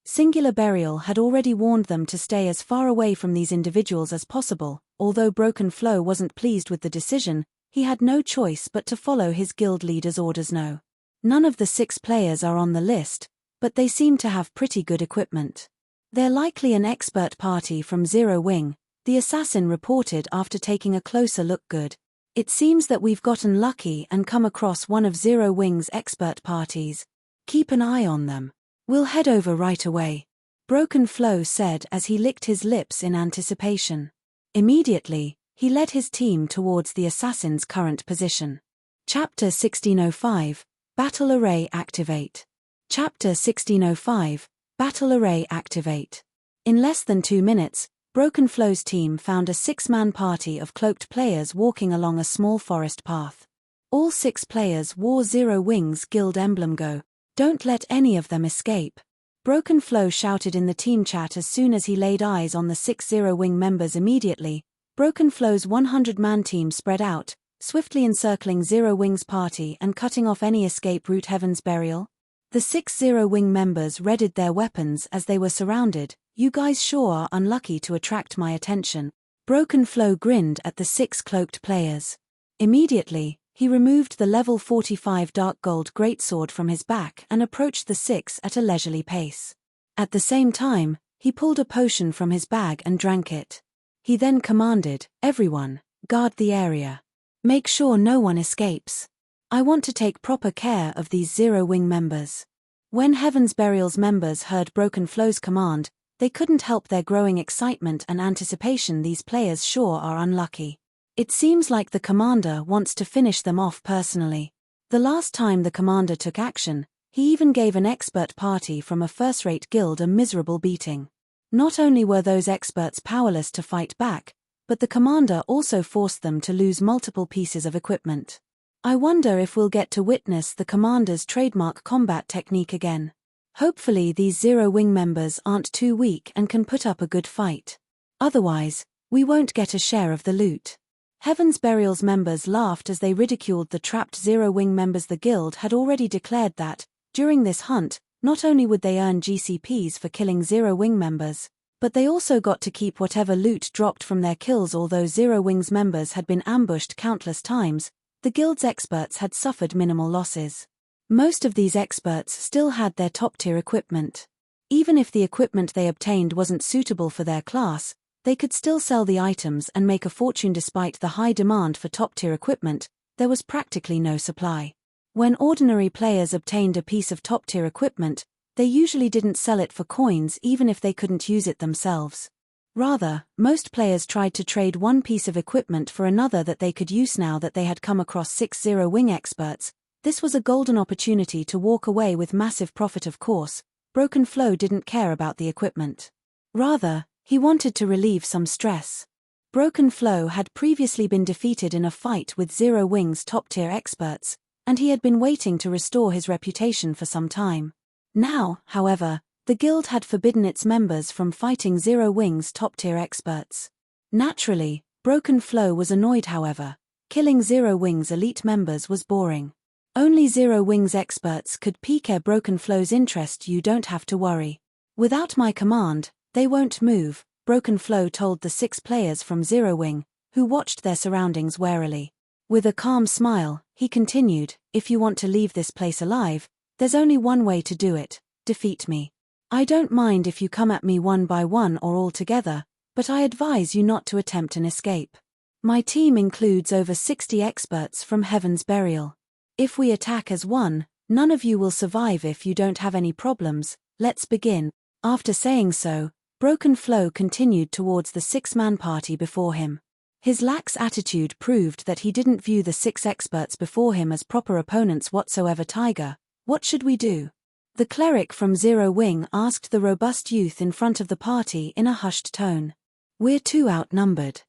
Singular Burial had already warned them to stay as far away from these individuals as possible. Although Broken Flo wasn't pleased with the decision, he had no choice but to follow his guild leader's orders. No. None of the 6 players are on the list, but they seem to have pretty good equipment. They're likely an expert party from Zero Wing, the assassin reported after taking a closer look. Good. It seems that we've gotten lucky and come across one of Zero Wing's expert parties. Keep an eye on them. We'll head over right away, Broken Flo said as he licked his lips in anticipation. Immediately, he led his team towards the assassin's current position. Chapter 1605, Battle Array Activate. Chapter 1605, Battle Array Activate. In less than 2 minutes, Broken Flo's team found a 6-man party of cloaked players walking along a small forest path. All 6 players wore Zero Wing's guild emblem. Go. Don't let any of them escape, Broken Flo shouted in the team chat as soon as he laid eyes on the 6 Zero Wing members. Immediately, Broken Flo's 100-man team spread out, swiftly encircling Zero Wing's party and cutting off any escape route. Heaven's Burial? The 6 Zero Wing members readied their weapons as they were surrounded. You guys sure are unlucky to attract my attention. Broken Flo grinned at the 6 cloaked players. Immediately, he removed the level 45 dark gold greatsword from his back and approached the 6 at a leisurely pace. At the same time, he pulled a potion from his bag and drank it. He then commanded, "Everyone, guard the area. Make sure no one escapes. I want to take proper care of these Zero Wing members." When Heaven's Burial's members heard Broken Flo's command, they couldn't help their growing excitement and anticipation. These players sure are unlucky. It seems like the commander wants to finish them off personally. The last time the commander took action, he even gave an expert party from a first-rate guild a miserable beating. Not only were those experts powerless to fight back, but the commander also forced them to lose multiple pieces of equipment. I wonder if we'll get to witness the commander's trademark combat technique again. Hopefully these Zero Wing members aren't too weak and can put up a good fight. Otherwise, we won't get a share of the loot. Heaven's Burial's members laughed as they ridiculed the trapped Zero Wing members. The guild had already declared that, during this hunt, not only would they earn GCPs for killing Zero Wing members, but they also got to keep whatever loot dropped from their kills. Although Zero Wing's members had been ambushed countless times, the guild's experts had suffered minimal losses. Most of these experts still had their top-tier equipment. Even if the equipment they obtained wasn't suitable for their class, they could still sell the items and make a fortune. Despite the high demand for top-tier equipment, there was practically no supply. When ordinary players obtained a piece of top-tier equipment, they usually didn't sell it for coins even if they couldn't use it themselves. Rather, most players tried to trade one piece of equipment for another that they could use. Now that they had come across 6 Zero Wing experts, this was a golden opportunity to walk away with massive profit. Of course, Broken Flo didn't care about the equipment. Rather, he wanted to relieve some stress. Broken Flo had previously been defeated in a fight with Zero Wing's top-tier experts, and he had been waiting to restore his reputation for some time. Now, however, the guild had forbidden its members from fighting Zero Wing's top-tier experts. Naturally, Broken Flow was annoyed however. Killing Zero Wings elite members was boring. Only Zero Wings experts could pique Broken Flow's interest. You don't have to worry. Without my command, they won't move, Broken Flow told the 6 players from Zero Wing, who watched their surroundings warily. With a calm smile, he continued, if you want to leave this place alive, there's only one way to do it: defeat me. I don't mind if you come at me one by one or all together, but I advise you not to attempt an escape. My team includes over 60 experts from Heaven's Burial. If we attack as one, none of you will survive. If you don't have any problems, let's begin. After saying so, Broken Flow continued towards the 6-man party before him. His lax attitude proved that he didn't view the 6 experts before him as proper opponents whatsoever. Tiger, what should we do? The cleric from Zero Wing asked the robust youth in front of the party in a hushed tone. We're too outnumbered.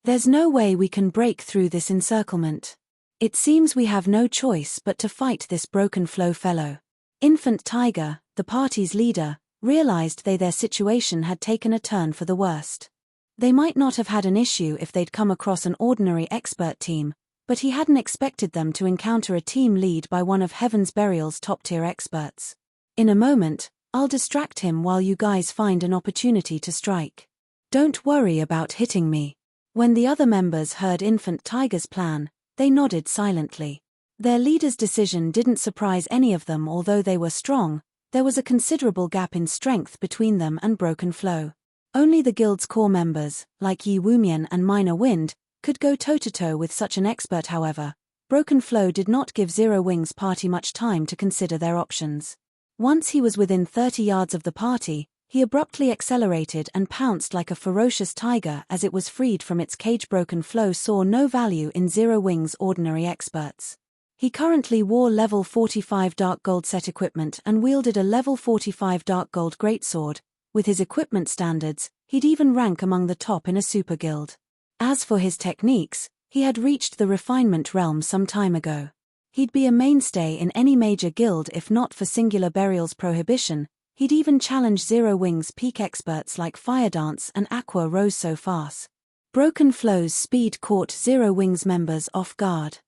There's no way we can break through this encirclement. It seems we have no choice but to fight this Broken Flow fellow. Infant Tiger, the party's leader, realized their situation had taken a turn for the worst. They might not have had an issue if they'd come across an ordinary expert team, but he hadn't expected them to encounter a team led by one of Heaven's Burial's top-tier experts. In a moment, I'll distract him while you guys find an opportunity to strike. Don't worry about hitting me. When the other members heard Infant Tiger's plan, they nodded silently. Their leader's decision didn't surprise any of them. Although they were strong, there was a considerable gap in strength between them and Broken Flow. Only the guild's core members, like Yi Wumian and Minor Wind, could go toe-to-toe with such an expert. However, Broken Flow did not give Zero Wings party much time to consider their options. Once he was within 30 yards of the party, he abruptly accelerated and pounced like a ferocious tiger as it was freed from its cage. Broken Flow saw no value in Zero Wings' ordinary experts. He currently wore level 45 Dark Gold set equipment and wielded a level 45 Dark Gold greatsword. With his equipment standards, he'd even rank among the top in a super guild. As for his techniques, he had reached the refinement realm some time ago. He'd be a mainstay in any major guild if not for Singular Burial's prohibition. He'd even challenge Zero Wings' peak experts like Fire Dance and Aqua Rose so fast. Broken Flow's speed caught Zero Wings members off guard.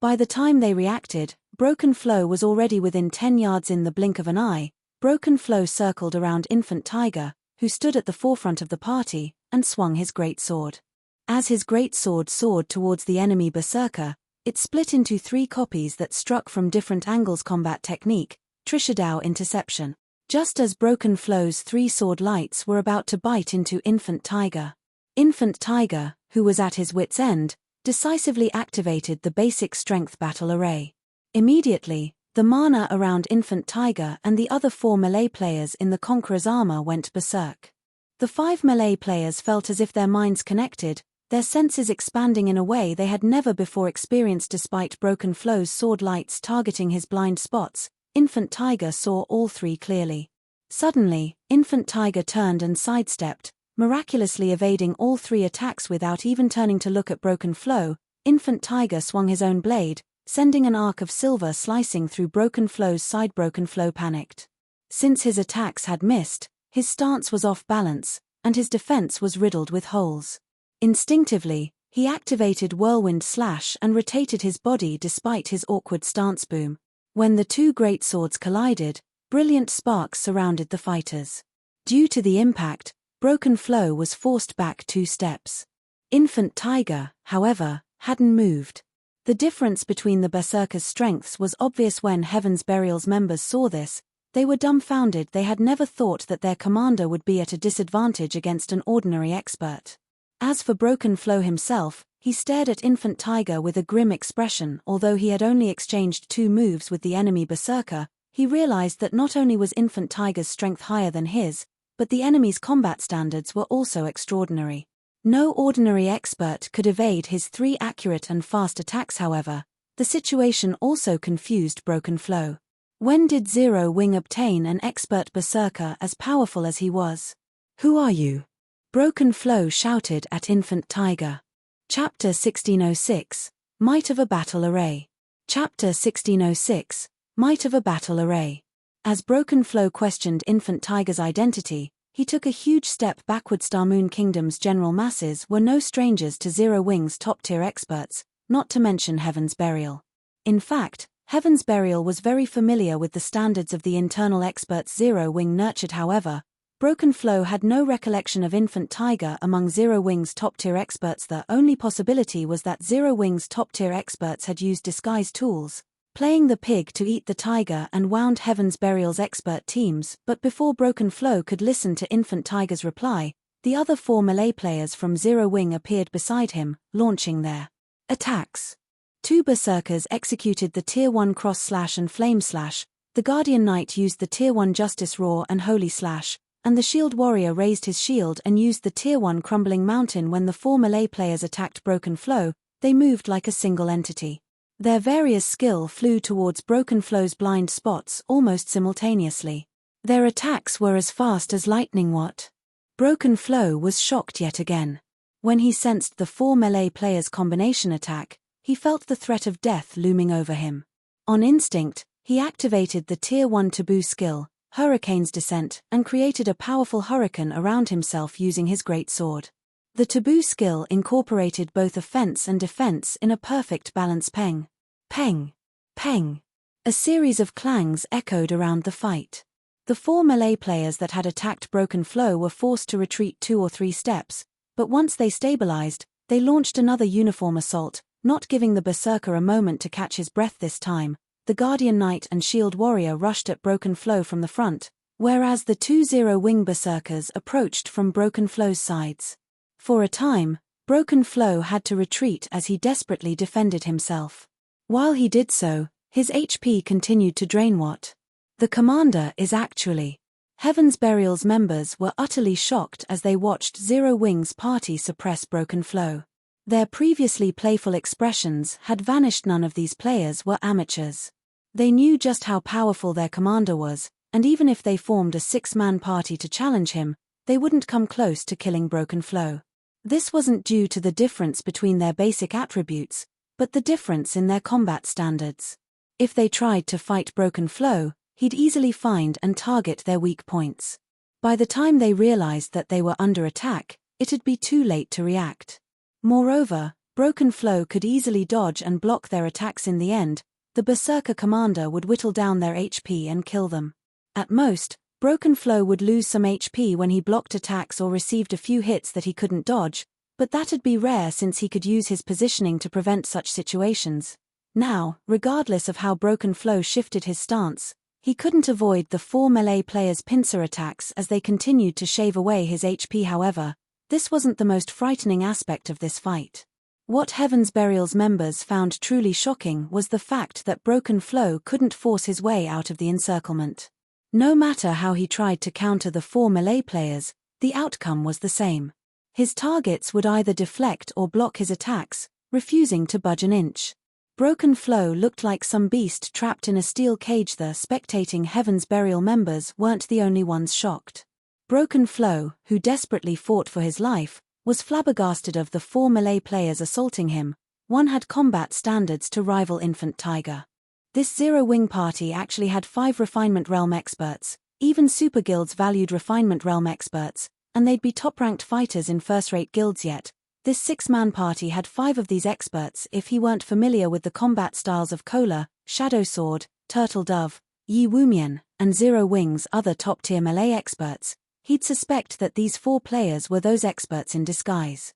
By the time they reacted, Broken Flow was already within 10 yards. In the blink of an eye, Broken Flow circled around Infant Tiger, who stood at the forefront of the party, and swung his great sword. As his great sword soared towards the enemy berserker, it split into 3 copies that struck from different angles. Combat technique, Trishadao interception. Just as Broken Flow's 3 sword lights were about to bite into Infant Tiger, who was at his wit's end, decisively activated the basic strength battle array. Immediately, the mana around Infant Tiger and the other 4 melee players in the Conqueror's armor went berserk. The 5 melee players felt as if their minds connected, their senses expanding in a way they had never before experienced. Despite Broken Flow's sword lights targeting his blind spots, Infant Tiger saw all 3 clearly. Suddenly, Infant Tiger turned and sidestepped, miraculously evading all 3 attacks without even turning to look at Broken Flow. Infant Tiger swung his own blade, sending an arc of silver slicing through Broken Flow's side. Broken Flow panicked. Since his attacks had missed, his stance was off balance, and his defense was riddled with holes. Instinctively, he activated Whirlwind Slash and rotated his body despite his awkward stance. Boom. When the 2 great swords collided, brilliant sparks surrounded the fighters. Due to the impact, Broken Flow was forced back 2 steps. Infant Tiger, however, hadn't moved. The difference between the berserker's strengths was obvious when Heaven's Burial's members saw this. They were dumbfounded. They had never thought that their commander would be at a disadvantage against an ordinary expert. As for Broken Flow himself, he stared at Infant Tiger with a grim expression. Although he had only exchanged 2 moves with the enemy berserker, he realized that not only was Infant Tiger's strength higher than his, but the enemy's combat standards were also extraordinary. No ordinary expert could evade his 3 accurate and fast attacks. However, the situation also confused Broken Flow. When did Zero Wing obtain an expert berserker as powerful as he was? Who are you? Broken Flow shouted at Infant Tiger. Chapter 1606, Might of a Battle Array. Chapter 1606, Might of a Battle Array. As Broken Flow questioned Infant Tiger's identity, he took a huge step backward. Star Moon Kingdom's general masses were no strangers to Zero Wing's top-tier experts, not to mention Heaven's Burial. In fact, Heaven's Burial was very familiar with the standards of the internal experts Zero Wing nurtured. However, Broken Flow had no recollection of Infant Tiger among Zero Wing's top-tier experts. The only possibility was that Zero Wing's top-tier experts had used disguise tools, playing the pig to eat the tiger, and wound Heaven's Burial's expert teams. But before Broken Flow could listen to Infant Tiger's reply, the other 4 melee players from Zero Wing appeared beside him, launching their attacks. 2 berserkers executed the Tier 1 Cross Slash and Flame Slash, the Guardian Knight used the Tier 1 Justice Roar and Holy Slash, and the Shield Warrior raised his shield and used the Tier 1 Crumbling Mountain. When the 4 melee players attacked Broken Flow, they moved like a single entity. Their various skill flew towards Broken Flow's blind spots almost simultaneously. Their attacks were as fast as lightning. What? Broken Flow was shocked yet again. When he sensed the 4 melee players' combination attack, he felt the threat of death looming over him. On instinct, he activated the Tier 1 Taboo skill, Hurricane's Descent, and created a powerful hurricane around himself using his great sword. The Taboo skill incorporated both offense and defense in a perfect balance. Peng, peng, peng. A series of clangs echoed around the fight. The 4 melee players that had attacked Broken Flow were forced to retreat 2 or 3 steps, but once they stabilized, they launched another uniform assault, not giving the berserker a moment to catch his breath. This time, the Guardian Knight and Shield Warrior rushed at Broken Flow from the front, whereas the 2 Zero Wing berserkers approached from Broken Flow's sides. For a time, Broken Flow had to retreat as he desperately defended himself. While he did so, his HP continued to drain. What? The commander is actually. Heaven's Burial's members were utterly shocked as they watched Zero Wing's party suppress Broken Flow. Their previously playful expressions had vanished. None of these players were amateurs. They knew just how powerful their commander was, and even if they formed a 6-man party to challenge him, they wouldn't come close to killing Broken Flow. This wasn't due to the difference between their basic attributes, but the difference in their combat standards. If they tried to fight Broken Flow, he'd easily find and target their weak points. By the time they realized that they were under attack, it'd be too late to react. Moreover, Broken Flow could easily dodge and block their attacks. In the end, the Berserker commander would whittle down their HP and kill them. At most, Broken Flow would lose some HP when he blocked attacks or received a few hits that he couldn't dodge, but that'd be rare since he could use his positioning to prevent such situations. Now, regardless of how Broken Flow shifted his stance, he couldn't avoid the 4 melee players' pincer attacks as they continued to shave away his HP. However, this wasn't the most frightening aspect of this fight. What Heaven's Burial's members found truly shocking was the fact that Broken Flow couldn't force his way out of the encirclement. No matter how he tried to counter the 4 melee players, the outcome was the same. His targets would either deflect or block his attacks, refusing to budge an inch. Broken Flow looked like some beast trapped in a steel cage. The spectating Heaven's Burial members weren't the only ones shocked. Broken Flow, who desperately fought for his life, was flabbergasted of the 4 melee players assaulting him. One had combat standards to rival Infant Tiger. This Zero Wing party actually had 5 Refinement Realm experts, even super guilds valued Refinement Realm experts, and they'd be top-ranked fighters in first-rate guilds. Yet this 6-man party had 5 of these experts. If he weren't familiar with the combat styles of Kola, Shadow Sword, Turtle Dove, Yi Wumian, and Zero Wing's other top-tier melee experts, he'd suspect that these 4 players were those experts in disguise.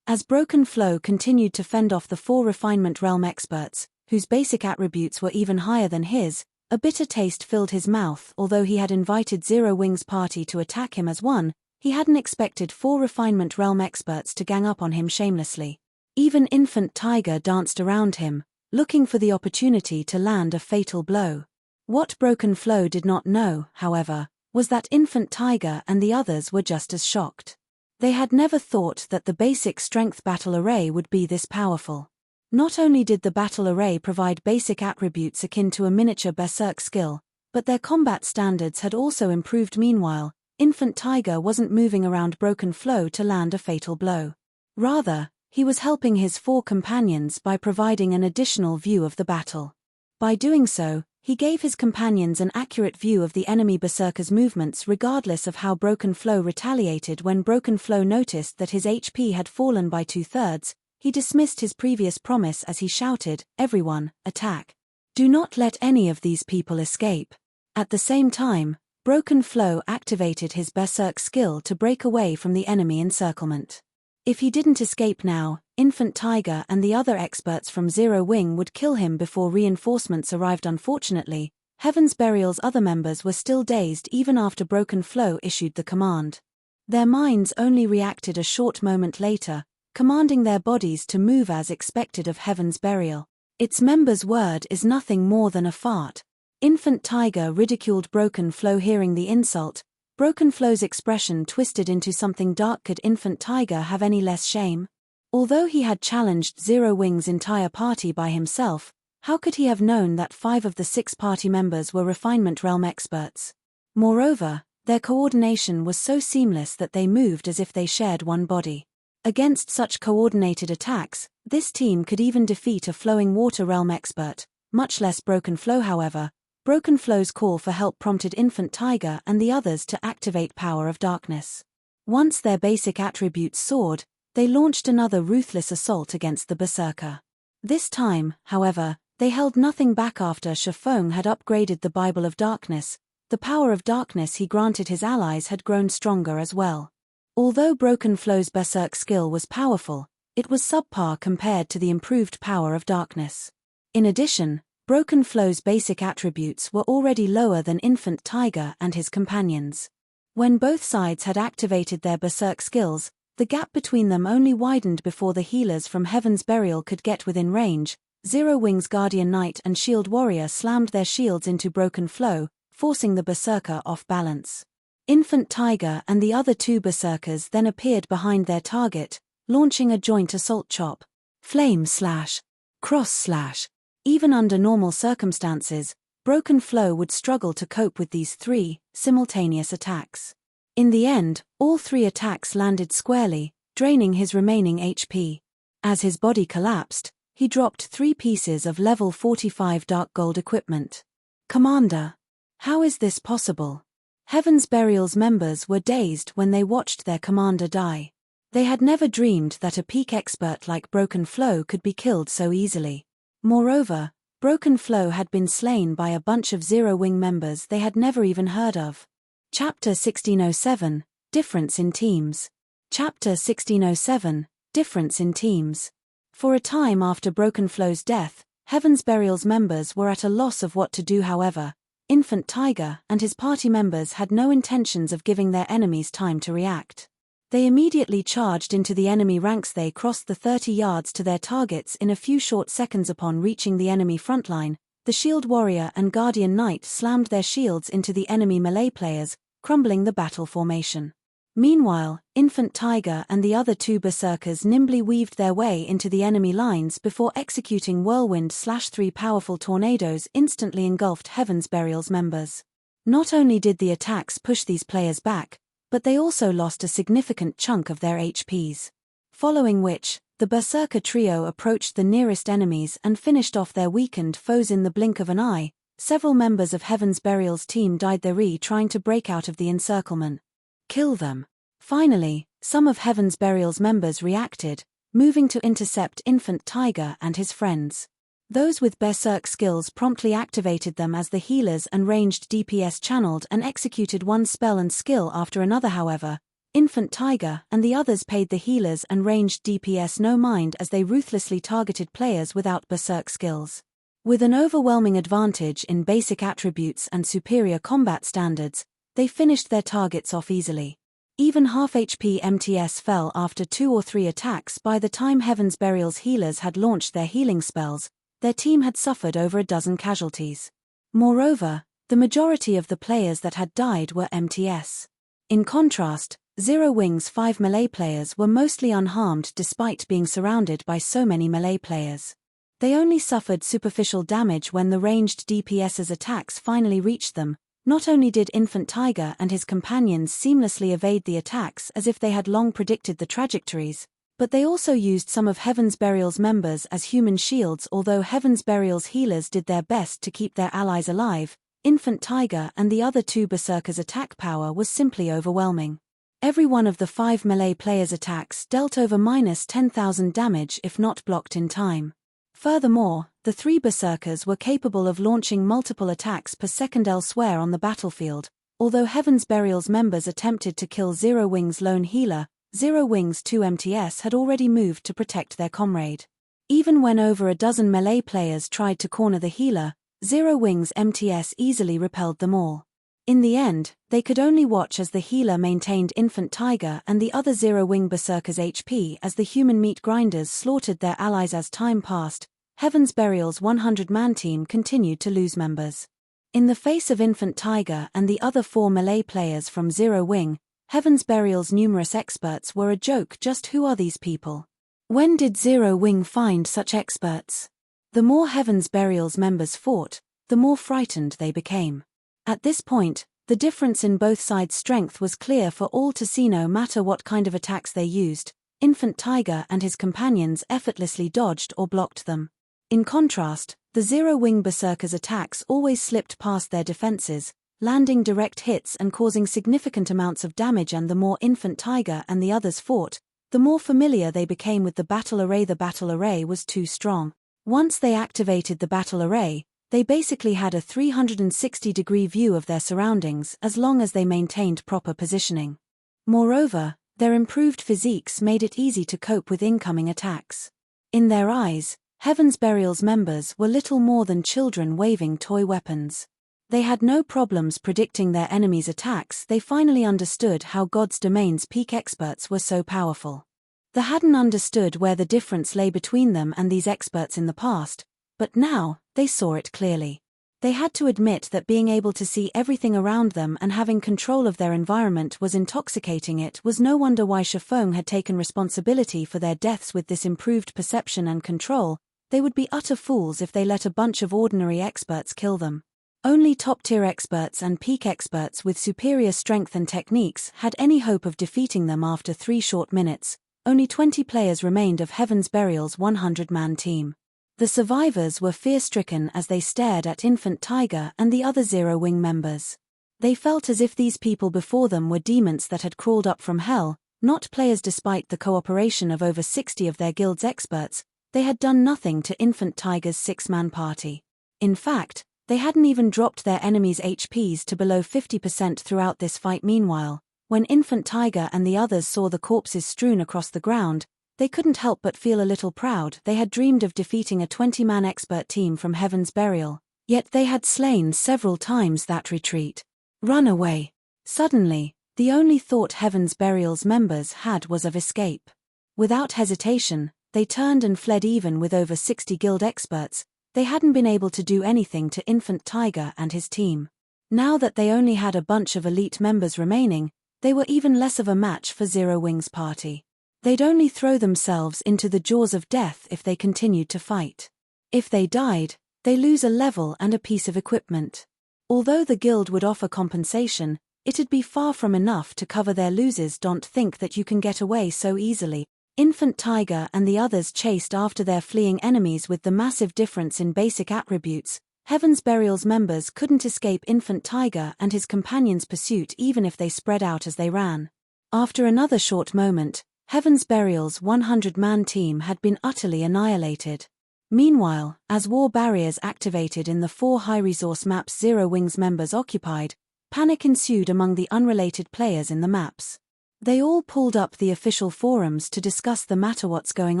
As Broken Flow continued to fend off the 4 Refinement Realm experts, whose basic attributes were even higher than his, a bitter taste filled his mouth. Although he had invited Zero Wing's party to attack him as one, he hadn't expected 4 Refinement Realm experts to gang up on him shamelessly. Even Infant Tiger danced around him, looking for the opportunity to land a fatal blow. What Broken Flow did not know, however, was that Infant Tiger and the others were just as shocked. They had never thought that the basic strength battle array would be this powerful. Not only did the battle array provide basic attributes akin to a miniature berserk skill, but their combat standards had also improved. Meanwhile, Infant Tiger wasn't moving around Broken Flow to land a fatal blow. Rather, he was helping his 4 companions by providing an additional view of the battle. By doing so, He gave his companions an accurate view of the enemy berserker's movements regardless of how Broken Flow retaliated. When Broken Flow noticed that his HP had fallen by 2/3, he dismissed his previous promise as he shouted, "Everyone, attack. Do not let any of these people escape." At the same time, Broken Flow activated his berserk skill to break away from the enemy encirclement. If he didn't escape now, Infant Tiger and the other experts from Zero Wing would kill him before reinforcements arrived. Unfortunately, Heaven's Burial's other members were still dazed even after Broken Flow issued the command. Their minds only reacted a short moment later, commanding their bodies to move as expected of Heaven's Burial. Its members' word is nothing more than a fart. Infant Tiger ridiculed Broken Flow. Hearing the insult, Broken Flow's expression twisted into something dark. Could Infant Tiger have any less shame? Although he had challenged Zero Wing's entire party by himself, how could he have known that 5 of the 6 party members were Refinement Realm experts? Moreover, their coordination was so seamless that they moved as if they shared one body. Against such coordinated attacks, this team could even defeat a Flowing Water Realm expert, much less Broken Flow. However, Broken Flow's call for help prompted Infant Tiger and the others to activate Power of Darkness. Once their basic attributes soared, they launched another ruthless assault against the Berserker. This time, however, they held nothing back. After Feng had upgraded the Bible of Darkness, the power of darkness he granted his allies had grown stronger as well. Although Broken Flow's berserk skill was powerful, it was subpar compared to the improved power of darkness. In addition, Broken Flow's basic attributes were already lower than Infant Tiger and his companions. When both sides had activated their berserk skills, the gap between them only widened before the healers from Heaven's Burial could get within range. Zero Wing's Guardian Knight and Shield Warrior slammed their shields into Broken Flow, forcing the Berserker off balance. Infant Tiger and the other 2 Berserkers then appeared behind their target, launching a joint assault chop. Flame slash. Cross slash. Even under normal circumstances, Broken Flow would struggle to cope with these 3 simultaneous attacks. In the end, all 3 attacks landed squarely, draining his remaining HP. As his body collapsed, he dropped 3 pieces of level 45 dark gold equipment. "Commander, how is this possible?" Heaven's Burial's members were dazed when they watched their commander die. They had never dreamed that a peak expert like Broken Flow could be killed so easily. Moreover, Broken Flow had been slain by a bunch of Zero Wing members they had never even heard of. Chapter 1607, Difference in Teams. Chapter 1607, Difference in Teams. For a time after Broken Flow's death, Heaven's Burial's members were at a loss of what to do. However, Infant Tiger and his party members had no intentions of giving their enemies time to react. They immediately charged into the enemy ranks. They crossed the 30 yards to their targets in a few short seconds. Upon reaching the enemy frontline, the Shield Warrior and Guardian Knight slammed their shields into the enemy melee players, crumbling the battle formation. Meanwhile, Infant Tiger and the other 2 Berserkers nimbly weaved their way into the enemy lines before executing Whirlwind/3 powerful tornadoes instantly engulfed Heaven's Burial's members. Not only did the attacks push these players back, but they also lost a significant chunk of their HPs. Following which, the Berserker trio approached the nearest enemies and finished off their weakened foes in the blink of an eye. Several members of Heaven's Burial's team died there trying to break out of the encirclement. Kill them. Finally, some of Heaven's Burial's members reacted, moving to intercept Infant Tiger and his friends. Those with berserk skills promptly activated them as the healers and ranged DPS channeled and executed one spell and skill after another. However, Infant Tiger and the others paid the healers and ranged DPS no mind as they ruthlessly targeted players without berserk skills. With an overwhelming advantage in basic attributes and superior combat standards, they finished their targets off easily. Even half HP MTS fell after 2 or 3 attacks. By the time Heaven's Burial's healers had launched their healing spells, their team had suffered over a dozen casualties. Moreover, the majority of the players that had died were MTS. In contrast, Zero Wing's 5 melee players were mostly unharmed despite being surrounded by so many melee players. They only suffered superficial damage when the ranged DPS's attacks finally reached them. Not only did Infant Tiger and his companions seamlessly evade the attacks as if they had long predicted the trajectories, But they also used some of Heaven's Burial's members as human shields. Although Heaven's Burial's healers did their best to keep their allies alive, Infant Tiger and the other two Berserkers' attack power was simply overwhelming. Every one of the 5 melee players' attacks dealt over -10,000 damage if not blocked in time. Furthermore, the 3 Berserkers were capable of launching multiple attacks per second elsewhere on the battlefield. Although Heaven's Burial's members attempted to kill Zero Wing's lone healer, Zero Wing's 2 MTS had already moved to protect their comrade. Even when over a dozen melee players tried to corner the healer, Zero Wing's MTS easily repelled them all. In the end, they could only watch as the healer maintained Infant Tiger and the other Zero Wing Berserkers' HP as the human meat grinders slaughtered their allies. As time passed, Heaven's Burial's 100-man team continued to lose members. In the face of Infant Tiger and the other 4 melee players from Zero Wing, Heaven's Burial's numerous experts were a joke. Just who are these people? When did Zero Wing find such experts? The more Heaven's Burial's members fought, the more frightened they became. At this point, the difference in both sides' strength was clear for all to see. No matter what kind of attacks they used, Infant Tiger and his companions effortlessly dodged or blocked them. In contrast, the Zero Wing Berserkers' attacks always slipped past their defenses, landing direct hits and causing significant amounts of damage. And the more Infant Tiger and the others fought, the more familiar they became with the battle array. The battle array was too strong. Once they activated the battle array, they basically had a 360-degree view of their surroundings as long as they maintained proper positioning. Moreover, their improved physiques made it easy to cope with incoming attacks. In their eyes, Heaven's Burial's members were little more than children waving toy weapons. They had no problems predicting their enemies' attacks. They finally understood how God's Domain's peak experts were so powerful. They hadn't understood where the difference lay between them and these experts in the past, but now, they saw it clearly. They had to admit that being able to see everything around them and having control of their environment was intoxicating. It was no wonder why Feng had taken responsibility for their deaths. With this improved perception and control, they would be utter fools if they let a bunch of ordinary experts kill them. Only top-tier experts and peak experts with superior strength and techniques had any hope of defeating them. After 3 short minutes, only 20 players remained of Heaven's Burial's 100-man team. The survivors were fear-stricken as they stared at Infant Tiger and the other Zero Wing members. They felt as if these people before them were demons that had crawled up from hell, not players. Despite the cooperation of over 60 of their guild's experts, they had done nothing to Infant Tiger's 6-man party. In fact, they hadn't even dropped their enemies' HPs to below 50% throughout this fight. Meanwhile, when Infant Tiger and the others saw the corpses strewn across the ground, they couldn't help but feel a little proud. They had dreamed of defeating a 20-man expert team from Heaven's Burial, yet they had slain several times that retreat. Run away. Suddenly, the only thought Heaven's Burial's members had was of escape. Without hesitation, they turned and fled. Even with over 60 guild experts, they hadn't been able to do anything to Infant Tiger and his team. Now that they only had a bunch of elite members remaining, they were even less of a match for Zero Wing's party. They'd only throw themselves into the jaws of death if they continued to fight. If they died, they lose a level and a piece of equipment. Although the guild would offer compensation, it'd be far from enough to cover their losses. Don't think that you can get away so easily. Infant Tiger and the others chased after their fleeing enemies. With the massive difference in basic attributes, Heaven's Burial's members couldn't escape Infant Tiger and his companions' pursuit even if they spread out as they ran. After another short moment, Heaven's Burial's 100-man team had been utterly annihilated. Meanwhile, as war barriers activated in the 4 high-resource maps Zero Wing's members occupied, panic ensued among the unrelated players in the maps. They all pulled up the official forums to discuss the matter. What's going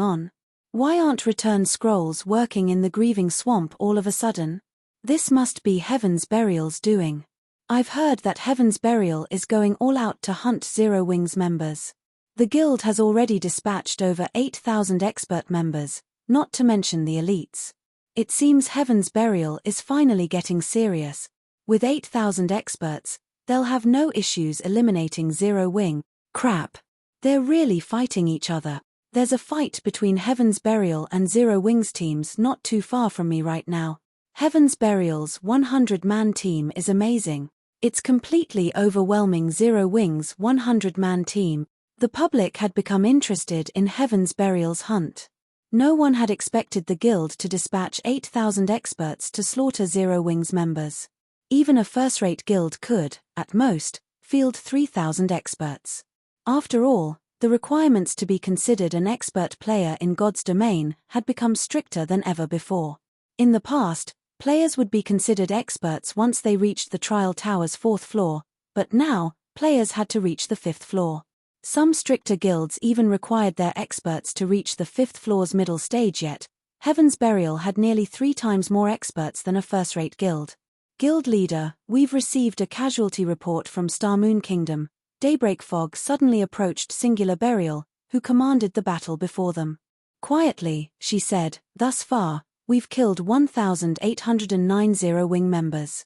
on? Why aren't return scrolls working in the grieving swamp all of a sudden? This must be Heaven's Burial's doing. I've heard that Heaven's Burial is going all out to hunt Zero Wing's members. The guild has already dispatched over 8,000 expert members, not to mention the elites. It seems Heaven's Burial is finally getting serious. With 8,000 experts, they'll have no issues eliminating Zero Wing. Crap. They're really fighting each other. There's a fight between Heaven's Burial and Zero Wing's teams not too far from me right now. Heaven's Burial's 100-man team is amazing. It's completely overwhelming Zero Wing's 100-man team. The public had become interested in Heaven's Burial's hunt. No one had expected the guild to dispatch 8,000 experts to slaughter Zero Wing's members. Even a first-rate guild could, at most, field 3,000 experts. After all, the requirements to be considered an expert player in God's domain had become stricter than ever before. In the past, players would be considered experts once they reached the Trial Tower's 4th floor, but now, players had to reach the 5th floor. Some stricter guilds even required their experts to reach the 5th floor's middle stage, yet Heaven's Burial had nearly 3 times more experts than a first-rate guild. Guild leader, we've received a casualty report from Star Moon Kingdom. Daybreak Fog suddenly approached Singular Burial, who commanded the battle before them. Quietly, she said, thus far, we've killed 1,809 Zero Wing members.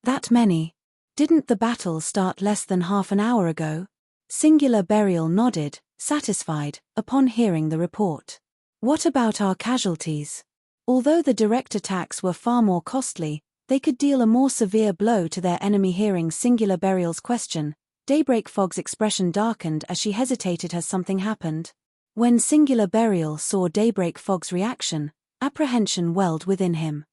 That many? Didn't the battle start less than half an hour ago? Singular Burial nodded, satisfied, upon hearing the report. What about our casualties? Although the direct attacks were far more costly, they could deal a more severe blow to their enemy. Hearing Singular Burial's question, Daybreak Fog's expression darkened as she hesitated. Has something happened? When Singular Burial saw Daybreak Fog's reaction, apprehension welled within him.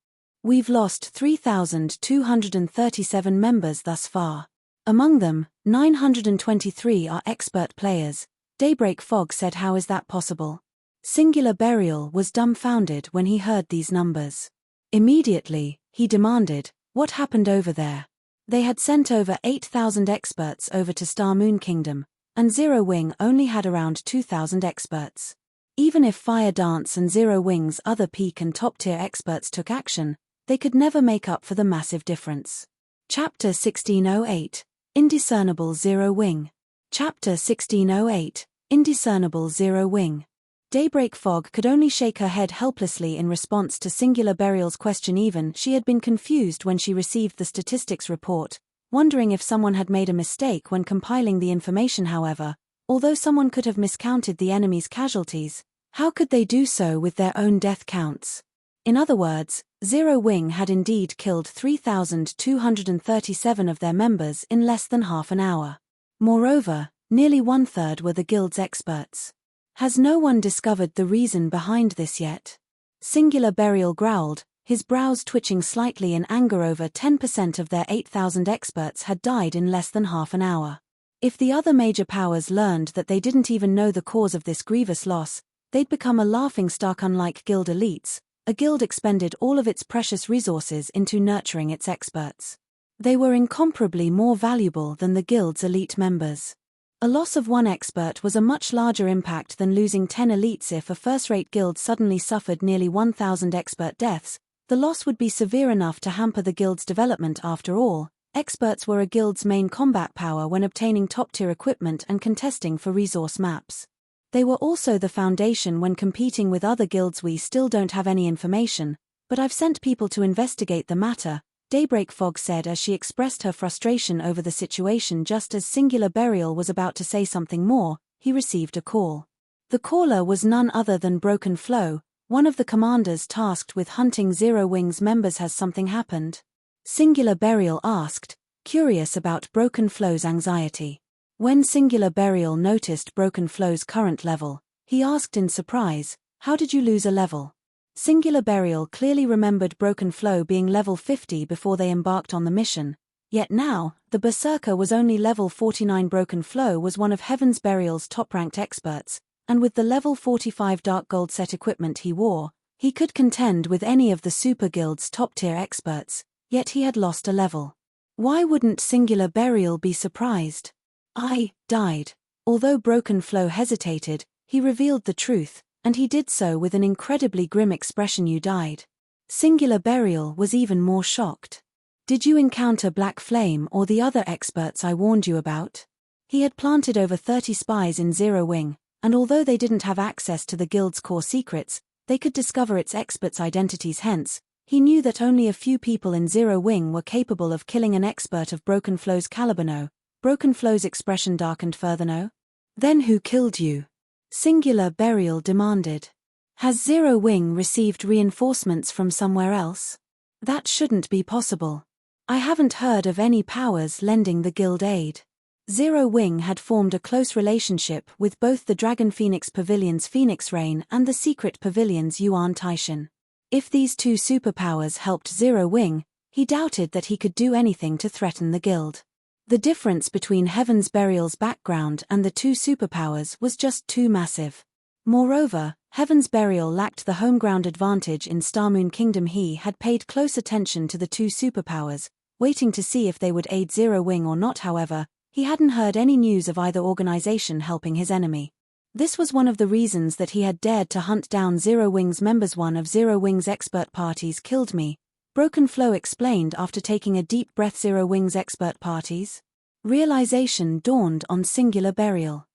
We've lost 3,237 members thus far. Among them, 923 are expert players, Daybreak Fog said. How is that possible? Singular Burial was dumbfounded when he heard these numbers. Immediately, he demanded, what happened over there? They had sent over 8,000 experts over to Star Moon Kingdom, and Zero Wing only had around 2,000 experts. Even if Fire Dance and Zero Wing's other peak and top-tier experts took action, they could never make up for the massive difference. Chapter 1608, Indiscernible Zero Wing. Chapter 1608, Indiscernible Zero Wing. Daybreak Fog could only shake her head helplessly in response to Singular Burial's question. Even she had been confused when she received the statistics report, wondering if someone had made a mistake when compiling the information. However, although someone could have miscounted the enemy's casualties, how could they do so with their own death counts? In other words, Zero Wing had indeed killed 3,237 of their members in less than half an hour. Moreover, nearly 1/3 were the guild's experts. Has no one discovered the reason behind this yet? Singular Burial growled, his brows twitching slightly in anger. Over 10% of their 8,000 experts had died in less than half an hour. If the other major powers learned that they didn't even know the cause of this grievous loss, they'd become a laughingstock. Unlike guild elites, a guild expended all of its precious resources into nurturing its experts. They were incomparably more valuable than the guild's elite members. A loss of 1 expert was a much larger impact than losing 10 elites. If a first-rate guild suddenly suffered nearly 1,000 expert deaths, the loss would be severe enough to hamper the guild's development. After all, experts were a guild's main combat power when obtaining top-tier equipment and contesting for resource maps. They were also the foundation when competing with other guilds. We still don't have any information, but I've sent people to investigate the matter, Daybreak Fog said as she expressed her frustration over the situation. Just as Singular Burial was about to say something more, he received a call. The caller was none other than Broken Flow, one of the commanders tasked with hunting Zero Wing's members. Has something happened? Singular Burial asked, curious about Broken Flow's anxiety. When Singular Burial noticed Broken Flow's current level, he asked in surprise, how did you lose a level? Singular Burial clearly remembered Broken Flow being level 50 before they embarked on the mission, yet now, the Berserker was only level 49. Broken Flow was one of Heaven's Burial's top-ranked experts, and with the level 45 Dark Gold set equipment he wore, he could contend with any of the Super Guild's top-tier experts, yet he had lost a level. Why wouldn't Singular Burial be surprised? I died. Although Broken Flow hesitated, he revealed the truth, and he did so with an incredibly grim expression. You died. Singular Burial was even more shocked. Did you encounter Black Flame or the other experts I warned you about? He had planted over 30 spies in Zero Wing, and although they didn't have access to the guild's core secrets, they could discover its experts' identities. Hence, he knew that only a few people in Zero Wing were capable of killing an expert of Broken Flow's caliber. No. Broken Flow's expression darkened further. No? Then who killed you? Singular Burial demanded. Has Zero Wing received reinforcements from somewhere else? That shouldn't be possible. I haven't heard of any powers lending the guild aid. Zero Wing had formed a close relationship with both the Dragon Phoenix Pavilion's Phoenix Rain and the Secret Pavilion's Yuan Taishan. If these two superpowers helped Zero Wing, he doubted that he could do anything to threaten the guild. The difference between Heaven's Burial's background and the two superpowers was just too massive. Moreover, Heaven's Burial lacked the home-ground advantage in Starmoon Kingdom. He had paid close attention to the two superpowers, waiting to see if they would aid Zero Wing or not. However, he hadn't heard any news of either organization helping his enemy. This was one of the reasons that he had dared to hunt down Zero Wing's members. One of Zero Wing's expert parties killed me, Broken Flow explained after taking a deep breath. Zero Wing's expert parties? Realization dawned on Singular Burial.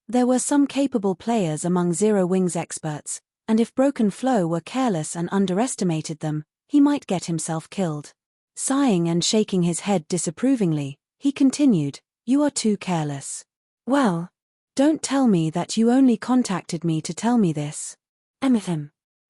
There were some capable players among Zero Wing's experts, and if Broken Flow were careless and underestimated them, he might get himself killed. Sighing and shaking his head disapprovingly, he continued, "You are too careless." "Well, don't tell me that you only contacted me to tell me this."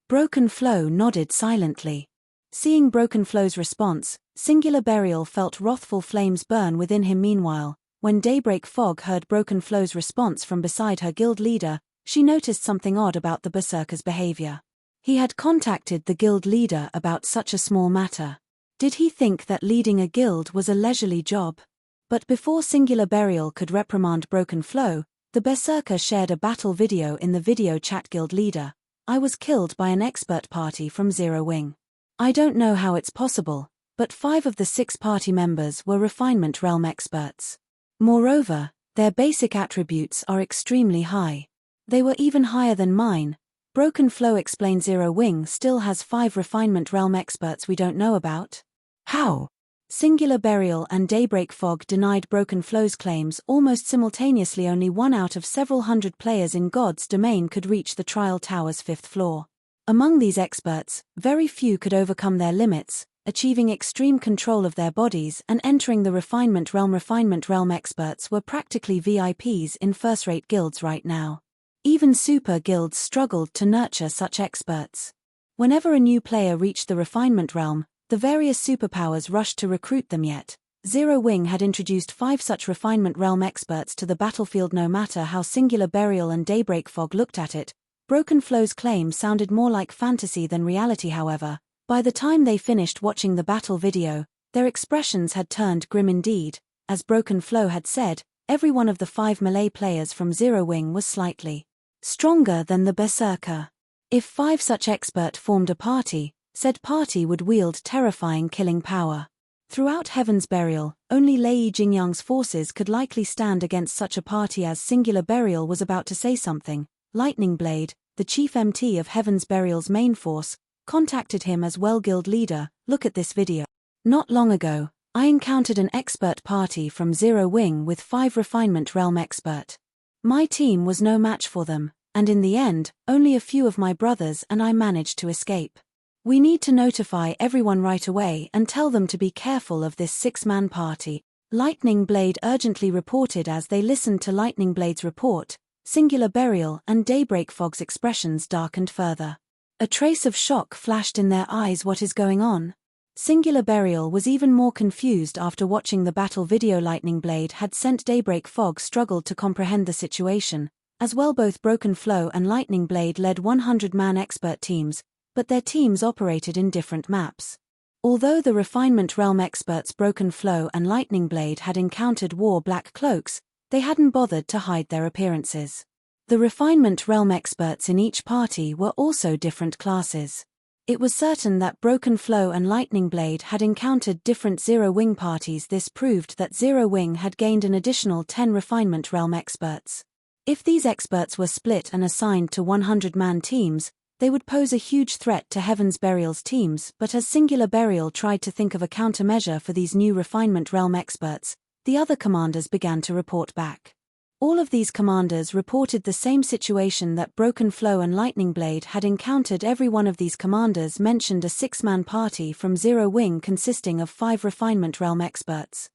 Broken Flow nodded silently. Seeing Broken Flow's response, Singular Burial felt wrathful flames burn within him. Meanwhile, when Daybreak Fog heard Broken Flow's response from beside her guild leader, she noticed something odd about the berserker's behavior. He had contacted the guild leader about such a small matter. Did he think that leading a guild was a leisurely job? But before Singular Burial could reprimand Broken Flow, the berserker shared a battle video in the video chat. "Guild leader, I was killed by an expert party from Zero Wing. I don't know how it's possible, but 5 of the 6 party members were Refinement Realm experts. Moreover, their basic attributes are extremely high. They were even higher than mine." Broken Flow explained. "Zero Wing still has 5 Refinement Realm experts we don't know about? How?" Singular Burial and Daybreak Fog denied Broken Flow's claims almost simultaneously. Only one out of several hundred players in God's domain could reach the Trial Tower's 5th floor. Among these experts, very few could overcome their limits, achieving extreme control of their bodies and entering the Refinement Realm. Refinement Realm experts were practically VIPs in first-rate guilds right now. Even super guilds struggled to nurture such experts. Whenever a new player reached the Refinement Realm, the various superpowers rushed to recruit them. Yet, Zero Wing had introduced 5 such Refinement Realm experts to the battlefield. No matter how Singular Burial and Daybreak Fog looked at it, Broken Flow's claim sounded more like fantasy than reality. However, by the time they finished watching the battle video, their expressions had turned grim indeed. As Broken Flow had said, every one of the 5 melee players from Zero Wing was slightly stronger than the berserker. If 5 such experts formed a party, said party would wield terrifying killing power. Throughout Heaven's Burial, only Lei Jingyang's forces could likely stand against such a party. As Singular Burial was about to say something, Lightning Blade, the chief MT of Heaven's Burial's main force, contacted him as well. "Guild leader, look at this video. Not long ago, I encountered an expert party from Zero Wing with 5 Refinement Realm expert. My team was no match for them, and in the end, only a few of my brothers and I managed to escape. We need to notify everyone right away and tell them to be careful of this 6-man party," Lightning Blade urgently reported. As they listened to Lightning Blade's report, Singular Burial and Daybreak Fog's expressions darkened further. A trace of shock flashed in their eyes. "What is going on?" Singular Burial was even more confused after watching the battle video. Lightning Blade had sent Daybreak Fog struggled to comprehend the situation. As well, both Broken Flow and Lightning Blade led 100-man expert teams, but their teams operated in different maps. Although the Refinement Realm experts Broken Flow and Lightning Blade had encountered wore black cloaks, they hadn't bothered to hide their appearances. The Refinement Realm experts in each party were also different classes. It was certain that Broken Flow and Lightning Blade had encountered different Zero Wing parties. This proved that Zero Wing had gained an additional 10 Refinement Realm experts. If these experts were split and assigned to 100-man teams, they would pose a huge threat to Heaven's Burial's teams. But as Singular Burial tried to think of a countermeasure for these new Refinement Realm experts, the other commanders began to report back. All of these commanders reported the same situation that Broken Flow and Lightning Blade had encountered. Every one of these commanders mentioned a 6-man party from Zero Wing consisting of 5 Refinement Realm experts.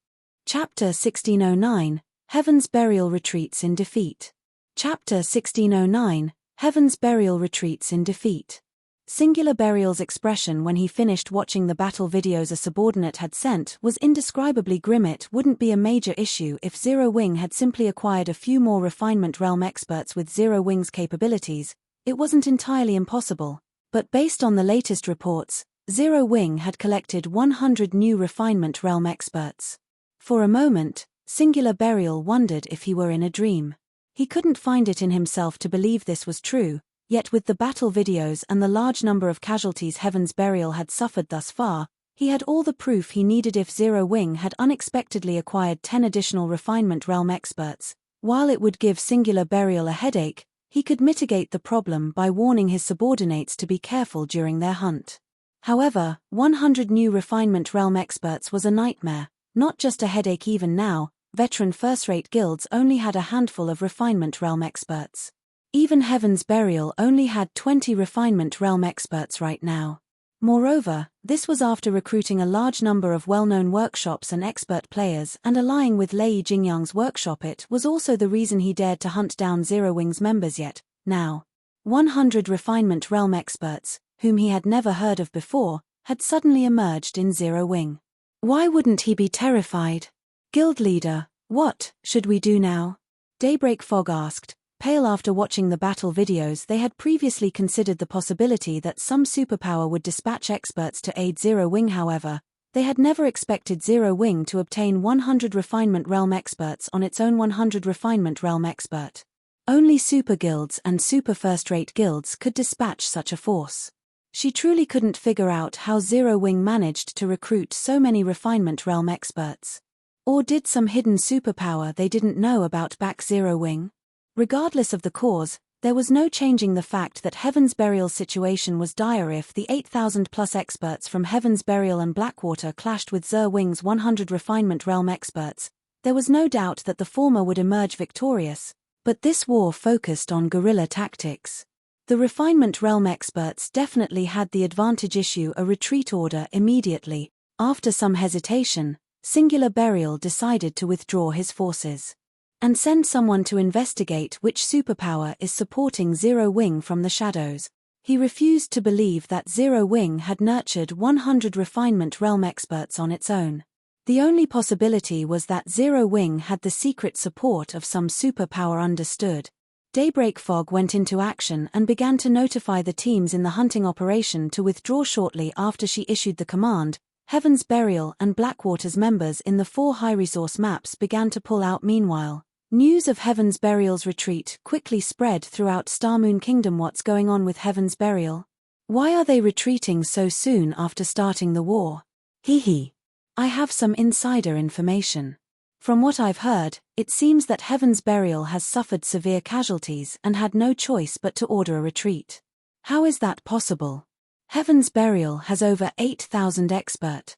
Chapter 1609, Heaven's Burial retreats in defeat. Chapter 1609, Heaven's Burial retreats in defeat. Singular Burial's expression when he finished watching the battle videos a subordinate had sent was indescribably grim. It wouldn't be a major issue if Zero Wing had simply acquired a few more refinement realm experts with Zero Wing's capabilities. It wasn't entirely impossible, but based on the latest reports, Zero Wing had collected 100 new refinement realm experts. For a moment, Singular Burial wondered if he were in a dream. He couldn't find it in himself to believe this was true. Yet with the battle videos and the large number of casualties Heaven's Burial had suffered thus far, he had all the proof he needed. If Zero Wing had unexpectedly acquired 10 additional refinement realm experts, while it would give Singular Burial a headache, he could mitigate the problem by warning his subordinates to be careful during their hunt. However, 100 new refinement realm experts was a nightmare, not just a headache. Even now, veteran first-rate guilds only had a handful of refinement realm experts. Even Heaven's Burial only had 20 refinement realm experts right now. Moreover, this was after recruiting a large number of well-known workshops and expert players and allying with Lei Jingyang's workshop. It was also the reason he dared to hunt down Zero Wing's members. Yet, now, 100 refinement realm experts, whom he had never heard of before, had suddenly emerged in Zero Wing. Why wouldn't he be terrified? Guild leader, what should we do now? Daybreak Fog asked. Pale after watching the battle videos, they had previously considered the possibility that some superpower would dispatch experts to aid Zero Wing. However, they had never expected Zero Wing to obtain 100 refinement realm experts on its own. 100 refinement realm expert. Only super guilds and super first-rate guilds could dispatch such a force. She truly couldn't figure out how Zero Wing managed to recruit so many refinement realm experts. Or did some hidden superpower they didn't know about back Zero Wing? Regardless of the cause, there was no changing the fact that Heaven's Burial's situation was dire. If the 8,000-plus experts from Heaven's Burial and Blackwater clashed with Zero Wing's 100 refinement realm experts, there was no doubt that the former would emerge victorious. But this war focused on guerrilla tactics. The refinement realm experts definitely had the advantage. Issue a retreat order immediately. After some hesitation, Singular Burial decided to withdraw his forces and send someone to investigate which superpower is supporting Zero Wing from the shadows. He refused to believe that Zero Wing had nurtured 100 refinement realm experts on its own. The only possibility was that Zero Wing had the secret support of some superpower. Understood. Daybreak Fog went into action and began to notify the teams in the hunting operation to withdraw. Shortly after she issued the command, Heaven's Burial and Blackwater's members in the 4 high-resource maps began to pull out. Meanwhile, news of Heaven's Burial's retreat quickly spread throughout Starmoon Kingdom. What's going on with Heaven's Burial? Why are they retreating so soon after starting the war? I have some insider information. From what I've heard, it seems that Heaven's Burial has suffered severe casualties and had no choice but to order a retreat. How is that possible? Heaven's Burial has over 8,000 expert.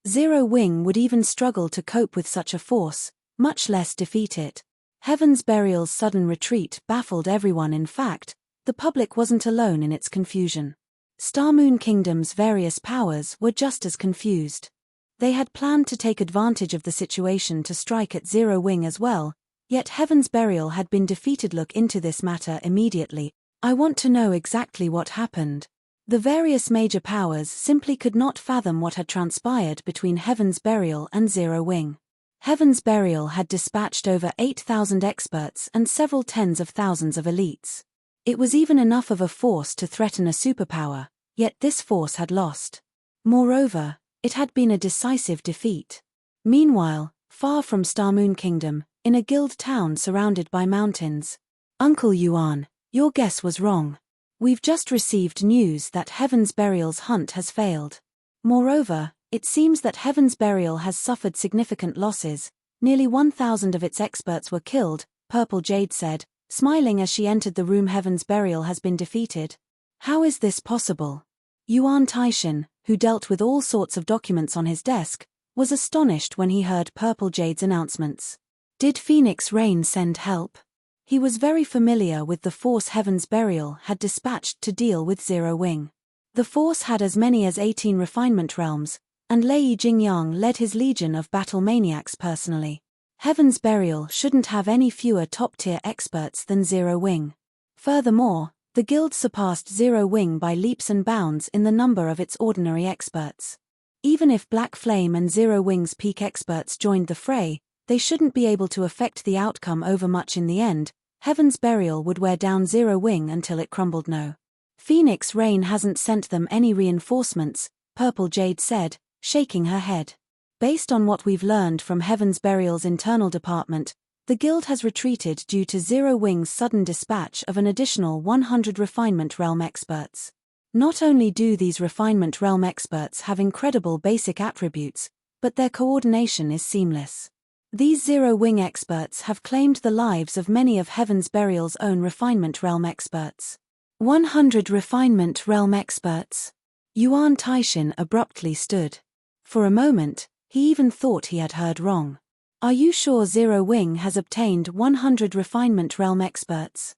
Zero Wing would even struggle to cope with such a force, much less defeat it. Heaven's Burial's sudden retreat baffled everyone. In fact, the public wasn't alone in its confusion. Starmoon Kingdom's various powers were just as confused. They had planned to take advantage of the situation to strike at Zero Wing as well, yet Heaven's Burial had been defeated. Look into this matter immediately. I want to know exactly what happened. The various major powers simply could not fathom what had transpired between Heaven's Burial and Zero Wing. Heaven's Burial had dispatched over 8,000 experts and several tens of thousands of elites. It was even enough of a force to threaten a superpower, yet this force had lost. Moreover, it had been a decisive defeat. Meanwhile, far from Starmoon Kingdom, in a guild town surrounded by mountains. Uncle Yuan, your guess was wrong. We've just received news that Heaven's Burial's hunt has failed. Moreover, it seems that Heaven's Burial has suffered significant losses. Nearly 1,000 of its experts were killed, Purple Jade said, smiling as she entered the room. Heaven's Burial has been defeated. How is this possible? Yuan Taishan, who dealt with all sorts of documents on his desk, was astonished when he heard Purple Jade's announcements. Did Phoenix Rain send help? He was very familiar with the force Heaven's Burial had dispatched to deal with Zero Wing. The force had as many as 18 refinement realms, and Lei Jingyang led his legion of battle maniacs personally. Heaven's Burial shouldn't have any fewer top-tier experts than Zero Wing. Furthermore, The guild surpassed Zero Wing by leaps and bounds in the number of its ordinary experts. Even if Black Flame and Zero Wing's peak experts joined the fray, they shouldn't be able to affect the outcome over much in the end. Heaven's Burial would wear down Zero Wing until it crumbled. No. Phoenix Rain hasn't sent them any reinforcements, Purple Jade said, shaking her head. Based on what we've learned from Heaven's Burial's internal department, the guild has retreated due to Zero Wing's sudden dispatch of an additional 100 Refinement Realm experts. Not only do these Refinement Realm experts have incredible basic attributes, but their coordination is seamless. These Zero Wing experts have claimed the lives of many of Heaven's Burial's own Refinement Realm experts. 100 Refinement Realm experts. Yuan Taishin abruptly stood. For a moment, he even thought he had heard wrong. Are you sure Zero Wing has obtained 100 Refinement Realm experts?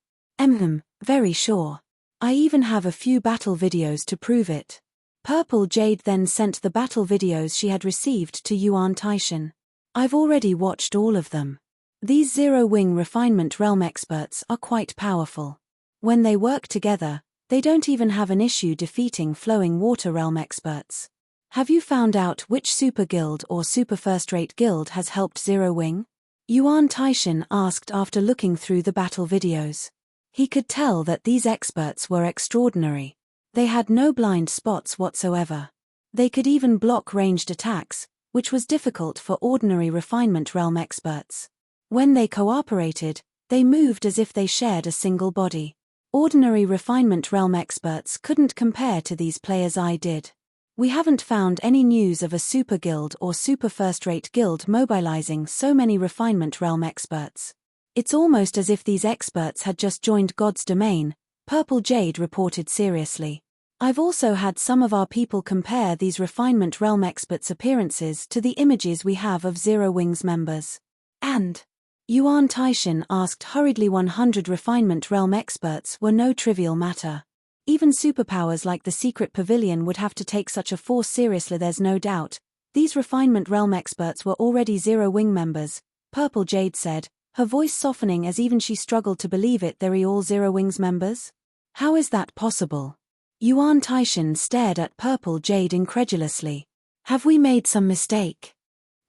Very sure. I even have a few battle videos to prove it. Purple Jade then sent the battle videos she had received to Yuan Taishin. I've already watched all of them. These Zero Wing Refinement Realm experts are quite powerful. When they work together, they don't even have an issue defeating Flowing Water Realm experts. Have you found out which super guild or super first-rate guild has helped Zero Wing? Yuan Taishin asked after looking through the battle videos. He could tell that these experts were extraordinary. They had no blind spots whatsoever. They could even block ranged attacks, which was difficult for ordinary Refinement Realm experts. When they cooperated, they moved as if they shared a single body. Ordinary Refinement Realm experts couldn't compare to these players. I did. We haven't found any news of a super guild or super first-rate guild mobilizing so many Refinement Realm experts. It's almost as if these experts had just joined God's domain, Purple Jade reported seriously. I've also had some of our people compare these Refinement Realm experts' appearances to the images we have of Zero Wing's members. And Yuan Taishin asked hurriedly. 100 Refinement Realm experts were no trivial matter. Even superpowers like the Secret Pavilion would have to take such a force seriously. There's no doubt. These Refinement Realm experts were already Zero Wing members, Purple Jade said, her voice softening as even she struggled to believe it. They're all Zero Wing's members? How is that possible? Yuan Taishin stared at Purple Jade incredulously. Have we made some mistake?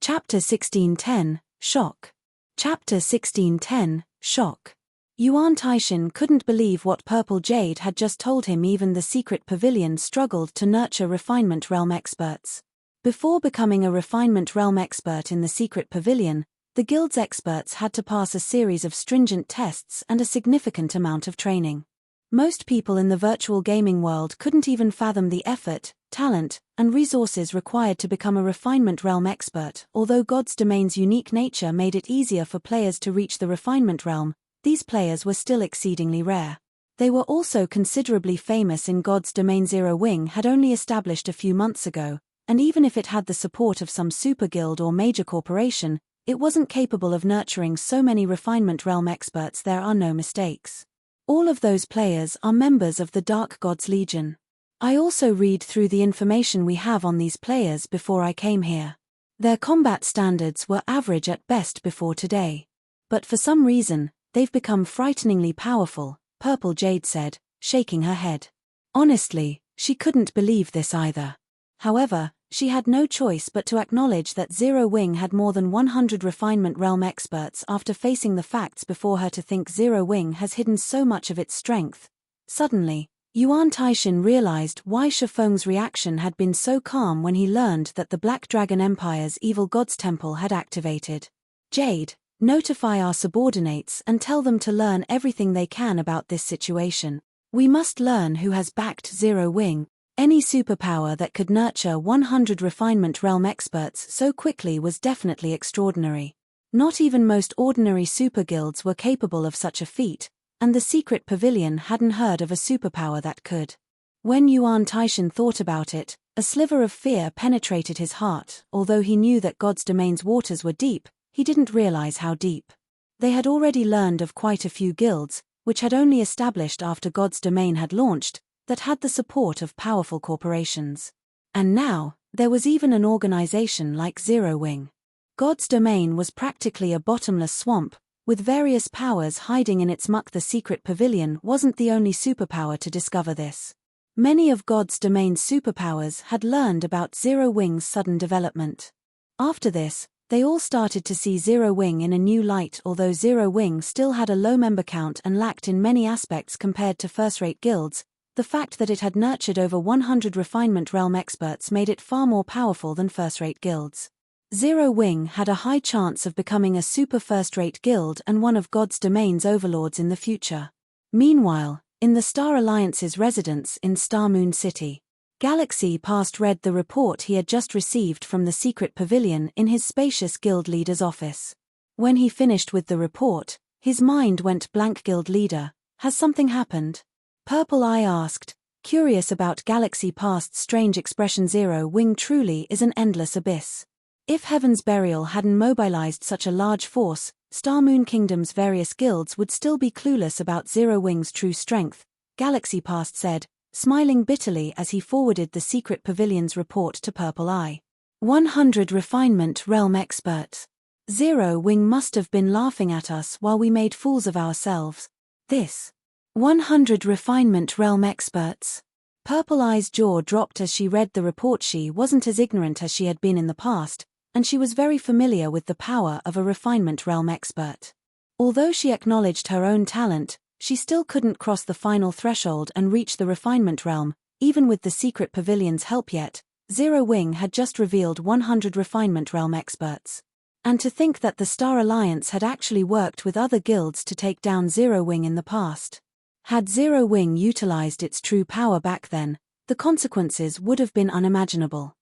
Chapter 1610, Shock. Chapter 1610, Shock. Yuan Taishin couldn't believe what Purple Jade had just told him. Even the Secret Pavilion struggled to nurture Refinement Realm experts. Before becoming a Refinement Realm expert in the Secret Pavilion, the guild's experts had to pass a series of stringent tests and a significant amount of training. Most people in the virtual gaming world couldn't even fathom the effort, talent, and resources required to become a Refinement Realm expert. Although God's domain's unique nature made it easier for players to reach the Refinement Realm, these players were still exceedingly rare. They were also considerably famous in God's domain. Zero Wing had only established a few months ago, and even if it had the support of some super guild or major corporation, it wasn't capable of nurturing so many Refinement Realm experts. There are no mistakes. All of those players are members of the Dark Gods Legion. I also read through the information we have on these players before I came here. Their combat standards were average at best before today. But for some reason, they've become frighteningly powerful, Purple Jade said, shaking her head. Honestly, she couldn't believe this either. However, she had no choice but to acknowledge that Zero Wing had more than 100 Refinement Realm experts after facing the facts before her. To think Zero Wing has hidden so much of its strength. Suddenly, Yuan Taishin realized why Feng's reaction had been so calm when he learned that the Black Dragon Empire's Evil Gods Temple had activated. Jade, notify our subordinates and tell them to learn everything they can about this situation. We must learn who has backed Zero Wing. Any superpower that could nurture 100 Refinement Realm experts so quickly was definitely extraordinary. Not even most ordinary super guilds were capable of such a feat, and the Secret Pavilion hadn't heard of a superpower that could. When Yuan Taishin thought about it, a sliver of fear penetrated his heart. Although he knew that God's domain's waters were deep, he didn't realize how deep. They had already learned of quite a few guilds, which had only established after God's domain had launched, that had the support of powerful corporations. And now, there was even an organization like Zero Wing. God's domain was practically a bottomless swamp, With various powers hiding in its muck, the secret pavilion wasn't the only superpower to discover this. Many of God's domain's superpowers had learned about Zero Wing's sudden development. After this, they all started to see Zero Wing in a new light. Although Zero Wing still had a low member count and lacked in many aspects compared to first-rate guilds, the fact that it had nurtured over 100 refinement realm experts made it far more powerful than first-rate guilds. Zero Wing had a high chance of becoming a super first-rate guild and one of God's domain's overlords in the future. Meanwhile, in the Star Alliance's residence in Star Moon City, Galaxy Past read the report he had just received from the secret pavilion in his spacious guild leader's office. When he finished with the report, his mind went blank. Guild leader, has something happened? Purple Eye asked, curious about Galaxy Past's strange expression. Zero Wing truly is an endless abyss. If Heaven's Burial hadn't mobilized such a large force, Star Moon Kingdom's various guilds would still be clueless about Zero Wing's true strength, Galaxy Past said, smiling bitterly as he forwarded the secret pavilion's report to Purple Eye. 100 refinement realm experts. Zero Wing must have been laughing at us while we made fools of ourselves. This 100 refinement realm experts. Purple Eye's jaw dropped as she read the report. She wasn't as ignorant as she had been in the past, and she was very familiar with the power of a refinement realm expert. Although she acknowledged her own talent, she still couldn't cross the final threshold and reach the refinement realm, even with the secret pavilion's help yet. Zero Wing had just revealed 100 refinement realm experts. And to think that the Star Alliance had actually worked with other guilds to take down Zero Wing in the past. Had Zero Wing utilized its true power back then, the consequences would have been unimaginable.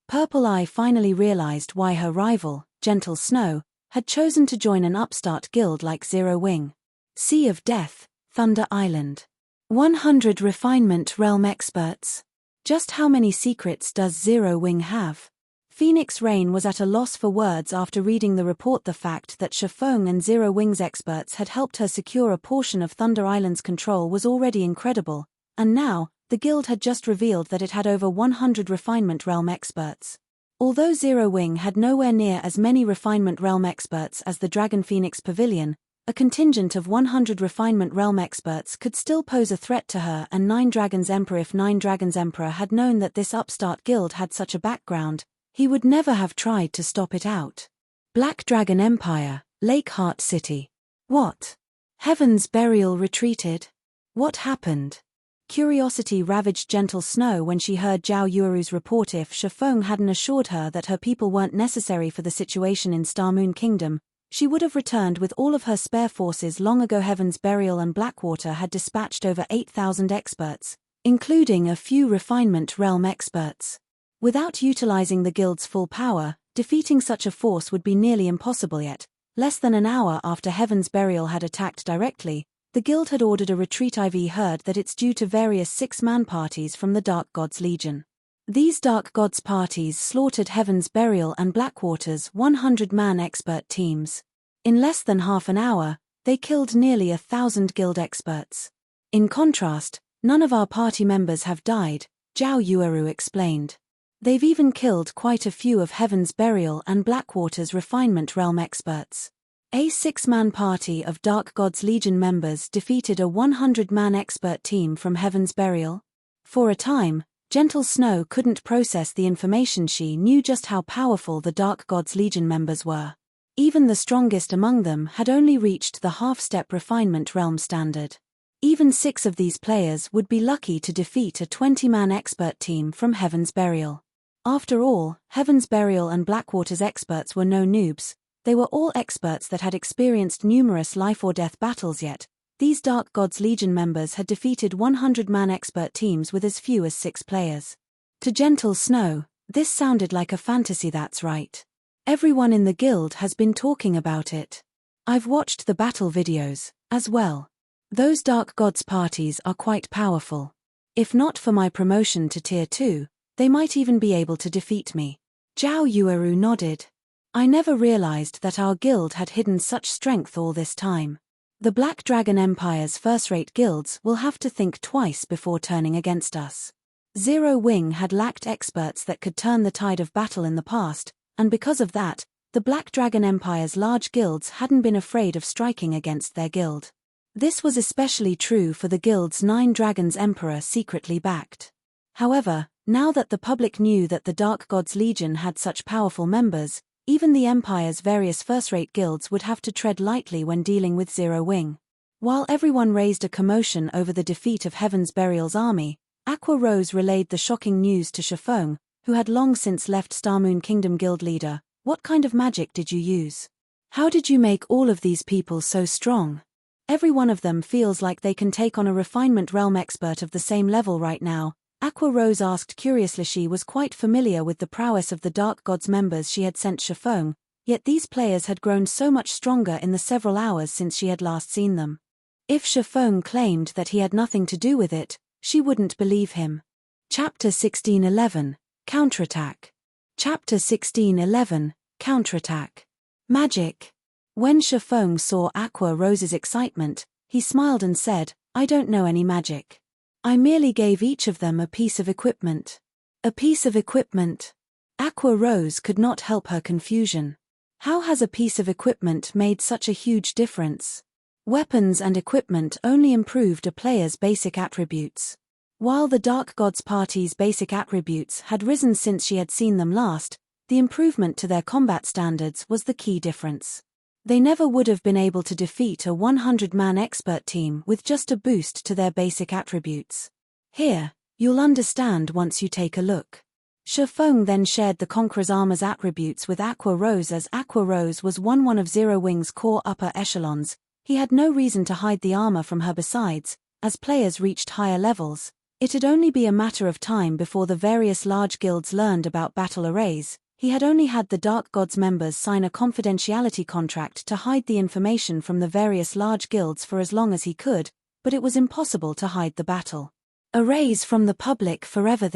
Purple Eye finally realized why her rival, Gentle Snow, had chosen to join an upstart guild like Zero Wing. Sea of Death, Thunder Island. 100 refinement realm experts. Just how many secrets does Zero Wing have? Phoenix Rain was at a loss for words after reading the report. The fact that Feng and Zero Wing's experts had helped her secure a portion of Thunder Island's control was already incredible, and now, the guild had just revealed that it had over 100 refinement realm experts. Although Zero Wing had nowhere near as many refinement realm experts as the Dragon Phoenix Pavilion, a contingent of 100 refinement realm experts could still pose a threat to her and Nine Dragons Emperor. If Nine Dragons Emperor had known that this upstart guild had such a background, he would never have tried to stop it out. Black Dragon Empire, Lakeheart City. What? Heaven's Burial retreated? What happened? Curiosity ravaged Gentle Snow when she heard Zhao Yueru's report. If Feng hadn't assured her that her people weren't necessary for the situation in Star Moon Kingdom, she would have returned with all of her spare forces long ago. Heaven's Burial and Blackwater had dispatched over 8,000 experts, including a few refinement realm experts. Without utilizing the guild's full power, defeating such a force would be nearly impossible. Yet, less than an hour after Heaven's Burial had attacked directly, the guild had ordered a retreat. I've heard that it's due to various 6-man parties from the Dark Gods Legion. These Dark Gods parties slaughtered Heaven's Burial and Blackwater's 100-man expert teams. In less than half an hour, they killed nearly 1,000 guild experts. In contrast, none of our party members have died, Zhao Yueru explained. They've even killed quite a few of Heaven's Burial and Blackwater's refinement realm experts. A 6-man party of Dark Gods Legion members defeated a 100-man expert team from Heaven's Burial. For a time, Gentle Snow couldn't process the information. She knew just how powerful the Dark Gods Legion members were. Even the strongest among them had only reached the half-step refinement realm standard. Even 6 of these players would be lucky to defeat a 20-man expert team from Heaven's Burial. After all, Heaven's Burial and Blackwater's experts were no noobs. They were all experts that had experienced numerous life-or-death battles. Yet, these Dark Gods Legion members had defeated 100-man expert teams with as few as 6 players. To Gentle Snow, this sounded like a fantasy. That's right. Everyone in the guild has been talking about it. I've watched the battle videos, as well. Those Dark Gods parties are quite powerful. If not for my promotion to Tier 2, they might even be able to defeat me. Zhao Yueru nodded. I never realized that our guild had hidden such strength all this time. The Black Dragon Empire's first-rate guilds will have to think twice before turning against us. Zero Wing had lacked experts that could turn the tide of battle in the past, and because of that, the The Black Dragon Empire's large guilds hadn't been afraid of striking against their guild. This was especially true for the guild's 9 dragons Emperor secretly backed. However, now that the public knew that the Dark Gods Legion had such powerful members, even the Empire's various first-rate guilds would have to tread lightly when dealing with Zero Wing. While everyone raised a commotion over the defeat of Heaven's Burial's army, Aqua Rose relayed the shocking news to Feng, who had long since left Starmoon Kingdom guild leader. What kind of magic did you use? How did you make all of these people so strong? Every one of them feels like they can take on a refinement realm expert of the same level right now. Aqua Rose asked curiously. She was quite familiar with the prowess of the Dark Gods members she had sent Feng, yet these players had grown so much stronger in the several hours since she had last seen them. If Feng claimed that he had nothing to do with it, she wouldn't believe him. Chapter 1611, Counterattack. Chapter 1611, Counterattack. Magic. When Feng saw Aqua Rose's excitement, he smiled and said, "I don't know any magic. I merely gave each of them a piece of equipment." A piece of equipment. Aqua Rose could not help her confusion. How has a piece of equipment made such a huge difference? Weapons and equipment only improved a player's basic attributes. While the Dark Gods party's basic attributes had risen since she had seen them last, the improvement to their combat standards was the key difference. They never would have been able to defeat a 100-man expert team with just a boost to their basic attributes. Here, you'll understand once you take a look. Feng then shared the Conqueror's armor's attributes with Aqua Rose. As Aqua Rose was one of Zero Wing's core upper echelons, he had no reason to hide the armor from her. Besides, as players reached higher levels, it'd only be a matter of time before the various large guilds learned about battle arrays. He had only had the Dark Gods members sign a confidentiality contract to hide the information from the various large guilds for as long as he could, but it was impossible to hide the battle arrays from the public forever.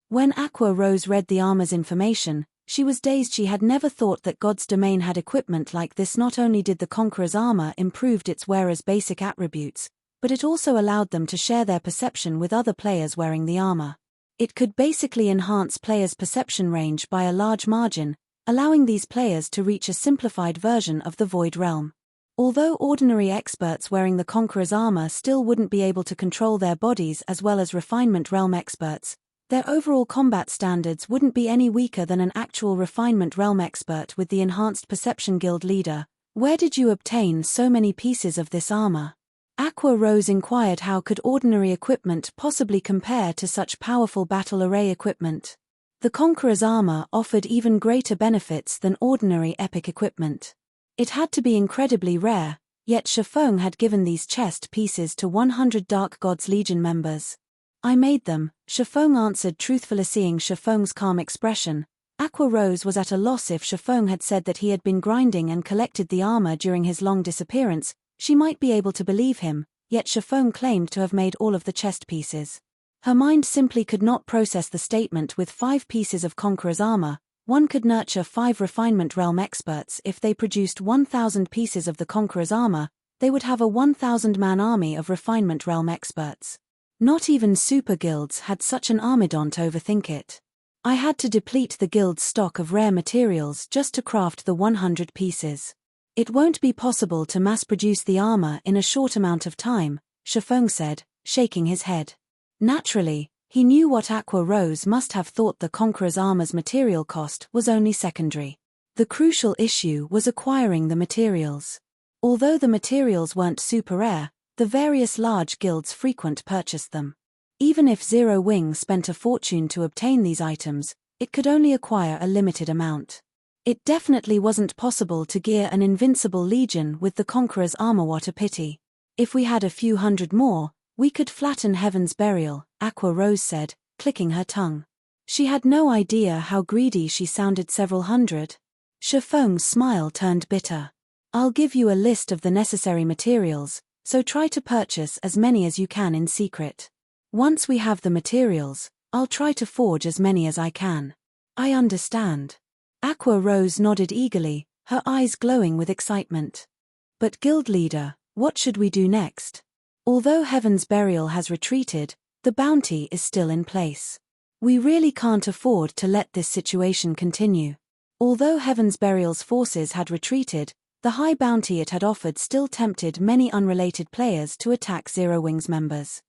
When Aqua Rose read the armor's information, she was dazed. She had never thought that God's domain had equipment like this. Not only did the Conqueror's armor improved its wearer's basic attributes, but it also allowed them to share their perception with other players wearing the armor. It could basically enhance players' perception range by a large margin, allowing these players to reach a simplified version of the Void Realm. Although ordinary experts wearing the Conqueror's armor still wouldn't be able to control their bodies as well as Refinement Realm experts, their overall combat standards wouldn't be any weaker than an actual Refinement Realm expert with the Enhanced Perception Guild leader. "Where did you obtain so many pieces of this armor?" Aqua Rose inquired. How could ordinary equipment possibly compare to such powerful battle array equipment? The Conqueror's armor offered even greater benefits than ordinary epic equipment. It had to be incredibly rare, yet Feng had given these chest pieces to 100 Dark Gods Legion members. "I made them," Feng answered truthfully. Seeing Feng's calm expression, Aqua Rose was at a loss. If Feng had said that he had been grinding and collected the armor during his long disappearance, she might be able to believe him, yet Feng claimed to have made all of the chest pieces. Her mind simply could not process the statement. With 5 pieces of Conqueror's armor, one could nurture 5 Refinement Realm experts. If they produced 1,000 pieces of the Conqueror's armor, they would have a 1,000-man army of Refinement Realm experts. Not even super guilds had such an army. Don't overthink it. I had to deplete the guild's stock of rare materials just to craft the 100 pieces. It won't be possible to mass-produce the armor in a short amount of time, Feng said, shaking his head. Naturally, he knew what Aqua Rose must have thought. The Conqueror's armor's material cost was only secondary. The crucial issue was acquiring the materials. Although the materials weren't super rare, the various large guilds frequent purchased them. Even if Zero Wing spent a fortune to obtain these items, it could only acquire a limited amount. It definitely wasn't possible to gear an invincible legion with the Conqueror's armor. What a pity. If we had a few hundred more, we could flatten Heaven's Burial, Aqua Rose said, clicking her tongue. She had no idea how greedy she sounded. Several hundred? Feng's smile turned bitter. "I'll give you a list of the necessary materials, so try to purchase as many as you can in secret. Once we have the materials, I'll try to forge as many as I can." "I understand." Aqua Rose nodded eagerly, her eyes glowing with excitement. "But guild leader, what should we do next? Although Heaven's Burial has retreated, the bounty is still in place. We really can't afford to let this situation continue. Although Heaven's Burial's forces had retreated, the high bounty it had offered still tempted many unrelated players to attack Zero Wing's members.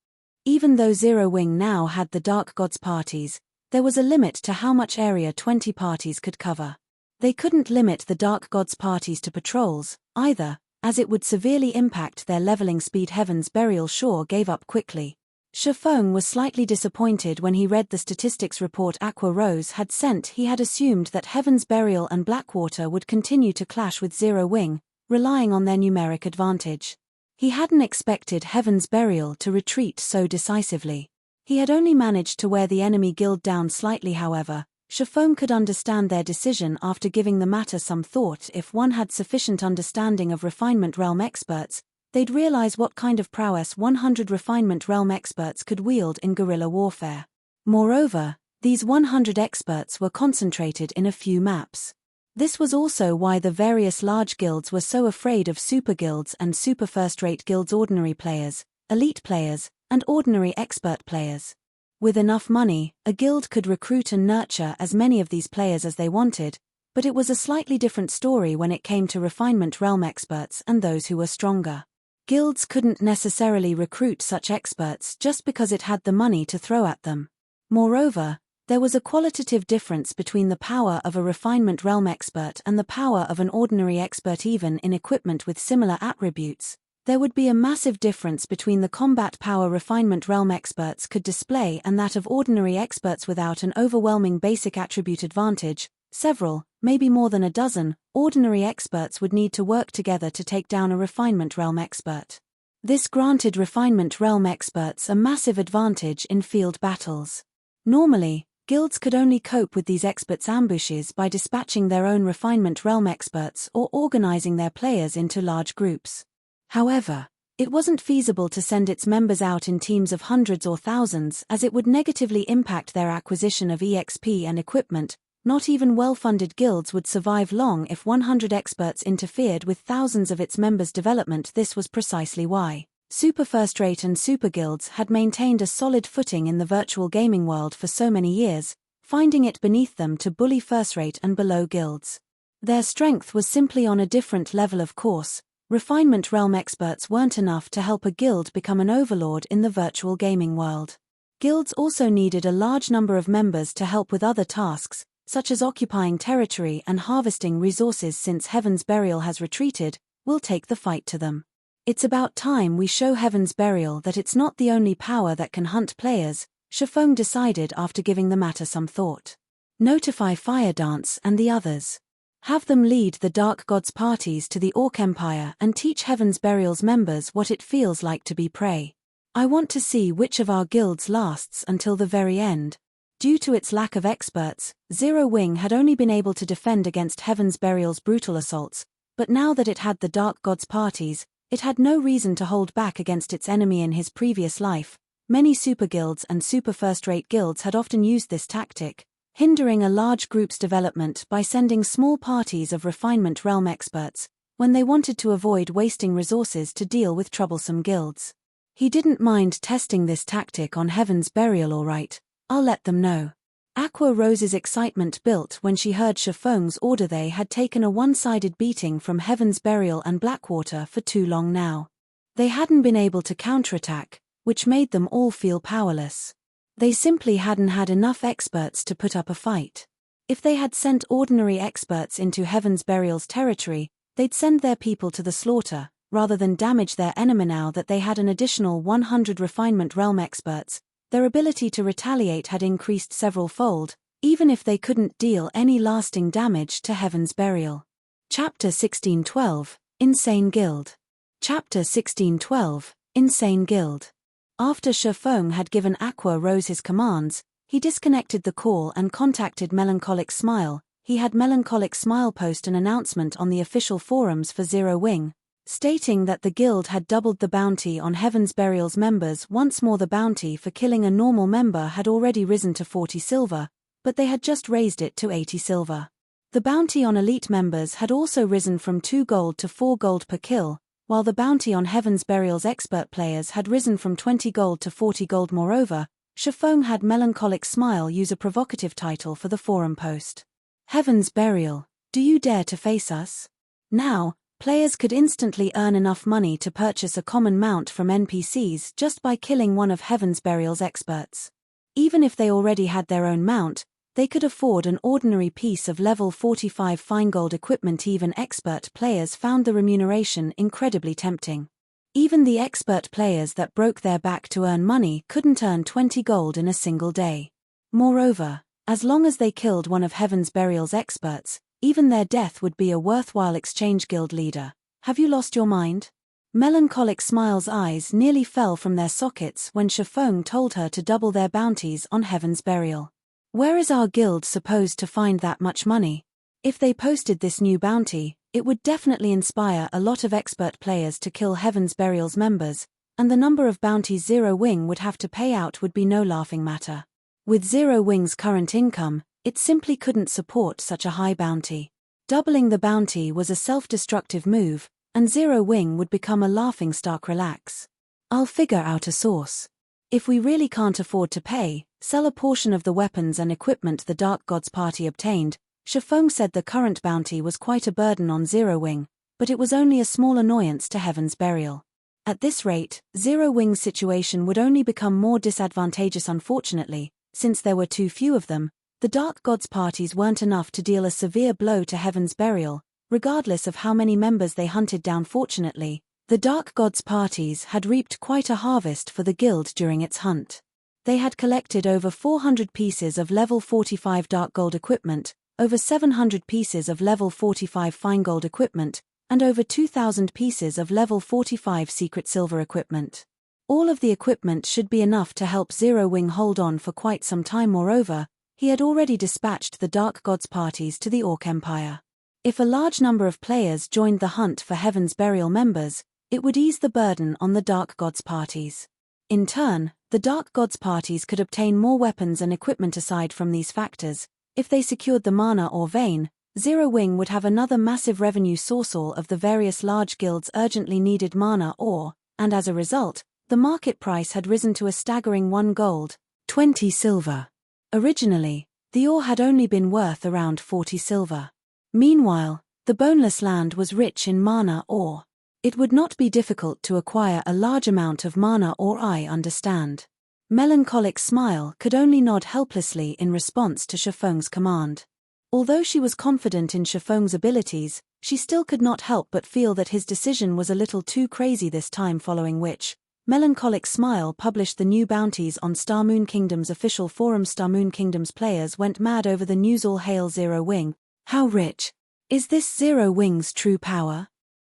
Even though Zero Wing now had the Dark Gods parties, there was a limit to how much area 20 parties could cover. They couldn't limit the Dark Gods parties to patrols, either, as it would severely impact their leveling speed. Heaven's Burial sure gave up quickly. Feng was slightly disappointed when he read the statistics report Aqua Rose had sent. He had assumed that Heaven's Burial and Blackwater would continue to clash with Zero Wing, relying on their numeric advantage. He hadn't expected Heaven's Burial to retreat so decisively. He had only managed to wear the enemy guild down slightly. However, Feng could understand their decision after giving the matter some thought. If one had sufficient understanding of Refinement Realm experts, they'd realize what kind of prowess 100 Refinement Realm experts could wield in guerrilla warfare. Moreover, these 100 experts were concentrated in a few maps. This was also why the various large guilds were so afraid of super guilds and super first-rate guilds. Ordinary players, elite players, and ordinary expert players. With enough money, a guild could recruit and nurture as many of these players as they wanted, but it was a slightly different story when it came to Refinement Realm experts and those who were stronger. Guilds couldn't necessarily recruit such experts just because it had the money to throw at them. Moreover, there was a qualitative difference between the power of a Refinement Realm expert and the power of an ordinary expert. Even in equipment with similar attributes, there would be a massive difference between the combat power Refinement Realm experts could display and that of ordinary experts. Without an overwhelming basic attribute advantage, several, maybe more than a dozen, ordinary experts would need to work together to take down a Refinement Realm expert. This granted Refinement Realm experts a massive advantage in field battles. Normally, guilds could only cope with these experts' ambushes by dispatching their own Refinement Realm experts or organizing their players into large groups. However, it wasn't feasible to send its members out in teams of hundreds or thousands, as it would negatively impact their acquisition of EXP and equipment. Not even well-funded guilds would survive long if 100 experts interfered with thousands of its members' development. This was precisely why super first-rate and super guilds had maintained a solid footing in the virtual gaming world for so many years, finding it beneath them to bully first-rate and below guilds. Their strength was simply on a different level. Of course, Refinement Realm experts weren't enough to help a guild become an overlord in the virtual gaming world. Guilds also needed a large number of members to help with other tasks, such as occupying territory and harvesting resources. Since Heaven's Burial has retreated, we'll take the fight to them. It's about time we show Heaven's Burial that it's not the only power that can hunt players, Feng decided after giving the matter some thought. Notify Fire Dance and the others. Have them lead the Dark Gods parties to the Orc Empire and teach Heaven's Burial's members what it feels like to be prey. I want to see which of our guilds lasts until the very end. Due to its lack of experts, Zero Wing had only been able to defend against Heaven's Burial's brutal assaults, but now that it had the Dark Gods parties, it had no reason to hold back against its enemy. In his previous life, many super guilds and super first-rate guilds had often used this tactic, hindering a large group's development by sending small parties of Refinement Realm experts when they wanted to avoid wasting resources to deal with troublesome guilds. He didn't mind testing this tactic on Heaven's Burial. All right, I'll let them know. Aqua Rose's excitement built when she heard Feng's order. They had taken a one-sided beating from Heaven's Burial and Blackwater for too long now. They hadn't been able to counterattack, which made them all feel powerless. They simply hadn't had enough experts to put up a fight. If they had sent ordinary experts into Heaven's Burial's territory, they'd send their people to the slaughter, rather than damage their enemy. Now that they had an additional 100 Refinement Realm experts, their ability to retaliate had increased several-fold, even if they couldn't deal any lasting damage to Heaven's Burial. Chapter 1612, Insane Guild. Chapter 1612, Insane Guild. After Feng had given Aqua Rose his commands, he disconnected the call and contacted Melancholic Smile. He had Melancholic Smile post an announcement on the official forums for Zero Wing, stating that the guild had doubled the bounty on Heaven's Burial's members. Once more, the bounty for killing a normal member had already risen to 40 silver, but they had just raised it to 80 silver. The bounty on elite members had also risen from 2 gold to 4 gold per kill, while the bounty on Heaven's Burial's expert players had risen from 20 gold to 40 gold. Moreover, Feng had Melancholic Smile use a provocative title for the forum post. Heaven's Burial, Do you dare to face us? Now, players could instantly earn enough money to purchase a common mount from NPCs just by killing one of Heaven's Burial's experts. Even if they already had their own mount, they could afford an ordinary piece of level 45 fine gold equipment. Even expert players found the remuneration incredibly tempting. Even the expert players that broke their back to earn money couldn't earn 20 gold in a single day. Moreover, as long as they killed one of Heaven's Burial's experts, even their death would be a worthwhile exchange. Guild leader, have you lost your mind? Melancholic Smile's eyes nearly fell from their sockets when Feng told her to double their bounties on Heaven's Burial. Where is our guild supposed to find that much money? If they posted this new bounty, it would definitely inspire a lot of expert players to kill Heaven's Burial's members, and the number of bounties Zero Wing would have to pay out would be no laughing matter. With Zero Wing's current income, it simply couldn't support such a high bounty. Doubling the bounty was a self-destructive move, and Zero Wing would become a laughingstock. Relax. I'll figure out a source. If we really can't afford to pay, sell a portion of the weapons and equipment the Dark Gods party obtained. Feng said the current bounty was quite a burden on Zero Wing, but it was only a small annoyance to Heaven's Burial. At this rate, Zero Wing's situation would only become more disadvantageous. Unfortunately, since there were too few of them, the Dark Gods parties weren't enough to deal a severe blow to Heaven's Burial, regardless of how many members they hunted down. Fortunately, the Dark Gods parties had reaped quite a harvest for the guild during its hunt. They had collected over 400 pieces of level 45 dark gold equipment, over 700 pieces of level 45 fine gold equipment, and over 2,000 pieces of level 45 secret silver equipment. All of the equipment should be enough to help Zero Wing hold on for quite some time. Moreover, he had already dispatched the Dark Gods parties to the Orc Empire. If a large number of players joined the hunt for Heaven's Burial members, it would ease the burden on the Dark Gods parties. In turn, the Dark Gods parties could obtain more weapons and equipment. Aside from these factors, if they secured the mana or vein, Zero Wing would have another massive revenue source. All of the various large guilds urgently needed mana ore, and as a result, the market price had risen to a staggering 1 gold, 20 silver. Originally, the ore had only been worth around 40 silver. Meanwhile, the Boneless land was rich in mana ore. It would not be difficult to acquire a large amount of mana ore. I understand. Melancholic Smile could only nod helplessly in response to Feng's command. Although she was confident in Feng's abilities, she still could not help but feel that his decision was a little too crazy this time, following which, Melancholic Smile published the new bounties on Star Moon Kingdom's official forum. Star Moon Kingdom's players went mad over the news. All hail Zero Wing. How rich? Is this Zero Wing's true power?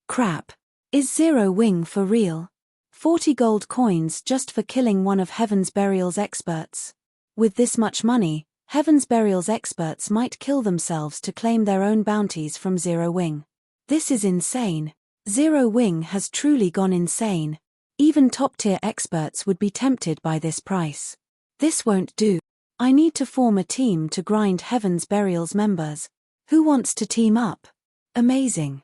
Crap. Is Zero Wing for real? 40 gold coins just for killing one of Heaven's Burial's experts. With this much money, Heaven's Burial's experts might kill themselves to claim their own bounties from Zero Wing. This is insane. Zero Wing has truly gone insane. Even top-tier experts would be tempted by this price. This won't do. I need to form a team to grind Heaven's Burial's members. Who wants to team up? Amazing.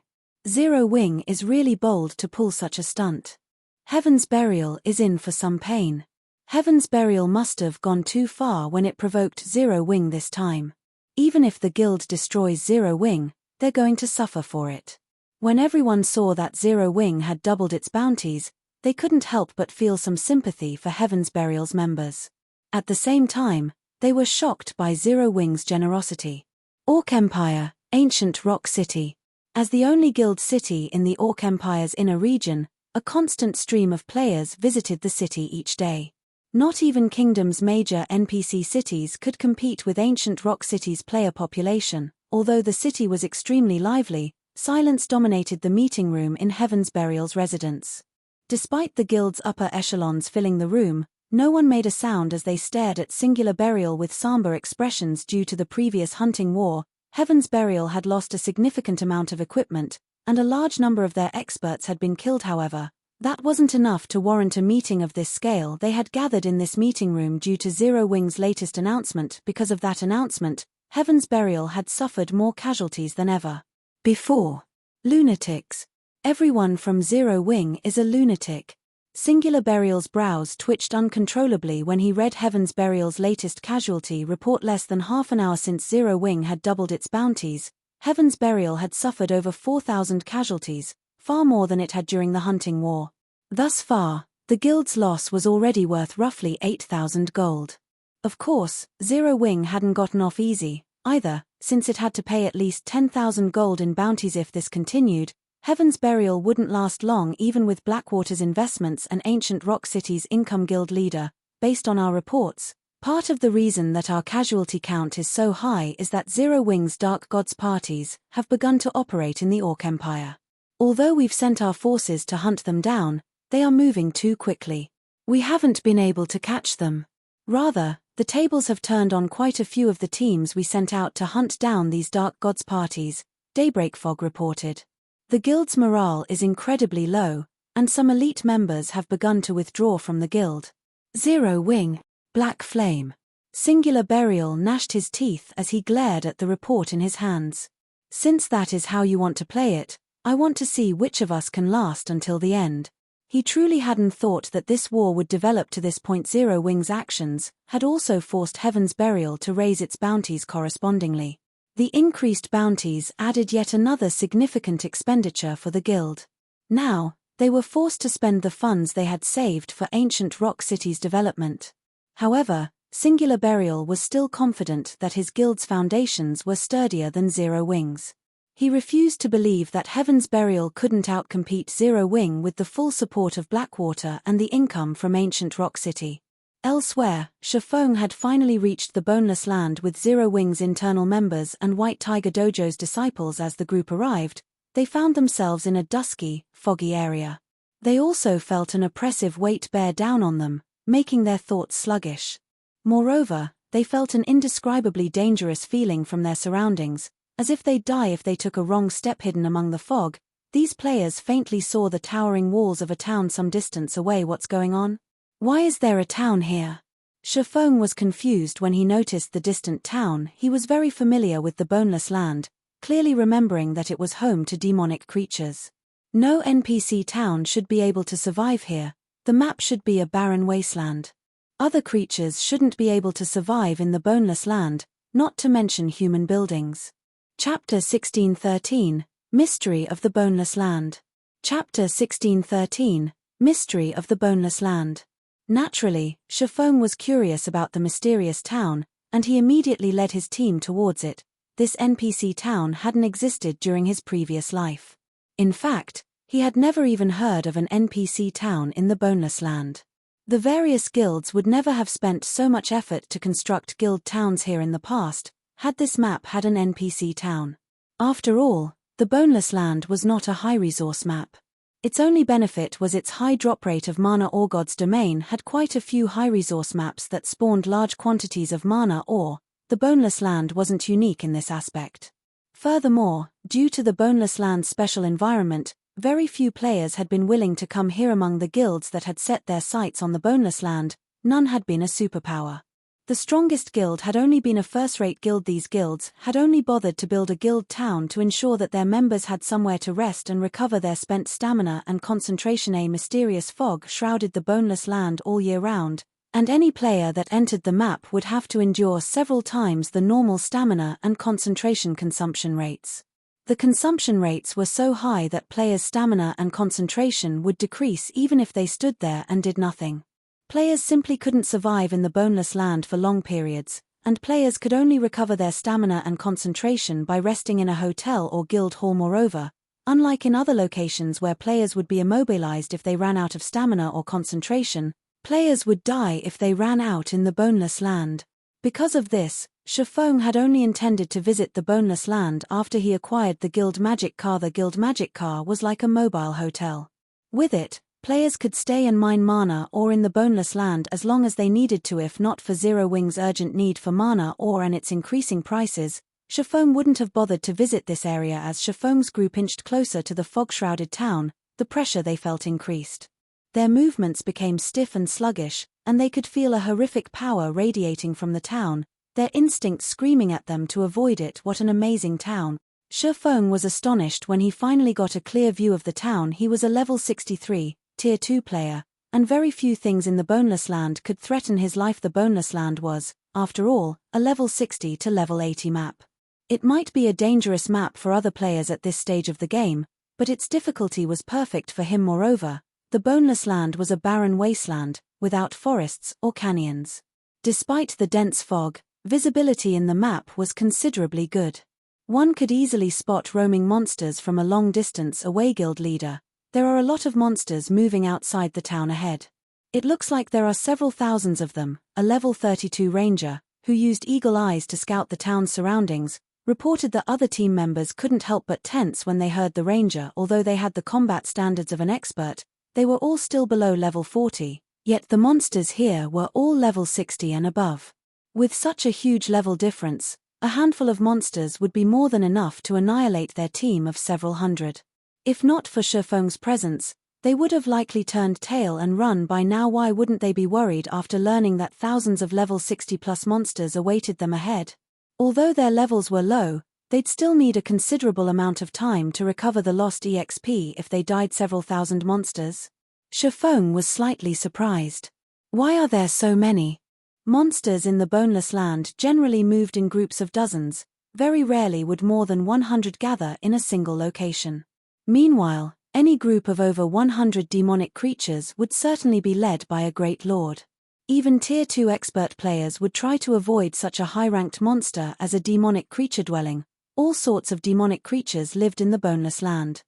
Zero Wing is really bold to pull such a stunt. Heaven's Burial is in for some pain. Heaven's Burial must have gone too far when it provoked Zero Wing this time. Even if the guild destroys Zero Wing, they're going to suffer for it. When everyone saw that Zero Wing had doubled its bounties, they couldn't help but feel some sympathy for Heaven's Burial's members. At the same time, they were shocked by Zero Wing's generosity. Orc Empire, Ancient Rock City. As the only guild city in the Orc Empire's inner region, a constant stream of players visited the city each day. Not even Kingdom's major NPC cities could compete with Ancient Rock City's player population. Although the city was extremely lively, silence dominated the meeting room in Heaven's Burial's residence. Despite the guild's upper echelons filling the room, no one made a sound as they stared at Singular Burial with somber expressions. Due to the previous hunting war, Heaven's Burial had lost a significant amount of equipment, and a large number of their experts had been killed. However, that wasn't enough to warrant a meeting of this scale. They had gathered in this meeting room due to Zero Wing's latest announcement. Because of that announcement, Heaven's Burial had suffered more casualties than ever before. Lunatics. Everyone from Zero Wing is a lunatic. Singular Burial's brows twitched uncontrollably when he read Heaven's Burial's latest casualty report. Less than half an hour since Zero Wing had doubled its bounties, Heaven's Burial had suffered over 4,000 casualties, far more than it had during the Hunting War. Thus far, the guild's loss was already worth roughly 8,000 gold. Of course, Zero Wing hadn't gotten off easy, either, since it had to pay at least 10,000 gold in bounties if this continued. Heaven's Burial wouldn't last long even with Blackwater's investments and Ancient Rock City's income guild leader. Based on our reports, part of the reason that our casualty count is so high is that Zero Wing's Dark Gods parties have begun to operate in the Orc Empire. Although we've sent our forces to hunt them down, they are moving too quickly. We haven't been able to catch them. Rather, the tables have turned on quite a few of the teams we sent out to hunt down these Dark Gods parties, Daybreak Fog reported. The guild's morale is incredibly low, and some elite members have begun to withdraw from the guild. Zero Wing, Black Flame. Singular Burial gnashed his teeth as he glared at the report in his hands. Since that is how you want to play it, I want to see which of us can last until the end. He truly hadn't thought that this war would develop to this point. Zero Wing's actions had also forced Heaven's Burial to raise its bounties correspondingly. The increased bounties added yet another significant expenditure for the guild. Now, they were forced to spend the funds they had saved for Ancient Rock City's development. However, Singular Burial was still confident that his guild's foundations were sturdier than Zero Wing's. He refused to believe that Heaven's Burial couldn't outcompete Zero Wing with the full support of Blackwater and the income from Ancient Rock City. Elsewhere, Feng had finally reached the Boneless land with Zero Wing's internal members and White Tiger Dojo's disciples. As the group arrived, they found themselves in a dusky, foggy area. They also felt an oppressive weight bear down on them, making their thoughts sluggish. Moreover, they felt an indescribably dangerous feeling from their surroundings, as if they'd die if they took a wrong step. Hidden among the fog, these players faintly saw the towering walls of a town some distance away. What's going on? Why is there a town here? Feng was confused when he noticed the distant town. He was very familiar with the Boneless land, clearly remembering that it was home to demonic creatures. No NPC town should be able to survive here. The map should be a barren wasteland. Other creatures shouldn't be able to survive in the Boneless land, not to mention human buildings. Chapter 1613, Mystery of the Boneless Land. Chapter 1613, Mystery of the Boneless Land. Naturally, Feng was curious about the mysterious town, and he immediately led his team towards it. This NPC town hadn't existed during his previous life. In fact, he had never even heard of an NPC town in the Boneless land. The various guilds would never have spent so much effort to construct guild towns here in the past, had this map had an NPC town. After all, the Boneless land was not a high-resource map. Its only benefit was its high drop rate of mana. Ore God's domain had quite a few high-resource maps that spawned large quantities of mana ore. The Boneless land wasn't unique in this aspect. Furthermore, due to the Boneless land's special environment, very few players had been willing to come here. Among the guilds that had set their sights on the Boneless land, none had been a superpower. The strongest guild had only been a first-rate guild. These guilds had only bothered to build a guild town to ensure that their members had somewhere to rest and recover their spent stamina and concentration. A mysterious fog shrouded the Boneless land all year round, and any player that entered the map would have to endure several times the normal stamina and concentration consumption rates. The consumption rates were so high that players' stamina and concentration would decrease even if they stood there and did nothing. Players simply couldn't survive in the Boneless land for long periods, and players could only recover their stamina and concentration by resting in a hotel or guild hall. Moreover, unlike in other locations where players would be immobilized if they ran out of stamina or concentration, players would die if they ran out in the Boneless land. Because of this, Feng had only intended to visit the Boneless land after he acquired the Guild Magic Car. The Guild Magic Car was like a mobile hotel. With it, players could stay and mine mana ore in the Boneless land as long as they needed to. If not for Zero Wing's urgent need for mana ore and its increasing prices, Feng wouldn't have bothered to visit this area. As Feng's group inched closer to the fog-shrouded town, the pressure they felt increased. Their movements became stiff and sluggish, and they could feel a horrific power radiating from the town, their instincts screaming at them to avoid it. What an amazing town! Feng was astonished when he finally got a clear view of the town. He was a level 63, Tier 2 player, and very few things in the Boneless land could threaten his life. The Boneless land was, after all, a level 60 to level 80 map. It might be a dangerous map for other players at this stage of the game, but its difficulty was perfect for him. Moreover, the Boneless land was a barren wasteland, without forests or canyons. Despite the dense fog, visibility in the map was considerably good. One could easily spot roaming monsters from a long distance away. Guild leader, there are a lot of monsters moving outside the town ahead. It looks like there are several thousands of them. A level 32 ranger, who used eagle eyes to scout the town's surroundings, reported that other team members couldn't help but tense when they heard the ranger. Although they had the combat standards of an expert, they were all still below level 40, yet the monsters here were all level 60 and above. With such a huge level difference, a handful of monsters would be more than enough to annihilate their team of several hundred. If not for Feng's presence, they would have likely turned tail and run by now. Why wouldn't they be worried after learning that thousands of level 60+ monsters awaited them ahead? Although their levels were low, they'd still need a considerable amount of time to recover the lost EXP if they died. Several thousand monsters? Feng was slightly surprised. Why are there so many? Monsters in the Boneless land generally moved in groups of dozens. Very rarely would more than 100 gather in a single location. Meanwhile, any group of over 100 demonic creatures would certainly be led by a great lord. Even Tier 2 expert players would try to avoid such a high-ranked monster as a demonic creature dwelling. All sorts of demonic creatures lived in the Boneless land.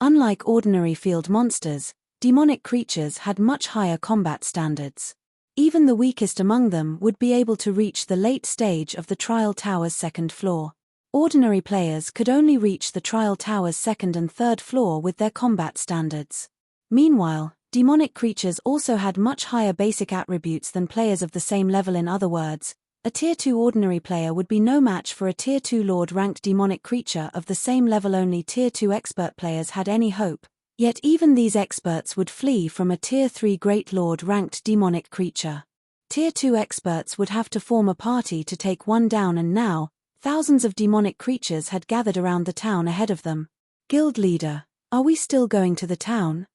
Unlike ordinary field monsters, demonic creatures had much higher combat standards. Even the weakest among them would be able to reach the late stage of the Trial Tower's second floor. Ordinary players could only reach the Trial Tower's second and third floor with their combat standards. Meanwhile, demonic creatures also had much higher basic attributes than players of the same level. In other words, a Tier 2 ordinary player would be no match for a Tier 2 Lord-ranked demonic creature of the same level. Only Tier 2 expert players had any hope. Yet even these experts would flee from a Tier 3 Great Lord-ranked demonic creature. Tier 2 experts would have to form a party to take one down, and now, thousands of demonic creatures had gathered around the town ahead of them. Guild leader, are we still going to the town?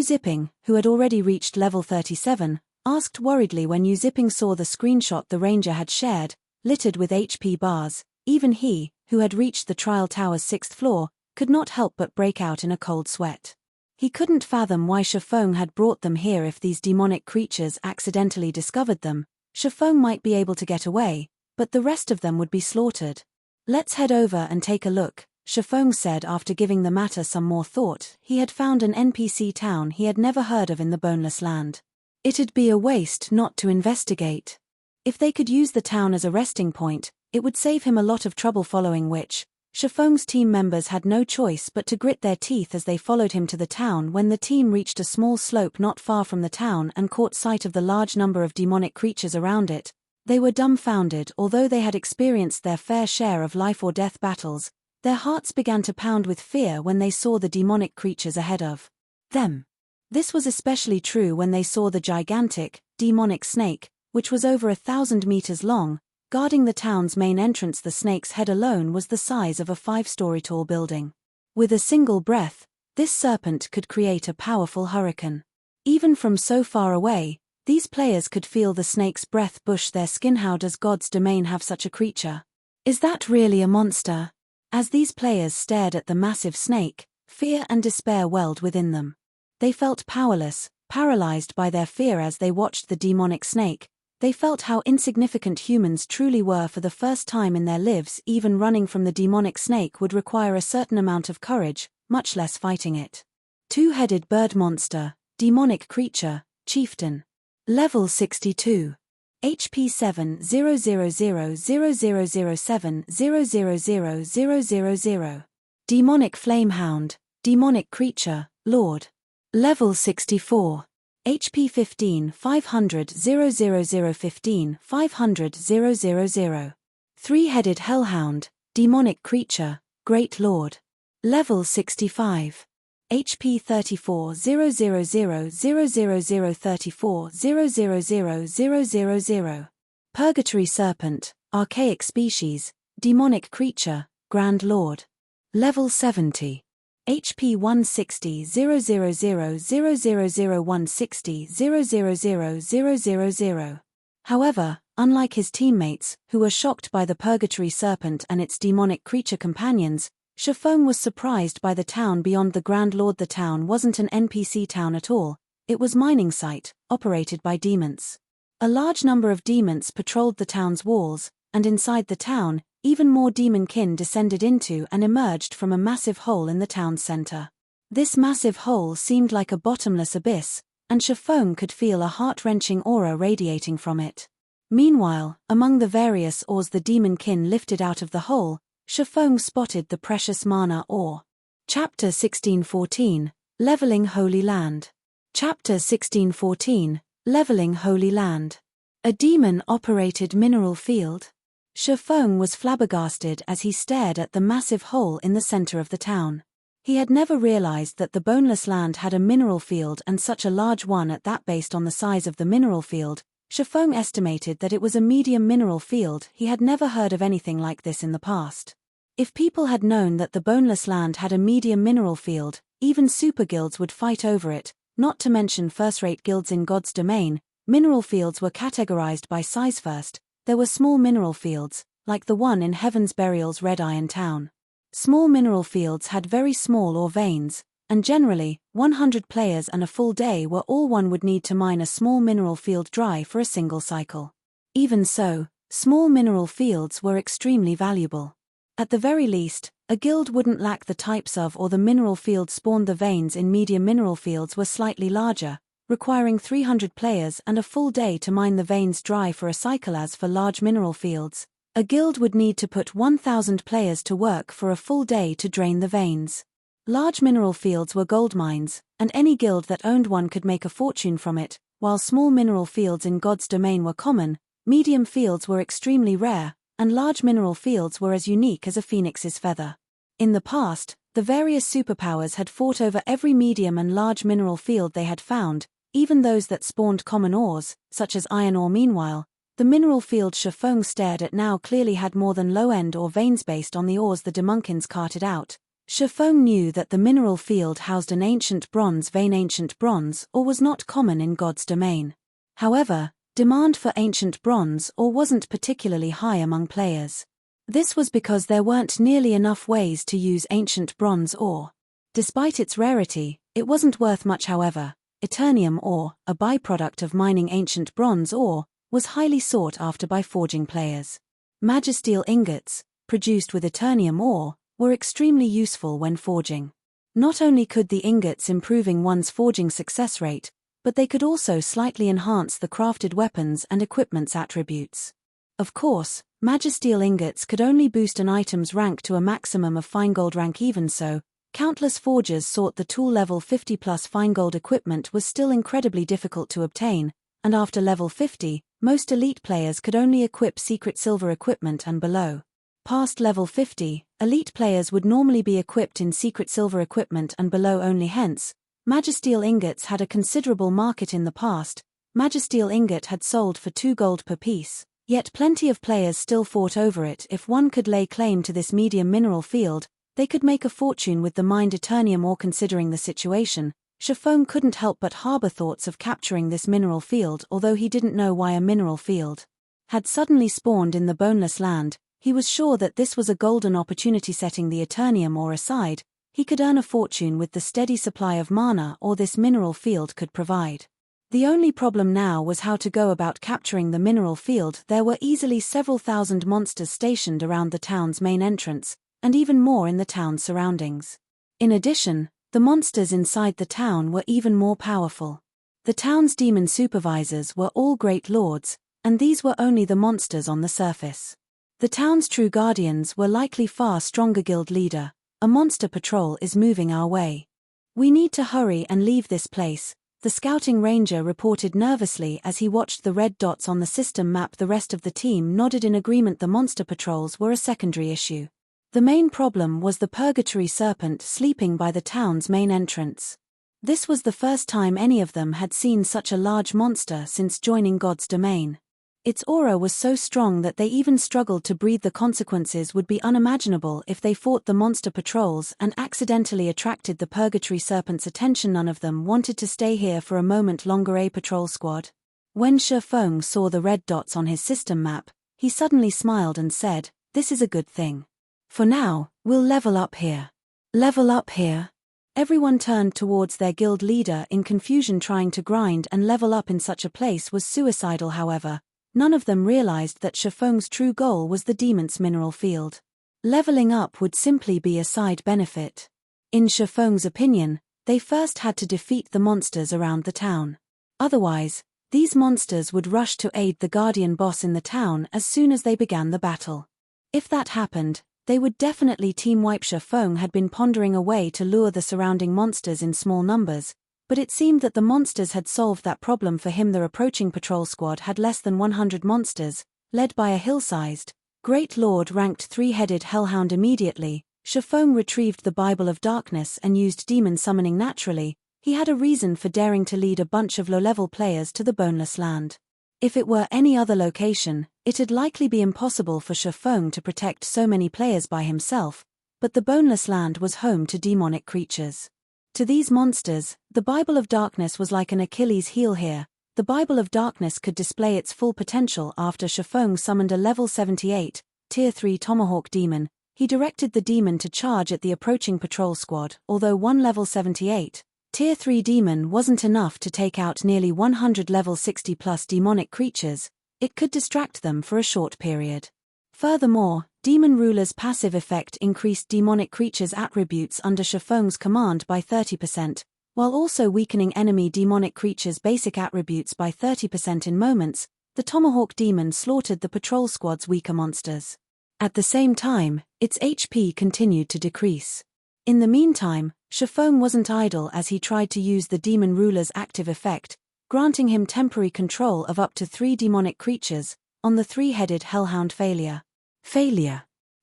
Zipping, who had already reached level 37, asked worriedly when Zipping saw the screenshot the ranger had shared, littered with HP bars. Even he, who had reached the Trial Tower's 6th floor, could not help but break out in a cold sweat. He couldn't fathom why Feng had brought them here. If these demonic creatures accidentally discovered them, Feng might be able to get away, but the rest of them would be slaughtered. Let's head over and take a look, Feng said after giving the matter some more thought. He had found an NPC town he had never heard of in the Boneless land. It'd be a waste not to investigate. If they could use the town as a resting point, it would save him a lot of trouble, following which, Feng's team members had no choice but to grit their teeth as they followed him to the town. When the team reached a small slope not far from the town and caught sight of the large number of demonic creatures around it, they were dumbfounded. Although they had experienced their fair share of life-or-death battles, their hearts began to pound with fear when they saw the demonic creatures ahead of them. This was especially true when they saw the gigantic, demonic snake, which was over 1,000 meters long, guarding the town's main entrance. The snake's head alone was the size of a 5-story tall building. With a single breath, this serpent could create a powerful hurricane. Even from so far away, these players could feel the snake's breath push their skin. How does God's domain have such a creature? Is that really a monster? As these players stared at the massive snake, fear and despair welled within them. They felt powerless, paralyzed by their fear as they watched the demonic snake. They felt how insignificant humans truly were. For the first time in their lives, even running from the demonic snake would require a certain amount of courage, much less fighting it. Two-headed bird monster, demonic creature, chieftain. Level 62. HP 7000007000000. Demonic flamehound, demonic creature, lord. Level 64. HP 15 500 00015 500 000. Three-headed hellhound, demonic creature, great lord. Level 65. HP 34 0000034 0000000. Purgatory serpent, archaic species, demonic creature, grand lord. Level 70. HP 160 000000160 0000000. However, Unlike his teammates, who were shocked by the Purgatory Serpent and its demonic creature companions, Feng was surprised by the town beyond the Grand Lord. The town wasn't an NPC town at all, it was mining site, operated by demons. A large number of demons patrolled the town's walls, and inside the town, even more demon kin descended into and emerged from a massive hole in the town's center. This massive hole seemed like a bottomless abyss, and Feng could feel a heart-wrenching aura radiating from it. Meanwhile, among the various ores the demon kin lifted out of the hole, Feng spotted the precious mana ore. Chapter 1614, Leveling Holy Land. Chapter 1614, Leveling Holy Land. A demon-operated mineral field? Feng was flabbergasted as he stared at the massive hole in the center of the town. He had never realized that the Boneless land had a mineral field, and such a large one at that. Based on the size of the mineral field, Feng estimated that it was a medium mineral field. He had never heard of anything like this in the past. If people had known that the Boneless land had a medium mineral field, even super guilds would fight over it, not to mention first-rate guilds in God's domain. Mineral fields were categorized by size first. There were small mineral fields, like the one in Heaven's Burial's Red Iron Town. Small mineral fields had very small ore veins, and generally, 100 players and a full day were all one would need to mine a small mineral field dry for a single cycle. Even so, small mineral fields were extremely valuable. At the very least, a guild wouldn't lack the types of or the mineral field spawned. The veins in medium mineral fields were slightly larger, requiring 300 players and a full day to mine the veins dry for a cycle. As for large mineral fields, a guild would need to put 1,000 players to work for a full day to drain the veins. Large mineral fields were gold mines, and any guild that owned one could make a fortune from it. While small mineral fields in God's domain were common, medium fields were extremely rare, and large mineral fields were as unique as a phoenix's feather. In the past, the various superpowers had fought over every medium and large mineral field they had found, even those that spawned common ores, such as iron ore. Meanwhile, the mineral field Feng stared at now clearly had more than low-end ore veins based on the ores the demunkins carted out. Feng knew that the mineral field housed an ancient bronze vein. Ancient bronze ore was not common in God's domain. However, demand for ancient bronze ore wasn't particularly high among players. This was because there weren't nearly enough ways to use ancient bronze ore. Despite its rarity, it wasn't worth much. However, Eternium ore, a byproduct of mining ancient bronze ore, was highly sought after by forging players. Magisteel ingots, produced with Eternium ore, were extremely useful when forging. Not only could the ingots improving one's forging success rate, but they could also slightly enhance the crafted weapons and equipment's attributes. Of course, Magisteel ingots could only boost an item's rank to a maximum of fine gold rank. Even so, countless forgers sought the tool. Level 50 plus fine gold equipment was still incredibly difficult to obtain, and after level 50, most elite players could only equip secret silver equipment and below. Past level 50, elite players would normally be equipped in secret silver equipment and below only. Hence, Magisteel ingots had a considerable market in the past. Magisteel ingot had sold for 2 gold per piece, yet plenty of players still fought over it. If one could lay claim to this medium mineral field, they could make a fortune with the mined Eternium ore. Considering the situation, Feng couldn't help but harbor thoughts of capturing this mineral field. Although he didn't know why a mineral field had suddenly spawned in the Boneless land, he was sure that this was a golden opportunity. Setting the Eternium ore aside, he could earn a fortune with the steady supply of mana ore this mineral field could provide. The only problem now was how to go about capturing the mineral field. There were easily several thousand monsters stationed around the town's main entrance, and even more in the town's surroundings. In addition, the monsters inside the town were even more powerful. The town's demon supervisors were all great lords, and these were only the monsters on the surface. The town's true guardians were likely far stronger. Guild leader, a monster patrol is moving our way. We need to hurry and leave this place, the scouting ranger reported nervously as he watched the red dots on the system map. The rest of the team nodded in agreement. The monster patrols were a secondary issue. The main problem was the Purgatory Serpent sleeping by the town's main entrance. This was the first time any of them had seen such a large monster since joining God's domain. Its aura was so strong that they even struggled to breathe. The consequences would be unimaginable if they fought the monster patrols and accidentally attracted the Purgatory Serpent's attention. None of them wanted to stay here for a moment longer. A patrol squad When Feng saw the red dots on his system map, he suddenly smiled and said, "This is a good thing. For now, we'll level up here." Level up here? Everyone turned towards their guild leader in confusion. Trying to grind and level up in such a place was suicidal. However, none of them realized that Feng's true goal was the demon's mineral field. Leveling up would simply be a side benefit. In Feng's opinion, they first had to defeat the monsters around the town. Otherwise, these monsters would rush to aid the guardian boss in the town as soon as they began the battle. If that happened, they would definitely team wipe. Feng had been pondering a way to lure the surrounding monsters in small numbers, but it seemed that the monsters had solved that problem for him. The approaching patrol squad had less than 100 monsters, led by a hill-sized, Great Lord ranked three-headed hellhound. Immediately, Feng retrieved the Bible of Darkness and used demon summoning. Naturally, he had a reason for daring to lead a bunch of low-level players to the Boneless land. If it were any other location, it'd likely be impossible for Feng to protect so many players by himself, but the Boneless land was home to demonic creatures. To these monsters, the Bible of Darkness was like an Achilles heel here. The Bible of Darkness could display its full potential after Feng summoned a level 78, Tier 3 Tomahawk demon. He directed the demon to charge at the approaching patrol squad. Although one level 78, Tier 3 demon wasn't enough to take out nearly 100 level 60+ demonic creatures, it could distract them for a short period. Furthermore, Demon Ruler's passive effect increased demonic creatures' attributes under Feng's command by 30%, while also weakening enemy demonic creatures' basic attributes by 30%. In moments, the Tomahawk demon slaughtered the patrol squad's weaker monsters. At the same time, its HP continued to decrease. In the meantime, Feng wasn't idle as he tried to use the Demon Ruler's active effect, granting him temporary control of up to 3 demonic creatures, on the three-headed hellhound. Failure.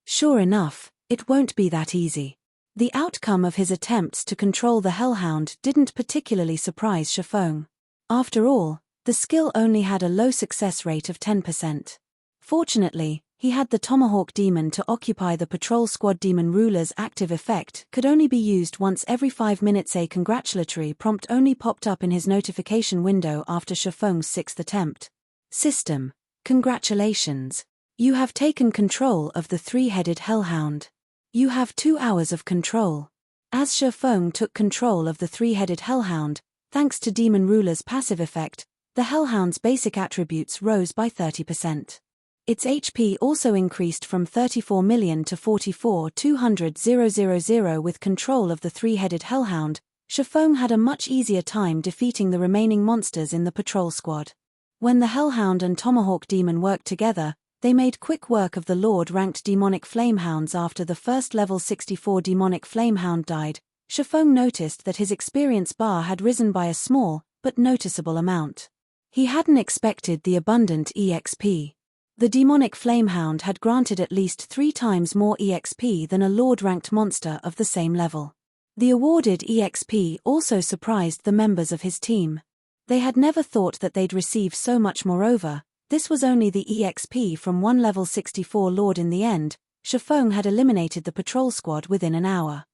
Sure enough, it won't be that easy. The outcome of his attempts to control the hellhound didn't particularly surprise Feng. After all, the skill only had a low success rate of 10%. Fortunately, he had the Tomahawk demon to occupy the patrol squad. Demon Ruler's active effect could only be used once every 5 minutes. A congratulatory prompt only popped up in his notification window after Feng's 6th attempt. System: congratulations. You have taken control of the three-headed hellhound. You have 2 hours of control. As Feng took control of the three-headed hellhound, thanks to Demon Ruler's passive effect, the hellhound's basic attributes rose by 30%. Its HP also increased from 34 million to 44,200,000. With control of the three-headed hellhound, Feng had a much easier time defeating the remaining monsters in the patrol squad. When the hellhound and Tomahawk demon worked together, they made quick work of the Lord-ranked demonic flamehounds. After the first level 64 demonic flamehound died, Feng noticed that his experience bar had risen by a small, but noticeable amount. He hadn't expected the abundant EXP. The demonic flamehound had granted at least 3 times more EXP than a Lord-ranked monster of the same level. The awarded EXP also surprised the members of his team. They had never thought that they'd receive so much. Moreover, this was only the EXP from one level 64 Lord. In the end, Feng had eliminated the patrol squad within an hour.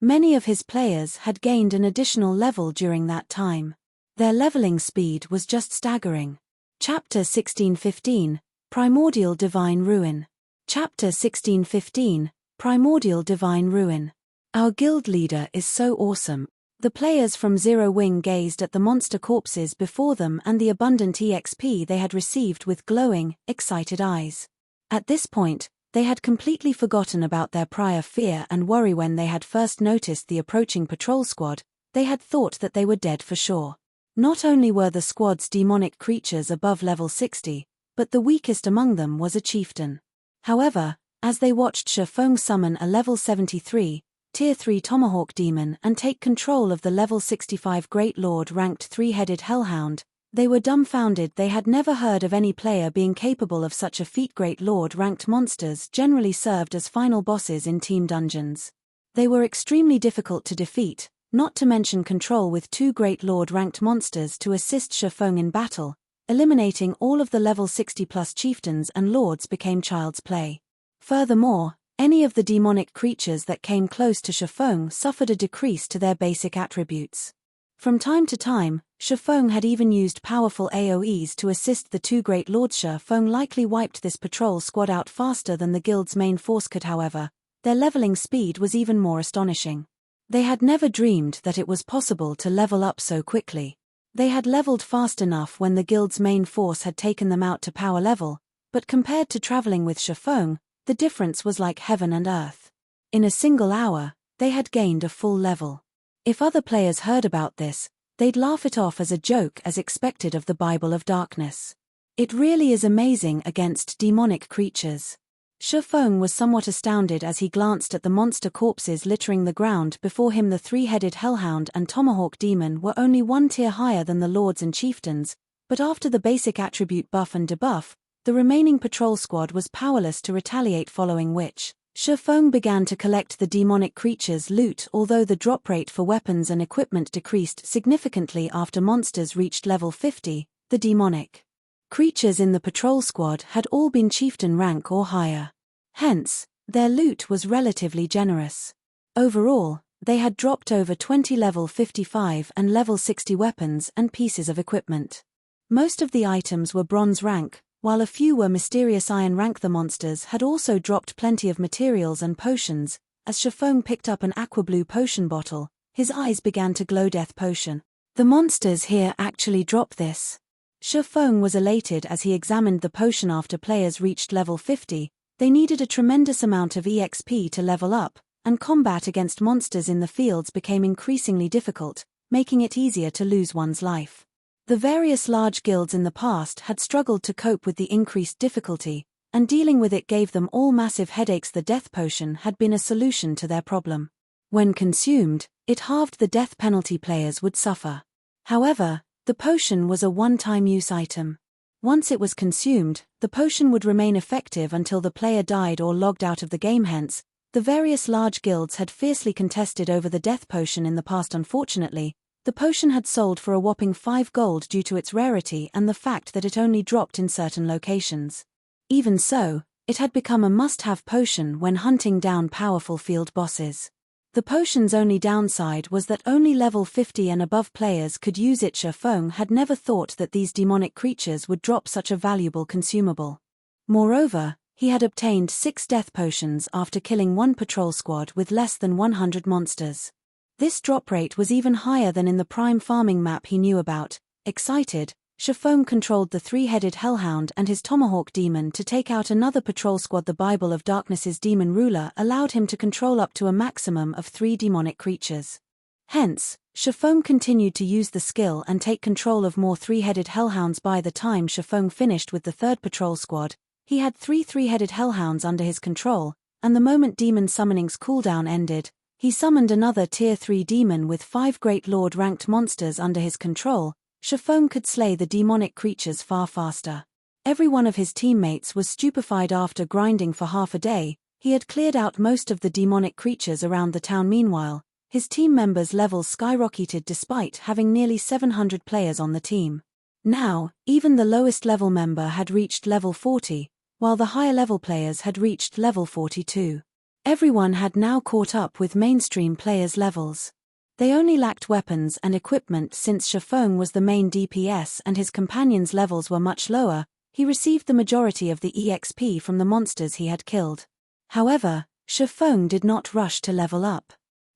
Many of his players had gained an additional level during that time. Their leveling speed was just staggering. Chapter 1615, Primordial Divine Ruin. Chapter 1615, Primordial Divine Ruin. Our guild leader is so awesome. The players from Zero Wing gazed at the monster corpses before them and the abundant EXP they had received with glowing, excited eyes. At this point, they had completely forgotten about their prior fear and worry. When they had first noticed the approaching patrol squad, they had thought that they were dead for sure. Not only were the squad's demonic creatures above level 60, but the weakest among them was a chieftain. However, as they watched Feng summon a level 73, Tier 3 Tomahawk demon and take control of the level 65 Great Lord ranked three-headed hellhound, they were dumbfounded. They had never heard of any player being capable of such a feat. Great Lord ranked monsters generally served as final bosses in team dungeons. They were extremely difficult to defeat, not to mention control with 2 Great Lord ranked monsters to assist Feng in battle. Eliminating all of the level 60+ chieftains and lords became child's play. Furthermore, any of the demonic creatures that came close to Feng suffered a decrease to their basic attributes. From time to time, Feng had even used powerful AoEs to assist the two great lords. Feng likely wiped this patrol squad out faster than the guild's main force could. However, their leveling speed was even more astonishing. They had never dreamed that it was possible to level up so quickly. They had leveled fast enough when the guild's main force had taken them out to power level, but compared to traveling with Feng, the difference was like heaven and earth. In a single hour, they had gained a full level. If other players heard about this, they'd laugh it off as a joke, as expected of the Bible of Darkness. It really is amazing against demonic creatures. Feng was somewhat astounded as he glanced at the monster corpses littering the ground before him. The three-headed Hellhound and Tomahawk Demon were only one tier higher than the Lords and Chieftains, but after the basic attribute buff and debuff, the remaining patrol squad was powerless to retaliate, following which, Feng began to collect the demonic creatures' loot. Although the drop rate for weapons and equipment decreased significantly after monsters reached level 50, the demonic creatures in the patrol squad had all been chieftain rank or higher. Hence, their loot was relatively generous. Overall, they had dropped over 20 level 55 and level 60 weapons and pieces of equipment. Most of the items were bronze rank, while a few were mysterious iron rank. The monsters had also dropped plenty of materials and potions. As Feng picked up an aqua blue potion bottle, his eyes began to glow. Death potion. The monsters here actually drop this. Feng was elated as he examined the potion. After players reached level 50, they needed a tremendous amount of EXP to level up, and combat against monsters in the fields became increasingly difficult, making it easier to lose one's life. The various large guilds in the past had struggled to cope with the increased difficulty, and dealing with it gave them all massive headaches. The death potion had been a solution to their problem. When consumed, it halved the death penalty players would suffer. However, the potion was a one-time use item. Once it was consumed, the potion would remain effective until the player died or logged out of the game. Hence, the various large guilds had fiercely contested over the death potion in the past. Unfortunately, the potion had sold for a whopping 5 gold due to its rarity and the fact that it only dropped in certain locations. Even so, it had become a must-have potion when hunting down powerful field bosses. The potion's only downside was that only level 50 and above players could use it. Feng had never thought that these demonic creatures would drop such a valuable consumable. Moreover, he had obtained 6 death potions after killing one patrol squad with less than 100 monsters. This drop rate was even higher than in the prime farming map he knew about. Excited, Feng controlled the three-headed Hellhound and his Tomahawk Demon to take out another patrol squad. The Bible of Darkness's demon ruler allowed him to control up to a maximum of 3 demonic creatures. Hence, Feng continued to use the skill and take control of more three-headed Hellhounds. By the time Feng finished with the third patrol squad, he had 3 three-headed Hellhounds under his control, and the moment demon summoning's cooldown ended, he summoned another tier 3 demon with 5 great lord ranked monsters under his control. Feng could slay the demonic creatures far faster. Every one of his teammates was stupefied. After grinding for half a day, he had cleared out most of the demonic creatures around the town. Meanwhile, his team members' levels skyrocketed despite having nearly 700 players on the team. Now, even the lowest level member had reached level 40, while the higher level players had reached level 42. Everyone had now caught up with mainstream players' levels. They only lacked weapons and equipment. Since Feng was the main DPS and his companions' levels were much lower, he received the majority of the EXP from the monsters he had killed. However, Feng did not rush to level up.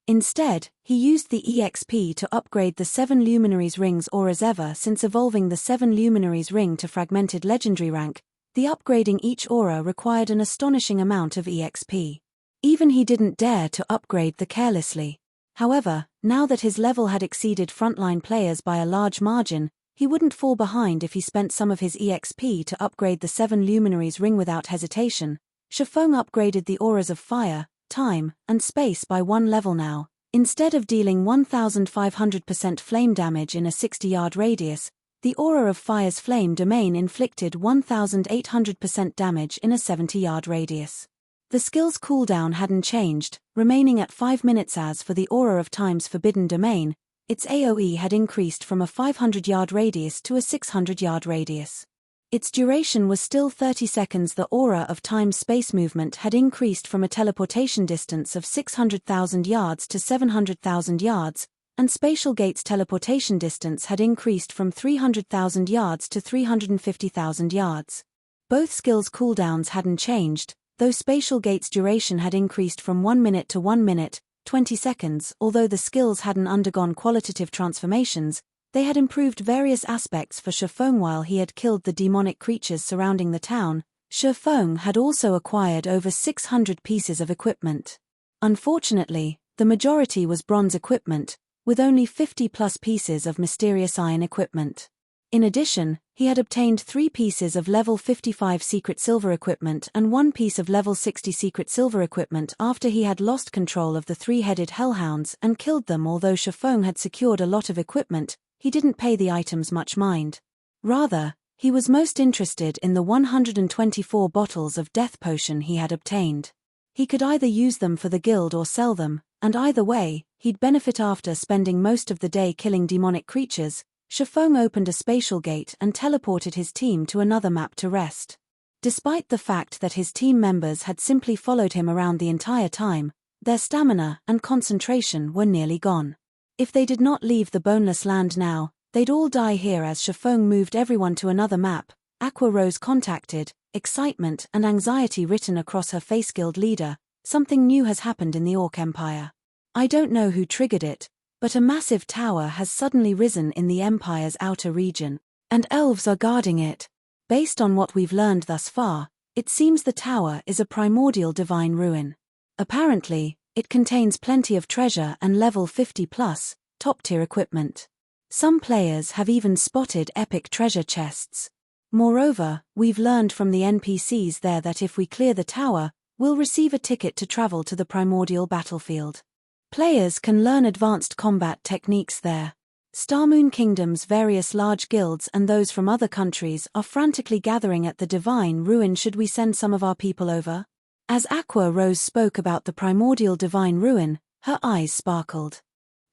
Instead, he used the EXP to upgrade the 7 Luminaries Rings auras. Ever since evolving the 7 Luminaries Ring to Fragmented Legendary rank, the upgrading each aura required an astonishing amount of EXP. Even he didn't dare to upgrade the carelessly. However, now that his level had exceeded frontline players by a large margin, he wouldn't fall behind if he spent some of his EXP to upgrade the 7 Luminaries Ring without hesitation. Feng upgraded the auras of fire, time, and space by 1 level now. Instead of dealing 1500% flame damage in a 60-yard radius, the aura of fire's flame domain inflicted 1800% damage in a 70-yard radius. The skill's cooldown hadn't changed, remaining at 5 minutes. As for the aura of time's forbidden domain, its AoE had increased from a 500-yard radius to a 600-yard radius. Its duration was still 30 seconds. The aura of time's space movement had increased from a teleportation distance of 600,000 yards to 700,000 yards, and Spatial Gate's teleportation distance had increased from 300,000 yards to 350,000 yards. Both skills' cooldowns hadn't changed, though Spatial Gate's duration had increased from 1 minute to 1 minute, 20 seconds. Although the skills hadn't undergone qualitative transformations, they had improved various aspects for Feng. While he had killed the demonic creatures surrounding the town, Feng had also acquired over 600 pieces of equipment. Unfortunately, the majority was bronze equipment, with only 50+ pieces of mysterious iron equipment. In addition, he had obtained 3 pieces of level 55 secret silver equipment and 1 piece of level 60 secret silver equipment after he had lost control of the 3-headed hellhounds and killed them. Although Feng had secured a lot of equipment, he didn't pay the items much mind. Rather, he was most interested in the 124 bottles of death potion he had obtained. He could either use them for the guild or sell them, and either way, he'd benefit. After spending most of the day killing demonic creatures, Feng opened a spatial gate and teleported his team to another map to rest. Despite the fact that his team members had simply followed him around the entire time, their stamina and concentration were nearly gone. If they did not leave the Boneless land now, they'd all die here. As Feng moved everyone to another map, Aqua Rose contacted, excitement and anxiety written across her face. Guild leader, something new has happened in the Orc Empire. I don't know who triggered it, but a massive tower has suddenly risen in the Empire's outer region, and elves are guarding it. Based on what we've learned thus far, it seems the tower is a primordial divine ruin. Apparently, it contains plenty of treasure and level 50+, top-tier equipment. Some players have even spotted epic treasure chests. Moreover, we've learned from the NPCs there that if we clear the tower, we'll receive a ticket to travel to the primordial battlefield. Players can learn advanced combat techniques there. Starmoon Kingdom's various large guilds and those from other countries are frantically gathering at the Divine Ruin. Should we send some of our people over? As Aqua Rose spoke about the primordial Divine Ruin, her eyes sparkled.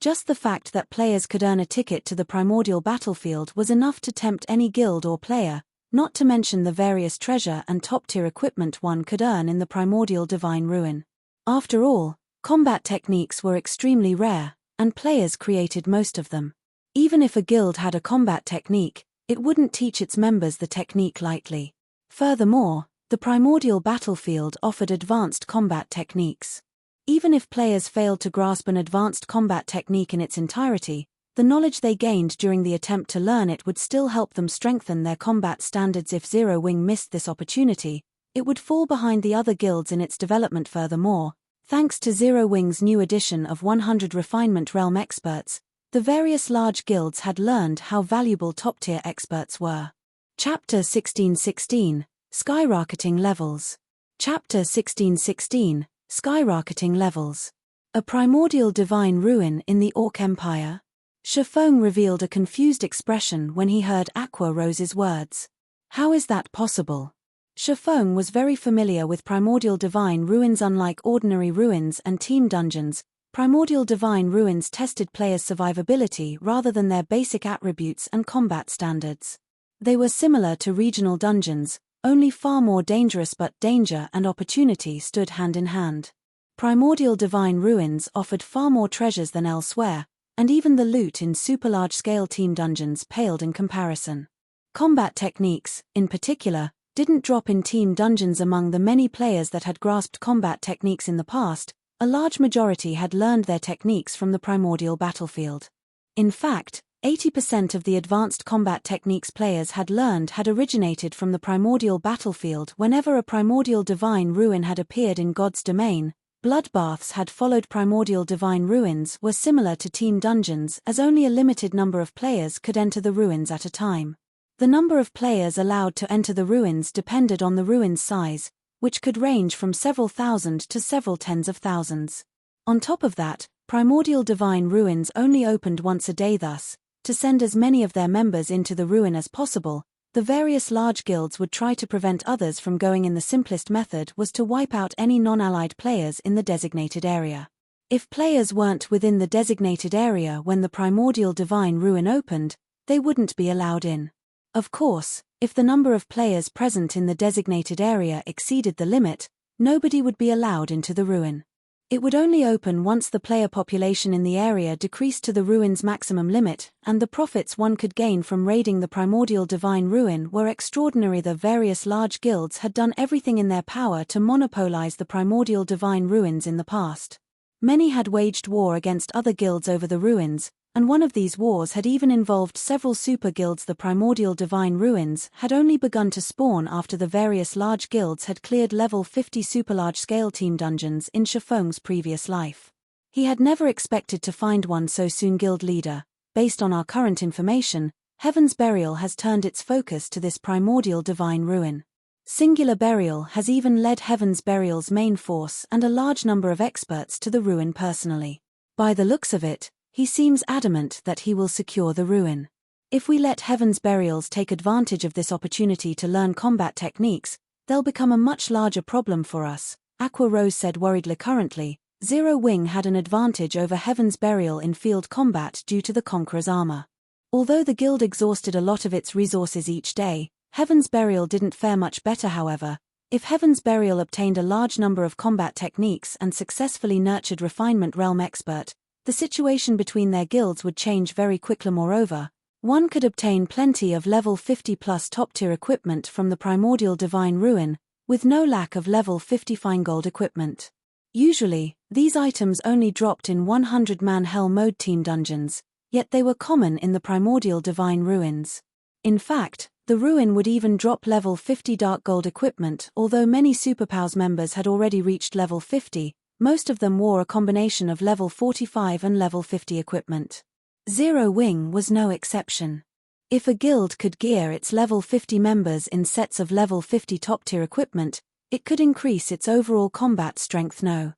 Just the fact that players could earn a ticket to the primordial battlefield was enough to tempt any guild or player, not to mention the various treasure and top-tier equipment one could earn in the primordial Divine Ruin. After all, combat techniques were extremely rare, and players created most of them. Even if a guild had a combat technique, it wouldn't teach its members the technique lightly. Furthermore, the primordial battlefield offered advanced combat techniques. Even if players failed to grasp an advanced combat technique in its entirety, the knowledge they gained during the attempt to learn it would still help them strengthen their combat standards. If Zero Wing missed this opportunity, it would fall behind the other guilds in its development. Furthermore, thanks to Zero Wing's new addition of 100 refinement realm experts, the various large guilds had learned how valuable top-tier experts were. Chapter 1616, Skyrocketing Levels. Chapter 1616, Skyrocketing Levels. A primordial divine ruin in the Orc Empire? Feng revealed a confused expression when he heard Aqua Rose's words. How is that possible? Feng was very familiar with primordial divine ruins. Unlike ordinary ruins and team dungeons, primordial divine ruins tested players' survivability rather than their basic attributes and combat standards. They were similar to regional dungeons, only far more dangerous, but danger and opportunity stood hand in hand. Primordial divine ruins offered far more treasures than elsewhere, and even the loot in super large-scale team dungeons paled in comparison. Combat techniques, in particular, didn't drop in team dungeons. Among the many players that had grasped combat techniques in the past, a large majority had learned their techniques from the primordial battlefield. In fact, 80% of the advanced combat techniques players had learned had originated from the primordial battlefield. Whenever a primordial divine ruin had appeared in God's domain, bloodbaths had followed. Primordial divine ruins were similar to team dungeons, as only a limited number of players could enter the ruins at a time. The number of players allowed to enter the ruins depended on the ruin's size, which could range from several thousand to several tens of thousands. On top of that, primordial divine ruins only opened once a day. Thus, to send as many of their members into the ruin as possible, the various large guilds would try to prevent others from going in. The simplest method was to wipe out any non-allied players in the designated area. If players weren't within the designated area when the primordial divine ruin opened, they wouldn't be allowed in. Of course, if the number of players present in the designated area exceeded the limit, nobody would be allowed into the ruin. It would only open once the player population in the area decreased to the ruin's maximum limit, and the profits one could gain from raiding the Primordial Divine Ruin were extraordinary. The various large guilds had done everything in their power to monopolize the Primordial Divine Ruins in the past. Many had waged war against other guilds over the ruins, and one of these wars had even involved several super guilds. The Primordial Divine Ruins had only begun to spawn after the various large guilds had cleared level 50 super large-scale team dungeons in Feng's previous life. He had never expected to find one so soon. Guild leader, based on our current information, Heaven's Burial has turned its focus to this Primordial Divine Ruin. Singular Burial has even led Heaven's Burial's main force and a large number of experts to the ruin personally. By the looks of it, he seems adamant that he will secure the ruin. If we let Heaven's Burials take advantage of this opportunity to learn combat techniques, they'll become a much larger problem for us, Aqua Rose said worriedly. Currently, Zero Wing had an advantage over Heaven's Burial in field combat due to the Conqueror's armor. Although the guild exhausted a lot of its resources each day, Heaven's Burial didn't fare much better. However, if Heaven's Burial obtained a large number of combat techniques and successfully nurtured Refinement Realm Expert, the situation between their guilds would change very quickly. Moreover, one could obtain plenty of level 50 plus top-tier equipment from the Primordial Divine Ruin, with no lack of level 50 fine gold equipment. Usually, these items only dropped in 100-man Hell Mode team dungeons, yet they were common in the Primordial Divine Ruins. In fact, the ruin would even drop level 50 dark gold equipment. Although many Superpowers members had already reached level 50, most of them wore a combination of level 45 and level 50 equipment. Zero Wing was no exception. If a guild could gear its level 50 members in sets of level 50 top-tier equipment, it could increase its overall combat strength. No.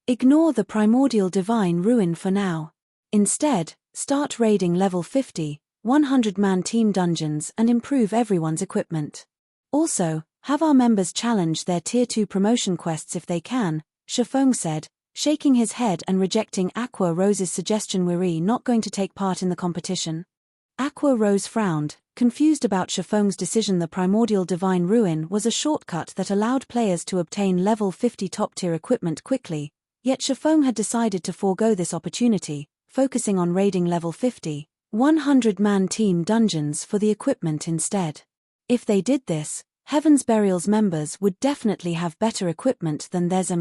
Ignore the Primordial Divine Ruin for now. Instead, start raiding level 50, 100-man team dungeons and improve everyone's equipment. Also, have our members challenge their Tier 2 promotion quests if they can, Feng said, shaking his head and rejecting Aqua Rose's suggestion. We're not going to take part in the competition. Aqua Rose frowned, confused about Feng's decision. The Primordial Divine Ruin was a shortcut that allowed players to obtain level 50 top-tier equipment quickly, yet Feng had decided to forego this opportunity, focusing on raiding level 50, 100-man team dungeons for the equipment instead. If they did this, Heaven's Burial's members would definitely have better equipment than theirs.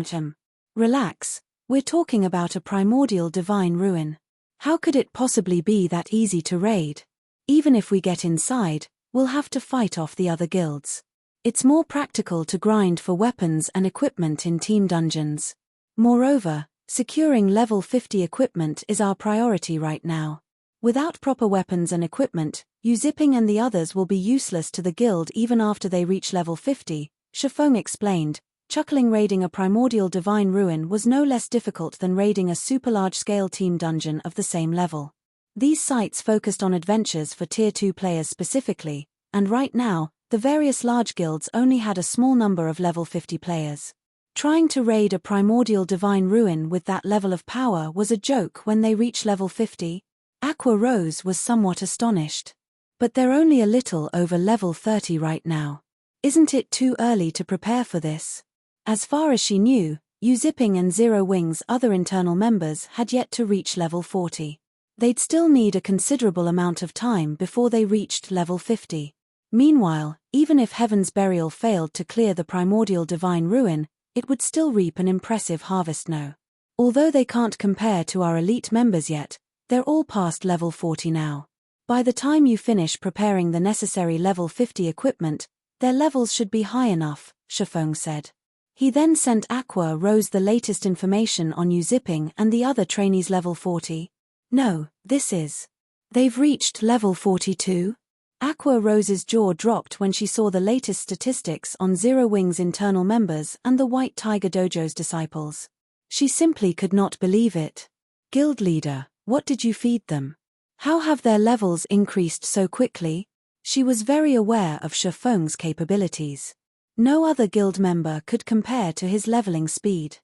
Relax, we're talking about a Primordial Divine Ruin. How could it possibly be that easy to raid? Even if we get inside, we'll have to fight off the other guilds. It's more practical to grind for weapons and equipment in team dungeons. Moreover, securing level 50 equipment is our priority right now. Without proper weapons and equipment, Zipping and the others will be useless to the guild even after they reach level 50, Feng explained, chuckling. Raiding a Primordial Divine Ruin was no less difficult than raiding a super large-scale team dungeon of the same level. These sites focused on adventures for Tier 2 players specifically, and right now, the various large guilds only had a small number of level 50 players. Trying to raid a Primordial Divine Ruin with that level of power was a joke when they reach level 50. Aqua Rose was somewhat astonished. But they're only a little over level 30 right now. Isn't it too early to prepare for this? As far as she knew, Zipping and Zero Wing's other internal members had yet to reach level 40. They'd still need a considerable amount of time before they reached level 50. Meanwhile, even if Heaven's Burial failed to clear the Primordial Divine Ruin, it would still reap an impressive harvest. No. Although they can't compare to our elite members yet, they're all past level 40 now. By the time you finish preparing the necessary level 50 equipment, their levels should be high enough, Feng said. He then sent Aqua Rose the latest information on Zipping and the other trainees level 40. No, this is. They've reached level 42? Aqua Rose's jaw dropped when she saw the latest statistics on Zero Wing's internal members and the White Tiger Dojo's disciples. She simply could not believe it. Guild leader, what did you feed them? How have their levels increased so quickly? She was very aware of Feng's capabilities. No other guild member could compare to his leveling speed.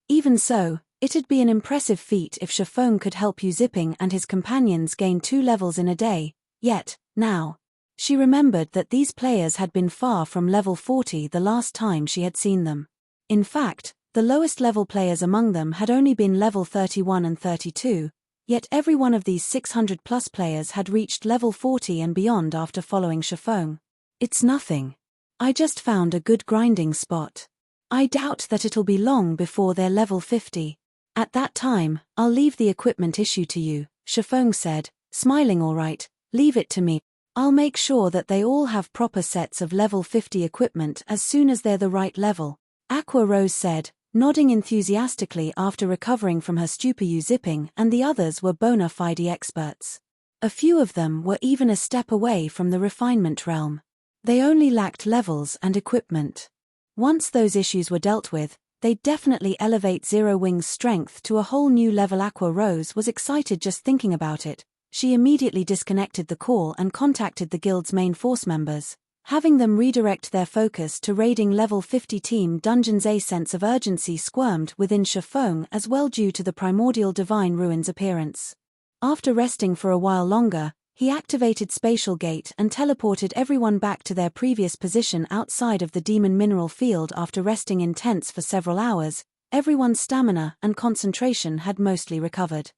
Even so, it'd be an impressive feat if Feng could help Zipping and his companions gain 2 levels in a day, yet, now. She remembered that these players had been far from level 40 the last time she had seen them. In fact, The lowest level players among them had only been level 31 and 32, yet every one of these 600+ players had reached level 40 and beyond after following Feng. It's nothing. I just found a good grinding spot. I doubt that it'll be long before they're level 50. At that time, I'll leave the equipment issue to you, Feng said, smiling. All right, leave it to me. I'll make sure that they all have proper sets of level 50 equipment as soon as they're the right level. Aqua Rose said, nodding enthusiastically after recovering from her stupor. Zipping and the others were bona fide experts. A few of them were even a step away from the refinement realm. They only lacked levels and equipment. Once those issues were dealt with, they'd definitely elevate Zero Wing's strength to a whole new level. Aqua Rose was excited just thinking about it. She immediately disconnected the call and contacted the guild's main force members, having them redirect their focus to raiding level 50 team dungeons. A sense of urgency squirmed within Feng as well due to the Primordial Divine Ruins appearance. After resting for a while longer, he activated Spatial Gate and teleported everyone back to their previous position outside of the demon mineral field. After resting in tents for several hours, everyone's stamina and concentration had mostly recovered.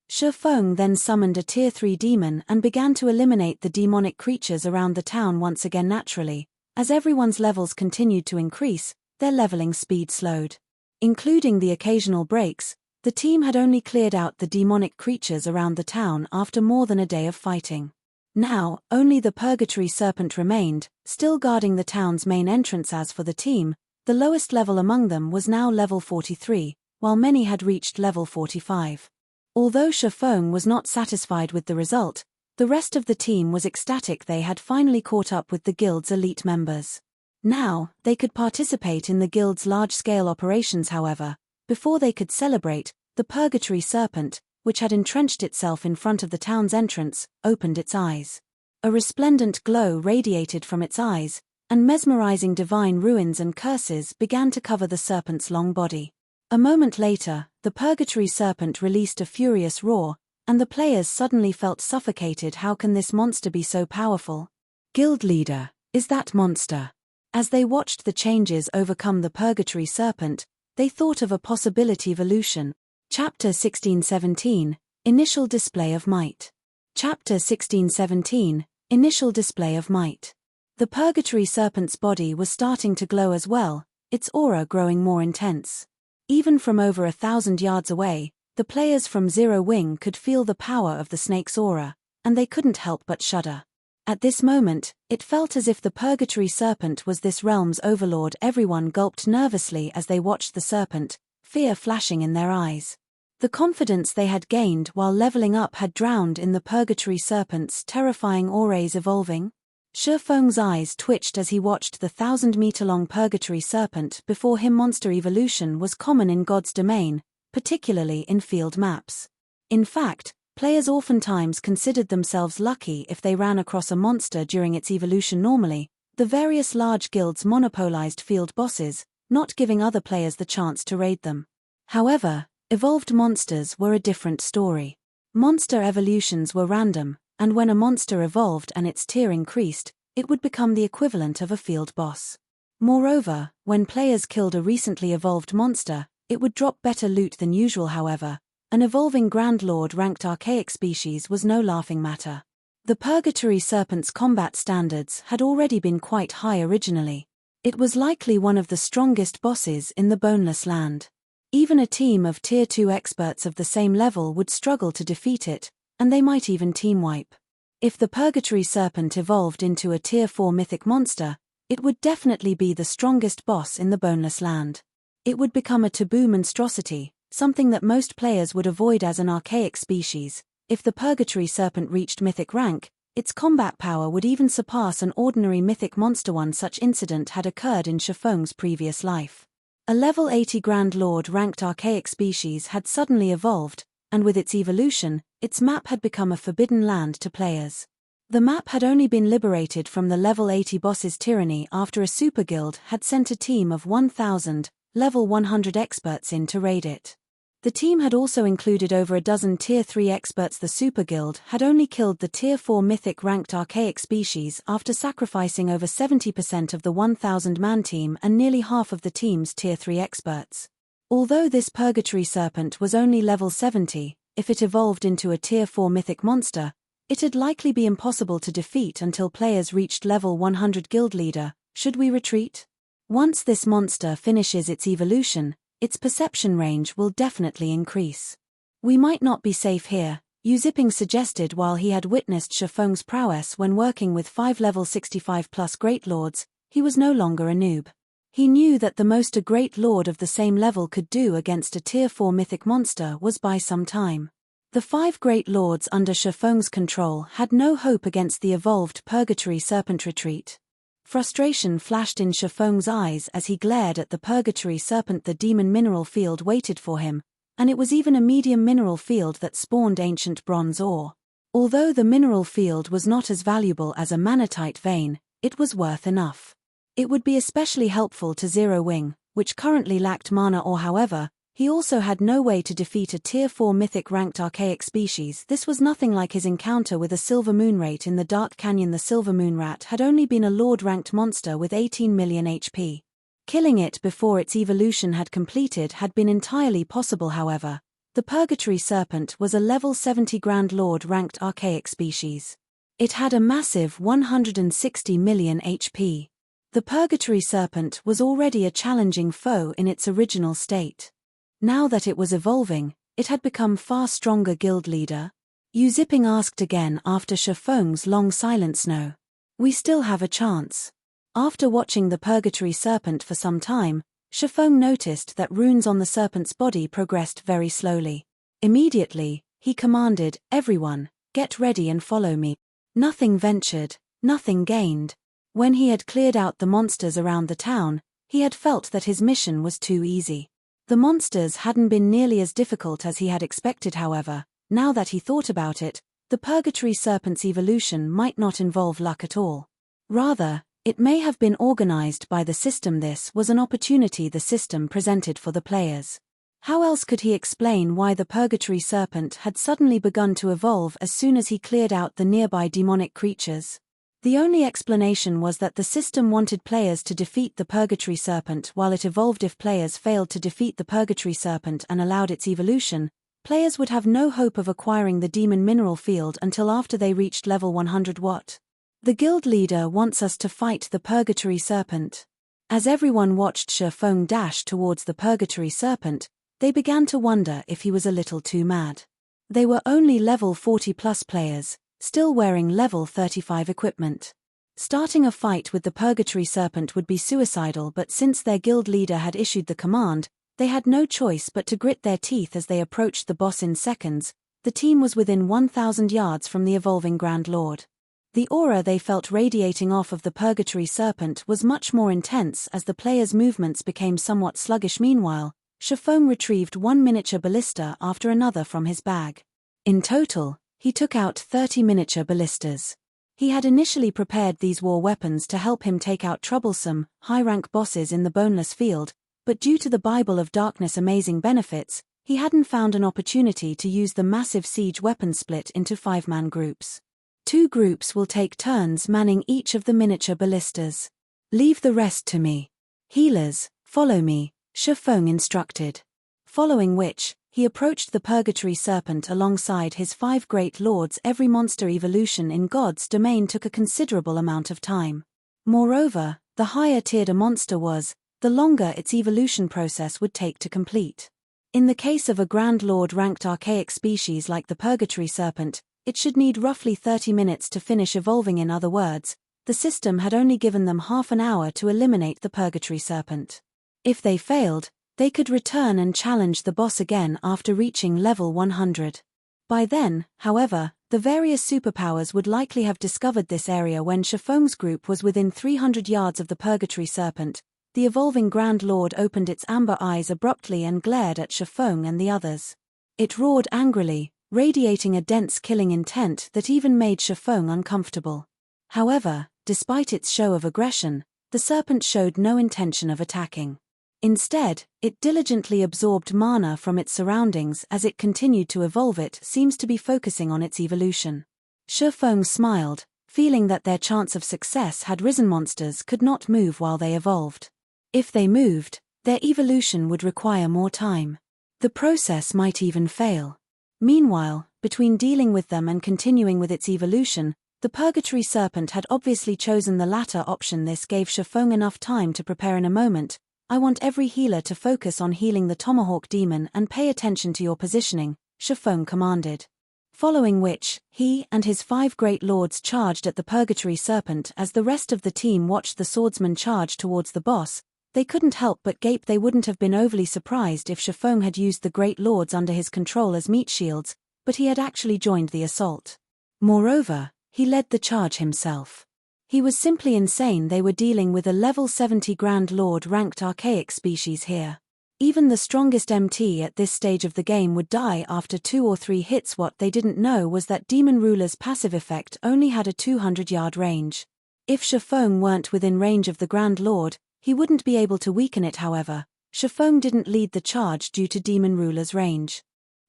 Feng then summoned a Tier 3 demon and began to eliminate the demonic creatures around the town once again. Naturally, as everyone's levels continued to increase, their leveling speed slowed. Including the occasional breaks, the team had only cleared out the demonic creatures around the town after more than a day of fighting. Now, only the Purgatory Serpent remained, still guarding the town's main entrance. As for the team, the lowest level among them was now level 43, while many had reached level 45. Although Feng was not satisfied with the result, the rest of the team was ecstatic. They had finally caught up with the guild's elite members. Now, they could participate in the guild's large-scale operations. However, before they could celebrate, the Purgatory Serpent, which had entrenched itself in front of the town's entrance, opened its eyes. A resplendent glow radiated from its eyes, and mesmerizing divine ruins and curses began to cover the serpent's long body. A moment later, the Purgatory Serpent released a furious roar, and the players suddenly felt suffocated. How can this monster be so powerful? Guild leader, is that monster? As they watched the changes overcome the Purgatory Serpent, they thought of a possibility evolution. Chapter 1617, Initial Display of Might. Chapter 1617, Initial Display of Might. The Purgatory Serpent's body was starting to glow as well, its aura growing more intense. Even from over 1,000 yards away, the players from Zero Wing could feel the power of the snake's aura, and they couldn't help but shudder. At this moment, it felt as if the Purgatory Serpent was this realm's overlord. Everyone gulped nervously as they watched the serpent, fear flashing in their eyes. The confidence they had gained while leveling up had drowned in the Purgatory Serpent's terrifying auras evolving. Feng's eyes twitched as he watched the 1,000-meter-long Purgatory Serpent. Before him, monster evolution was common in God's domain, particularly in field maps. In fact, players oftentimes considered themselves lucky if they ran across a monster during its evolution. Normally, the various large guilds monopolized field bosses, not giving other players the chance to raid them. However, evolved monsters were a different story. Monster evolutions were random, and when a monster evolved and its tier increased, it would become the equivalent of a field boss. Moreover, when players killed a recently evolved monster, it would drop better loot than usual. However, an evolving Grand Lord ranked archaic species was no laughing matter. The Purgatory Serpent's combat standards had already been quite high originally. It was likely one of the strongest bosses in the Boneless land. Even a team of Tier 2 experts of the same level would struggle to defeat it, and they might even team wipe. If the Purgatory Serpent evolved into a Tier 4 mythic monster, it would definitely be the strongest boss in the Boneless land. It would become a taboo monstrosity, something that most players would avoid as an archaic species. If the Purgatory Serpent reached mythic rank, its combat power would even surpass an ordinary mythic monster. One such incident had occurred in Feng's previous life. A level 80 Grand Lord ranked archaic species had suddenly evolved, and with its evolution, its map had become a forbidden land to players. The map had only been liberated from the level 80 boss's tyranny after a super guild had sent a team of 1,000, level 100 experts in to raid it. The team had also included over a dozen Tier 3 experts. The Super Guild had only killed the Tier 4 mythic-ranked archaic species after sacrificing over 70% of the 1,000-man team and nearly half of the team's Tier 3 experts. Although this Purgatory Serpent was only level 70, if it evolved into a Tier 4 mythic monster, it'd likely be impossible to defeat until players reached level 100 Guild Leader. Should we retreat? Once this monster finishes its evolution, its perception range will definitely increase. We might not be safe here, Zipping suggested while he had witnessed Feng's prowess when working with 5 level 65 plus Great Lords. He was no longer a noob. He knew that the most a Great Lord of the same level could do against a Tier 4 mythic monster was buy some time. The 5 Great Lords under Feng's control had no hope against the evolved Purgatory Serpent retreat. Frustration flashed in Feng's eyes as he glared at the Purgatory Serpent. The demon mineral field waited for him, and it was even a medium mineral field that spawned ancient bronze ore. Although the mineral field was not as valuable as a manatite vein, it was worth enough. It would be especially helpful to Zero Wing, which currently lacked mana ore. However, he also had no way to defeat a Tier 4 mythic ranked archaic species. This was nothing like his encounter with a Silver Moonrat in the Dark Canyon. The Silver Moonrat had only been a Lord-ranked monster with 18 million HP. Killing it before its evolution had completed had been entirely possible. However, the Purgatory Serpent was a level 70 Grand Lord-ranked archaic species. It had a massive 160 million HP. The Purgatory Serpent was already a challenging foe in its original state. Now that it was evolving, it had become far stronger. Guild Leader? Zipping asked again after Feng's long silence. No. We still have a chance. After watching the Purgatory Serpent for some time, Feng noticed that runes on the serpent's body progressed very slowly. Immediately, he commanded, "Everyone, get ready and follow me." Nothing ventured, nothing gained. When he had cleared out the monsters around the town, he had felt that his mission was too easy. The monsters hadn't been nearly as difficult as he had expected. However, now that he thought about it, the Purgatory Serpent's evolution might not involve luck at all. Rather, it may have been organized by the system. This was an opportunity the system presented for the players. How else could he explain why the Purgatory Serpent had suddenly begun to evolve as soon as he cleared out the nearby demonic creatures? The only explanation was that the system wanted players to defeat the Purgatory Serpent while it evolved. If players failed to defeat the Purgatory Serpent and allowed its evolution, players would have no hope of acquiring the demon mineral field until after they reached level 100. What? The Guild Leader wants us to fight the Purgatory Serpent. As everyone watched Feng dash towards the Purgatory Serpent, they began to wonder if he was a little too mad. They were only level 40 plus players, still wearing level 35 equipment. Starting a fight with the Purgatory Serpent would be suicidal, but since their guild leader had issued the command, they had no choice but to grit their teeth as they approached the boss. In seconds, the team was within 1,000 yards from the evolving Grand Lord. The aura they felt radiating off of the Purgatory Serpent was much more intense as the players' movements became somewhat sluggish. Meanwhile, Feng retrieved one miniature ballista after another from his bag. In total, he took out 30 miniature ballistas. He had initially prepared these war weapons to help him take out troublesome, high-rank bosses in the Boneless field, but due to the Bible of Darkness' amazing benefits, he hadn't found an opportunity to use the massive siege weapon split into 5-man groups. 2 groups will take turns manning each of the miniature ballistas. Leave the rest to me. Healers, follow me, Feng instructed. Following which, he approached the Purgatory Serpent alongside his 5 Great Lords. Every monster evolution in God's domain took a considerable amount of time. Moreover, the higher tiered a monster was, the longer its evolution process would take to complete. In the case of a Grand Lord ranked archaic species like the Purgatory Serpent, it should need roughly 30 minutes to finish evolving. In other words, the system had only given them half an hour to eliminate the Purgatory Serpent. If they failed, they could return and challenge the boss again after reaching level 100. By then, however, the various superpowers would likely have discovered this area. When Feng's group was within 300 yards of the Purgatory Serpent, the evolving Grand Lord opened its amber eyes abruptly and glared at Feng and the others. It roared angrily, radiating a dense killing intent that even made Feng uncomfortable. However, despite its show of aggression, the serpent showed no intention of attacking. Instead, it diligently absorbed mana from its surroundings as it continued to evolve. It seems to be focusing on its evolution. Feng smiled, feeling that their chance of success had risen. Monsters could not move while they evolved. If they moved, Their evolution would require more time. The process might even fail. Meanwhile, between dealing with them and continuing with its evolution, the Purgatory Serpent had obviously chosen the latter option. This gave Feng enough time to prepare. In a moment, I want every healer to focus on healing the Tomahawk Demon and pay attention to your positioning, Feng commanded. Following which, he and his 5 great lords charged at the Purgatory Serpent. As the rest of the team watched the swordsman charge towards the boss, they couldn't help but gape. They wouldn't have been overly surprised if Feng had used the great lords under his control as meat shields, but he had actually joined the assault. Moreover, he led the charge himself. He was simply insane. They were dealing with a level 70 Grand Lord ranked archaic species here. Even the strongest MT at this stage of the game would die after 2 or 3 hits. What they didn't know was that Demon Ruler's passive effect only had a 200-yard range. If Feng weren't within range of the Grand Lord, he wouldn't be able to weaken it. However, Feng didn't lead the charge due to Demon Ruler's range.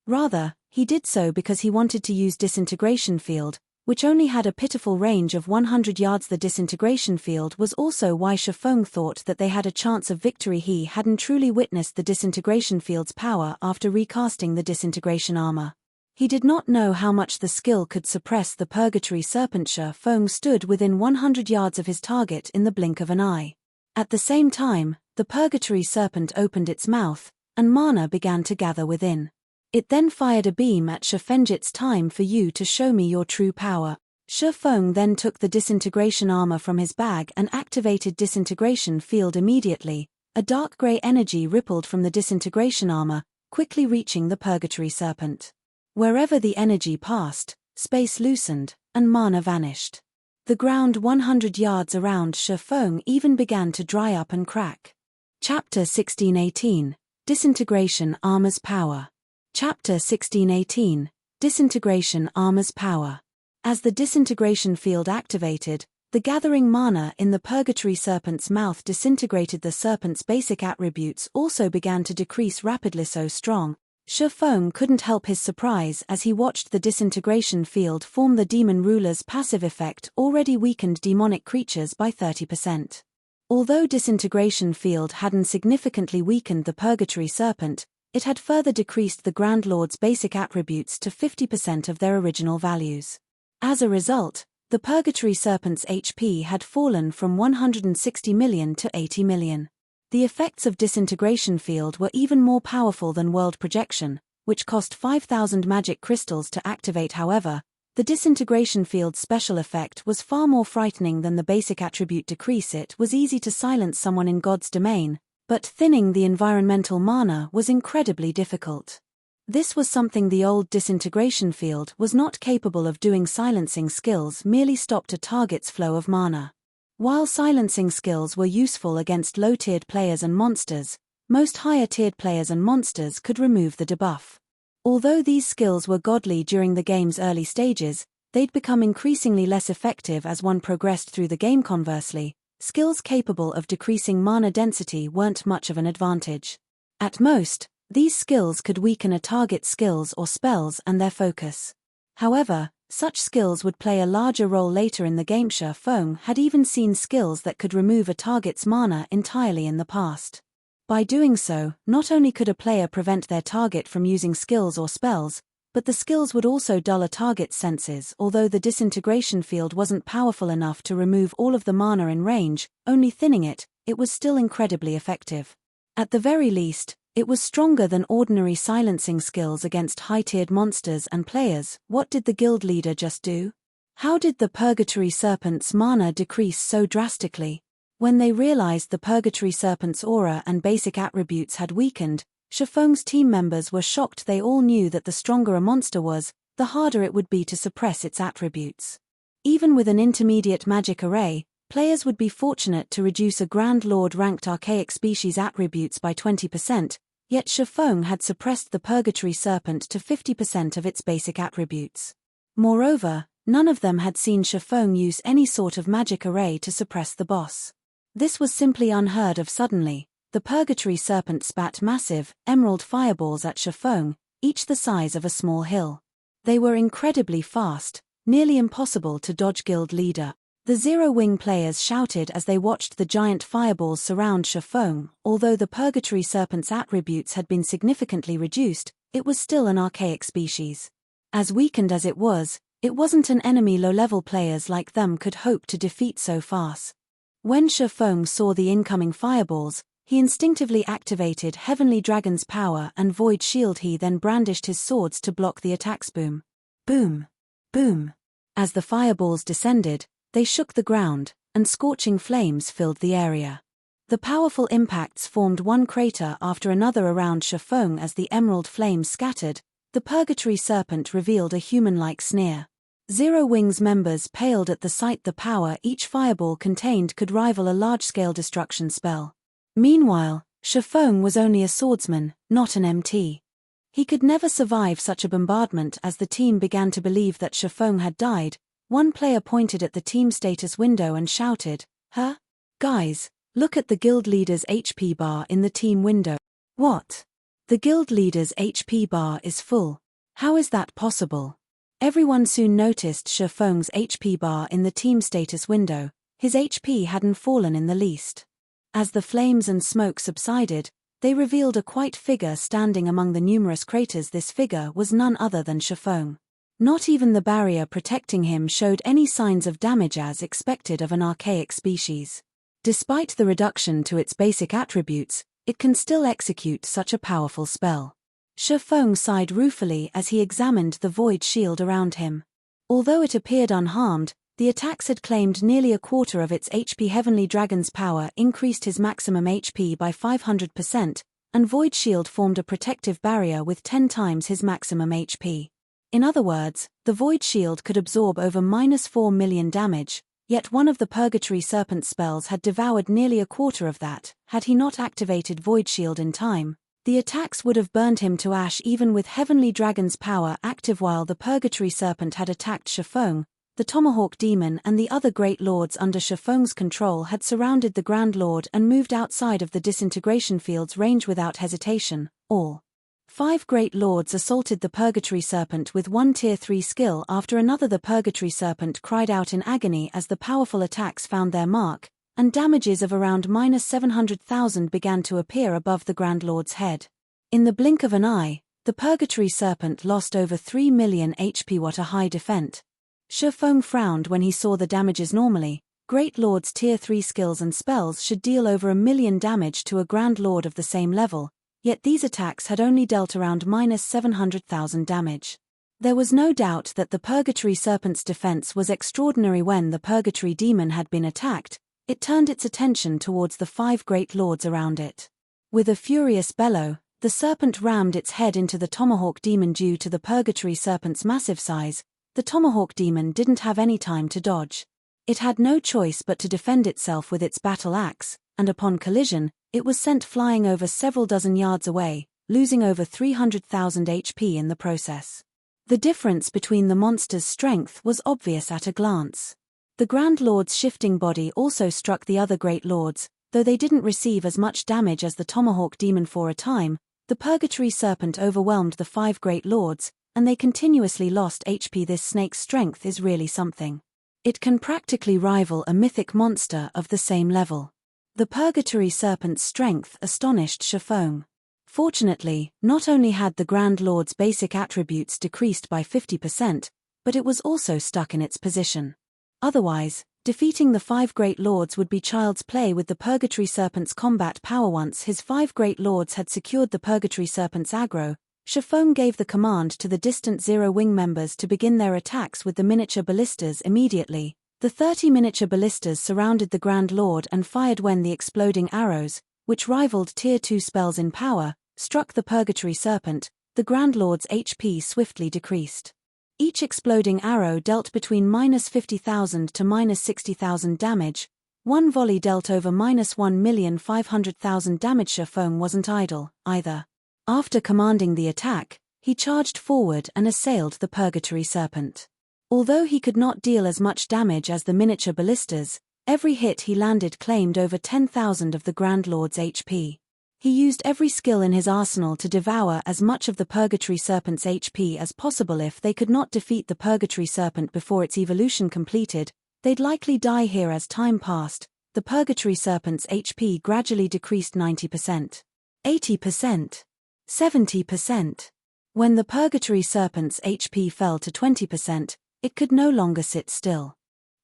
Rather, he did so because he wanted to use Disintegration Field, which only had a pitiful range of 100 yards. The Disintegration Field was also why Feng thought that they had a chance of victory. He hadn't truly witnessed the Disintegration Field's power after recasting the Disintegration armor. He did not know how much the skill could suppress the Purgatory Serpent. Feng stood within 100 yards of his target in the blink of an eye. At the same time, the Purgatory Serpent opened its mouth, and mana began to gather within. It then fired a beam at Feng. It's time for you to show me your true power. Feng then took the Disintegration armor from his bag and activated Disintegration Field immediately. A dark grey energy rippled from the Disintegration armor, quickly reaching the Purgatory Serpent. Wherever the energy passed, space loosened, and mana vanished. The ground 100 yards around Feng even began to dry up and crack. Chapter 1618, Disintegration Armor's Power. Chapter 1618, Disintegration Armor's Power. As the Disintegration Field activated, the gathering mana in the Purgatory Serpent's mouth disintegrated. The serpent's basic attributes also began to decrease rapidly. So strong, Feng couldn't help his surprise as he watched the Disintegration Field form. The Demon Ruler's passive effect already weakened demonic creatures by 30%. Although Disintegration Field hadn't significantly weakened the Purgatory Serpent, it had further decreased the Grand Lord's basic attributes to 50% of their original values. As a result, the Purgatory Serpent's HP had fallen from 160 million to 80 million. The effects of Disintegration Field were even more powerful than World Projection, which cost 5,000 magic crystals to activate. However, the Disintegration Field's special effect was far more frightening than the basic attribute decrease. It was easy to silence someone in God's domain, but thinning the environmental mana was incredibly difficult. This was something the old Disintegration Field was not capable of doing. Silencing skills merely stopped a target's flow of mana. While silencing skills were useful against low-tiered players and monsters, most higher-tiered players and monsters could remove the debuff. Although these skills were godly during the game's early stages, they'd become increasingly less effective as one progressed through the game. Conversely, skills capable of decreasing mana density weren't much of an advantage. At most, these skills could weaken a target's skills or spells and their focus. However, such skills would play a larger role later in the game. Feng had even seen skills that could remove a target's mana entirely in the past. By doing so, not only could a player prevent their target from using skills or spells, but the skills would also dull a target's senses. Although the Disintegration Field wasn't powerful enough to remove all of the mana in range, only thinning it, it was still incredibly effective. At the very least, it was stronger than ordinary silencing skills against high-tiered monsters and players. What did the guild leader just do? How did the Purgatory Serpent's mana decrease so drastically? When they realized the Purgatory Serpent's aura and basic attributes had weakened, Feng's team members were shocked. They all knew that the stronger a monster was, the harder it would be to suppress its attributes. Even with an intermediate magic array, players would be fortunate to reduce a Grand Lord-ranked archaic species attributes by 20%, yet Feng had suppressed the Purgatory Serpent to 50% of its basic attributes. Moreover, none of them had seen Feng use any sort of magic array to suppress the boss. This was simply unheard of. Suddenly, the Purgatory Serpent spat massive, emerald fireballs at Feng, each the size of a small hill. They were incredibly fast, nearly impossible to dodge. Guild leader, The Zero-Wing players shouted as they watched the giant fireballs surround Feng. Although the Purgatory Serpent's attributes had been significantly reduced, it was still an archaic species. As weakened as it wasn't an enemy low-level players like them could hope to defeat so fast. When Feng saw the incoming fireballs, he instinctively activated Heavenly Dragon's power and Void Shield. He then brandished his swords to block the attacks. Boom. Boom. Boom. As the fireballs descended, they shook the ground, and scorching flames filled the area. The powerful impacts formed one crater after another around Feng. As the emerald flames scattered, the Purgatory Serpent revealed a human-like sneer. Zero-Wing's members paled at the sight. The power each fireball contained could rival a large-scale destruction spell. Meanwhile, Feng was only a swordsman, not an MT. He could never survive such a bombardment. As the team began to believe that Feng had died, one player pointed at the team status window and shouted, "Huh? Guys, look at the guild leader's HP bar in the team window." "What? The guild leader's HP bar is full. How is that possible?" Everyone soon noticed Feng's HP bar in the team status window. His HP hadn't fallen in the least. As the flames and smoke subsided, they revealed a white figure standing among the numerous craters. This figure was none other than Feng. Not even the barrier protecting him showed any signs of damage as expected of an archaic species. Despite the reduction to its basic attributes, it can still execute such a powerful spell. Feng sighed ruefully as he examined the void shield around him. Although it appeared unharmed, the attacks had claimed nearly a quarter of its HP. Heavenly Dragon's power increased his maximum HP by 500%, and Void Shield formed a protective barrier with 10 times his maximum HP. In other words, the Void Shield could absorb over -4 million damage, yet one of the Purgatory Serpent spells had devoured nearly a quarter of that. Had he not activated Void Shield in time, the attacks would have burned him to ash even with Heavenly Dragon's power active. While the Purgatory Serpent had attacked Feng, the Tomahawk Demon and the other Great Lords under Feng's control had surrounded the Grand Lord and moved outside of the Disintegration field's range without hesitation. All 5 Great Lords assaulted the Purgatory Serpent with one Tier 3 skill after another. The Purgatory Serpent cried out in agony as the powerful attacks found their mark, and damages of around -700,000 began to appear above the Grand Lord's head. In the blink of an eye, the Purgatory Serpent lost over 3 million HP. What a high defense. Feng frowned when he saw the damages. Normally, Great Lord's Tier 3 skills and spells should deal over 1 million damage to a Grand Lord of the same level, yet these attacks had only dealt around -700,000 damage. There was no doubt that the Purgatory Serpent's defense was extraordinary. When the Purgatory Demon had been attacked, it turned its attention towards the 5 Great Lords around it. With a furious bellow, the serpent rammed its head into the Tomahawk Demon. Due to the Purgatory Serpent's massive size, the Tomahawk Demon didn't have any time to dodge. It had no choice but to defend itself with its battle axe, and upon collision, it was sent flying over several dozen yards away, losing over 300,000 HP in the process. The difference between the monster's strength was obvious at a glance. The Grand Lord's shifting body also struck the other Great Lords, though they didn't receive as much damage as the Tomahawk Demon. For a time, the Purgatory Serpent overwhelmed the 5 Great Lords, and they continuously lost HP. This snake's strength is really something. It can practically rival a mythic monster of the same level. The Purgatory Serpent's strength astonished Feng. Fortunately, not only had the Grand Lord's basic attributes decreased by 50%, but it was also stuck in its position. Otherwise, defeating the 5 Great Lords would be child's play with the Purgatory Serpent's combat power. Once his 5 Great Lords had secured the Purgatory Serpent's aggro, Feng gave the command to the distant Zero-Wing members to begin their attacks with the miniature ballistas immediately. The 30 miniature ballistas surrounded the Grand Lord and fired when the exploding arrows, which rivaled Tier 2 spells in power, struck the Purgatory Serpent. The Grand Lord's HP swiftly decreased. Each exploding arrow dealt between -50,000 to -60,000 damage. One volley dealt over -1,500,000 damage. Feng wasn't idle, either. After commanding the attack, he charged forward and assailed the Purgatory Serpent. Although he could not deal as much damage as the miniature ballistas, every hit he landed claimed over 10,000 of the Grand Lord's HP. He used every skill in his arsenal to devour as much of the Purgatory Serpent's HP as possible. If they could not defeat the Purgatory Serpent before its evolution completed, They'd likely die here. As time passed, the Purgatory Serpent's HP gradually decreased 90%, 80%, 70%. When the Purgatory Serpent's HP fell to 20%, it could no longer sit still.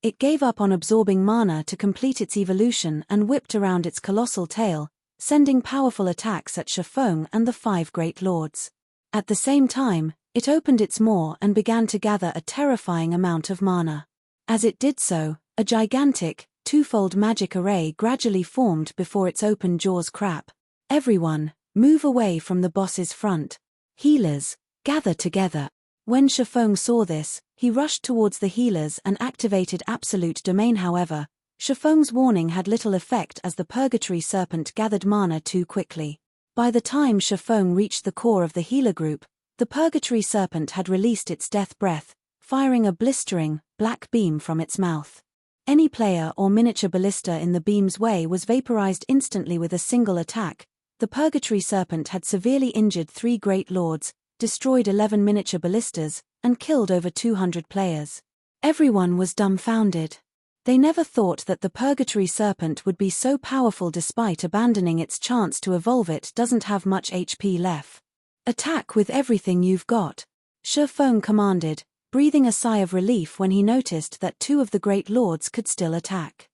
It gave up on absorbing mana to complete its evolution and whipped around its colossal tail, sending powerful attacks at Feng and the 5 Great Lords. At the same time, it opened its maw and began to gather a terrifying amount of mana. As it did so, a gigantic, twofold magic array gradually formed before its open jaws. Crap. Everyone, move away from the boss's front. Healers, gather together. When Feng saw this, he rushed towards the healers and activated Absolute Domain. However, Feng's warning had little effect as the Purgatory Serpent gathered mana too quickly. By the time Feng reached the core of the healer group, the Purgatory Serpent had released its death breath, firing a blistering, black beam from its mouth. Any player or miniature ballista in the beam's way was vaporized instantly with a single attack. The Purgatory Serpent had severely injured 3 Great Lords, destroyed 11 miniature ballistas, and killed over 200 players. Everyone was dumbfounded. They never thought that the Purgatory Serpent would be so powerful despite abandoning its chance to evolve. It doesn't have much HP left. Attack with everything you've got, Feng commanded, breathing a sigh of relief when he noticed that 2 of the Great Lords could still attack.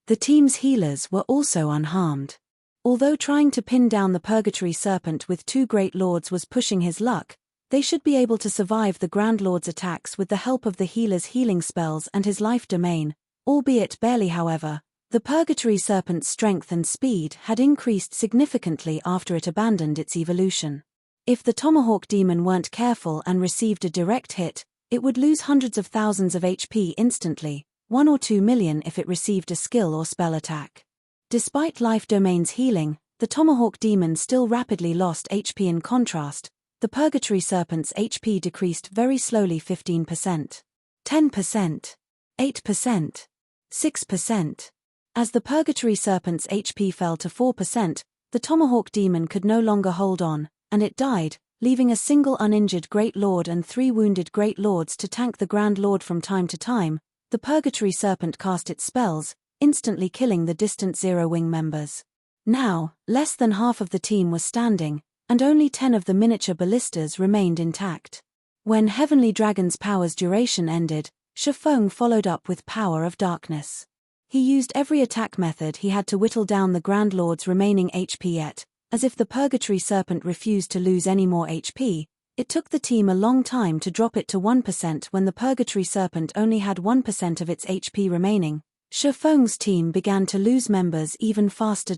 The team's healers were also unharmed. Although trying to pin down the Purgatory Serpent with 2 Great Lords was pushing his luck, they should be able to survive the Grand Lord's attacks with the help of the healer's healing spells and his life domain, albeit barely. However, the Purgatory Serpent's strength and speed had increased significantly after it abandoned its evolution. If the Tomahawk Demon weren't careful and received a direct hit, it would lose hundreds of thousands of HP instantly, 1 or 2 million if it received a skill or spell attack. Despite Life Domain's healing, the Tomahawk Demon still rapidly lost HP. In contrast, the Purgatory Serpent's HP decreased very slowly: 15%, 10%, 8%, 6%. As the Purgatory Serpent's HP fell to 4%, the Tomahawk Demon could no longer hold on, and it died, leaving a single uninjured Great Lord and 3 wounded Great Lords to tank the Grand Lord. From time to time, the Purgatory Serpent cast its spells, instantly killing the distant Zero Wing members. Now, less than half of the team was standing, and only 10 of the miniature ballistas remained intact. When Heavenly Dragon's power's duration ended, Feng followed up with Power of Darkness. He used every attack method he had to whittle down the Grand Lord's remaining HP. Yet, as if the Purgatory Serpent refused to lose any more HP, it took the team a long time to drop it to 1%. When the Purgatory Serpent only had 1% of its HP remaining, Feng's team began to lose members even faster.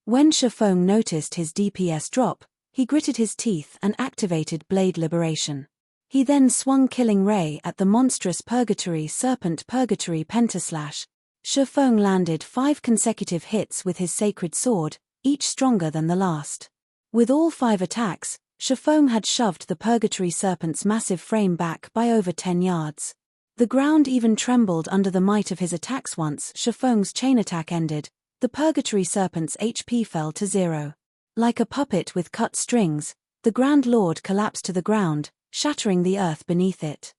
When Feng noticed his DPS drop, he gritted his teeth and activated Blade Liberation. He then swung Killing Ray at the monstrous Purgatory Serpent. Purgatory Pentaslash. Feng landed 5 consecutive hits with his sacred sword, each stronger than the last. With all 5 attacks, Feng had shoved the Purgatory Serpent's massive frame back by over 10 yards. The ground even trembled under the might of his attacks. Once Feng's chain attack ended, the Purgatory Serpent's HP fell to 0. Like a puppet with cut strings, the Grand Lord collapsed to the ground, shattering the earth beneath it.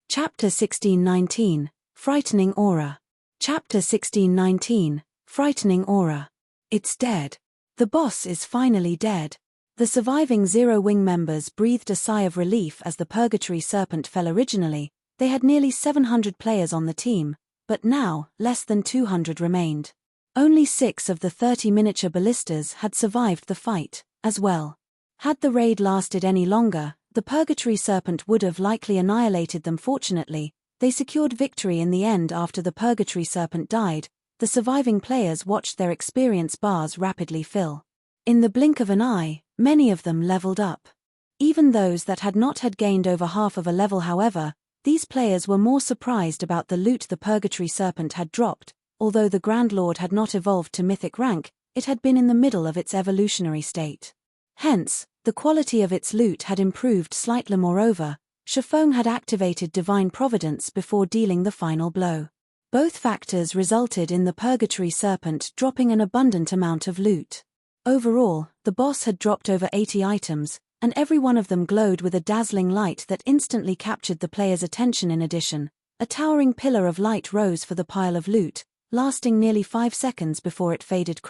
Chapter 1619, Frightening Aura. Chapter 1619, Frightening Aura. It's dead. The boss is finally dead. The surviving Zero Wing members breathed a sigh of relief as the Purgatory Serpent fell. Originally, they had nearly 700 players on the team, but now, less than 200 remained. Only 6 of the 30 miniature ballistas had survived the fight, as well. Had the raid lasted any longer, the Purgatory Serpent would have likely annihilated them. Fortunately, they secured victory in the end. After the Purgatory Serpent died, the surviving players watched their experience bars rapidly fill. In the blink of an eye, many of them leveled up. Even those that had not had gained over half of a level. However, these players were more surprised about the loot the Purgatory Serpent had dropped. Although the Grand Lord had not evolved to mythic rank, it had been in the middle of its evolutionary state. Hence, the quality of its loot had improved slightly. Moreover, Feng had activated Divine Providence before dealing the final blow. Both factors resulted in the Purgatory Serpent dropping an abundant amount of loot. Overall, the boss had dropped over 80 items, and every one of them glowed with a dazzling light that instantly captured the player's attention. In addition, A towering pillar of light rose for the pile of loot, lasting nearly 5 seconds before it faded.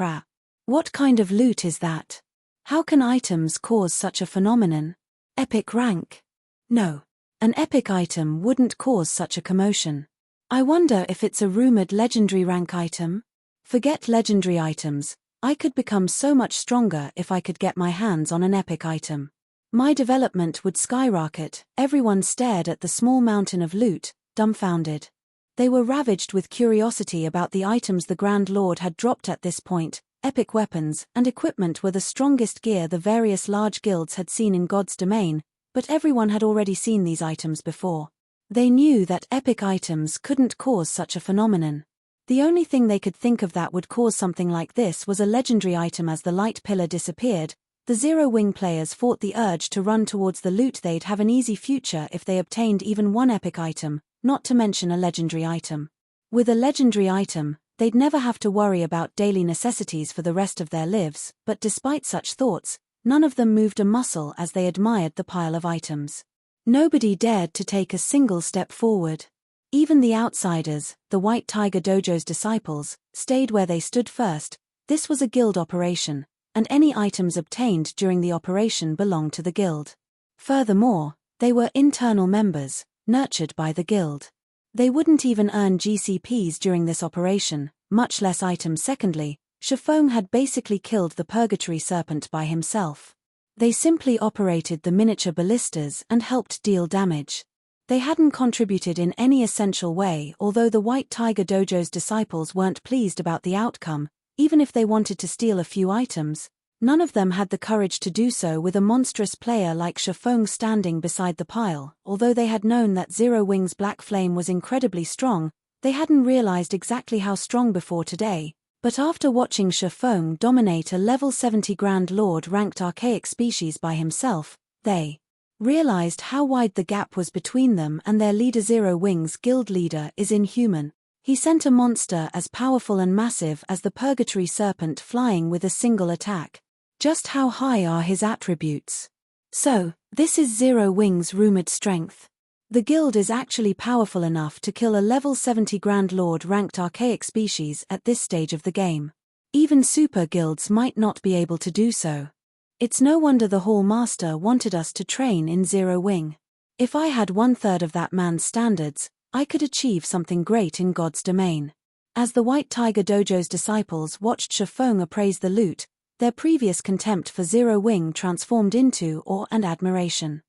What kind of loot is that? How can items cause such a phenomenon? Epic rank? No. An epic item wouldn't cause such a commotion. I wonder if it's a rumored legendary rank item? Forget legendary items, I could become so much stronger if I could get my hands on an epic item. My development would skyrocket. Everyone stared at the small mountain of loot, dumbfounded. They were ravaged with curiosity about the items the Grand Lord had dropped at this point. Epic weapons and equipment were the strongest gear the various large guilds had seen in God's domain, but everyone had already seen these items before. They knew that epic items couldn't cause such a phenomenon. The only thing they could think of that would cause something like this was a legendary item. As the light pillar disappeared, the Zero-Wing players fought the urge to run towards the loot. They'd have an easy future if they obtained even one epic item, not to mention a legendary item. With a legendary item, they'd never have to worry about daily necessities for the rest of their lives, but despite such thoughts, none of them moved a muscle as they admired the pile of items. Nobody dared to take a single step forward. Even the outsiders, the White Tiger Dojo's disciples, stayed where they stood first. This was a guild operation, and any items obtained during the operation belonged to the guild. Furthermore, they were internal members, nurtured by the guild. They wouldn't even earn GCPs during this operation, much less items. Secondly, Feng had basically killed the Purgatory Serpent by himself. They simply operated the miniature ballistas and helped deal damage. They hadn't contributed in any essential way. Although the White Tiger Dojo's disciples weren't pleased about the outcome, even if they wanted to steal a few items, none of them had the courage to do so with a monstrous player like Feng standing beside the pile. Although they had known that Zero-Wing's Black Flame was incredibly strong, they hadn't realized exactly how strong before today. But after watching Feng dominate a level 70 Grand Lord ranked archaic species by himself, they realized how wide the gap was between them and their leader. Zero-Wing's guild leader is inhuman. He sent a monster as powerful and massive as the Purgatory Serpent flying with a single attack. Just how high are his attributes? So, this is Zero-Wing's rumored strength. The guild is actually powerful enough to kill a level 70 Grand Lord ranked archaic species at this stage of the game. Even super guilds might not be able to do so. It's no wonder the Hall Master wanted us to train in Zero-Wing. If I had 1/3 of that man's standards, I could achieve something great in God's domain. As the White Tiger Dojo's disciples watched Feng appraise the loot, their previous contempt for Zero-Wing transformed into awe and admiration.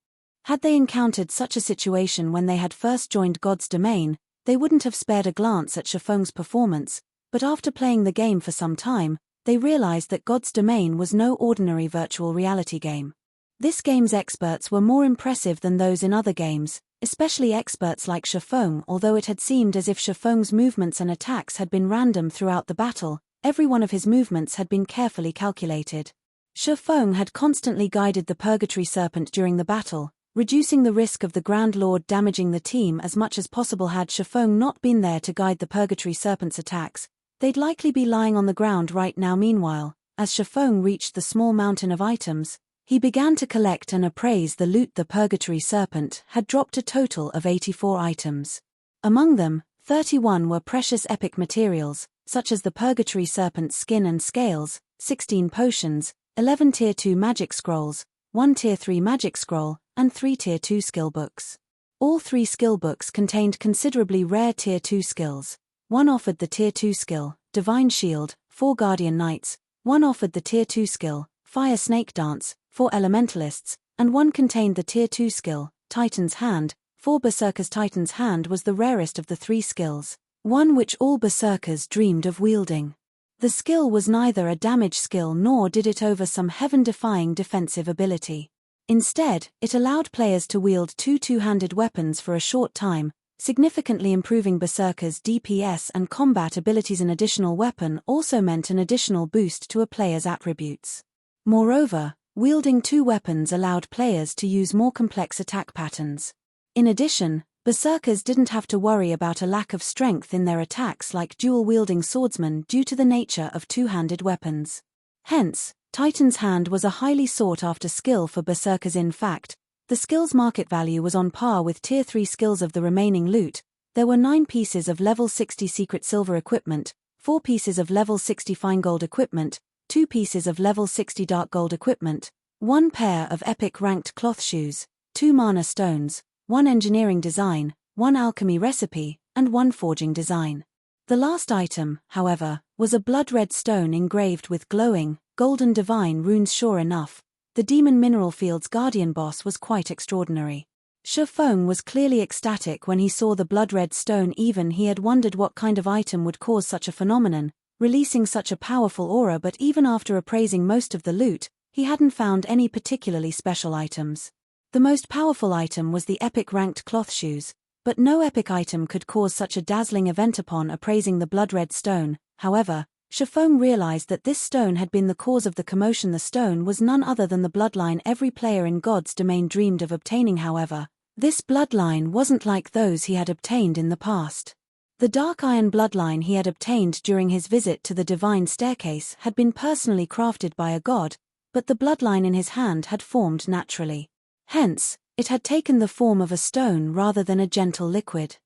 Had they encountered such a situation when they had first joined God's domain, they wouldn't have spared a glance at Feng's performance, but after playing the game for some time, they realized that God's domain was no ordinary virtual reality game. This game's experts were more impressive than those in other games, especially experts like Feng. Although it had seemed as if Feng's movements and attacks had been random throughout the battle, every one of his movements had been carefully calculated. Feng had constantly guided the Purgatory Serpent during the battle, reducing the risk of the Grand Lord damaging the team as much as possible. Had Feng not been there to guide the Purgatory Serpent's attacks, they'd likely be lying on the ground right now. Meanwhile, as Feng reached the small mountain of items, he began to collect and appraise the loot. The Purgatory Serpent had dropped a total of 84 items. Among them, 31 were precious epic materials, such as the Purgatory Serpent's skin and scales, 16 potions, 11 Tier 2 magic scrolls, 1 Tier 3 magic scroll, and 3 Tier 2 skill books. All 3 skill books contained considerably rare Tier 2 skills. One offered the Tier 2 skill, Divine Shield, 4 Guardian Knights, one offered the Tier 2 skill, Fire Snake Dance, 4 Elementalists, and one contained the Tier 2 skill, Titan's Hand, 4 Berserkers. Titan's Hand was the rarest of the 3 skills, one which all Berserkers dreamed of wielding. The skill was neither a damage skill nor did it over some heaven-defying defensive ability. Instead, it allowed players to wield 2 two-handed weapons for a short time, significantly improving Berserker's DPS and combat abilities. An additional weapon also meant an additional boost to a player's attributes. Moreover, wielding 2 weapons allowed players to use more complex attack patterns. In addition, Berserkers didn't have to worry about a lack of strength in their attacks like dual-wielding swordsmen due to the nature of two-handed weapons. Hence, Titan's Hand was a highly sought-after skill for Berserkers. In fact, the skill's market value was on par with Tier 3 skills of the remaining loot, There were 9 pieces of level 60 secret silver equipment, 4 pieces of level 60 fine gold equipment, 2 pieces of level 60 dark gold equipment, 1 pair of epic ranked cloth shoes, 2 mana stones, 1 engineering design, 1 alchemy recipe, and 1 forging design. The last item, however, was a blood-red stone engraved with glowing, golden divine runes. Sure enough, the Demon Mineral Field's guardian boss was quite extraordinary. Feng was clearly ecstatic when he saw the blood-red stone. Even he had wondered what kind of item would cause such a phenomenon, releasing such a powerful aura, but even after appraising most of the loot, he hadn't found any particularly special items. The most powerful item was the epic ranked cloth shoes, but no epic item could cause such a dazzling event. Upon appraising the blood-red stone, however, Feng realized that this stone had been the cause of the commotion. The stone was none other than the bloodline every player in God's domain dreamed of obtaining. However, this bloodline wasn't like those he had obtained in the past. The dark iron bloodline he had obtained during his visit to the Divine Staircase had been personally crafted by a god, but the bloodline in his hand had formed naturally. Hence, it had taken the form of a stone rather than a gentle liquid.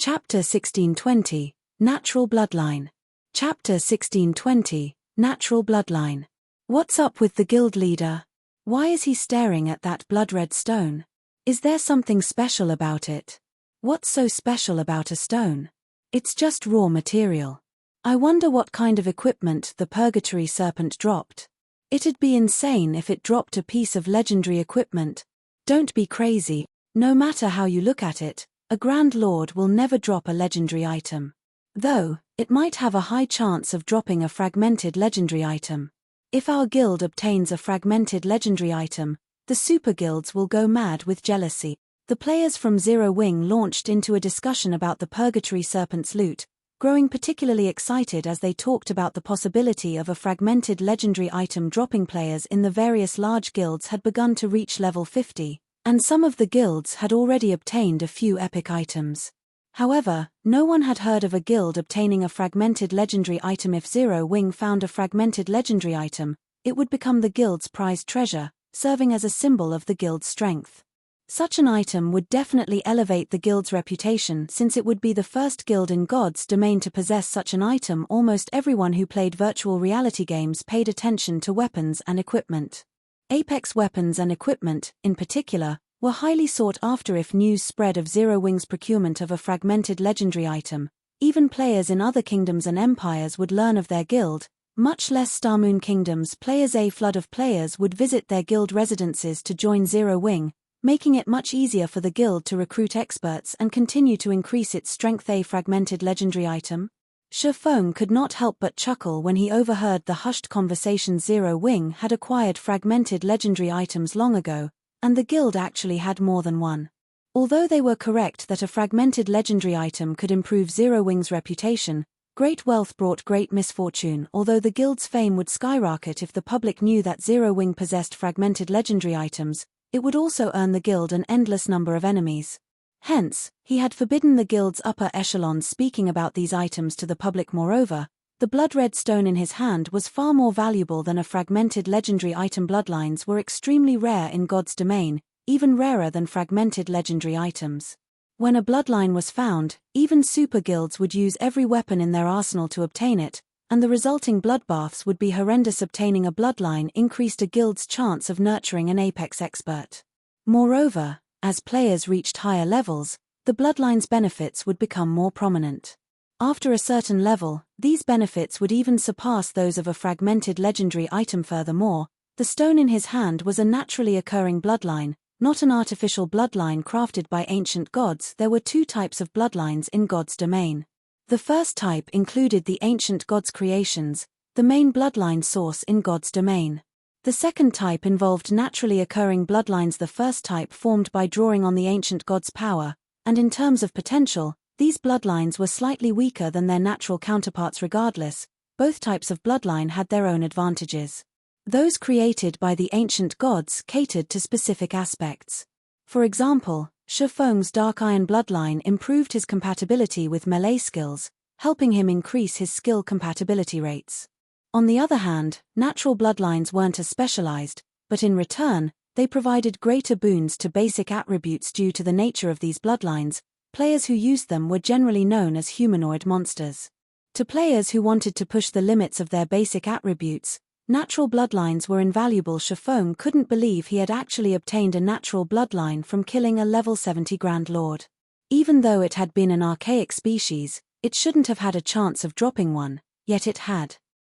Chapter 1620, Natural Bloodline. Chapter 1620, Natural Bloodline. What's up with the guild leader? Why is he staring at that blood-red stone? Is there something special about it? What's so special about a stone? It's just raw material. I wonder what kind of equipment the Purgatory Serpent dropped. It'd be insane if it dropped a piece of legendary equipment. Don't be crazy. No matter how you look at it, a Grand Lord will never drop a legendary item. Though, it might have a high chance of dropping a fragmented legendary item. If our guild obtains a fragmented legendary item, the super guilds will go mad with jealousy. The players from Zero Wing launched into a discussion about the Purgatory Serpent's loot, growing particularly excited as they talked about the possibility of a fragmented legendary item dropping. Players in the various large guilds had begun to reach level 50, and some of the guilds had already obtained a few epic items. However, no one had heard of a guild obtaining a fragmented legendary item. If Zero Wing found a fragmented legendary item, it would become the guild's prized treasure, serving as a symbol of the guild's strength. Such an item would definitely elevate the guild's reputation, since it would be the first guild in God's domain to possess such an item. Almost everyone who played virtual reality games paid attention to weapons and equipment. Apex weapons and equipment, in particular, were highly sought after. If news spread of Zero Wing's procurement of a fragmented legendary item, even players in other kingdoms and empires would learn of their guild, much less Starmoon Kingdom's players. A flood of players would visit their guild residences to join Zero Wing, making it much easier for the guild to recruit experts and continue to increase its strength. A fragmented legendary item? Feng could not help but chuckle when he overheard the hushed conversation. Zero Wing had acquired fragmented legendary items long ago, and the guild actually had more than one. Although they were correct that a fragmented legendary item could improve Zero Wing's reputation, great wealth brought great misfortune. Although the guild's fame would skyrocket if the public knew that Zero Wing possessed fragmented legendary items, it would also earn the guild an endless number of enemies. Hence, he had forbidden the guild's upper echelons speaking about these items to the public. Moreover, the blood-red stone in his hand was far more valuable than a fragmented legendary item. Bloodlines were extremely rare in God's domain, even rarer than fragmented legendary items. When a bloodline was found, even super guilds would use every weapon in their arsenal to obtain it, and the resulting bloodbaths would be horrendous. Obtaining a bloodline increased a guild's chance of nurturing an apex expert. Moreover, as players reached higher levels, the bloodline's benefits would become more prominent. After a certain level, these benefits would even surpass those of a fragmented legendary item. Furthermore, the stone in his hand was a naturally occurring bloodline, not an artificial bloodline crafted by ancient gods. There were 2 types of bloodlines in God's domain. The first type included the ancient gods' creations, the main bloodline source in God's domain. The second type involved naturally occurring bloodlines. The first type formed by drawing on the ancient gods' power, and in terms of potential, these bloodlines were slightly weaker than their natural counterparts. Regardless, both types of bloodline had their own advantages. Those created by the ancient gods catered to specific aspects. For example, Feng's Dark Iron bloodline improved his compatibility with melee skills, helping him increase his skill compatibility rates. On the other hand, natural bloodlines weren't as specialized, but in return, they provided greater boons to basic attributes. Due to the nature of these bloodlines, players who used them were generally known as humanoid monsters. To players who wanted to push the limits of their basic attributes, natural bloodlines were invaluable. Feng couldn't believe he had actually obtained a natural bloodline from killing a level 70 Grand Lord. Even though it had been an archaic species, it shouldn't have had a chance of dropping one, yet it had.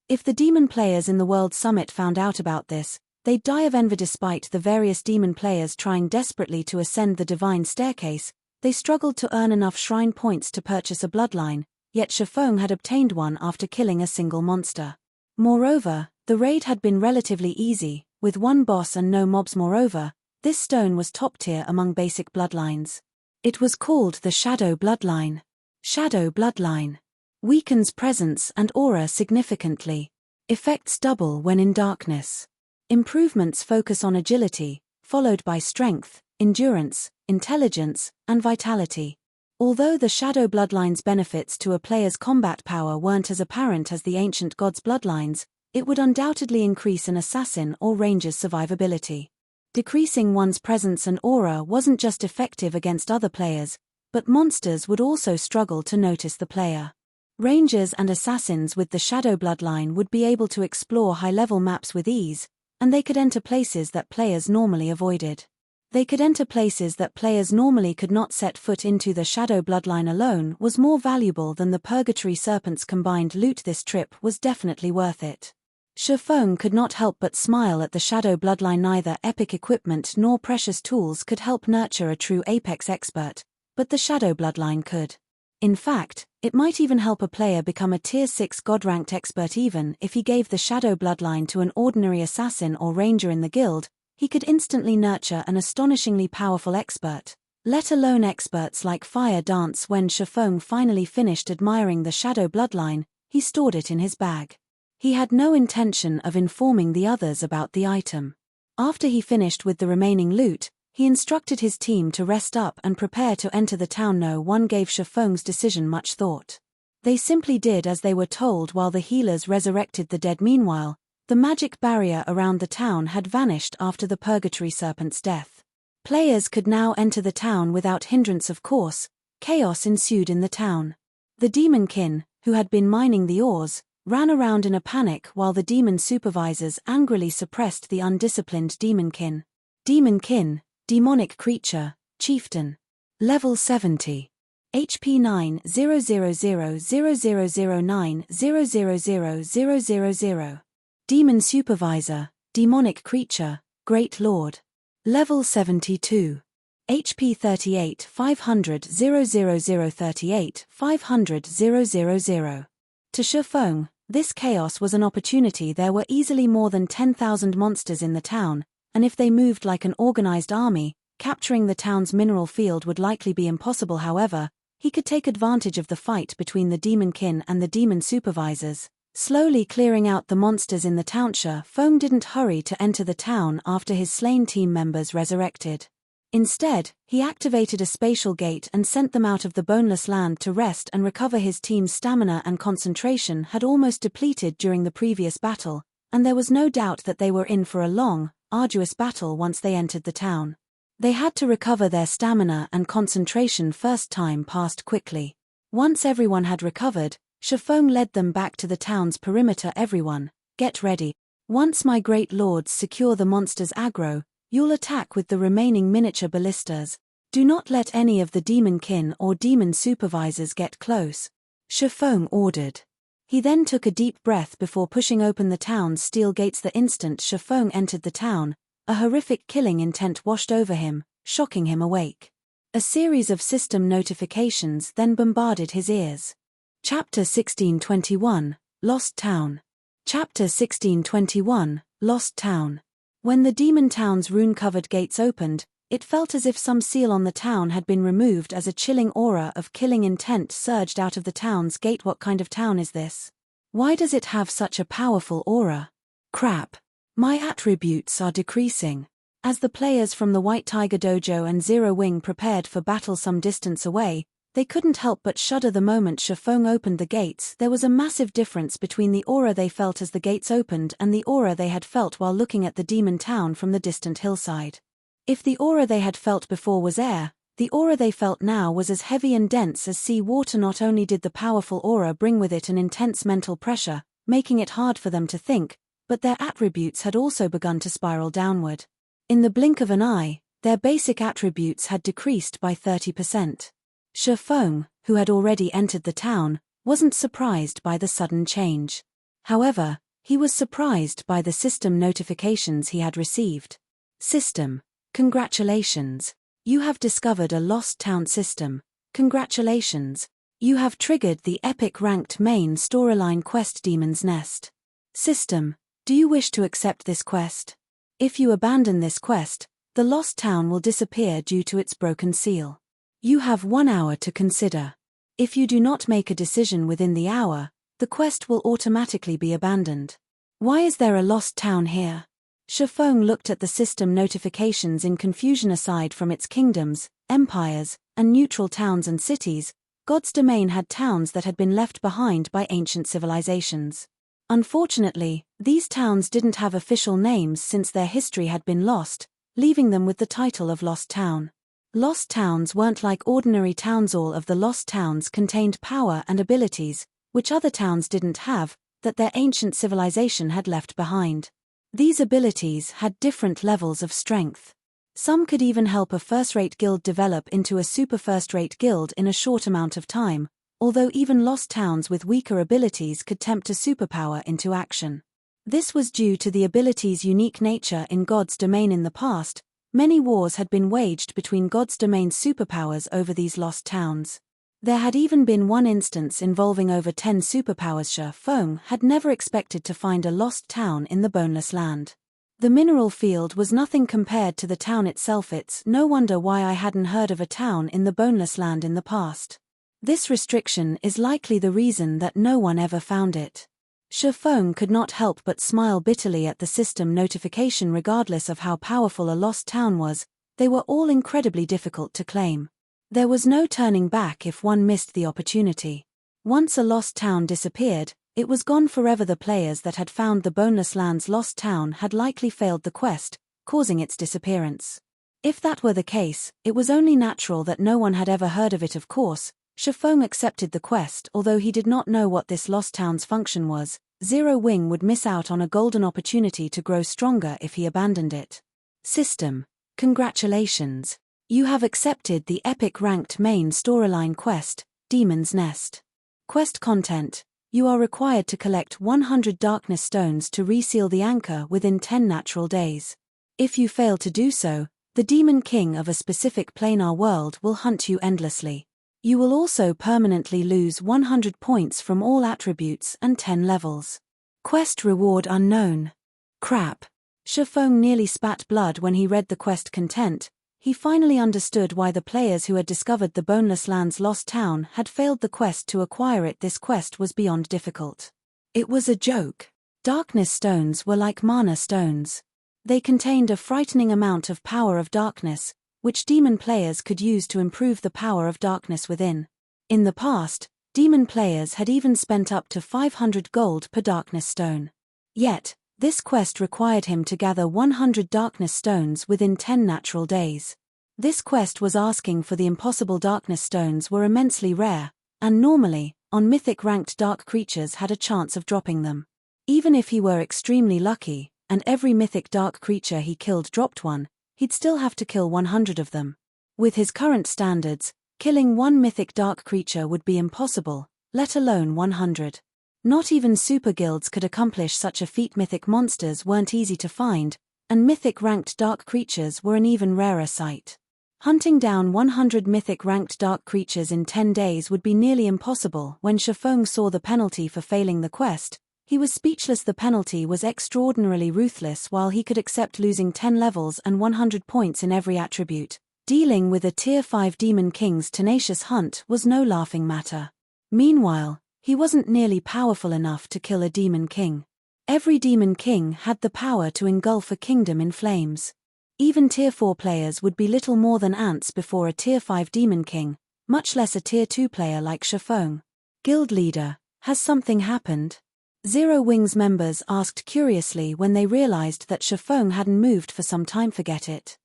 If the demon players in the World Summit found out about this, they'd die of envy. Despite the various demon players trying desperately to ascend the divine staircase, they struggled to earn enough shrine points to purchase a bloodline, yet Feng had obtained one after killing a single monster. Moreover, the raid had been relatively easy, with one boss and no mobs. Moreover, this stone was top tier among basic bloodlines. It was called the Shadow Bloodline. Shadow Bloodline weakens presence and aura significantly. Effects double when in darkness. Improvements focus on agility, followed by strength, endurance, intelligence, and vitality. Although the Shadow Bloodline's benefits to a player's combat power weren't as apparent as the ancient gods' bloodlines, it would undoubtedly increase an assassin or ranger's survivability. Decreasing one's presence and aura wasn't just effective against other players, but monsters would also struggle to notice the player. Rangers and assassins with the Shadow Bloodline would be able to explore high-level maps with ease, and they could enter places that players normally avoided. They could enter places that players normally could not set foot into. The Shadow Bloodline alone was more valuable than the Purgatory Serpent's combined loot. This trip was definitely worth it. Feng could not help but smile at the Shadow Bloodline. Neither epic equipment nor precious tools could help nurture a true Apex expert, but the Shadow Bloodline could. In fact, it might even help a player become a Tier 6 God-ranked expert. Even if he gave the Shadow Bloodline to an ordinary assassin or ranger in the guild, he could instantly nurture an astonishingly powerful expert, let alone experts like Fire Dance. When Feng finally finished admiring the Shadow Bloodline, he stored it in his bag. He had no intention of informing the others about the item. After he finished with the remaining loot, he instructed his team to rest up and prepare to enter the town. No one gave Feng's decision much thought. They simply did as they were told while the healers resurrected the dead. Meanwhile, the magic barrier around the town had vanished after the Purgatory Serpent's death. Players could now enter the town without hindrance. Of course, chaos ensued in the town. The demonkin, who had been mining the ores, ran around in a panic while the demon supervisors angrily suppressed the undisciplined demonkin. Demonkin, demonic creature, chieftain. Level 70. HP 9000009000000. Demon supervisor, demonic creature, great lord. Level 72. HP 38 500 00038 500 000. To Feng, this chaos was an opportunity. There were easily more than 10,000 monsters in the town, and if they moved like an organized army, capturing the town's mineral field would likely be impossible. However, he could take advantage of the fight between the demonkin and the demon supervisors, slowly clearing out the monsters in the town. Feng didn't hurry to enter the town after his slain team members resurrected. Instead, he activated a spatial gate and sent them out of the Boneless land to rest and recover. His team's stamina and concentration had almost depleted during the previous battle, and there was no doubt that they were in for a long, arduous battle once they entered the town. They had to recover their stamina and concentration first. Time passed quickly. Once everyone had recovered, Feng led them back to the town's perimeter. Everyone, get ready. Once my great lords secure the monster's aggro, you'll attack with the remaining miniature ballistas. Do not let any of the demonkin or demon supervisors get close, Feng ordered. He then took a deep breath before pushing open the town's steel gates. The instant Feng entered the town, a horrific killing intent washed over him, shocking him awake. A series of system notifications then bombarded his ears. Chapter 1621, Lost Town. Chapter 1621, Lost Town. When the demon town's rune-covered gates opened, it felt as if some seal on the town had been removed as a chilling aura of killing intent surged out of the town's gate. What kind of town is this? Why does it have such a powerful aura? Crap. My attributes are decreasing. As the players from the White Tiger Dojo and Zero Wing prepared for battle some distance away, they couldn't help but shudder the moment Feng opened the gates. There was a massive difference between the aura they felt as the gates opened and the aura they had felt while looking at the demon town from the distant hillside. If the aura they had felt before was air, The aura they felt now was as heavy and dense as sea water. Not only did the powerful aura bring with it an intense mental pressure, making it hard for them to think, but their attributes had also begun to spiral downward. In the blink of an eye, their basic attributes had decreased by 30%. Feng, who had already entered the town, wasn't surprised by the sudden change. However, he was surprised by the system notifications he had received. System: congratulations. You have discovered a lost town system. Congratulations. You have triggered the epic ranked main storyline quest Demon's Nest. System: do you wish to accept this quest? If you abandon this quest, the lost town will disappear due to its broken seal. You have 1 hour to consider. If you do not make a decision within the hour, the quest will automatically be abandoned. Why is there a lost town here? Feng looked at the system notifications in confusion. Aside from its kingdoms, empires, and neutral towns and cities, God's domain had towns that had been left behind by ancient civilizations. Unfortunately, these towns didn't have official names since their history had been lost, leaving them with the title of Lost Town. Lost towns weren't like ordinary towns. All of the lost towns contained power and abilities, which other towns didn't have, that their ancient civilization had left behind. These abilities had different levels of strength. Some could even help a first-rate guild develop into a super first-rate guild in a short amount of time, although even lost towns with weaker abilities could tempt a superpower into action. This was due to the ability's unique nature in God's domain. In the past, many wars had been waged between God's domain's superpowers over these lost towns. There had even been one instance involving over 10 superpowers. Feng had never expected to find a lost town in the Boneless land. The mineral field was nothing compared to the town itself. It's no wonder why I hadn't heard of a town in the Boneless land in the past. This restriction is likely the reason that no one ever found it. Feng could not help but smile bitterly at the system notification. Regardless of how powerful a lost town was, they were all incredibly difficult to claim. There was no turning back if one missed the opportunity. Once a lost town disappeared, it was gone forever. The players that had found the Boneless Land's lost town had likely failed the quest, causing its disappearance. If that were the case, it was only natural that no one had ever heard of it. Of course, Feng accepted the quest. Although he did not know what this lost town's function was, Zero Wing would miss out on a golden opportunity to grow stronger if he abandoned it. System: congratulations. You have accepted the epic ranked main storyline quest, Demon's Nest. Quest content: you are required to collect 100 darkness stones to reseal the anchor within 10 natural days. If you fail to do so, the Demon King of a specific planar world will hunt you endlessly. You will also permanently lose 100 points from all attributes and 10 levels. Quest reward unknown. Crap. Feng nearly spat blood when he read the quest content. He finally understood why the players who had discovered the Boneless Land's lost town had failed the quest to acquire it. This quest was beyond difficult. It was a joke. Darkness stones were like mana stones. They contained a frightening amount of power of darkness, which demon players could use to improve the power of darkness within. In the past, demon players had even spent up to 500 gold per darkness stone. Yet, this quest required him to gather 100 darkness stones within 10 natural days. This quest was asking for the impossible. Darkness stones were immensely rare, and normally, on mythic ranked dark creatures had a chance of dropping them. Even if he were extremely lucky, and every mythic dark creature he killed dropped one, he'd still have to kill 100 of them. With his current standards, killing one mythic dark creature would be impossible, let alone 100. Not even super guilds could accomplish such a feat. Mythic monsters weren't easy to find, and mythic ranked dark creatures were an even rarer sight. Hunting down 100 mythic ranked dark creatures in 10 days would be nearly impossible. When Feng saw the penalty for failing the quest, he was speechless. The penalty was extraordinarily ruthless. While he could accept losing 10 levels and 100 points in every attribute, dealing with a Tier 5 Demon King's tenacious hunt was no laughing matter. Meanwhile, he wasn't nearly powerful enough to kill a Demon King. Every Demon King had the power to engulf a kingdom in flames. Even Tier 4 players would be little more than ants before a Tier 5 Demon King, much less a Tier 2 player like Feng. Guild leader, has something happened? Zero Wing's members asked curiously when they realized that Feng hadn't moved for some time. Forget it.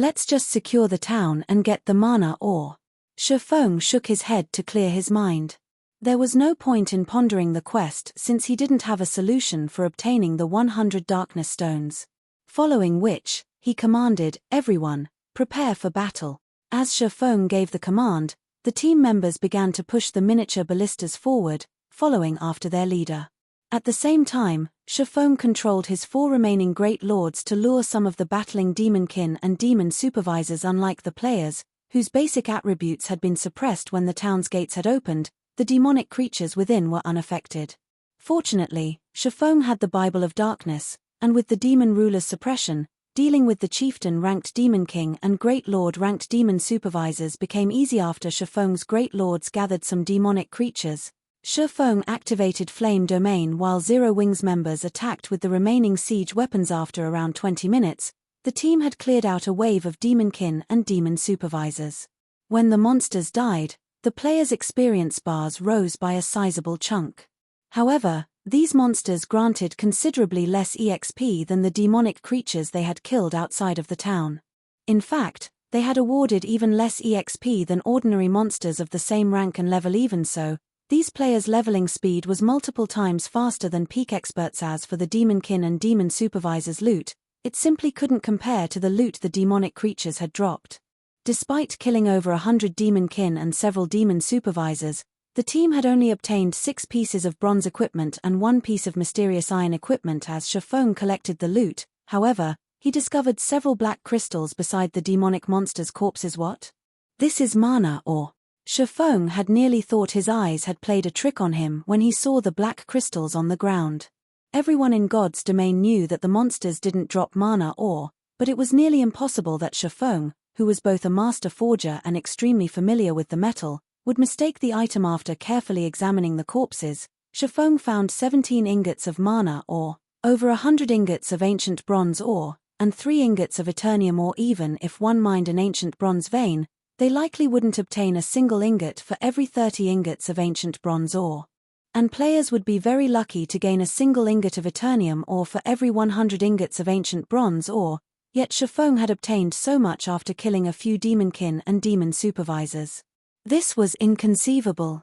Let's just secure the town and get the mana ore. Feng shook his head to clear his mind. There was no point in pondering the quest since he didn't have a solution for obtaining the 100 darkness stones. Following which, he commanded, everyone, prepare for battle. As Feng gave the command, the team members began to push the miniature ballistas forward, following after their leader. At the same time, Feng controlled his 4 remaining Great Lords to lure some of the battling demonkin and demon supervisors. Unlike the players, whose basic attributes had been suppressed when the town's gates had opened, the demonic creatures within were unaffected. Fortunately, Feng had the Bible of Darkness, and with the demon ruler's suppression, dealing with the chieftain-ranked demon king and Great Lord-ranked demon supervisors became easy. After Feng's Great Lords gathered some demonic creatures, Feng activated Flame Domain while Zero Wings members attacked with the remaining siege weapons. After around 20 minutes, the team had cleared out a wave of demonkin and demon supervisors. When the monsters died, the players' experience bars rose by a sizable chunk. However, these monsters granted considerably less EXP than the demonic creatures they had killed outside of the town. In fact, they had awarded even less EXP than ordinary monsters of the same rank and level. Even so, these players' leveling speed was multiple times faster than peak experts. As for the demonkin and demon supervisors' loot, it simply couldn't compare to the loot the demonic creatures had dropped. Despite killing over 100 demonkin and several demon supervisors, the team had only obtained 6 pieces of bronze equipment and 1 piece of mysterious iron equipment. As Feng collected the loot, however, he discovered several black crystals beside the demonic monsters' corpses. What? This is mana ore. Feng had nearly thought his eyes had played a trick on him when he saw the black crystals on the ground. Everyone in God's domain knew that the monsters didn't drop mana ore, but it was nearly impossible that Feng, who was both a master forger and extremely familiar with the metal, would mistake the item. After carefully examining the corpses, Feng found 17 ingots of mana ore, over 100 ingots of ancient bronze ore, and 3 ingots of eternium ore. Even if one mined an ancient bronze vein, they likely wouldn't obtain a single ingot for every 30 ingots of ancient bronze ore. And players would be very lucky to gain a single ingot of eternium ore for every 100 ingots of ancient bronze ore, yet Feng had obtained so much after killing a few demonkin and demon supervisors. This was inconceivable.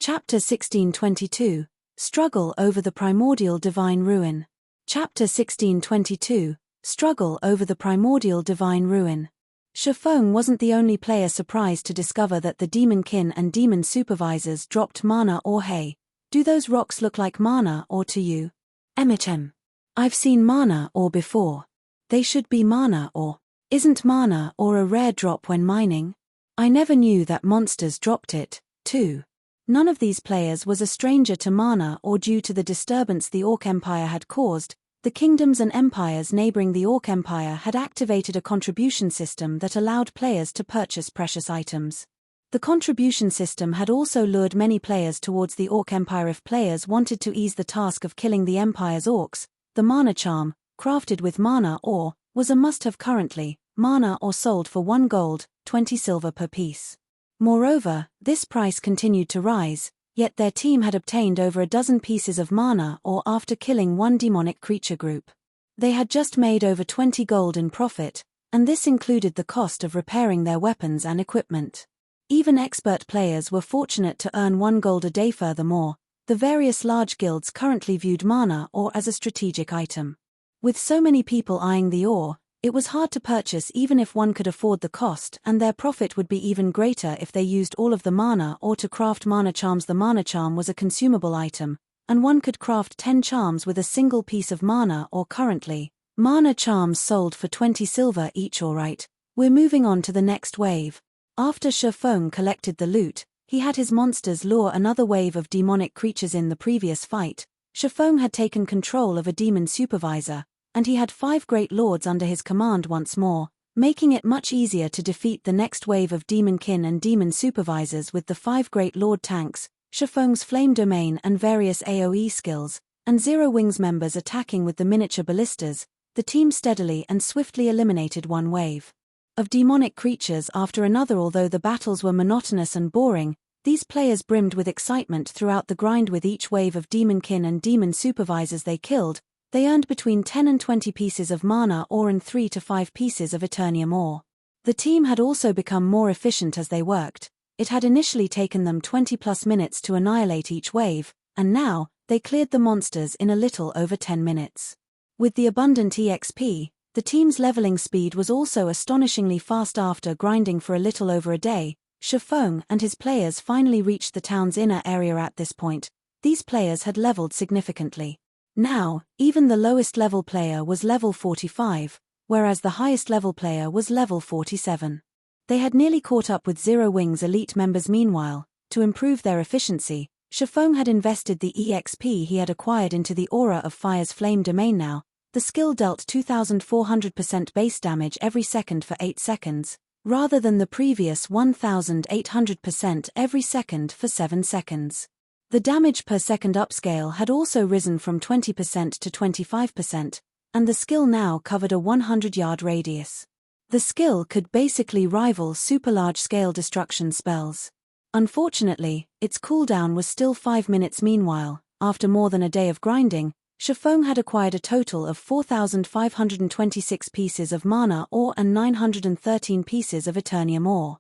Chapter 1622, Struggle over the Primordial Divine Ruin. Chapter 1622, Struggle over the Primordial Divine Ruin. Feng wasn't the only player surprised to discover that the demonkin and demon supervisors dropped mana ore. Hey, do those rocks look like mana ore to you? I've seen mana ore before. They should be mana ore. Isn't mana ore a rare drop when mining? I never knew that monsters dropped it, too. None of these players was a stranger to mana ore. Due to the disturbance the Orc Empire had caused, the kingdoms and empires neighboring the Orc Empire had activated a contribution system that allowed players to purchase precious items. The contribution system had also lured many players towards the Orc Empire. If players wanted to ease the task of killing the Empire's orcs, the mana charm, crafted with mana ore, was a must-have. Currently, mana ore sold for 1 gold, 20 silver per piece. Moreover, this price continued to rise, yet their team had obtained over a dozen pieces of mana ore after killing 1 demonic creature group. They had just made over 20 gold in profit, and this included the cost of repairing their weapons and equipment. Even expert players were fortunate to earn 1 gold a day. Furthermore, the various large guilds currently viewed mana ore as a strategic item. With so many people eyeing the ore, it was hard to purchase even if one could afford the cost, and their profit would be even greater if they used all of the mana ore to craft mana charms. The mana charm was a consumable item, and one could craft 10 charms with a single piece of mana ore. Currently, mana charms sold for 20 silver each. Alright, we're moving on to the next wave. After Feng collected the loot, he had his monsters lure another wave of demonic creatures. In the previous fight, Feng had taken control of a demon supervisor, and he had 5 great lords under his command once more, making it much easier to defeat the next wave of demonkin and demon supervisors. With the 5 great lord tanks, Feng's flame domain and various AoE skills, and Zero Wings members attacking with the miniature ballistas, the team steadily and swiftly eliminated 1 wave of demonic creatures after another. Although the battles were monotonous and boring, these players brimmed with excitement throughout the grind. With each wave of demonkin and demon supervisors they killed, they earned between 10 and 20 pieces of mana ore and 3 to 5 pieces of eternium ore. The team had also become more efficient as they worked. It had initially taken them 20+ minutes to annihilate each wave, and now, they cleared the monsters in a little over 10 minutes. With the abundant EXP, the team's leveling speed was also astonishingly fast. After grinding for a little over a day, Feng and his players finally reached the town's inner area. At this point, these players had leveled significantly. Now, even the lowest level player was level 45, whereas the highest level player was level 47. They had nearly caught up with Zero Wing's elite members. Meanwhile, to improve their efficiency, Feng had invested the EXP he had acquired into the Aura of Fire's flame domain. Now, the skill dealt 2400% base damage every second for 8 seconds, rather than the previous 1800% every second for 7 seconds. The damage per second upscale had also risen from 20% to 25%, and the skill now covered a 100-yard radius. The skill could basically rival super large-scale destruction spells. Unfortunately, its cooldown was still 5 minutes. Meanwhile, after more than a day of grinding, Feng had acquired a total of 4,526 pieces of mana ore and 913 pieces of Eternium ore.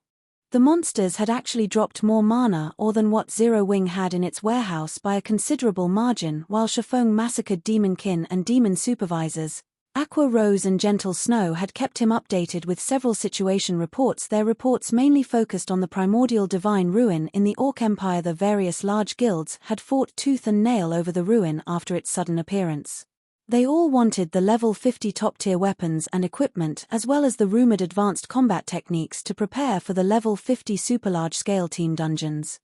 The monsters had actually dropped more mana ore than what Zero Wing had in its warehouse by a considerable margin. While Feng massacred Demon Kin and Demon Supervisors, Aqua Rose and Gentle Snow had kept him updated with several situation reports. Their reports mainly focused on the Primordial Divine Ruin in the Orc Empire. The various large guilds had fought tooth and nail over the ruin after its sudden appearance. They all wanted the level 50 top-tier weapons and equipment as well as the rumored advanced combat techniques to prepare for the level 50 super large-scale team dungeons.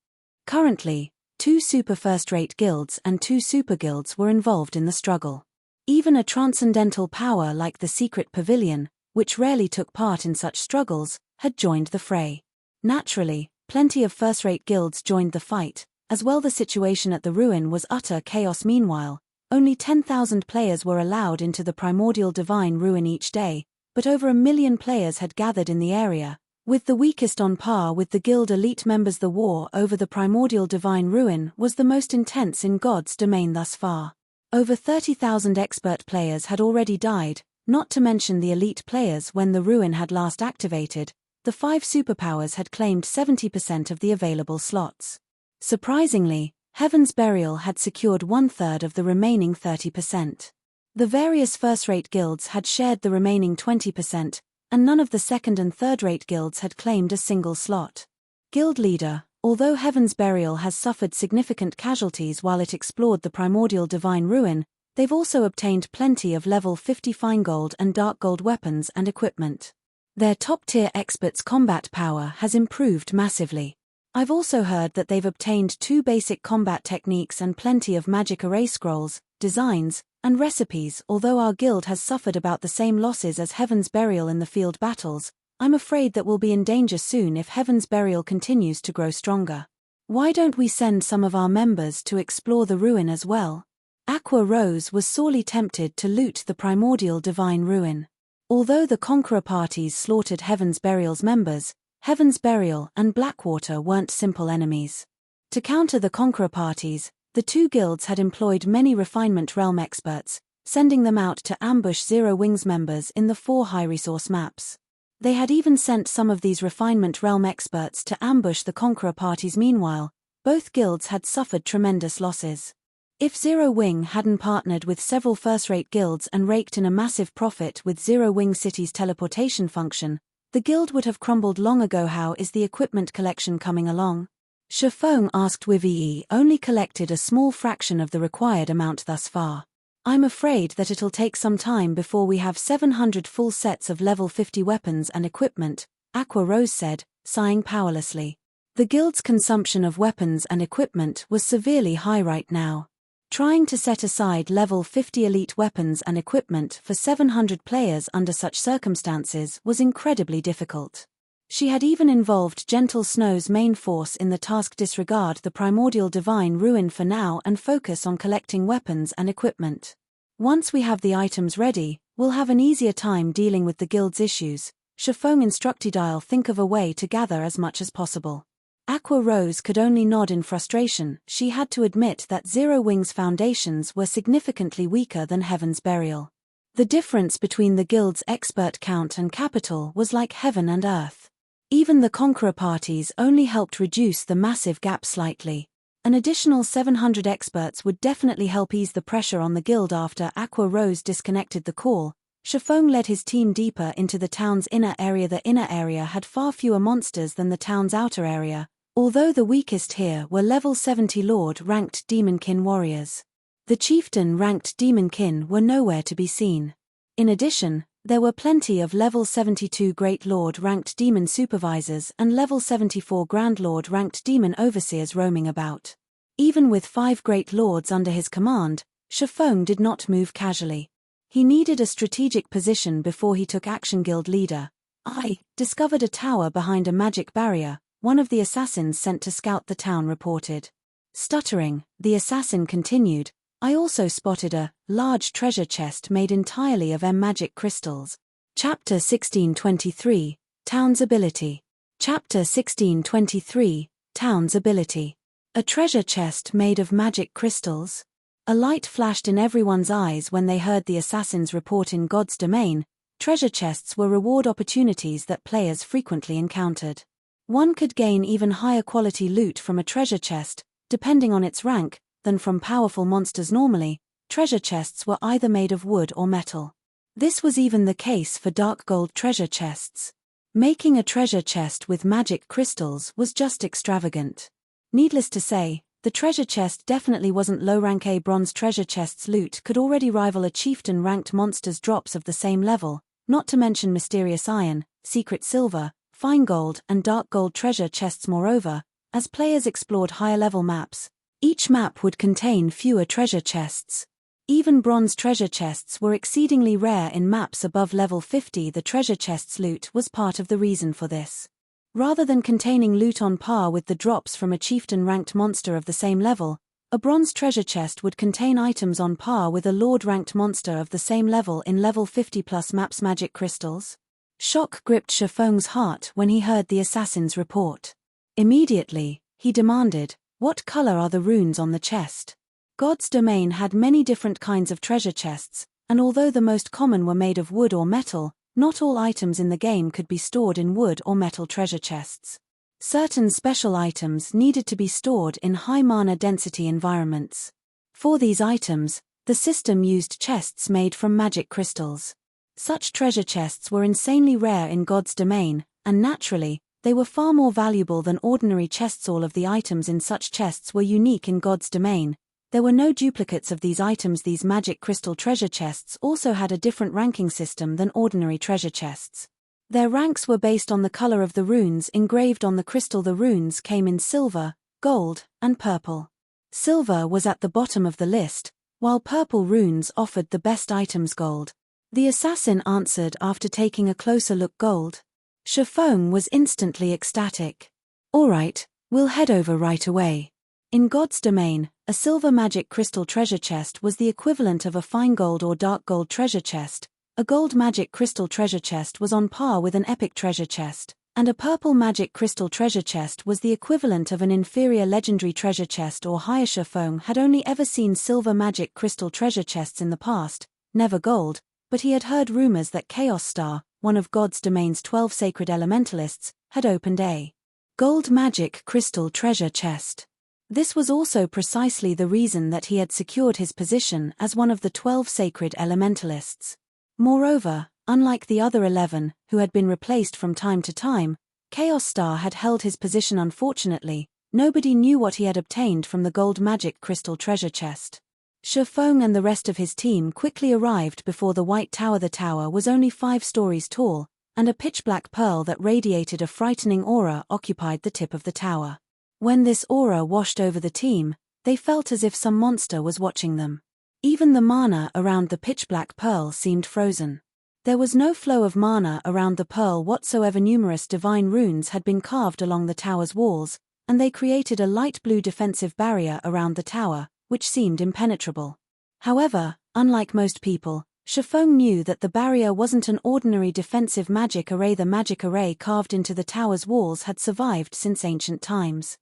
Currently, 2 super first-rate guilds and 2 super guilds were involved in the struggle. Even a transcendental power like the Secret Pavilion, which rarely took part in such struggles, had joined the fray. Naturally, plenty of first-rate guilds joined the fight, as well. The situation at the ruin was utter chaos. Meanwhile, only 10,000 players were allowed into the Primordial Divine Ruin each day, but over 1 million players had gathered in the area, with the weakest on par with the guild elite members. The war over the Primordial Divine Ruin was the most intense in God's domain thus far. Over 30,000 expert players had already died, not to mention the elite players. When the ruin had last activated, the 5 superpowers had claimed 70% of the available slots. Surprisingly, Heaven's Burial had secured 1/3 of the remaining 30%. The various first-rate guilds had shared the remaining 20%, and none of the second- and third-rate guilds had claimed a single slot. Guild leader: although Heaven's Burial has suffered significant casualties while it explored the Primordial Divine Ruin, they've also obtained plenty of level 50 fine gold and dark gold weapons and equipment. Their top-tier experts' combat power has improved massively. I've also heard that they've obtained 2 basic combat techniques and plenty of magic array scrolls, designs, and recipes. Although our guild has suffered about the same losses as Heaven's Burial in the field battles, I'm afraid that we'll be in danger soon if Heaven's Burial continues to grow stronger. Why don't we send some of our members to explore the ruin as well? Aqua Rose was sorely tempted to loot the Primordial Divine Ruin. Although the Conqueror parties slaughtered Heaven's Burial's members, Heaven's Burial and Blackwater weren't simple enemies. To counter the Conqueror parties, the 2 guilds had employed many Refinement Realm experts, sending them out to ambush Zero Wing's members in the 4 high-resource maps. They had even sent some of these Refinement Realm experts to ambush the Conqueror parties. Meanwhile, both guilds had suffered tremendous losses. If Zero Wing hadn't partnered with several first-rate guilds and raked in a massive profit with Zero Wing City's teleportation function, the guild would have crumbled long ago. How is the equipment collection coming along? Feng asked. We've only collected a small fraction of the required amount thus far. I'm afraid that it'll take some time before we have 700 full sets of level 50 weapons and equipment, Aqua Rose said, sighing powerlessly. The guild's consumption of weapons and equipment was severely high right now. Trying to set aside level 50 elite weapons and equipment for 700 players under such circumstances was incredibly difficult. She had even involved Gentle Snow's main force in the task. Disregard the Primordial Divine Ruin for now and focus on collecting weapons and equipment. Once we have the items ready, we'll have an easier time dealing with the guild's issues, Feng instructed. I'll think of a way to gather as much as possible. Aqua Rose could only nod in frustration. She had to admit that Zero Wing's foundations were significantly weaker than Heaven's Burial. The difference between the guild's expert count and capital was like heaven and earth. Even the Conqueror parties only helped reduce the massive gap slightly. An additional 700 experts would definitely help ease the pressure on the guild. After Aqua Rose disconnected the call, Feng led his team deeper into the town's inner area. The inner area had far fewer monsters than the town's outer area, although the weakest here were level 70 Lord-ranked Demonkin warriors. The Chieftain-ranked Demonkin were nowhere to be seen. In addition, there were plenty of level 72 Great Lord-ranked Demon Supervisors and level 74 Grand Lord-ranked Demon Overseers roaming about. Even with 5 Great Lords under his command, Feng did not move casually. He needed a strategic position before he took action. Guild leader, I discovered a tower behind a magic barrier, one of the assassins sent to scout the town reported. Stuttering, the assassin continued, I also spotted a large treasure chest made entirely of magic crystals. Chapter 1623, Town's Ability. Chapter 1623, Town's Ability. A treasure chest made of magic crystals? A light flashed in everyone's eyes when they heard the assassin's report. In God's domain, treasure chests were reward opportunities that players frequently encountered. One could gain even higher quality loot from a treasure chest, depending on its rank, than from powerful monsters. Normally, treasure chests were either made of wood or metal. This was even the case for dark gold treasure chests. Making a treasure chest with magic crystals was just extravagant. Needless to say, the treasure chest definitely wasn't low-rank. A bronze treasure chest's loot could already rival a chieftain-ranked monster's drops of the same level, not to mention mysterious iron, secret silver, fine gold and dark gold treasure chests. Moreover, as players explored higher-level maps, each map would contain fewer treasure chests. Even bronze treasure chests were exceedingly rare in maps above level 50. The treasure chest's loot was part of the reason for this. Rather than containing loot on par with the drops from a chieftain-ranked monster of the same level, a bronze treasure chest would contain items on par with a lord-ranked monster of the same level in level 50+ maps. Magic crystals? Shock gripped Feng's heart when he heard the assassin's report. Immediately, he demanded, what color are the runes on the chest? God's domain had many different kinds of treasure chests, and although the most common were made of wood or metal, not all items in the game could be stored in wood or metal treasure chests. Certain special items needed to be stored in high mana density environments. For these items, the system used chests made from magic crystals. Such treasure chests were insanely rare in God's domain, and naturally, they were far more valuable than ordinary chests. All of the items in such chests were unique in God's domain. There were no duplicates of these items. These magic crystal treasure chests also had a different ranking system than ordinary treasure chests. Their ranks were based on the color of the runes engraved on the crystal. The runes came in silver, gold, and purple. Silver was at the bottom of the list, while purple runes offered the best items. Gold. The assassin answered after taking a closer look. Gold. Feng was instantly ecstatic. All right, we'll head over right away. In God's domain, a silver magic crystal treasure chest was the equivalent of a fine gold or dark gold treasure chest. A gold magic crystal treasure chest was on par with an epic treasure chest, and a purple magic crystal treasure chest was the equivalent of an inferior legendary treasure chest or higher. Feng had only ever seen silver magic crystal treasure chests in the past, never gold, but he had heard rumors that Chaos Star, one of God's domain's 12 sacred elementalists, had opened a gold magic crystal treasure chest. This was also precisely the reason that he had secured his position as one of the 12 sacred elementalists. Moreover, unlike the other 11, who had been replaced from time to time, Chaos Star had held his position. Unfortunately, nobody knew what he had obtained from the gold magic crystal treasure chest. Feng and the rest of his team quickly arrived before the White Tower. The tower was only 5 stories tall, and a pitch-black pearl that radiated a frightening aura occupied the tip of the tower. When this aura washed over the team, they felt as if some monster was watching them. Even the mana around the pitch-black pearl seemed frozen. There was no flow of mana around the pearl whatsoever. Numerous divine runes had been carved along the tower's walls, and they created a light blue defensive barrier around the tower, which seemed impenetrable. However, unlike most people, Feng knew that the barrier wasn't an ordinary defensive magic array. The magic array carved into the tower's walls had survived since ancient times.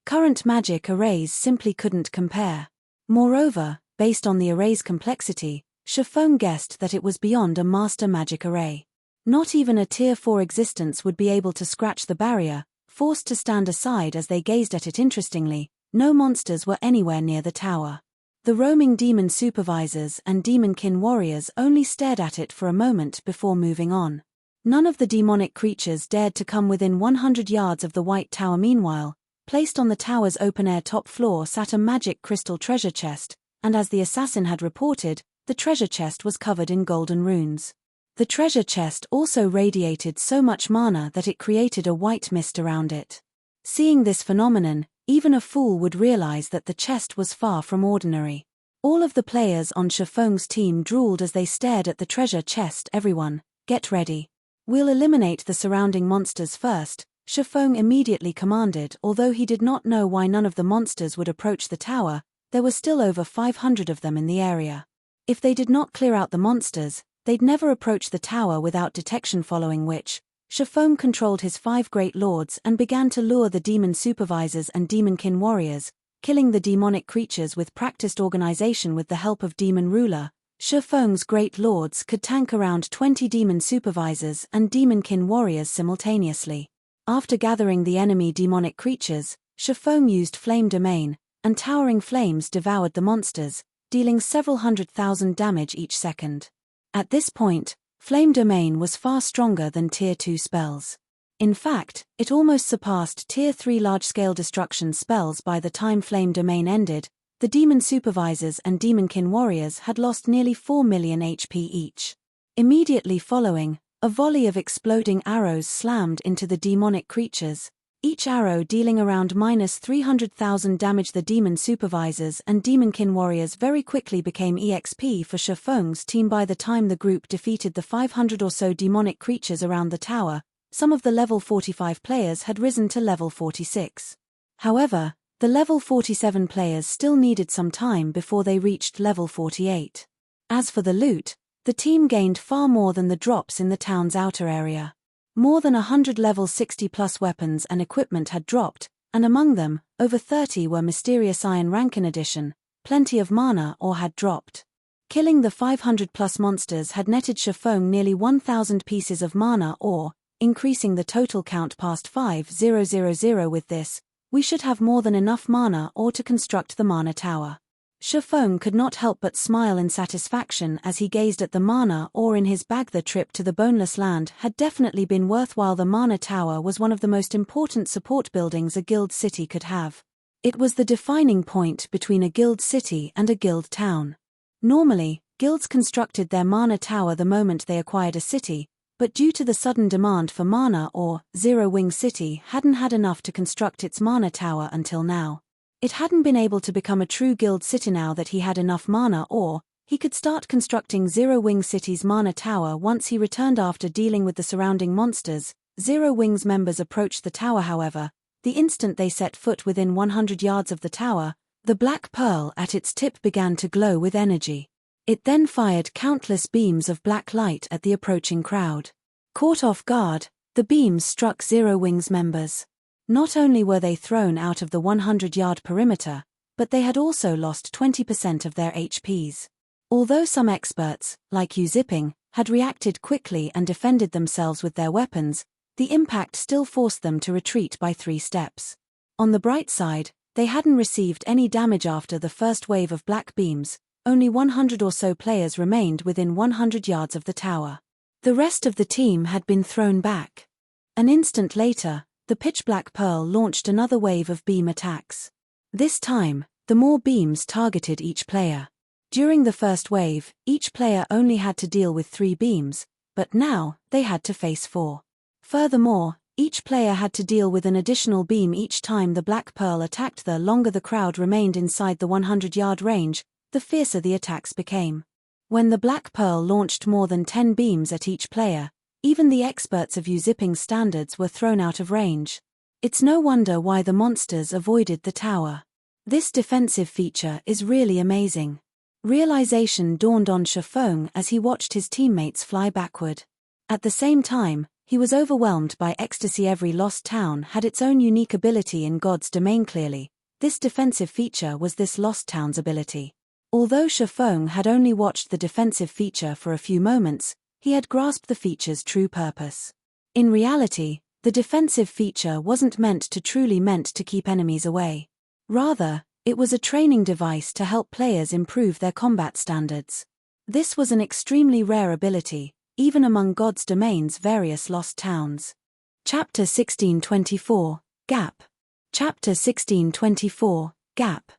Current magic arrays simply couldn't compare. Moreover, based on the array's complexity, Feng guessed that it was beyond a master magic array. Not even a Tier 4 existence would be able to scratch the barrier, forced to stand aside as they gazed at it. Interestingly, no monsters were anywhere near the tower. The roaming demon supervisors and demonkin warriors only stared at it for a moment before moving on. None of the demonic creatures dared to come within 100 yards of the White Tower. Meanwhile, placed on the tower's open-air top floor sat a magic crystal treasure chest, and as the assassin had reported, the treasure chest was covered in golden runes. The treasure chest also radiated so much mana that it created a white mist around it. Seeing this phenomenon, even a fool would realize that the chest was far from ordinary. All of the players on Feng's team drooled as they stared at the treasure chest. Everyone, get ready. We'll eliminate the surrounding monsters first, Feng immediately commanded. Although he did not know why none of the monsters would approach the tower, there were still over 500 of them in the area. If they did not clear out the monsters, they'd never approach the tower without detection, following which, Feng controlled his 5 great lords and began to lure the demon supervisors and demonkin warriors, killing the demonic creatures with practiced organization. With the help of Demon Ruler, Feng's great lords could tank around 20 demon supervisors and demonkin warriors simultaneously. After gathering the enemy demonic creatures, Feng used Flame Domain, and towering flames devoured the monsters, dealing several 100,000 damage each second. At this point, Flame Domain was far stronger than Tier 2 spells. In fact, it almost surpassed Tier 3 large-scale destruction spells. By the time Flame Domain ended, the demon supervisors and demonkin warriors had lost nearly 4 million HP each. Immediately following, a volley of exploding arrows slammed into the demonic creatures, each arrow dealing around -300,000 damage. The demon supervisors and demonkin warriors very quickly became EXP for Feng's team. By the time the group defeated the 500 or so demonic creatures around the tower, some of the level 45 players had risen to level 46. However, the level 47 players still needed some time before they reached level 48. As for the loot, the team gained far more than the drops in the town's outer area. More than 100 level 60+ weapons and equipment had dropped, and among them, over 30 were mysterious Iron Rankin edition. Plenty of mana ore had dropped. Killing the 500+ monsters had netted Feng nearly 1,000 pieces of mana ore, increasing the total count past 5,000. With this, we should have more than enough mana ore to construct the mana tower. Feng could not help but smile in satisfaction as he gazed at the mana ore in his bag. The trip to the Boneless land had definitely been worthwhile. The mana tower was one of the most important support buildings a guild city could have. It was the defining point between a guild city and a guild town. Normally, guilds constructed their mana tower the moment they acquired a city, but due to the sudden demand for mana ore, Zero Wing City hadn't had enough to construct its mana tower until now. It hadn't been able to become a true guild city. Now that he had enough mana ore, he could start constructing Zero Wing City's mana tower. Once he returned after dealing with the surrounding monsters, Zero Wing's members approached the tower. However, the instant they set foot within 100 yards of the tower, the black pearl at its tip began to glow with energy. It then fired countless beams of black light at the approaching crowd. Caught off guard, the beams struck Zero Wing's members. Not only were they thrown out of the 100-yard perimeter, but they had also lost 20% of their HPs. Although some experts, like Yu Zipping, had reacted quickly and defended themselves with their weapons, the impact still forced them to retreat by 3 steps. On the bright side, they hadn't received any damage after the first wave of black beams. Only 100 or so players remained within 100 yards of the tower. The rest of the team had been thrown back. An instant later, the pitch-black pearl launched another wave of beam attacks. This time, the more beams targeted each player. During the first wave, each player only had to deal with 3 beams, but now, they had to face 4. Furthermore, each player had to deal with an additional beam each time the black pearl attacked. The longer the crowd remained inside the 100-yard range, the fiercer the attacks became. When the black pearl launched more than 10 beams at each player, even the experts of Yu Zipping's standards were thrown out of range. It's no wonder why the monsters avoided the tower. This defensive feature is really amazing. Realization dawned on Feng as he watched his teammates fly backward. At the same time, he was overwhelmed by ecstasy. Every lost town had its own unique ability in God's domain. Clearly, this defensive feature was this lost town's ability. Although Feng had only watched the defensive feature for a few moments, he had grasped the feature's true purpose. In reality, the defensive feature wasn't meant to keep enemies away. Rather, it was a training device to help players improve their combat standards. This was an extremely rare ability, even among God's Domain's various lost towns. Chapter 1624, Gap. Chapter 1624, Gap.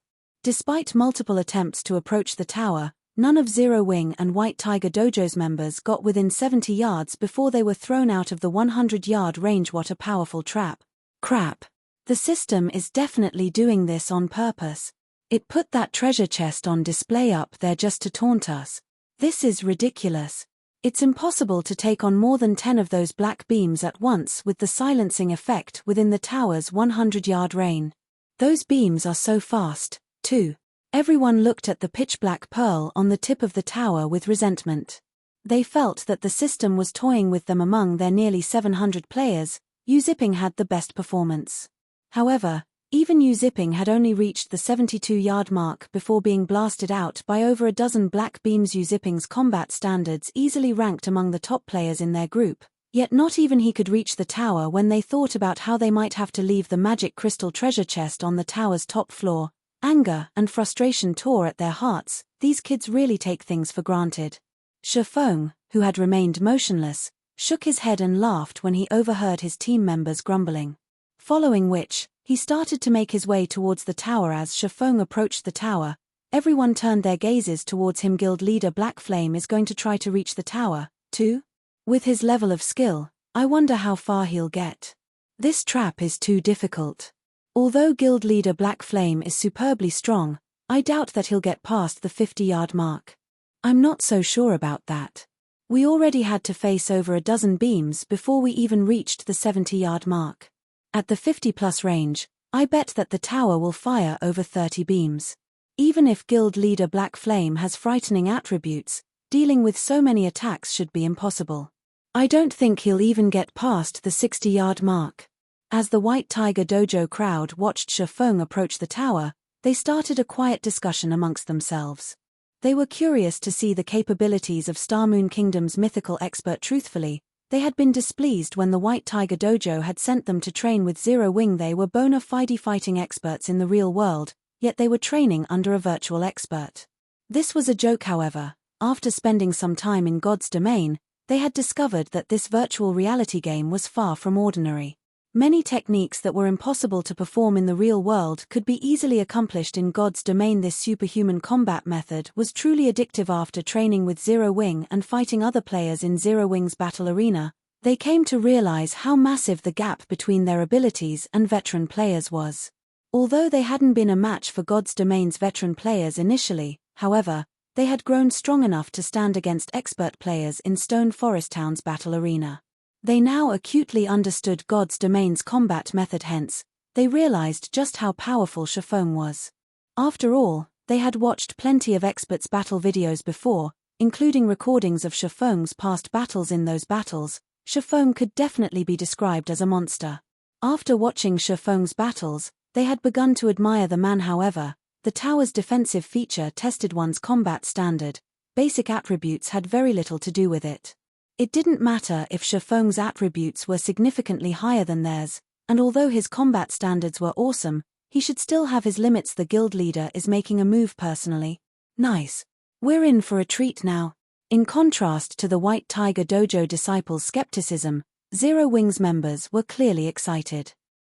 Despite multiple attempts to approach the tower, none of Zero Wing and White Tiger Dojo's members got within 70 yards before they were thrown out of the 100-yard range. What a powerful trap. Crap. The system is definitely doing this on purpose. It put that treasure chest on display up there just to taunt us. This is ridiculous. It's impossible to take on more than 10 of those black beams at once with the silencing effect within the tower's 100-yard range. Those beams are so fast, too. Everyone looked at the pitch-black pearl on the tip of the tower with resentment. They felt that the system was toying with them. Among their nearly 700 players, Zipping had the best performance. However, even Zipping had only reached the 72-yard mark before being blasted out by over a dozen black beams. Zipping's combat standards easily ranked among the top players in their group, yet not even he could reach the tower. When they thought about how they might have to leave the magic crystal treasure chest on the tower's top floor, anger and frustration tore at their hearts. These kids really take things for granted. Feng, who had remained motionless, shook his head and laughed when he overheard his team members grumbling. Following which, he started to make his way towards the tower. As Feng approached the tower, everyone turned their gazes towards him. Guild leader Black Flame is going to try to reach the tower, too? With his level of skill, I wonder how far he'll get. This trap is too difficult. Although Guild leader Black Flame is superbly strong, I doubt that he'll get past the 50-yard mark. I'm not so sure about that. We already had to face over a dozen beams before we even reached the 70-yard mark. At the 50-plus range, I bet that the tower will fire over 30 beams. Even if Guild leader Black Flame has frightening attributes, dealing with so many attacks should be impossible. I don't think he'll even get past the 60-yard mark. As the White Tiger Dojo crowd watched Feng approach the tower, they started a quiet discussion amongst themselves. They were curious to see the capabilities of Star Moon Kingdom's mythical expert. Truthfully, they had been displeased when the White Tiger Dojo had sent them to train with Zero Wing. They were bona fide fighting experts in the real world, yet they were training under a virtual expert. This was a joke. However, after spending some time in God's Domain, they had discovered that this virtual reality game was far from ordinary. Many techniques that were impossible to perform in the real world could be easily accomplished in God's Domain. This superhuman combat method was truly addictive. After training with Zero Wing and fighting other players in Zero Wing's battle arena, they came to realize how massive the gap between their abilities and veteran players was. Although they hadn't been a match for God's Domain's veteran players initially, however, they had grown strong enough to stand against expert players in Stone Forest Town's battle arena. They now acutely understood God's Domain's combat method. Hence, they realized just how powerful Feng was. After all, they had watched plenty of experts' battle videos before, including recordings of Feng's past battles. In those battles, Feng could definitely be described as a monster. After watching Feng's battles, they had begun to admire the man. However, the tower's defensive feature tested one's combat standard. Basic attributes had very little to do with it. It didn't matter if Feng's attributes were significantly higher than theirs, and although his combat standards were awesome, he should still have his limits. The guild leader is making a move personally. Nice. We're in for a treat now. In contrast to the White Tiger Dojo disciples' skepticism, Zero Wing's members were clearly excited.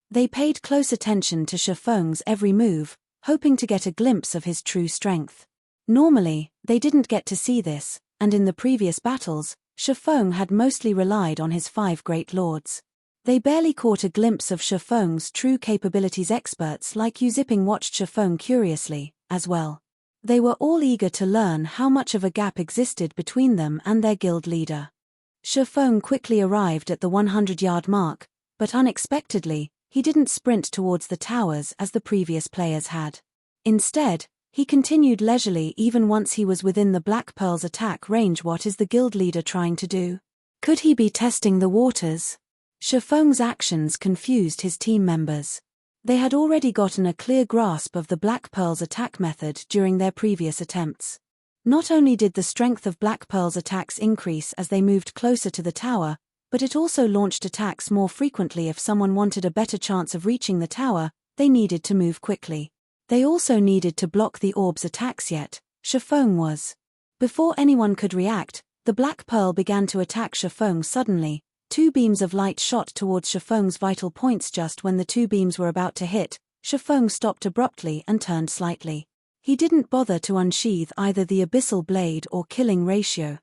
They paid close attention to Feng's every move, hoping to get a glimpse of his true strength. Normally, they didn't get to see this, and in the previous battles, Feng had mostly relied on his 5 great lords. They barely caught a glimpse of Feng's true capabilities. Experts like Zipping watched Feng curiously, as well. They were all eager to learn how much of a gap existed between them and their guild leader. Feng quickly arrived at the 100-yard mark, but unexpectedly, he didn't sprint towards the towers as the previous players had. Instead, he continued leisurely even once he was within the Black Pearl's attack range. What is the guild leader trying to do? Could he be testing the waters? Feng's actions confused his team members. They had already gotten a clear grasp of the Black Pearl's attack method during their previous attempts. Not only did the strength of Black Pearl's attacks increase as they moved closer to the tower, but it also launched attacks more frequently. If someone wanted a better chance of reaching the tower, they needed to move quickly. They also needed to block the orb's attacks, yet Feng was. Before anyone could react, the Black Pearl began to attack Feng suddenly. Two beams of light shot towards Feng's vital points. Just when the two beams were about to hit, Feng stopped abruptly and turned slightly. He didn't bother to unsheath either the abyssal blade or killing ratio.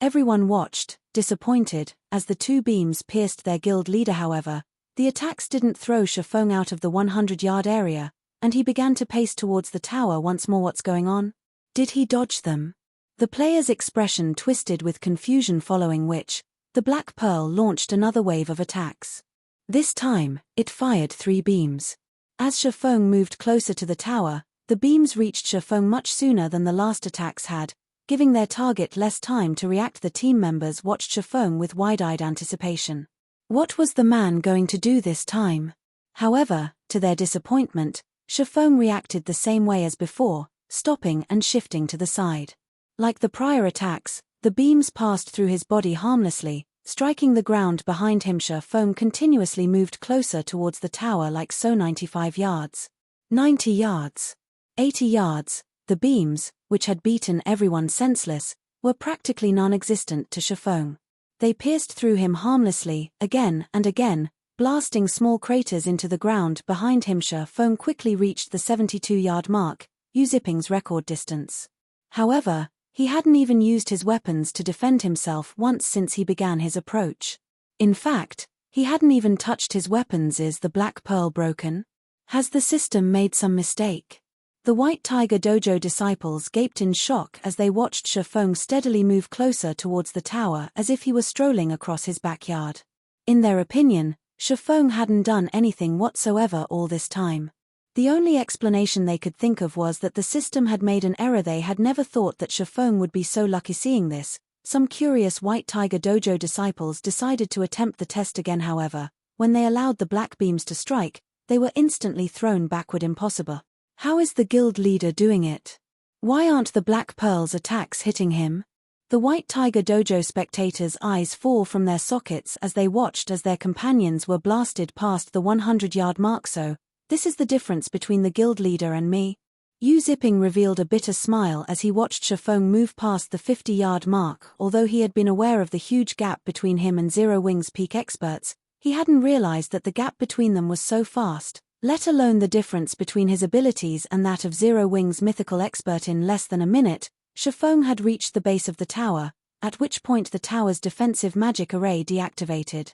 Everyone watched, disappointed, as the two beams pierced their guild leader. However, the attacks didn't throw Feng out of the 100-yard area, and he began to pace towards the tower once more. What's going on? Did he dodge them? The player's expression twisted with confusion, following which, the Black Pearl launched another wave of attacks. This time, it fired 3 beams. As Feng moved closer to the tower, the beams reached Feng much sooner than the last attacks had, giving their target less time to react. The team members watched Feng with wide-eyed anticipation. What was the man going to do this time? However, to their disappointment, Feng reacted the same way as before, stopping and shifting to the side. Like the prior attacks, the beams passed through his body harmlessly, striking the ground behind him. Feng continuously moved closer towards the tower, like so. 95 yards. 90 yards. 80 yards. The beams, which had beaten everyone senseless, were practically non-existent to Feng. They pierced through him harmlessly, again and again, blasting small craters into the ground behind him. Feng quickly reached the 72-yard mark, Zipping's record distance. However, he hadn't even used his weapons to defend himself once since he began his approach. In fact, he hadn't even touched his weapons. Is the Black Pearl broken? Has the system made some mistake? The White Tiger Dojo disciples gaped in shock as they watched Feng steadily move closer towards the tower as if he were strolling across his backyard. In their opinion, Feng hadn't done anything whatsoever all this time. The only explanation they could think of was that the system had made an error. They had never thought that Feng would be so lucky. Seeing this, some curious White Tiger Dojo disciples decided to attempt the test again. However, when they allowed the black beams to strike, they were instantly thrown backward. Impossible. How is the guild leader doing it? Why aren't the Black Pearl's attacks hitting him? The White Tiger Dojo spectators' eyes fall from their sockets as they watched as their companions were blasted past the 100-yard mark. So, this is the difference between the guild leader and me? Zipping revealed a bitter smile as he watched Feng move past the 50-yard mark. Although he had been aware of the huge gap between him and Zero Wing's peak experts, he hadn't realized that the gap between them was so vast, let alone the difference between his abilities and that of Zero Wing's mythical expert. In less than a minute, Feng had reached the base of the tower, at which point the tower's defensive magic array deactivated.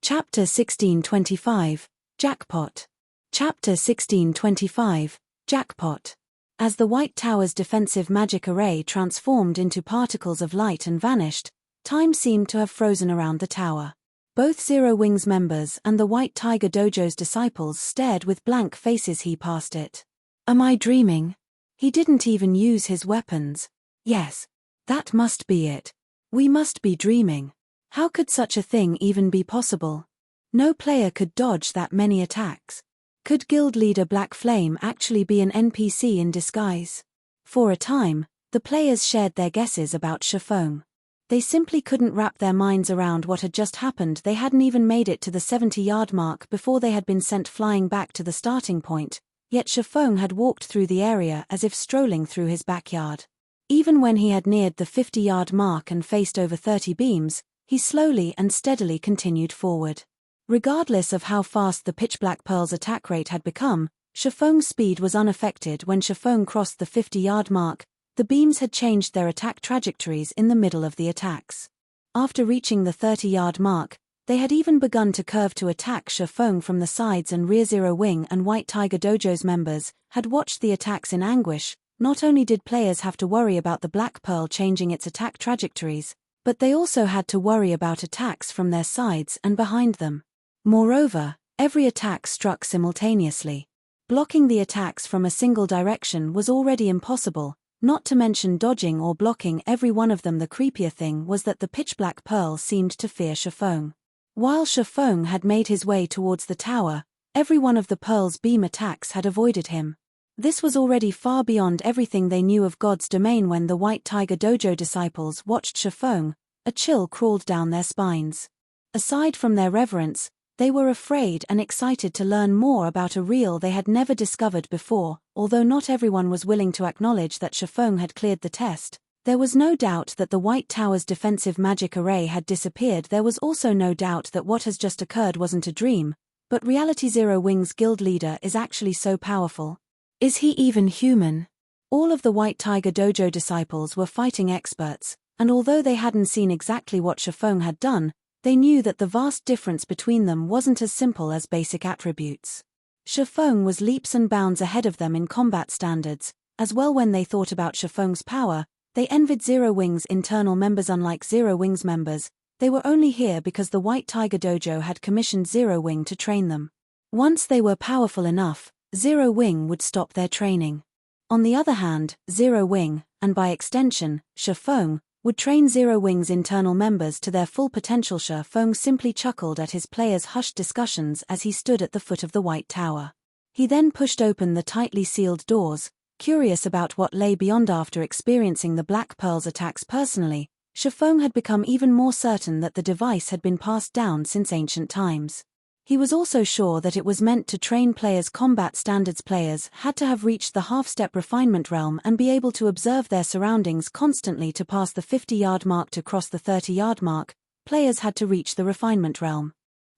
Chapter 1625, Jackpot. Chapter 1625, Jackpot. As the White Tower's defensive magic array transformed into particles of light and vanished, time seemed to have frozen around the tower. Both Zero Wing's members and the White Tiger Dojo's disciples stared with blank faces. He passed it. Am I dreaming? He didn't even use his weapons. Yes. That must be it. We must be dreaming. How could such a thing even be possible? No player could dodge that many attacks. Could guild leader Black Flame actually be an NPC in disguise? For a time, the players shared their guesses about Feng. They simply couldn't wrap their minds around what had just happened. They hadn't even made it to the 70-yard mark before they had been sent flying back to the starting point, yet Feng had walked through the area as if strolling through his backyard. Even when he had neared the 50-yard mark and faced over 30 beams, he slowly and steadily continued forward. Regardless of how fast the Pitch Black Pearl's attack rate had become, Feng's speed was unaffected. When Feng crossed the 50-yard mark, the beams had changed their attack trajectories in the middle of the attacks. After reaching the 30-yard mark, they had even begun to curve to attack Feng from the sides and rear. Zero Wing and White Tiger Dojo's members had watched the attacks in anguish. Not only did players have to worry about the Black Pearl changing its attack trajectories, but they also had to worry about attacks from their sides and behind them. Moreover, every attack struck simultaneously. Blocking the attacks from a single direction was already impossible, not to mention dodging or blocking every one of them. The creepier thing was that the Pitch Black Pearl seemed to fear Feng. While Feng had made his way towards the tower, Every one of the Pearl's beam attacks had avoided him. This was already far beyond everything they knew of God's domain. When the White Tiger Dojo disciples watched Feng, a chill crawled down their spines. Aside from their reverence, they were afraid and excited to learn more about a realm they had never discovered before. Although not everyone was willing to acknowledge that Feng had cleared the test, there was no doubt that the White Tower's defensive magic array had disappeared. There was also no doubt that what has just occurred wasn't a dream, but reality. Zero Wing's guild leader is actually so powerful. Is he even human? All of the White Tiger Dojo disciples were fighting experts, and although they hadn't seen exactly what Feng had done, they knew that the vast difference between them wasn't as simple as basic attributes. Feng was leaps and bounds ahead of them in combat standards, as well. When they thought about Feng's power, they envied Zero Wing's internal members. Unlike Zero Wing's members, they were only here because the White Tiger Dojo had commissioned Zero Wing to train them. Once they were powerful enough, Zero Wing would stop their training. On the other hand, Zero Wing, and by extension, Feng, would train Zero Wing's internal members to their full potential. Feng simply chuckled at his players' hushed discussions as he stood at the foot of the White Tower. He then pushed open the tightly sealed doors, curious about what lay beyond. After experiencing the Black Pearl's attacks personally, Feng had become even more certain that the device had been passed down since ancient times. He was also sure that it was meant to train players' combat standards. Players had to have reached the half-step refinement realm and be able to observe their surroundings constantly to pass the 50-yard mark. To cross the 30-yard mark, players had to reach the refinement realm.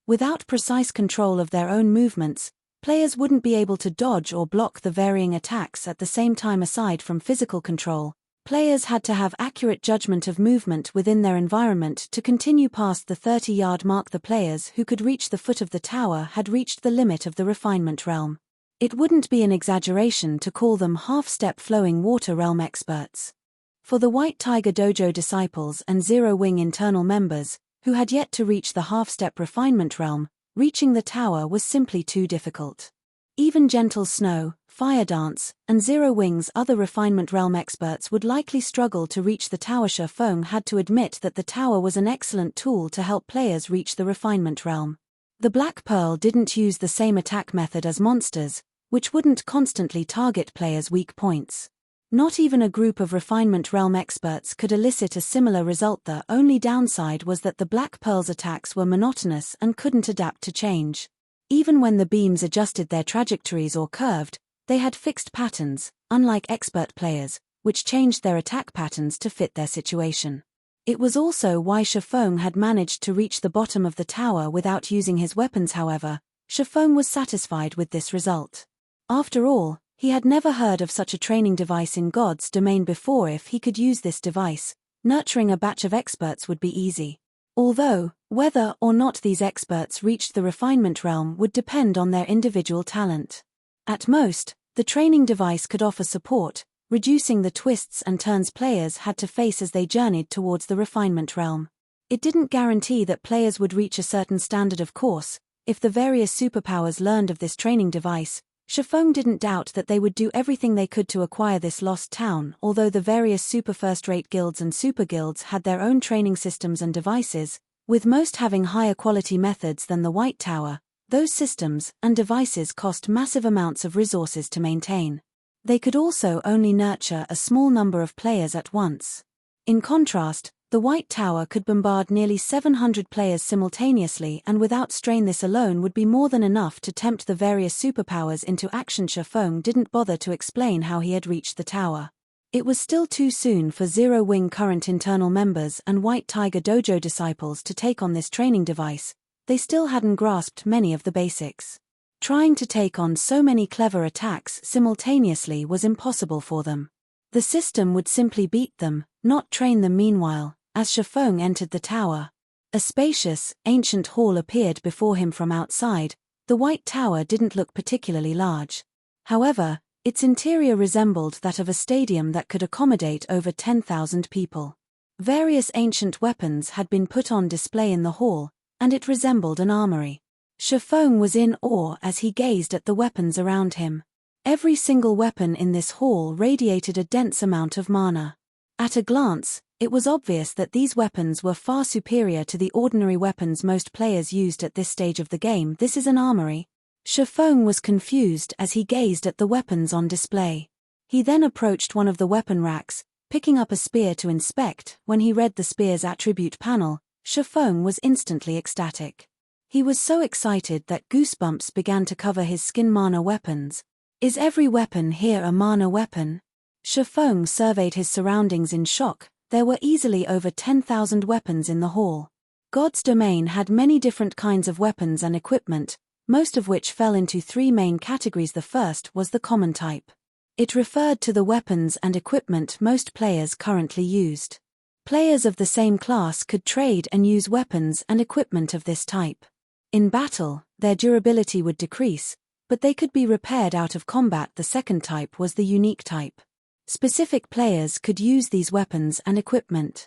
Without precise control of their own movements, players wouldn't be able to dodge or block the varying attacks at the same time. Aside from physical control, players had to have accurate judgment of movement within their environment to continue past the 30-yard mark. The players who could reach the foot of the tower had reached the limit of the refinement realm. It wouldn't be an exaggeration to call them half-step flowing water realm experts. For the White Tiger Dojo disciples and Zero Wing internal members, who had yet to reach the half-step refinement realm, reaching the tower was simply too difficult. Even Gentle Snow, Fire Dance, and Zero Wing's other refinement realm experts would likely struggle to reach the tower. Feng had to admit that the tower was an excellent tool to help players reach the refinement realm. The Black Pearl didn't use the same attack method as monsters, which wouldn't constantly target players' weak points. Not even a group of refinement realm experts could elicit a similar result. The only downside was that the Black Pearl's attacks were monotonous and couldn't adapt to change. Even when the beams adjusted their trajectories or curved, they had fixed patterns, unlike expert players, which changed their attack patterns to fit their situation. It was also why Feng had managed to reach the bottom of the tower without using his weapons. However, Feng was satisfied with this result. After all, he had never heard of such a training device in God's domain before. If he could use this device, nurturing a batch of experts would be easy. Although, whether or not these experts reached the refinement realm would depend on their individual talent. At most, the training device could offer support, reducing the twists and turns players had to face as they journeyed towards the refinement realm. It didn't guarantee that players would reach a certain standard. Of course, if the various superpowers learned of this training device, Feng didn't doubt that they would do everything they could to acquire this lost town. Although the various super first-rate guilds and super guilds had their own training systems and devices, with most having higher quality methods than the White Tower, those systems and devices cost massive amounts of resources to maintain. They could also only nurture a small number of players at once. In contrast, the White Tower could bombard nearly 700 players simultaneously, and without strain this alone would be more than enough to tempt the various superpowers into action. Feng didn't bother to explain how he had reached the tower. It was still too soon for Zero Wing current internal members and White Tiger Dojo disciples to take on this training device. They still hadn't grasped many of the basics. Trying to take on so many clever attacks simultaneously was impossible for them. The system would simply beat them, not train them. Meanwhile, as Feng entered the tower, a spacious, ancient hall appeared before him from outside. The White Tower didn't look particularly large. However, its interior resembled that of a stadium that could accommodate over 10,000 people. Various ancient weapons had been put on display in the hall, and it resembled an armory. Feng was in awe as he gazed at the weapons around him. Every single weapon in this hall radiated a dense amount of mana. At a glance, it was obvious that these weapons were far superior to the ordinary weapons most players used at this stage of the game. This is an armory? Feng was confused as he gazed at the weapons on display. He then approached one of the weapon racks, picking up a spear to inspect. When he read the spear's attribute panel, Feng was instantly ecstatic. He was so excited that goosebumps began to cover his skin. Mana weapons. Is every weapon here a mana weapon? Feng surveyed his surroundings in shock. There were easily over 10,000 weapons in the hall. God's domain had many different kinds of weapons and equipment, most of which fell into three main categories. The first was the common type. It referred to the weapons and equipment most players currently used. Players of the same class could trade and use weapons and equipment of this type. In battle, their durability would decrease, but they could be repaired out of combat. The second type was the unique type. Specific players could use these weapons and equipment.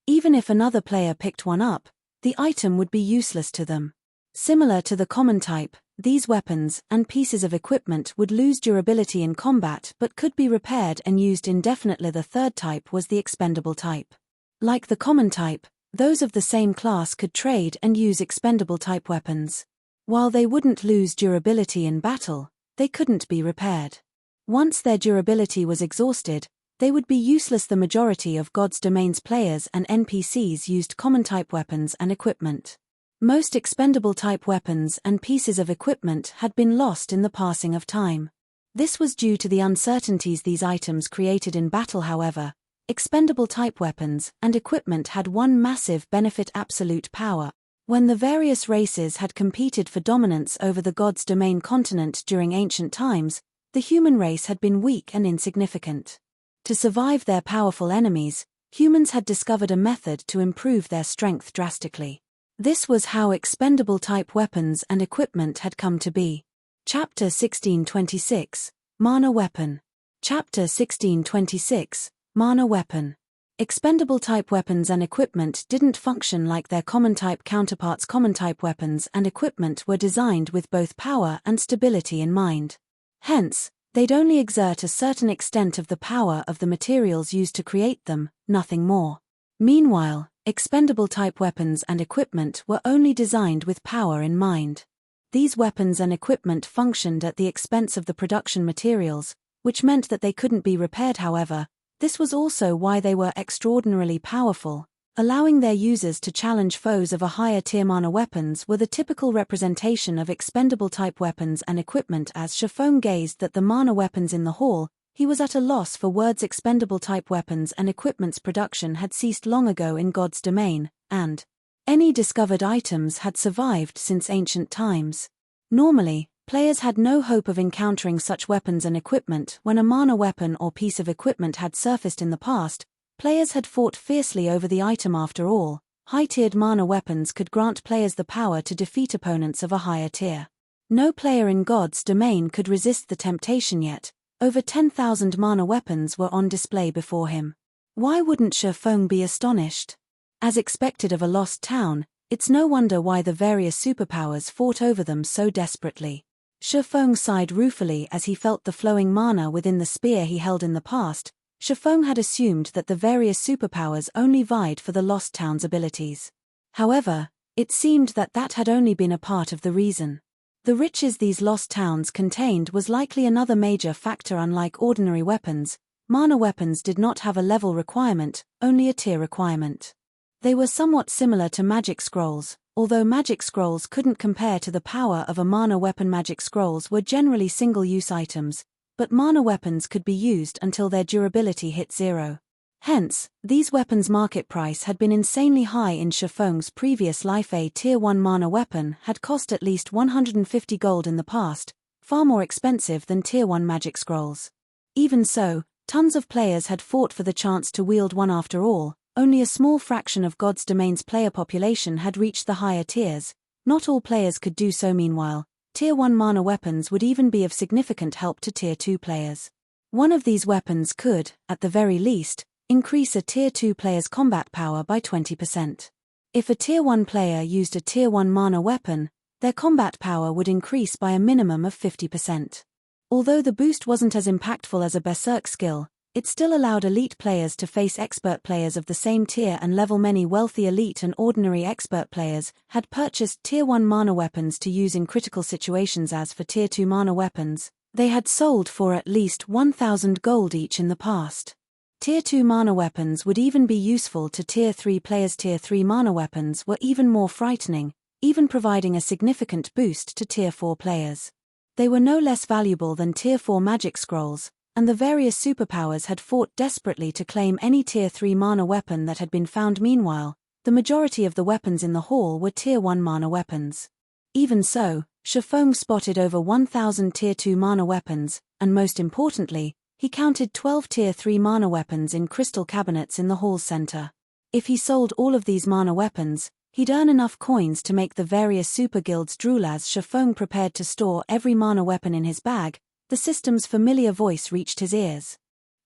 Even if another player picked one up, the item would be useless to them. Similar to the common type, these weapons and pieces of equipment would lose durability in combat but could be repaired and used indefinitely. The third type was the expendable type. Like the common type, those of the same class could trade and use expendable type weapons. While they wouldn't lose durability in battle, they couldn't be repaired. Once their durability was exhausted, they would be useless. The majority of God's Domain's players and NPCs used common type weapons and equipment. Most expendable type weapons and pieces of equipment had been lost in the passing of time. This was due to the uncertainties these items created in battle. However, expendable type weapons and equipment had one massive benefit: absolute power. When the various races had competed for dominance over the God's Domain continent during ancient times, the human race had been weak and insignificant. To survive their powerful enemies, humans had discovered a method to improve their strength drastically. This was how expendable type weapons and equipment had come to be. Chapter 1626, Mana Weapon. Chapter 1626, Mana Weapon. Expendable type weapons and equipment didn't function like their common type counterparts. Common type weapons and equipment were designed with both power and stability in mind. Hence, they'd only exert a certain extent of the power of the materials used to create them, nothing more. Meanwhile, expendable type weapons and equipment were only designed with power in mind. These weapons and equipment functioned at the expense of the production materials, which meant that they couldn't be repaired. However, this was also why they were extraordinarily powerful, allowing their users to challenge foes of a higher tier. Mana weapons were the typical representation of expendable type weapons and equipment. As Feng gazed at the mana weapons in the hall, he was at a loss for words. Expendable type weapons and equipment's production had ceased long ago in God's Domain, and any discovered items had survived since ancient times. Normally, players had no hope of encountering such weapons and equipment. When a mana weapon or piece of equipment had surfaced in the past, players had fought fiercely over the item. After all, high-tiered mana weapons could grant players the power to defeat opponents of a higher tier. No player in God's Domain could resist the temptation yet. Over 10,000 mana weapons were on display before him. Why wouldn't Feng be astonished? As expected of a lost town, it's no wonder why the various superpowers fought over them so desperately. Feng sighed ruefully as he felt the flowing mana within the spear he held. In the past, Feng had assumed that the various superpowers only vied for the lost town's abilities. However, it seemed that that had only been a part of the reason. The riches these lost towns contained was likely another major factor. Unlike ordinary weapons, mana weapons did not have a level requirement, only a tier requirement. They were somewhat similar to magic scrolls, although magic scrolls couldn't compare to the power of a mana weapon. Magic scrolls were generally single-use items, but mana weapons could be used until their durability hit 0. Hence, these weapons' market price had been insanely high in Feng's previous life. A Tier 1 mana weapon had cost at least 150 gold in the past, far more expensive than Tier 1 magic scrolls. Even so, tons of players had fought for the chance to wield one. After all, only a small fraction of God's Domain's player population had reached the higher tiers. Not all players could do so. Meanwhile, Tier 1 mana weapons would even be of significant help to Tier 2 players. One of these weapons could, at the very least, increase a Tier 2 player's combat power by 20%. If a Tier 1 player used a Tier 1 mana weapon, their combat power would increase by a minimum of 50%. Although the boost wasn't as impactful as a berserk skill, It still allowed elite players to face expert players of the same tier and level. Many wealthy elite and ordinary expert players had purchased Tier 1 mana weapons to use in critical situations. As for Tier 2 mana weapons, they had sold for at least 1,000 gold each in the past. Tier 2 mana weapons would even be useful to Tier 3 players. Tier 3 mana weapons were even more frightening, even providing a significant boost to Tier 4 players. They were no less valuable than Tier 4 magic scrolls, and the various superpowers had fought desperately to claim any Tier 3 mana weapon that had been found. Meanwhile, the majority of the weapons in the hall were Tier 1 mana weapons. Even so, Feng spotted over 1,000 Tier 2 mana weapons, and most importantly, he counted 12 Tier 3 mana weapons in crystal cabinets in the hall's center. If he sold all of these mana weapons, he'd earn enough coins to make the various super guilds drool. As Feng prepared to store every mana weapon in his bag, the system's familiar voice reached his ears.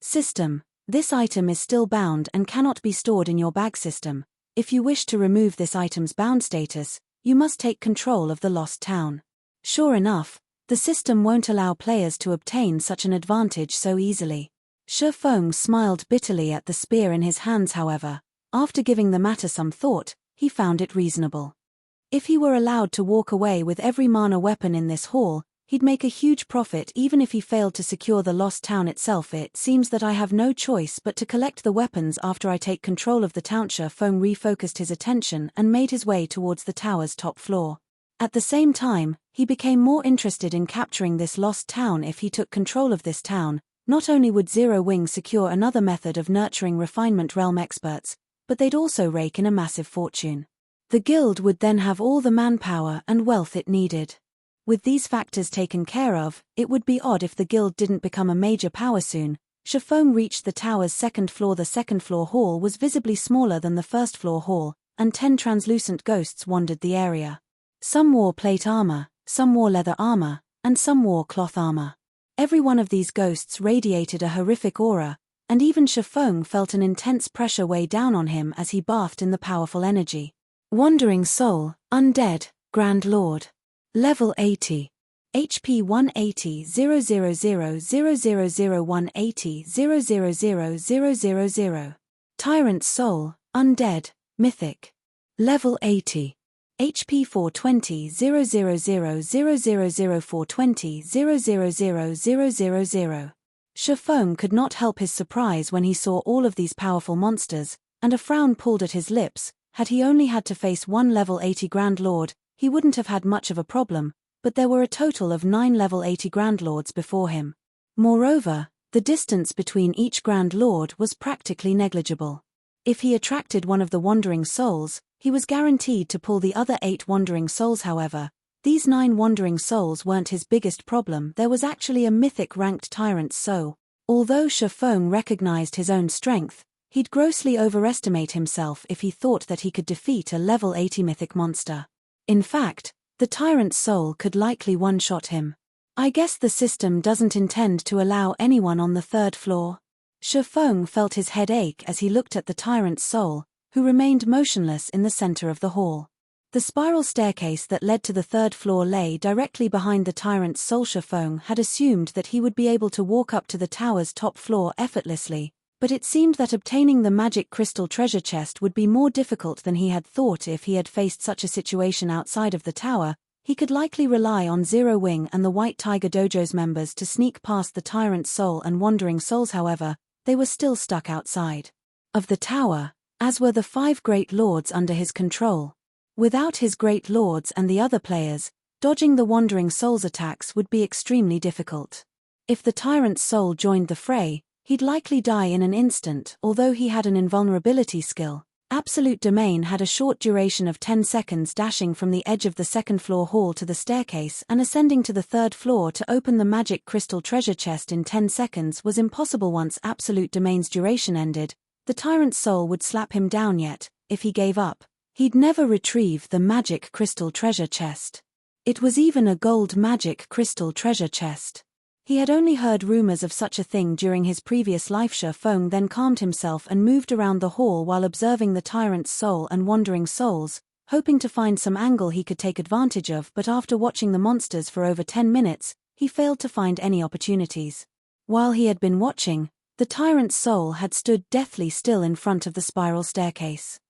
System, this item is still bound and cannot be stored in your bag. System, if you wish to remove this item's bound status, you must take control of the lost town. Sure enough, the system won't allow players to obtain such an advantage so easily. Feng smiled bitterly at the spear in his hands. However, after giving the matter some thought, he found it reasonable. If he were allowed to walk away with every mana weapon in this hall, he'd make a huge profit even if he failed to secure the lost town itself. It seems that I have no choice but to collect the weapons after I take control of the town. Feng refocused his attention and made his way towards the tower's top floor. At the same time, he became more interested in capturing this lost town. If he took control of this town, not only would Zero Wing secure another method of nurturing refinement realm experts, but they'd also rake in a massive fortune. The guild would then have all the manpower and wealth it needed. With these factors taken care of, it would be odd if the guild didn't become a major power soon. Feng reached the tower's second floor. The second floor hall was visibly smaller than the first floor hall, and 10 translucent ghosts wandered the area. Some wore plate armor, some wore leather armor, and some wore cloth armor. Every one of these ghosts radiated a horrific aura, and even Feng felt an intense pressure weigh down on him as he bathed in the powerful energy. Wandering Soul, Undead, Grand Lord. Level 80. HP 180 000 180 000. Tyrant Soul, Undead, Mythic. Level 80. HP 420 000 420 000. Feng could not help his surprise when he saw all of these powerful monsters, and a frown pulled at his lips. Had he only had to face one level 80 Grand Lord, he wouldn't have had much of a problem, but there were a total of 9 level 80 Grand Lords before him. Moreover, the distance between each Grand Lord was practically negligible. If he attracted one of the Wandering Souls, he was guaranteed to pull the other 8 Wandering Souls. However, these 9 Wandering Souls weren't his biggest problem. There was actually a mythic-ranked Tyrant Soul. Although Feng recognized his own strength, he'd grossly overestimate himself if he thought that he could defeat a level 80 mythic monster. In fact, the Tyrant Soul could likely one-shot him. I guess the system doesn't intend to allow anyone on the 3rd floor. Feng felt his head ache as he looked at the Tyrant Soul, who remained motionless in the center of the hall. The spiral staircase that led to the 3rd floor lay directly behind the Tyrant's Soul. Feng had assumed that he would be able to walk up to the tower's top floor effortlessly, but it seemed that obtaining the magic crystal treasure chest would be more difficult than he had thought. If he had faced such a situation outside of the tower, he could likely rely on Zero Wing and the White Tiger Dojo's members to sneak past the Tyrant's Soul and Wandering Souls. However, they were still stuck outside of the tower, as were the 5 Great Lords under his control. Without his Great Lords and the other players, dodging the Wandering Souls' attacks would be extremely difficult. If the Tyrant's Soul joined the fray, he'd likely die in an instant. Although he had an invulnerability skill, Absolute Domain had a short duration of 10 seconds. Dashing from the edge of the 2nd floor hall to the staircase and ascending to the 3rd floor to open the magic crystal treasure chest in 10 seconds was impossible. Once Absolute Domain's duration ended, the Tyrant's Soul would slap him down. Yet, if he gave up, he'd never retrieve the magic crystal treasure chest. It was even a gold magic crystal treasure chest. He had only heard rumors of such a thing during his previous life. Feng then calmed himself and moved around the hall while observing the Tyrant's Soul and Wandering Souls, hoping to find some angle he could take advantage of. But after watching the monsters for over 10 minutes, he failed to find any opportunities. While he had been watching, The Tyrant's soul had stood deathly still in front of the spiral staircase.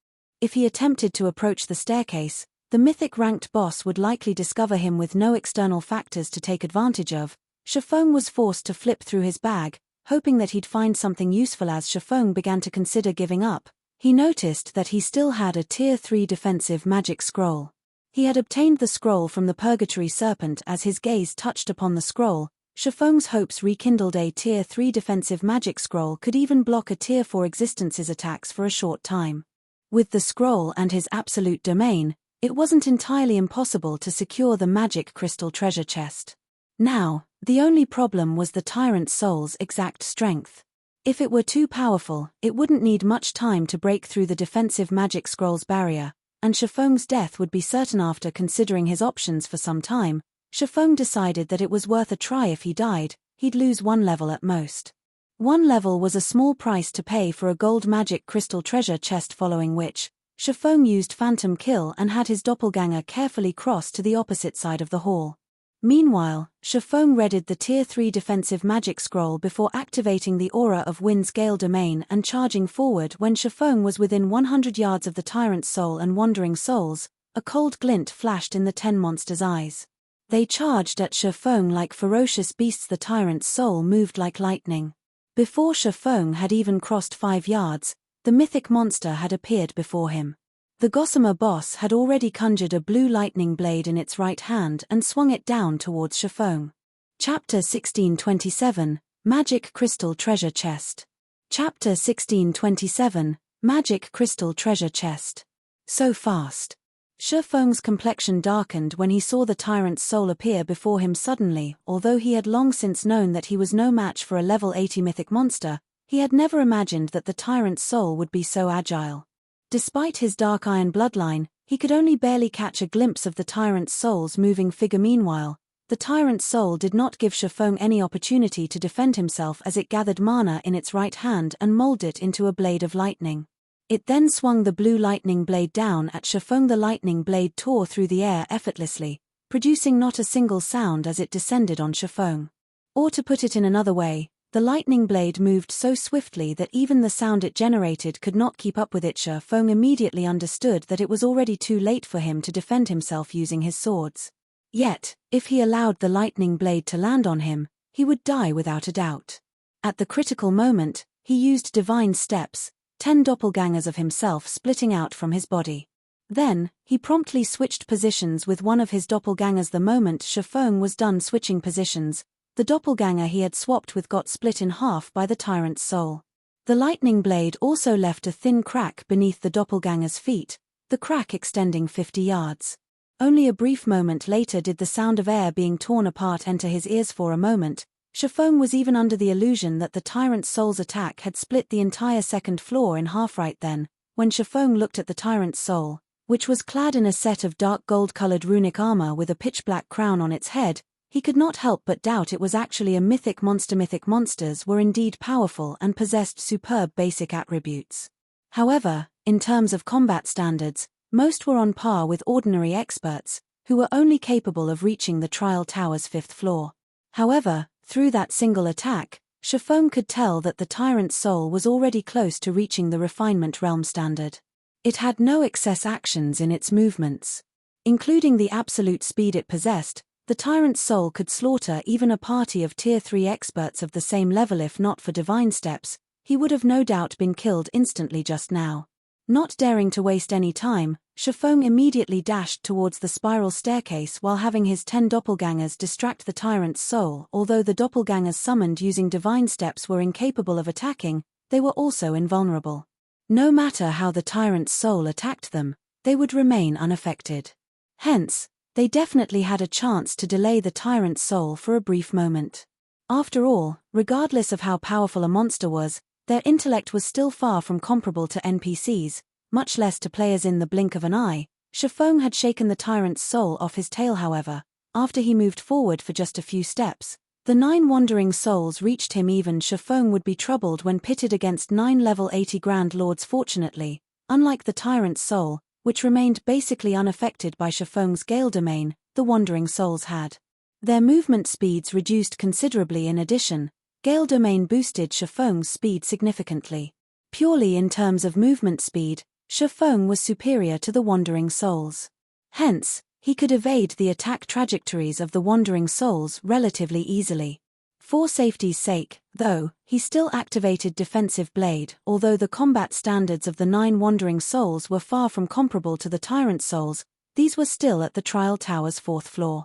If he attempted to approach the staircase, the mythic ranked boss would likely discover him with no external factors to take advantage of. Feng was forced to flip through his bag, hoping that he'd find something useful. As Feng began to consider giving up, he noticed that he still had a Tier 3 defensive magic scroll. He had obtained the scroll from the Purgatory Serpent. As his gaze touched upon the scroll, Feng's hopes rekindled. A Tier 3 defensive magic scroll could even block a Tier 4 existence's attacks for a short time. With the scroll and his absolute domain, it wasn't entirely impossible to secure the magic crystal treasure chest. Now, the only problem was the Tyrant's soul's exact strength. If it were too powerful, it wouldn't need much time to break through the defensive magic scroll's barrier, and Feng's death would be certain. After considering his options for some time, Feng decided that it was worth a try. If he died, he'd lose 1 level at most. 1 level was a small price to pay for a gold magic crystal treasure chest, following which, Feng used Phantom Kill and had his doppelganger carefully cross to the opposite side of the hall. Meanwhile, Feng readied the Tier 3 defensive magic scroll before activating the Aura of Wind's Gale domain and charging forward. When Feng was within 100 yards of the Tyrant's soul and Wandering Souls, a cold glint flashed in the 10 monsters' eyes. They charged at Feng like ferocious beasts. The Tyrant's soul moved like lightning. Before Feng had even crossed 5 yards, the mythic monster had appeared before him. The Gossamer boss had already conjured a blue lightning blade in its right hand and swung it down towards Feng. Chapter 1627, Magic Crystal Treasure Chest. Chapter 1627, Magic Crystal Treasure Chest. So fast. Feng's complexion darkened when he saw the Tyrant's soul appear before him suddenly. Although he had long since known that he was no match for a level 80 mythic monster, he had never imagined that the Tyrant's soul would be so agile. Despite his dark iron bloodline, he could only barely catch a glimpse of the Tyrant's soul's moving figure. Meanwhile, the Tyrant's soul did not give Feng any opportunity to defend himself, as it gathered mana in its right hand and molded it into a blade of lightning. It then swung the blue lightning blade down at Feng. The lightning blade tore through the air effortlessly, producing not a single sound as it descended on Feng. Or to put it in another way, the lightning blade moved so swiftly that even the sound it generated could not keep up with it. Feng immediately understood that it was already too late for him to defend himself using his swords. Yet, if he allowed the lightning blade to land on him, he would die without a doubt. At the critical moment, he used divine steps, 10 doppelgangers of himself splitting out from his body. Then, he promptly switched positions with one of his doppelgangers. The moment Feng was done switching positions, the doppelganger he had swapped with got split in half by the Tyrant's soul. The lightning blade also left a thin crack beneath the doppelganger's feet, the crack extending 50 yards. Only a brief moment later did the sound of air being torn apart enter his ears. For a moment, Feng was even under the illusion that the Tyrant's soul's attack had split the entire second floor in half. Right then, when Feng looked at the Tyrant's soul, which was clad in a set of dark gold-colored runic armor with a pitch-black crown on its head, he could not help but doubt it was actually a mythic monster. Mythic monsters were indeed powerful and possessed superb basic attributes. However, in terms of combat standards, most were on par with ordinary experts, who were only capable of reaching the trial tower's 5th floor. However, through that single attack, Feng could tell that the Tyrant's soul was already close to reaching the refinement realm standard. It had no excess actions in its movements. Including the absolute speed it possessed, the Tyrant's soul could slaughter even a party of Tier 3 experts of the same level. If not for divine steps, he would have no doubt been killed instantly just now. Not daring to waste any time, Feng immediately dashed towards the spiral staircase while having his 10 doppelgangers distract the Tyrant's soul. Although the doppelgangers summoned using divine steps were incapable of attacking, they were also invulnerable. No matter how the Tyrant's soul attacked them, they would remain unaffected. Hence, they definitely had a chance to delay the Tyrant's soul for a brief moment. After all, regardless of how powerful a monster was, their intellect was still far from comparable to NPCs, much less to players in the blink of an eye. Feng had shaken the Tyrant's soul off his tail. However, after he moved forward for just a few steps, the 9 wandering souls reached him. Even Feng would be troubled when pitted against 9 level 80 Grand Lords. Fortunately, unlike the Tyrant's soul, which remained basically unaffected by Feng's Gale domain, the wandering souls had. Their movement speeds reduced considerably. In addition, Gale Domain boosted Shifeng's speed significantly. Purely in terms of movement speed, Shifeng was superior to the Wandering Souls. Hence, he could evade the attack trajectories of the Wandering Souls relatively easily. For safety's sake, though, he still activated Defensive Blade. Although the combat standards of the 9 Wandering Souls were far from comparable to the Tyrant Souls, these were still at the Trial Tower's 4th floor.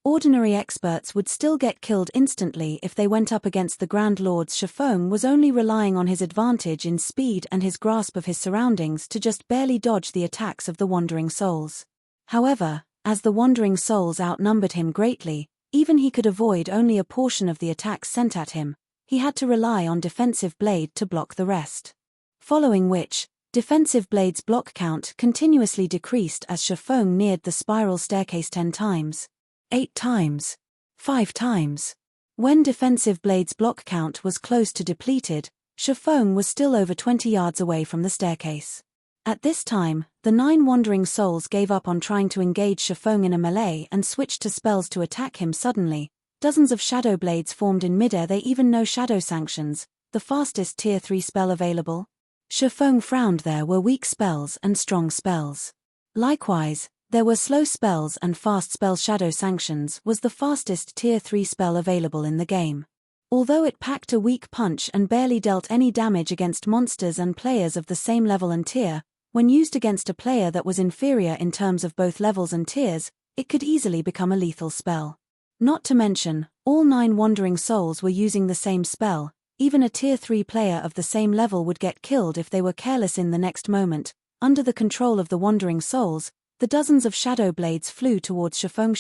Ordinary experts would still get killed instantly if they went up against the Grand Lords. Shifeng was only relying on his advantage in speed and his grasp of his surroundings to just barely dodge the attacks of the Wandering Souls. However, as the Wandering Souls outnumbered him greatly, even he could avoid only a portion of the attacks sent at him. He had to rely on Defensive Blade to block the rest. Following which, Defensive Blade's block count continuously decreased as Shifeng neared the spiral staircase 10 times. 8 times. 5 times. When Defensive Blade's block count was close to depleted, Shifeng was still over 20 yards away from the staircase. At this time, the 9 Wandering Souls gave up on trying to engage Shifeng in a melee and switched to spells to attack him suddenly. Dozens of Shadow Blades formed in midair. They even know Shadow Sanctions, the fastest Tier 3 spell available. Shifeng frowned. There were weak spells and strong spells. Likewise, there were slow spells and fast spells. Shadow Sanctions was the fastest Tier 3 spell available in the game. Although it packed a weak punch and barely dealt any damage against monsters and players of the same level and tier, when used against a player that was inferior in terms of both levels and tiers, it could easily become a lethal spell. Not to mention, all 9 Wandering Souls were using the same spell. Even a Tier 3 player of the same level would get killed if they were careless in the next moment. Under the control of the Wandering Souls, the dozens of Shadow Blades flew towards Shifeng.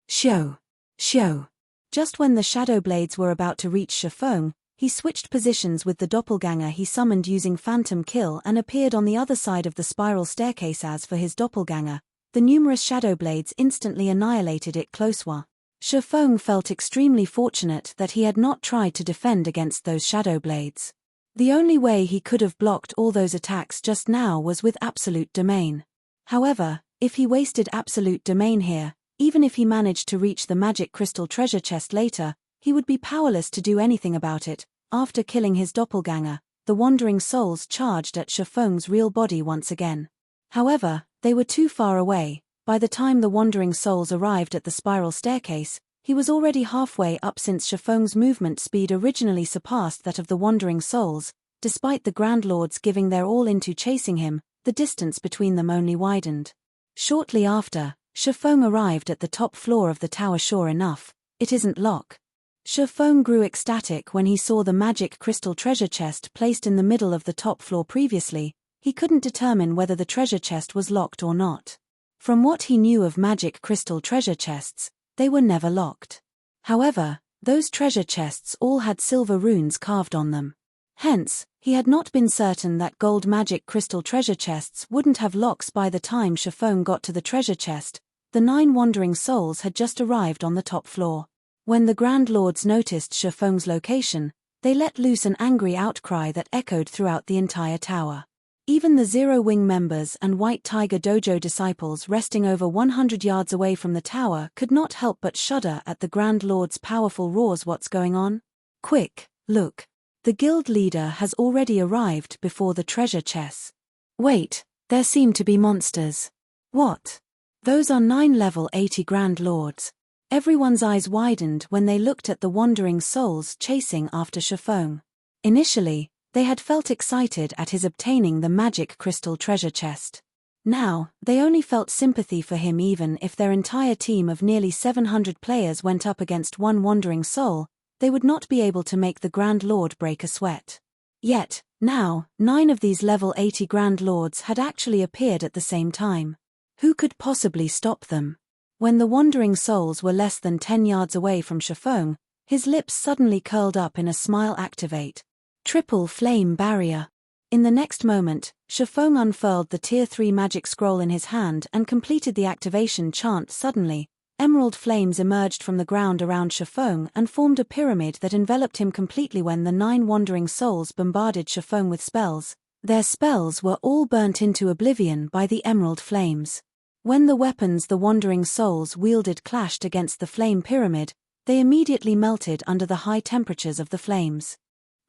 Shio. Just when the Shadow Blades were about to reach Shifeng, he switched positions with the doppelganger he summoned using Phantom Kill and appeared on the other side of the spiral staircase. As for his doppelganger, the numerous Shadow Blades instantly annihilated it. Close-wa. Shifeng felt extremely fortunate that he had not tried to defend against those Shadow Blades. The only way he could have blocked all those attacks just now was with Absolute Domain. However, if he wasted Absolute Domain here, even if he managed to reach the Magic Crystal treasure chest later, he would be powerless to do anything about it. After killing his doppelganger, the Wandering Souls charged at Shifeng's real body once again. However, they were too far away. By the time the Wandering Souls arrived at the spiral staircase, he was already halfway up. Since Shifeng's movement speed originally surpassed that of the Wandering Souls, despite the Grand Lords giving their all into chasing him, the distance between them only widened. Shortly after, Shifeng arrived at the top floor of the tower. Sure enough, it isn't locked. Shifeng grew ecstatic when he saw the Magic Crystal treasure chest placed in the middle of the top floor. Previously, he couldn't determine whether the treasure chest was locked or not. From what he knew of Magic Crystal treasure chests, they were never locked. However, those treasure chests all had silver runes carved on them. Hence, he had not been certain that gold Magic Crystal treasure chests wouldn't have locks. By the time Shifeng got to the treasure chest, the 9 Wandering Souls had just arrived on the top floor. When the Grand Lords noticed Shifeng's location, they let loose an angry outcry that echoed throughout the entire tower. Even the Zero Wing members and White Tiger Dojo disciples resting over 100 yards away from the tower could not help but shudder at the Grand Lord's powerful roars. What's going on? Quick, look. The guild leader has already arrived before the treasure chests. Wait, there seem to be monsters. What? Those are 9 level 80 Grand Lords. Everyone's eyes widened when they looked at the Wandering Souls chasing after Shifeng. Initially, they had felt excited at his obtaining the Magic Crystal treasure chest. Now, they only felt sympathy for him. Even if their entire team of nearly 700 players went up against one Wandering Soul, they would not be able to make the Grand Lord break a sweat. Yet, now, 9 of these level 80 Grand Lords had actually appeared at the same time. Who could possibly stop them? When the Wandering Souls were less than 10 yards away from Shifeng, his lips suddenly curled up in a smile. Activate. Triple Flame Barrier. In the next moment, Shifeng unfurled the Tier 3 magic scroll in his hand and completed the activation chant. Suddenly, emerald flames emerged from the ground around Shifeng and formed a pyramid that enveloped him completely. When the 9 Wandering Souls bombarded Shifeng with spells, their spells were all burnt into oblivion by the emerald flames. When the weapons the Wandering Souls wielded clashed against the flame pyramid, they immediately melted under the high temperatures of the flames.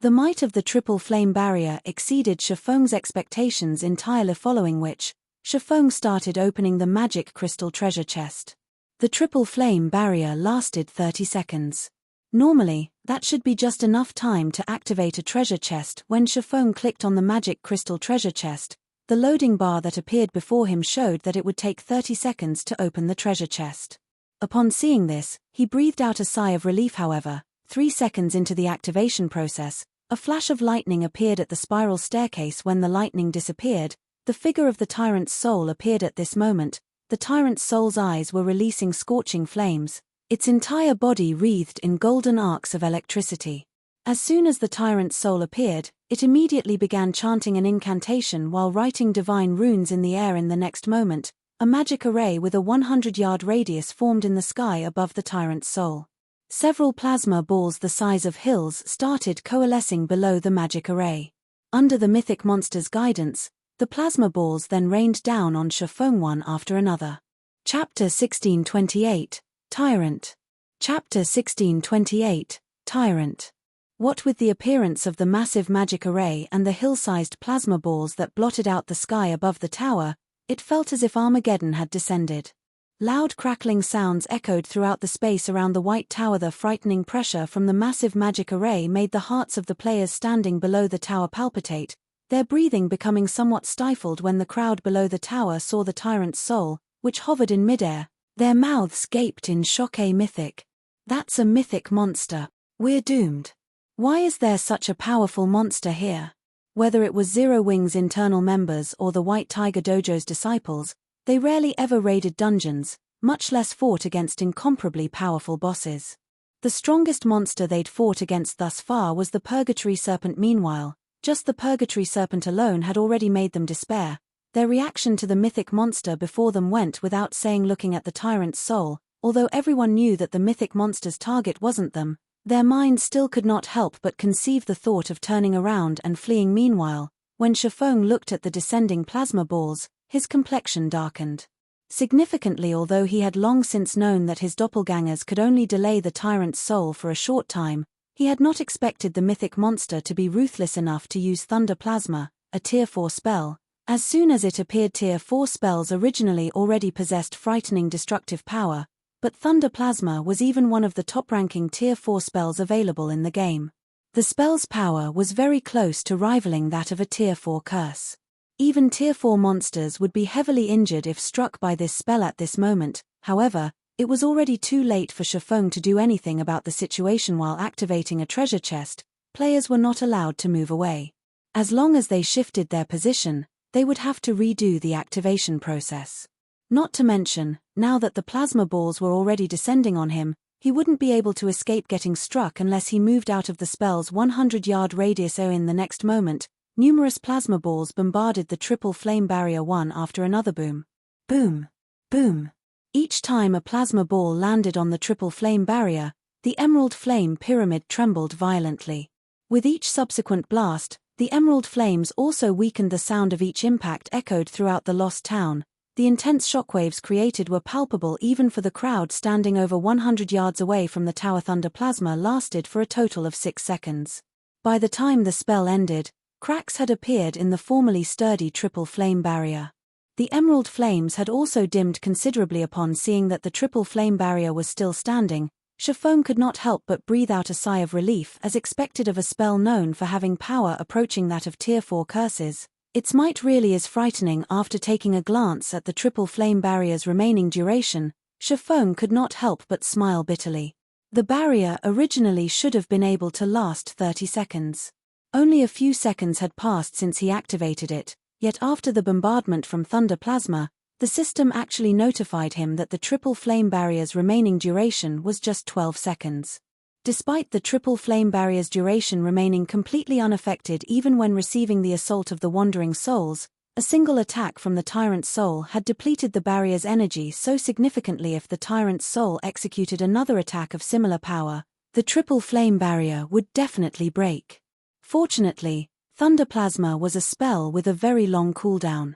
The might of the triple flame barrier exceeded Shifeng's expectations entirely, following which, Shifeng started opening the magic crystal treasure chest. The triple flame barrier lasted 30 seconds. Normally, that should be just enough time to activate a treasure chest. When Shifeng clicked on the magic crystal treasure chest, the loading bar that appeared before him showed that it would take 30 seconds to open the treasure chest. Upon seeing this, he breathed out a sigh of relief. However, 3 seconds into the activation process, a flash of lightning appeared at the spiral staircase. When the lightning disappeared, the figure of the Tyrant's soul appeared. At this moment, the Tyrant's soul's eyes were releasing scorching flames, its entire body wreathed in golden arcs of electricity. As soon as the Tyrant's soul appeared, it immediately began chanting an incantation while writing divine runes in the air. In the next moment, a magic array with a 100-yard radius formed in the sky above the Tyrant's soul. Several plasma balls the size of hills started coalescing below the magic array. Under the mythic monster's guidance, the plasma balls then rained down on Shifeng one after another. Chapter 1628, Tyrant. Chapter 1628, Tyrant. What with the appearance of the massive magic array and the hill-sized plasma balls that blotted out the sky above the tower, it felt as if Armageddon had descended. Loud crackling sounds echoed throughout the space around the White Tower. The frightening pressure from the massive magic array made the hearts of the players standing below the tower palpitate, their breathing becoming somewhat stifled when the crowd below the tower saw the Tyrant's soul, which hovered in midair. Their mouths gaped in shock. A mythic. That's a mythic monster. We're doomed. Why is there such a powerful monster here? Whether it was Zero Wing's internal members or the White Tiger Dojo's disciples, they rarely ever raided dungeons, much less fought against incomparably powerful bosses. The strongest monster they'd fought against thus far was the Purgatory Serpent. Meanwhile, just the Purgatory Serpent alone had already made them despair. Their reaction to the mythic monster before them went without saying. Looking at the Tyrant's soul, although everyone knew that the mythic monster's target wasn't them, their minds still could not help but conceive the thought of turning around and fleeing. Meanwhile, when Shifeng looked at the descending plasma balls, his complexion darkened significantly. Although he had long since known that his doppelgangers could only delay the Tyrant's soul for a short time, he had not expected the mythic monster to be ruthless enough to use Thunder Plasma, a Tier 4 spell. As soon as it appeared, Tier 4 spells originally already possessed frightening destructive power, but Thunder Plasma was even one of the top-ranking Tier 4 spells available in the game. The spell's power was very close to rivaling that of a Tier 4 curse. Even Tier 4 monsters would be heavily injured if struck by this spell at this moment. However, it was already too late for Shifeng to do anything about the situation. While activating a treasure chest, players were not allowed to move away. As long as they shifted their position, they would have to redo the activation process. Not to mention, now that the plasma balls were already descending on him, he wouldn't be able to escape getting struck unless he moved out of the spell's 100-yard radius. In the next moment, numerous plasma balls bombarded the triple flame barrier one after another. Boom. Boom. Boom. Each time a plasma ball landed on the triple flame barrier, the emerald flame pyramid trembled violently. With each subsequent blast, the emerald flames also weakened. The sound of each impact echoed throughout the lost town. The intense shockwaves created were palpable even for the crowd standing over 100 yards away from the tower. Thunder Plasma lasted for a total of 6 seconds. By the time the spell ended, cracks had appeared in the formerly sturdy triple flame barrier. The emerald flames had also dimmed considerably. Upon seeing that the triple flame barrier was still standing, Shifeng could not help but breathe out a sigh of relief, as expected of a spell known for having power approaching that of Tier 4 curses. Its might really is frightening. After taking a glance at the triple flame barrier's remaining duration, Shifeng could not help but smile bitterly. The barrier originally should have been able to last 30 seconds. Only a few seconds had passed since he activated it, yet after the bombardment from Thunder Plasma, the system actually notified him that the triple flame barrier's remaining duration was just 12 seconds. Despite the triple flame barrier's duration remaining completely unaffected even when receiving the assault of the Wandering Souls, a single attack from the Tyrant's soul had depleted the barrier's energy so significantly. If the Tyrant's soul executed another attack of similar power, the triple flame barrier would definitely break. Fortunately, Thunder Plasma was a spell with a very long cooldown.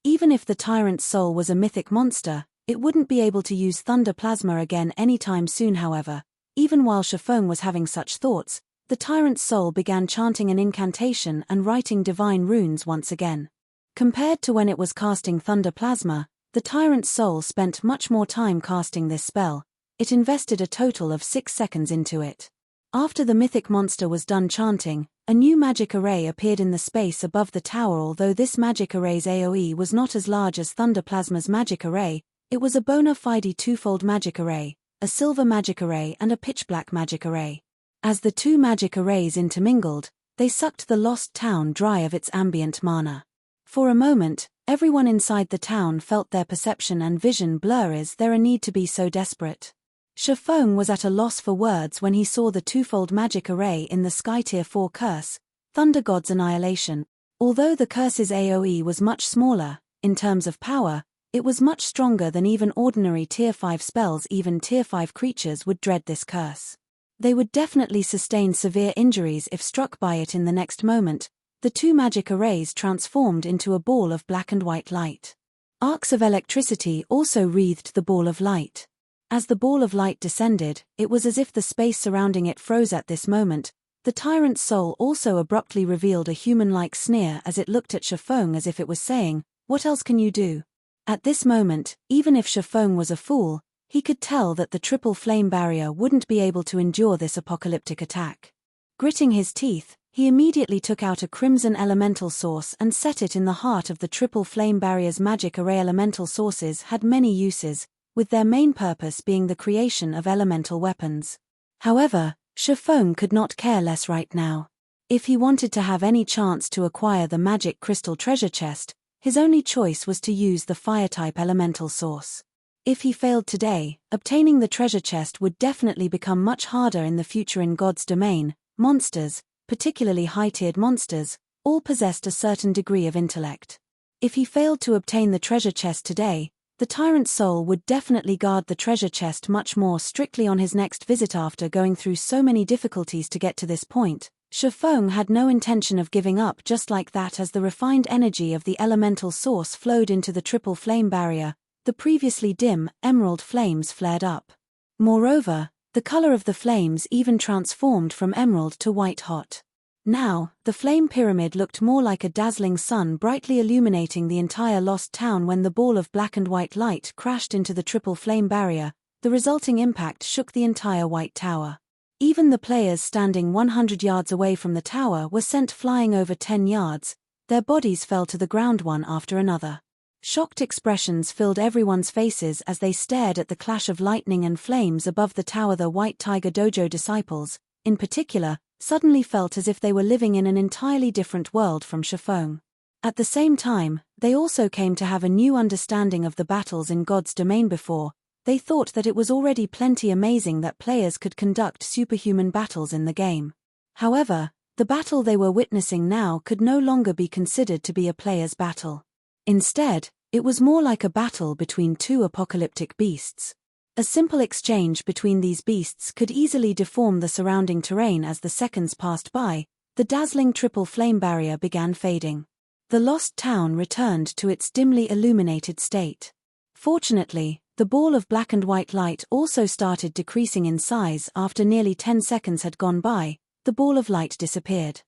Even if the Tyrant's soul was a mythic monster, it wouldn't be able to use Thunder Plasma again anytime soon. However, Even while Shifeng was having such thoughts, the Tyrant's soul began chanting an incantation and writing divine runes once again. Compared to when it was casting Thunder Plasma, the Tyrant's soul spent much more time casting this spell. It invested a total of 6 seconds into it. After the mythic monster was done chanting, a new magic array appeared in the space above the tower. Although this magic array's AoE was not as large as Thunder Plasma's magic array, it was a bona fide twofold magic array, a silver magic array and a pitch-black magic array. As the two magic arrays intermingled, they sucked the lost town dry of its ambient mana. For a moment, everyone inside the town felt their perception and vision blur. Is there a need to be so desperate? Shifeng was at a loss for words when he saw the twofold magic array in the Sky Tier 4 curse, Thunder God's Annihilation. Although the curse's AoE was much smaller, in terms of power, it was much stronger than even ordinary Tier 5 spells. Even Tier 5 creatures would dread this curse. They would definitely sustain severe injuries if struck by it. In the next moment, the two magic arrays transformed into a ball of black and white light. Arcs of electricity also wreathed the ball of light. As the ball of light descended, it was as if the space surrounding it froze. At this moment, the Tyrant's soul also abruptly revealed a human-like sneer as it looked at Shifeng, as if it was saying, "What else can you do?" At this moment, even if Shifeng was a fool, he could tell that the triple flame barrier wouldn't be able to endure this apocalyptic attack. Gritting his teeth, he immediately took out a crimson elemental source and set it in the heart of the triple flame barrier's magic array. Elemental sources had many uses, with their main purpose being the creation of elemental weapons. However, Shifeng could not care less right now. If he wanted to have any chance to acquire the magic crystal treasure chest, his only choice was to use the fire-type elemental source. If he failed today, obtaining the treasure chest would definitely become much harder in the future. In God's domain, monsters, particularly high-tiered monsters, all possessed a certain degree of intellect. If he failed to obtain the treasure chest today, the Tyrant's soul would definitely guard the treasure chest much more strictly on his next visit. After going through so many difficulties to get to this point, Shifeng had no intention of giving up just like that. As the refined energy of the elemental source flowed into the triple flame barrier, the previously dim, emerald flames flared up. Moreover, the color of the flames even transformed from emerald to white hot. Now, the flame pyramid looked more like a dazzling sun, brightly illuminating the entire lost town. When the ball of black and white light crashed into the triple flame barrier, the resulting impact shook the entire white tower. Even the players standing 100 yards away from the tower were sent flying over 10 yards, their bodies fell to the ground one after another. Shocked expressions filled everyone's faces as they stared at the clash of lightning and flames above the tower. The White Tiger Dojo disciples, in particular, suddenly felt as if they were living in an entirely different world from Shifeng. At the same time, they also came to have a new understanding of the battles in God's domain. Before, they thought that it was already plenty amazing that players could conduct superhuman battles in the game. However, the battle they were witnessing now could no longer be considered to be a player's battle. Instead, it was more like a battle between two apocalyptic beasts. A simple exchange between these beasts could easily deform the surrounding terrain. As the seconds passed by, the dazzling triple flame barrier began fading. The lost town returned to its dimly illuminated state. Fortunately, the ball of black and white light also started decreasing in size. After nearly 10 seconds had gone by, the ball of light disappeared.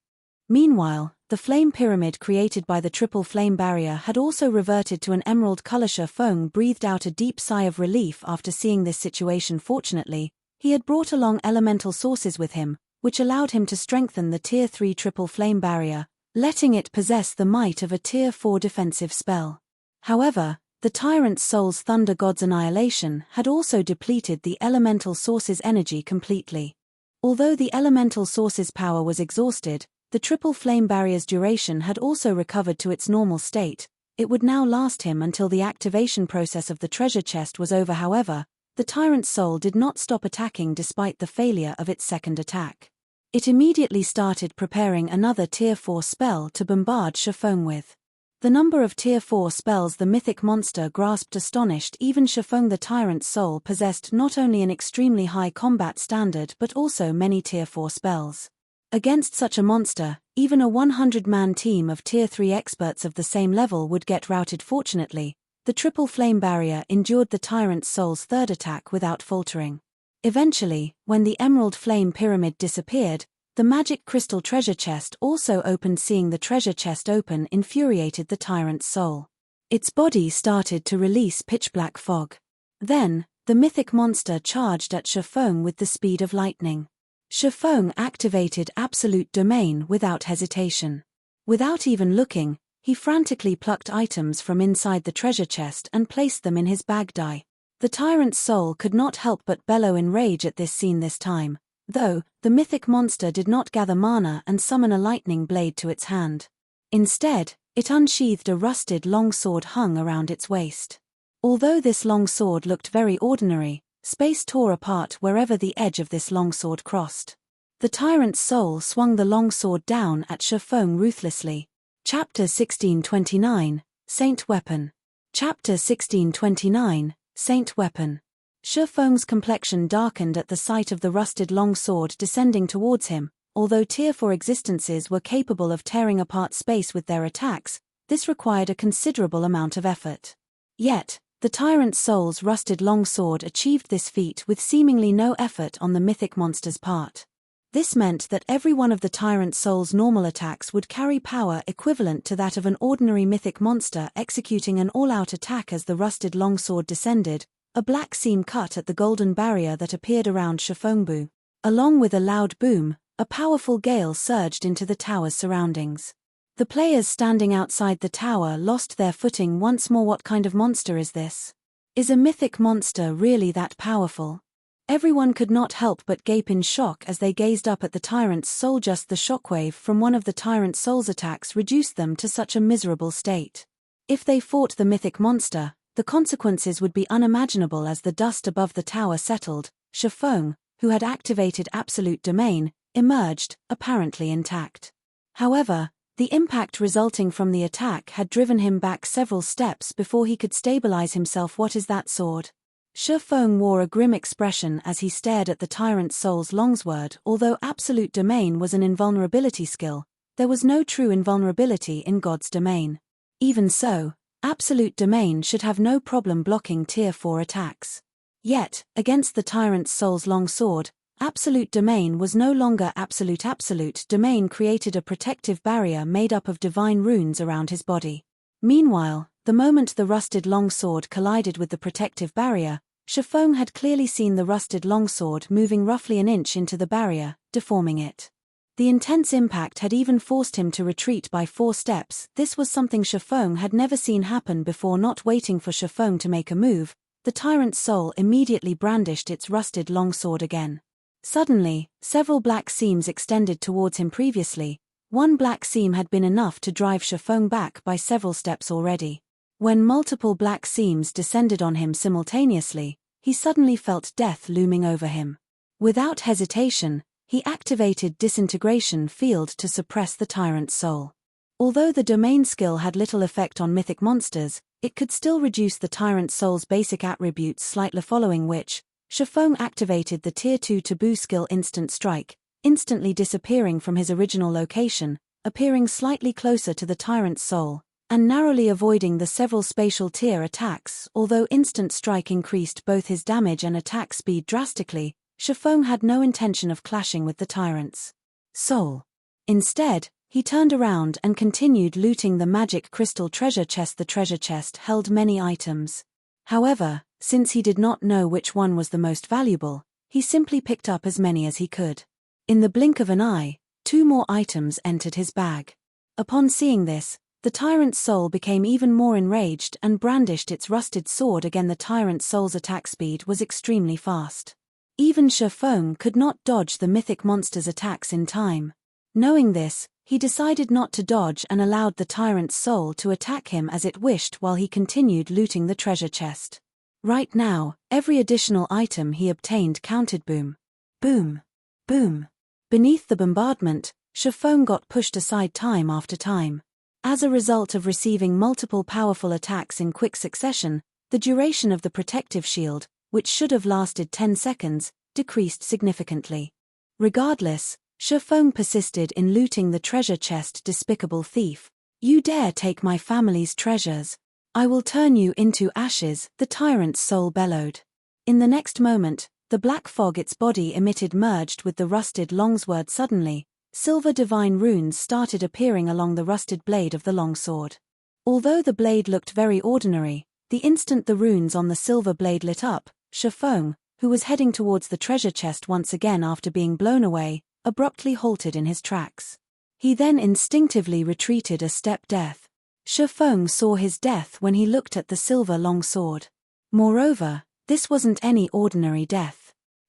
Meanwhile, the flame pyramid created by the triple flame barrier had also reverted to an emerald color. Feng breathed out a deep sigh of relief after seeing this situation. Fortunately, he had brought along elemental sources with him, which allowed him to strengthen the Tier 3 triple flame barrier, letting it possess the might of a Tier 4 defensive spell. However, the Tyrant's soul's Thunder God's Annihilation had also depleted the elemental source's energy completely. Although the elemental source's power was exhausted, the triple flame barrier's duration had also recovered to its normal state. It would now last him until the activation process of the treasure chest was over. However, the Tyrant's soul did not stop attacking despite the failure of its second attack. It immediately started preparing another Tier 4 spell to bombard Shifeng with. The number of Tier 4 spells the mythic monster grasped astonished even Shifeng. The Tyrant's soul possessed not only an extremely high combat standard but also many Tier 4 spells. Against such a monster, even a 100-man team of Tier 3 experts of the same level would get routed. Fortunately, the triple flame barrier endured the Tyrant's soul's third attack without faltering. Eventually, when the emerald flame pyramid disappeared, the magic crystal treasure chest also opened. Seeing the treasure chest open infuriated the tyrant's soul. Its body started to release pitch-black fog. Then, the mythic monster charged at Feng with the speed of lightning. Feng activated Absolute Domain without hesitation. Without even looking, he frantically plucked items from inside the treasure chest and placed them in his bag. The tyrant's soul could not help but bellow in rage at this scene this time, though, the mythic monster did not gather mana and summon a lightning blade to its hand. Instead, it unsheathed a rusted longsword hung around its waist. Although this longsword looked very ordinary, space tore apart wherever the edge of this longsword crossed. The tyrant's soul swung the longsword down at Feng ruthlessly. Chapter 1629, Saint Weapon. Chapter 1629, Saint Weapon. Feng's complexion darkened at the sight of the rusted longsword descending towards him. Although Tier 4 existences were capable of tearing apart space with their attacks, this required a considerable amount of effort. Yet, the tyrant's soul's rusted longsword achieved this feat with seemingly no effort on the mythic monster's part. This meant that every one of the tyrant's soul's normal attacks would carry power equivalent to that of an ordinary mythic monster executing an all-out attack. As the rusted longsword descended, a black seam cut at the golden barrier that appeared around Fengbu. Along with a loud boom, a powerful gale surged into the tower's surroundings. The players standing outside the tower lost their footing once more. What kind of monster is this? Is a mythic monster really that powerful? Everyone could not help but gape in shock as they gazed up at the tyrant's soul. Just the shockwave from one of the tyrant's soul's attacks reduced them to such a miserable state. If they fought the mythic monster, the consequences would be unimaginable. As the dust above the tower settled, Feng, who had activated Absolute Domain, emerged, apparently intact. However, the impact resulting from the attack had driven him back several steps before he could stabilize himself. What is that sword? Feng wore a grim expression as he stared at the tyrant's soul's longsword. Although Absolute Domain was an invulnerability skill, there was no true invulnerability in God's domain. Even so, Absolute Domain should have no problem blocking Tier 4 attacks. Yet, against the tyrant's soul's longsword, Absolute Domain was no longer absolute. Absolute Domain created a protective barrier made up of divine runes around his body. Meanwhile, the moment the rusted longsword collided with the protective barrier, Feng had clearly seen the rusted longsword moving roughly an inch into the barrier, deforming it. The intense impact had even forced him to retreat by 4 steps. This was something Feng had never seen happen before. Not waiting for Feng to make a move, the tyrant's soul immediately brandished its rusted longsword again. Suddenly, several black seams extended towards him. Previously, one black seam had been enough to drive Feng back by several steps already. When multiple black seams descended on him simultaneously, he suddenly felt death looming over him. Without hesitation, he activated Disintegration field to suppress the tyrant's soul. Although the domain skill had little effect on mythic monsters, it could still reduce the tyrant's soul's basic attributes slightly, following which, Feng activated the Tier 2 Taboo skill Instant Strike, instantly disappearing from his original location, appearing slightly closer to the tyrant's soul, and narrowly avoiding the several spatial tier attacks. Although Instant Strike increased both his damage and attack speed drastically, Feng had no intention of clashing with the tyrant's soul. Instead, he turned around and continued looting the magic crystal treasure chest. The treasure chest held many items. However, since he did not know which one was the most valuable, he simply picked up as many as he could. In the blink of an eye, 2 more items entered his bag. Upon seeing this, the tyrant's soul became even more enraged and brandished its rusted sword again. The tyrant's soul's attack speed was extremely fast. Even Feng could not dodge the mythic monster's attacks in time. Knowing this, he decided not to dodge and allowed the tyrant's soul to attack him as it wished while he continued looting the treasure chest. Right now, every additional item he obtained counted. Boom. Boom. Boom. Beneath the bombardment, Feng got pushed aside time after time. As a result of receiving multiple powerful attacks in quick succession, the duration of the protective shield, which should have lasted 10 seconds, decreased significantly. Regardless, Feng persisted in looting the treasure chest. Despicable thief. You dare take my family's treasures? I will turn you into ashes, the tyrant's soul bellowed. In the next moment, The black fog its body emitted merged with the rusted longsword. Suddenly, silver divine runes started appearing along the rusted blade of the longsword. Although the blade looked very ordinary, the instant the runes on the silver blade lit up, Feng, who was heading towards the treasure chest once again after being blown away, abruptly halted in his tracks. He then instinctively retreated a step. Death. Feng saw his death when he looked at the silver longsword. Moreover, this wasn't any ordinary death.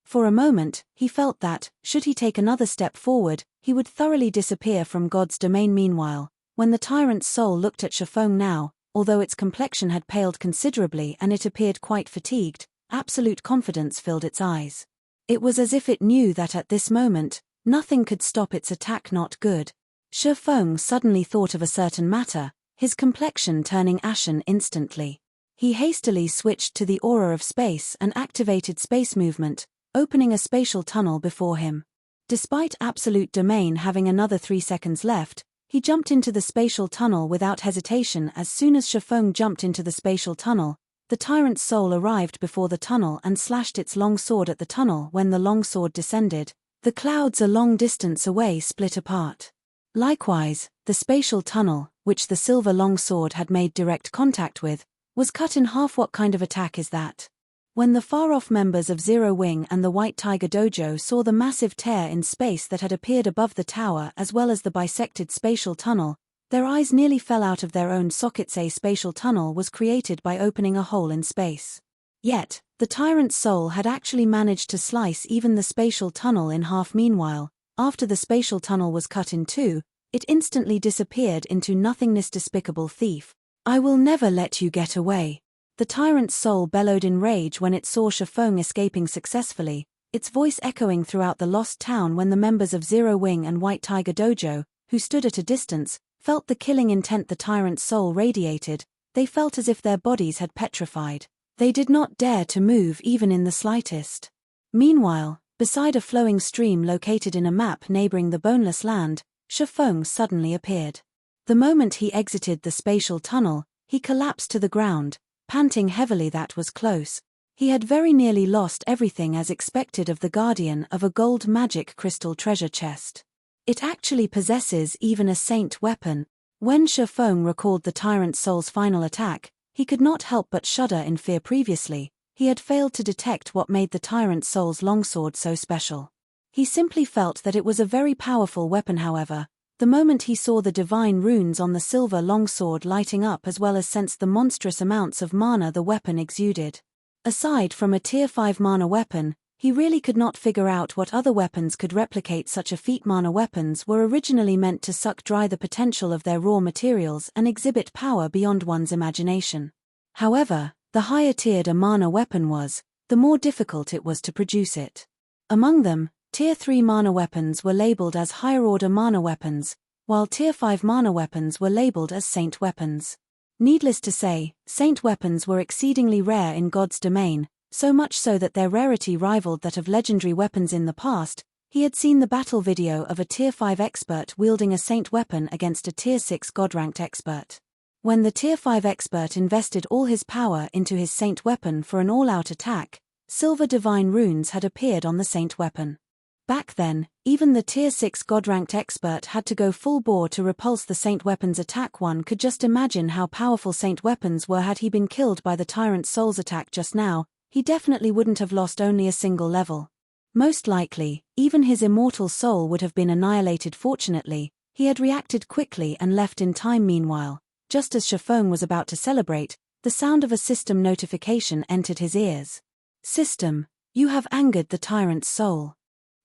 For a moment, he felt that, should he take another step forward, he would thoroughly disappear from God's domain. Meanwhile, when the tyrant's soul looked at Feng now, although its complexion had paled considerably and it appeared quite fatigued, absolute confidence filled its eyes. It was as if it knew that at this moment, nothing could stop its attack. Not good. Feng suddenly thought of a certain matter, his complexion turning ashen instantly. He hastily switched to the aura of space and activated space movement, opening a spatial tunnel before him. Despite absolute domain having another 3 seconds left, he jumped into the spatial tunnel without hesitation. As soon as Feng jumped into the spatial tunnel, the tyrant's soul arrived before the tunnel and slashed its long sword at the tunnel. When the long sword descended, the clouds a long distance away split apart. Likewise, the spatial tunnel, which the silver long sword had made direct contact with, was cut in half. What kind of attack is that? When the far-off members of Zero Wing and the White Tiger Dojo saw the massive tear in space that had appeared above the tower as well as the bisected spatial tunnel, their eyes nearly fell out of their own sockets. A spatial tunnel was created by opening a hole in space. Yet, the tyrant's soul had actually managed to slice even the spatial tunnel in half. Meanwhile, after the spatial tunnel was cut in two, it instantly disappeared into nothingness. Despicable thief. I will never let you get away. The tyrant's soul bellowed in rage when it saw Feng escaping successfully, its voice echoing throughout the lost town. When the members of Zero Wing and White Tiger Dojo, who stood at a distance, felt the killing intent the tyrant's soul radiated, they felt as if their bodies had petrified. They did not dare to move even in the slightest. Meanwhile, beside a flowing stream located in a map neighboring the Boneless land, Feng suddenly appeared. The moment he exited the spatial tunnel, he collapsed to the ground, panting heavily. That was close. He had very nearly lost everything as expected of the guardian of a gold magic crystal treasure chest. It actually possesses even a saint weapon. When Feng recalled the tyrant's soul's final attack, he could not help but shudder in fear. Previously, he had failed to detect what made the tyrant's soul's longsword so special. He simply felt that it was a very powerful weapon. However, the moment he saw the divine runes on the silver longsword lighting up as well as sensed the monstrous amounts of mana the weapon exuded. Aside from a tier 5 mana weapon, he really could not figure out what other weapons could replicate such a feat. Mana weapons were originally meant to suck dry the potential of their raw materials and exhibit power beyond one's imagination. However, the higher tiered a mana weapon was, the more difficult it was to produce it. Among them, Tier 3 mana weapons were labeled as higher-order mana weapons, while Tier 5 mana weapons were labeled as saint weapons. Needless to say, saint weapons were exceedingly rare in God's domain, so much so that their rarity rivaled that of legendary weapons. In the past, he had seen the battle video of a Tier 5 expert wielding a saint weapon against a Tier 6 God-ranked expert. When the Tier 5 expert invested all his power into his saint weapon for an all-out attack, silver divine runes had appeared on the saint weapon. Back then, even the Tier 6 God-ranked expert had to go full bore to repulse the saint weapon's attack. One could just imagine how powerful saint weapons were. Had he been killed by the tyrant's soul's attack just now, he definitely wouldn't have lost only a single level. Most likely, even his immortal soul would have been annihilated. Fortunately, he had reacted quickly and left in time. Meanwhile, just as Feng was about to celebrate, the sound of a system notification entered his ears. System, you have angered the tyrant's soul.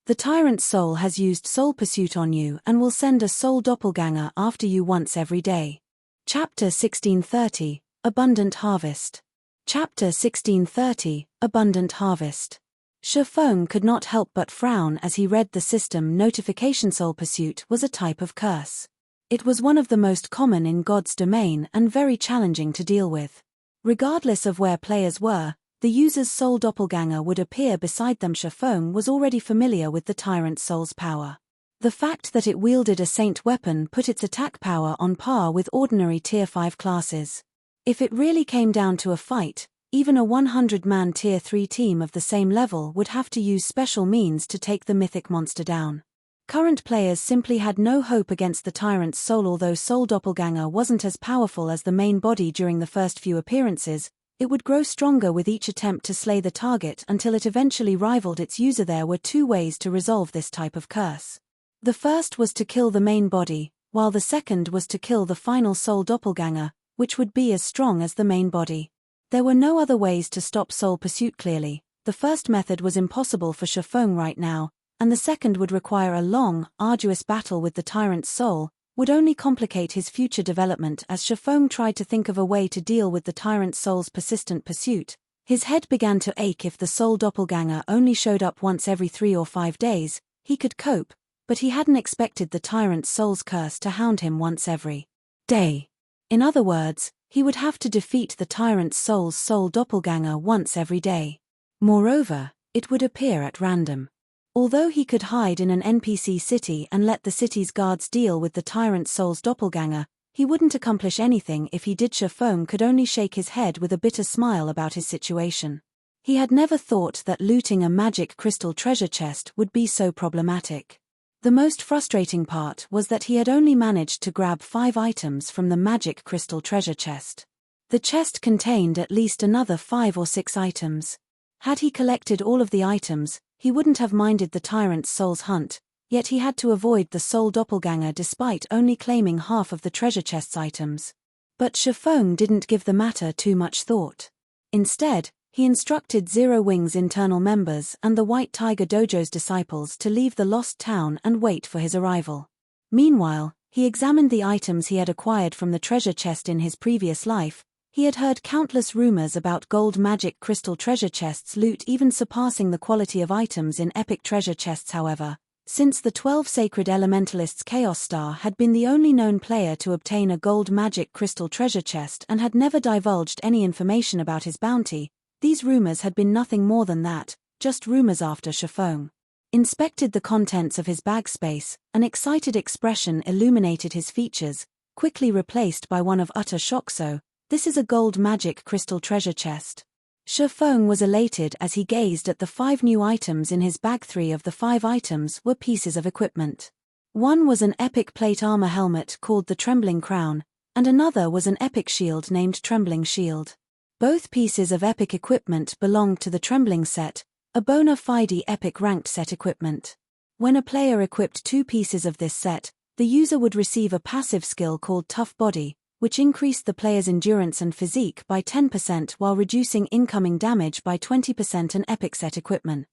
The tyrant's soul has used soul pursuit on you and will send a soul doppelganger after you once every day. Chapter 1630, Abundant Harvest. Chapter 1630, Abundant Harvest. Feng could not help but frown as he read the system notification. Soul pursuit was a type of curse. It was one of the most common in God's domain and very challenging to deal with. Regardless of where players were, the user's soul doppelganger would appear beside them. Feng was already familiar with the tyrant's soul's power. The fact that it wielded a saint weapon put its attack power on par with ordinary Tier 5 classes. If it really came down to a fight, Even a 100-man Tier 3 team of the same level would have to use special means to take the mythic monster down. Current players simply had no hope against the Tyrant's soul. Although Soul Doppelganger wasn't as powerful as the main body during the first few appearances, it would grow stronger with each attempt to slay the target until it eventually rivaled its user. There were two ways to resolve this type of curse. The first was to kill the main body, while the second was to kill the final Soul Doppelganger, which would be as strong as the main body. There were no other ways to stop Soul Pursuit clearly. The first method was impossible for Feng right now, and the second would require a long, arduous battle with the Tyrant's soul, would only complicate his future development. As Feng tried to think of a way to deal with the Tyrant's soul's persistent pursuit, his head began to ache. If the Soul Doppelganger only showed up once every 3 or 5 days, he could cope, but he hadn't expected the Tyrant's soul's curse to hound him once every day. In other words, he would have to defeat the Tyrant's soul's Soul Doppelganger once every day. Moreover, it would appear at random. Although he could hide in an NPC city and let the city's guards deal with the Tyrant's soul's doppelganger, he wouldn't accomplish anything if he did. Feng could only shake his head with a bitter smile about his situation. He had never thought that looting a magic crystal treasure chest would be so problematic. The most frustrating part was that he had only managed to grab 5 items from the magic crystal treasure chest. The chest contained at least another 5 or 6 items. Had he collected all of the items, he wouldn't have minded the Tyrant's soul's hunt, yet he had to avoid the Soul Doppelganger despite only claiming half of the treasure chest's items. But Feng didn't give the matter too much thought. Instead, he instructed Zero Wing's internal members and the White Tiger Dojo's disciples to leave the lost town and wait for his arrival. Meanwhile, he examined the items he had acquired from the treasure chest in his previous life. He had heard countless rumors about gold magic crystal treasure chests loot even surpassing the quality of items in epic treasure chests. However, since the 12 Sacred Elementalists' Chaos Star had been the only known player to obtain a gold magic crystal treasure chest and had never divulged any information about his bounty, these rumors had been nothing more than that, just rumors. After Feng inspected the contents of his bag space, an excited expression illuminated his features, quickly replaced by one of utter shock. So, this is a gold magic crystal treasure chest. Feng was elated as he gazed at the 5 new items in his bag. 3 of the 5 items were pieces of equipment. One was an epic plate armor helmet called the Trembling Crown, and another was an epic shield named Trembling Shield. Both pieces of epic equipment belonged to the Trembling set, a bona fide epic ranked set equipment. When a player equipped 2 pieces of this set, the user would receive a passive skill called Tough Body, which increased the player's endurance and physique by 10% while reducing incoming damage by 20%. An epic set equipment.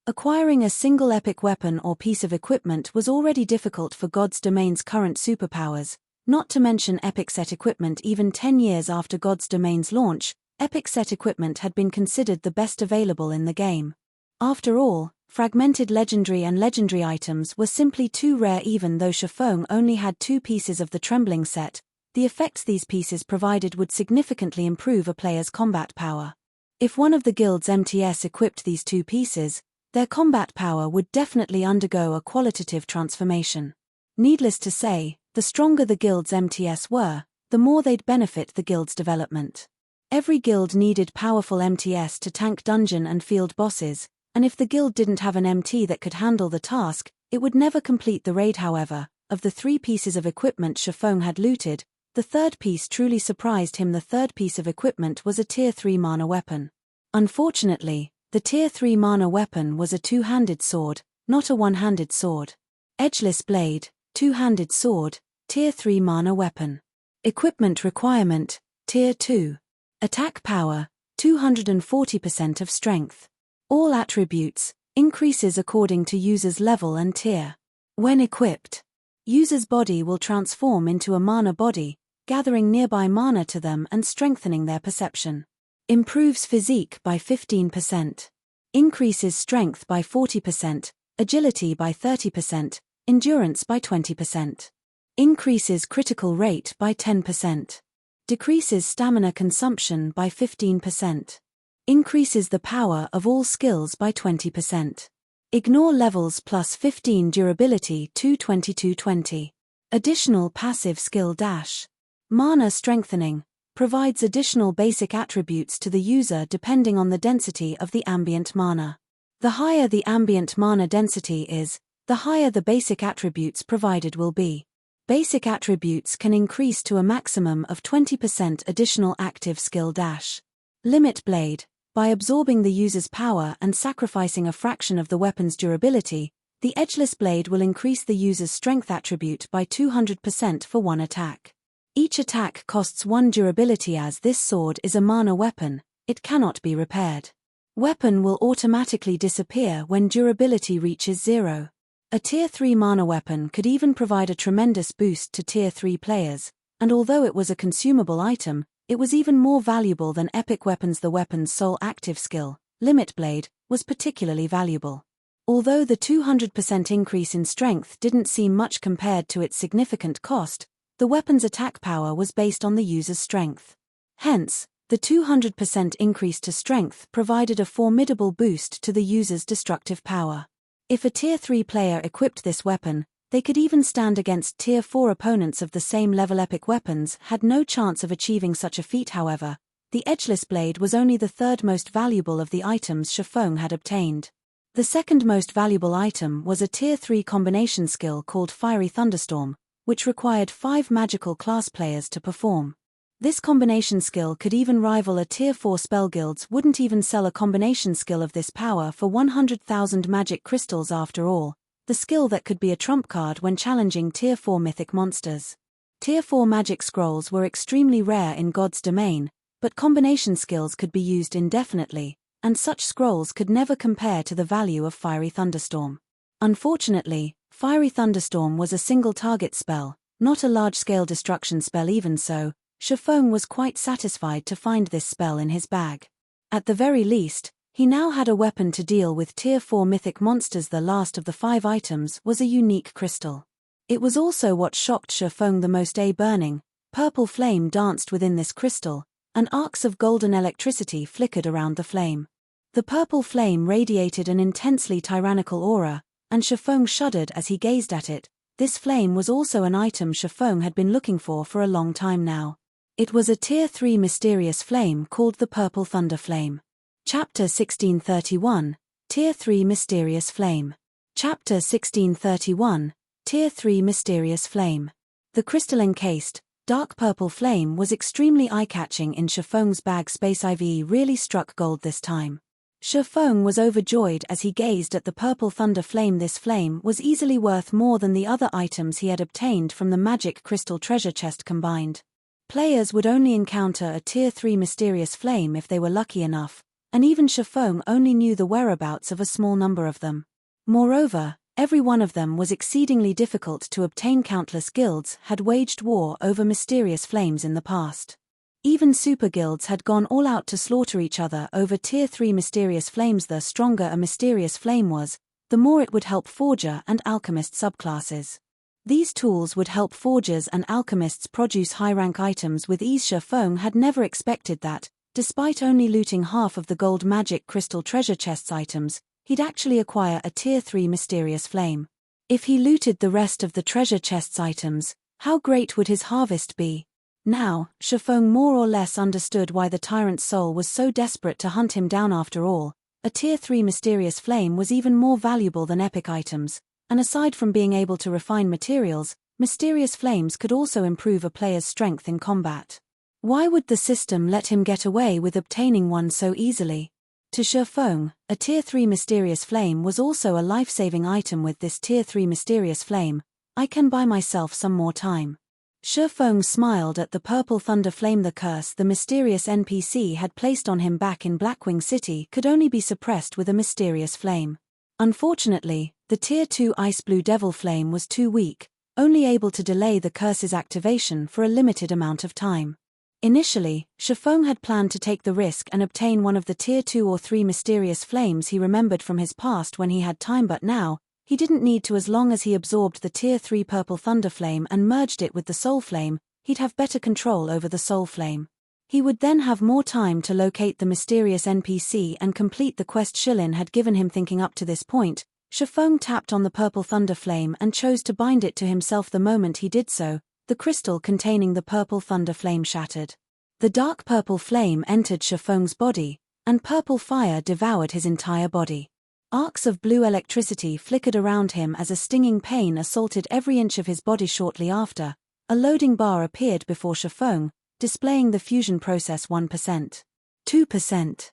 Acquiring a single epic weapon or piece of equipment was already difficult for God's Domain's current superpowers, not to mention epic set equipment. Even 10 years after God's Domain's launch, epic set equipment had been considered the best available in the game. After all, fragmented legendary and legendary items were simply too rare. Even though Feng only had 2 pieces of the Trembling set, the effects these pieces provided would significantly improve a player's combat power. If one of the guild's MTS equipped these 2 pieces, their combat power would definitely undergo a qualitative transformation. Needless to say, the stronger the guild's MTS were, the more they'd benefit the guild's development. Every guild needed powerful MTS to tank dungeon and field bosses, and if the guild didn't have an MT that could handle the task, it would never complete the raid. However, of the 3 pieces of equipment Feng had looted, the third piece truly surprised him. The third piece of equipment was a Tier 3 mana weapon. Unfortunately, the Tier 3 mana weapon was a 2-handed sword, not a 1-handed sword. Edgeless blade, 2-handed sword, Tier 3 mana weapon. Equipment requirement, Tier 2. Attack power, 240% of strength. All attributes, increases according to user's level and tier. When equipped, user's body will transform into a mana body, gathering nearby mana to them and strengthening their perception. Improves physique by 15%. Increases strength by 40%, agility by 30%, endurance by 20%. Increases critical rate by 10%. Decreases stamina consumption by 15%. Increases the power of all skills by 20%. Ignore levels plus 15 durability to 2220. Additional passive skill dash. Mana strengthening. provides additional basic attributes to the user depending on the density of the ambient mana. The higher the ambient mana density is, the higher the basic attributes provided will be. Basic attributes can increase to a maximum of 20% additional active skill dash. Limit Blade. By absorbing the user's power and sacrificing a fraction of the weapon's durability, the Edgeless Blade will increase the user's strength attribute by 200% for one attack. Each attack costs 1 durability. As this sword is a mana weapon, it cannot be repaired. Weapon will automatically disappear when durability reaches 0. A Tier 3 mana weapon could even provide a tremendous boost to Tier 3 players, and although it was a consumable item, it was even more valuable than epic weapons. The weapon's sole active skill, Limit Blade, was particularly valuable. Although the 200% increase in strength didn't seem much compared to its significant cost, the weapon's attack power was based on the user's strength. Hence, the 200% increase to strength provided a formidable boost to the user's destructive power. If a Tier 3 player equipped this weapon, they could even stand against Tier 4 opponents of the same level. Epic weapons had no chance of achieving such a feat. However, the Edgeless Blade was only the third most valuable of the items Feng had obtained. The second most valuable item was a Tier 3 combination skill called Fiery Thunderstorm, which required 5 magical class players to perform. This combination skill could even rival a Tier 4 spell. Guilds wouldn't even sell a combination skill of this power for 100,000 magic crystals. After all, the skill that could be a trump card when challenging Tier 4 mythic monsters. Tier 4 magic scrolls were extremely rare in God's domain, but combination skills could be used indefinitely, and such scrolls could never compare to the value of Fiery Thunderstorm. Unfortunately, Fiery Thunderstorm was a single-target spell, not a large-scale destruction spell. Even so, Feng was quite satisfied to find this spell in his bag. At the very least, he now had a weapon to deal with Tier 4 mythic monsters. The last of the 5 items was a unique crystal. It was also what shocked Feng the most. A burning, purple flame danced within this crystal, and arcs of golden electricity flickered around the flame. The purple flame radiated an intensely tyrannical aura, and Feng shuddered as he gazed at it. This flame was also an item Feng had been looking for a long time now. It was a Tier 3 mysterious flame called the Purple Thunder Flame. Chapter 1631, Tier 3 Mysterious Flame. Chapter 1631, Tier 3 Mysterious Flame. The crystal-encased, dark purple flame was extremely eye-catching in Feng's bag. Space IV really struck gold this time. Feng was overjoyed as he gazed at the Purple Thunder Flame. This flame was easily worth more than the other items he had obtained from the magic crystal treasure chest combined. Players would only encounter a Tier 3 mysterious flame if they were lucky enough, and even Feng only knew the whereabouts of a small number of them. Moreover, every one of them was exceedingly difficult to obtain. Countless guilds had waged war over mysterious flames in the past. Even super guilds had gone all out to slaughter each other over Tier 3 mysterious flames. The stronger a mysterious flame was, the more it would help forger and alchemist subclasses. These tools would help forgers and alchemists produce high-rank items with ease. Feng had never expected that, despite only looting half of the gold magic crystal treasure chest's items, he'd actually acquire a Tier 3 mysterious flame. If he looted the rest of the treasure chest's items, how great would his harvest be? Now, Feng more or less understood why the Tyrant's soul was so desperate to hunt him down. After all, a Tier 3 mysterious flame was even more valuable than epic items, and aside from being able to refine materials, mysterious flames could also improve a player's strength in combat. Why would the system let him get away with obtaining one so easily? To Feng, a Tier 3 mysterious flame was also a life-saving item. With this Tier 3 mysterious flame, I can buy myself some more time. Feng smiled at the Purple Thunder Flame. The curse the mysterious NPC had placed on him back in Blackwing City could only be suppressed with a mysterious flame. Unfortunately, the Tier 2 Ice Blue Devil Flame was too weak, only able to delay the curse's activation for a limited amount of time. Initially, Feng had planned to take the risk and obtain one of the Tier 2 or 3 mysterious flames he remembered from his past when he had time, but now, he didn't need to. As long as he absorbed the Tier 3 Purple Thunder Flame and merged it with the Soul Flame, he'd have better control over the Soul Flame. He would then have more time to locate the mysterious NPC and complete the quest Shilin had given him. Thinking up to this point, Feng tapped on the Purple Thunder Flame and chose to bind it to himself. The moment he did so, the crystal containing the Purple Thunder Flame shattered. The dark purple flame entered Shifeng's body, and purple fire devoured his entire body. Arcs of blue electricity flickered around him as a stinging pain assaulted every inch of his body. Shortly after, a loading bar appeared before Shifeng, displaying the fusion process 1%, 2%,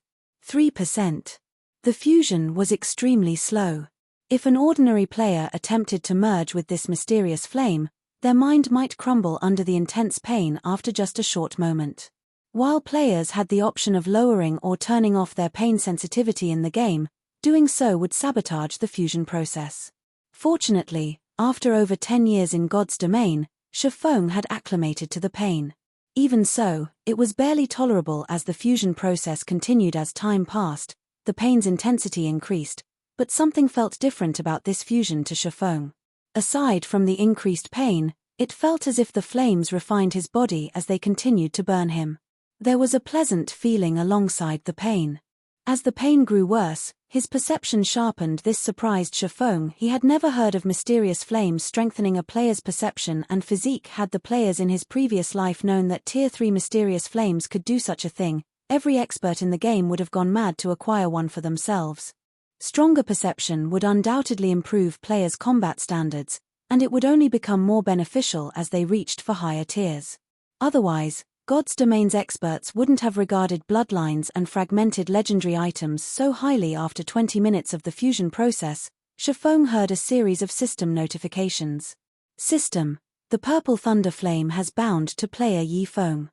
3%. The fusion was extremely slow. If an ordinary player attempted to merge with this mysterious flame, their mind might crumble under the intense pain after just a short moment. While players had the option of lowering or turning off their pain sensitivity in the game, doing so would sabotage the fusion process. Fortunately, after over 10 years in God's domain, Shifeng had acclimated to the pain. Even so, it was barely tolerable as the fusion process continued. As time passed, the pain's intensity increased, but something felt different about this fusion to Shifeng. Aside from the increased pain, it felt as if the flames refined his body as they continued to burn him. There was a pleasant feeling alongside the pain. As the pain grew worse, his perception sharpened. This surprised Shifeng. He had never heard of mysterious flames strengthening a player's perception and physique. Had the players in his previous life known that Tier 3 mysterious flames could do such a thing, every expert in the game would have gone mad to acquire one for themselves. Stronger perception would undoubtedly improve players' combat standards, and it would only become more beneficial as they reached for higher tiers. Otherwise, God's Domain's experts wouldn't have regarded bloodlines and fragmented legendary items so highly. After 20 minutes of the fusion process, Shifeng heard a series of system notifications. System: the purple thunder flame has bound to player Yi Feng.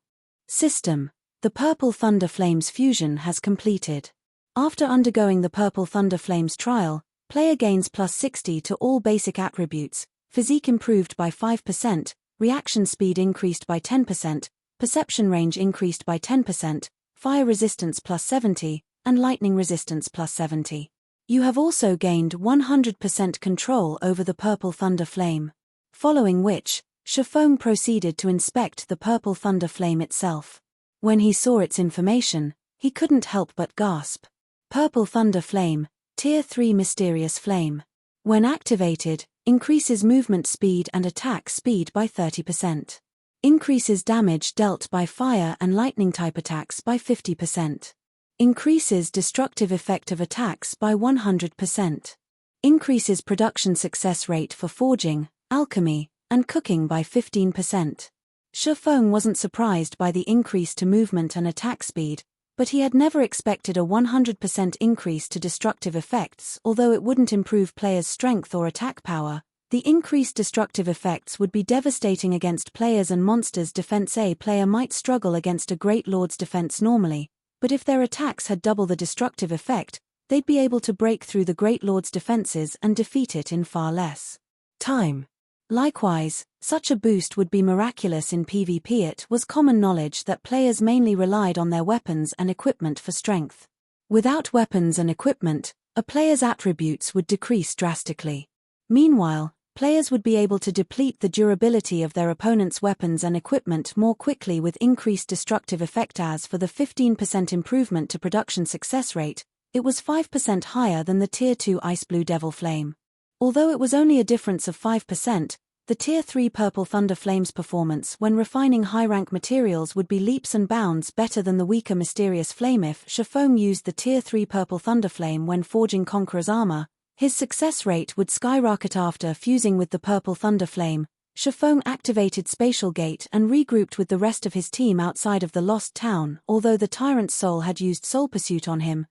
System: the purple thunder flame's fusion has completed. After undergoing the purple thunder flame's trial, player gains plus 60 to all basic attributes, physique improved by 5%, reaction speed increased by 10%, perception range increased by 10%, fire resistance plus 70, and lightning resistance plus 70. You have also gained 100% control over the purple thunder flame. Following which, Shifeng proceeded to inspect the purple thunder flame itself. When he saw its information, he couldn't help but gasp. Purple thunder flame, Tier 3 mysterious flame. When activated, increases movement speed and attack speed by 30%. Increases damage dealt by fire and lightning type attacks by 50%. Increases destructive effect of attacks by 100%. Increases production success rate for forging, alchemy, and cooking by 15%. Shifeng wasn't surprised by the increase to movement and attack speed, but he had never expected a 100% increase to destructive effects. Although it wouldn't improve players' strength or attack power, the increased destructive effects would be devastating against players and monsters' defense. A player might struggle against a Great Lord's defense normally, but if their attacks had double the destructive effect, they'd be able to break through the Great Lord's defenses and defeat it in far less time. Likewise, such a boost would be miraculous in PvP. It was common knowledge that players mainly relied on their weapons and equipment for strength. Without weapons and equipment, a player's attributes would decrease drastically. Meanwhile, players would be able to deplete the durability of their opponent's weapons and equipment more quickly with increased destructive effect. As for the 15% improvement to production success rate, it was 5% higher than the Tier 2 Ice Blue Devil Flame. Although it was only a difference of 5%, the Tier 3 Purple Thunder Flame's performance when refining high-rank materials would be leaps and bounds better than the weaker Mysterious Flame. If Shifeng used the Tier 3 Purple Thunder Flame when forging Conqueror's armor, his success rate would skyrocket. After fusing with the Purple Thunder Flame, Shifeng activated Spatial Gate and regrouped with the rest of his team outside of the Lost Town. Although the Tyrant's soul had used Soul Pursuit on him,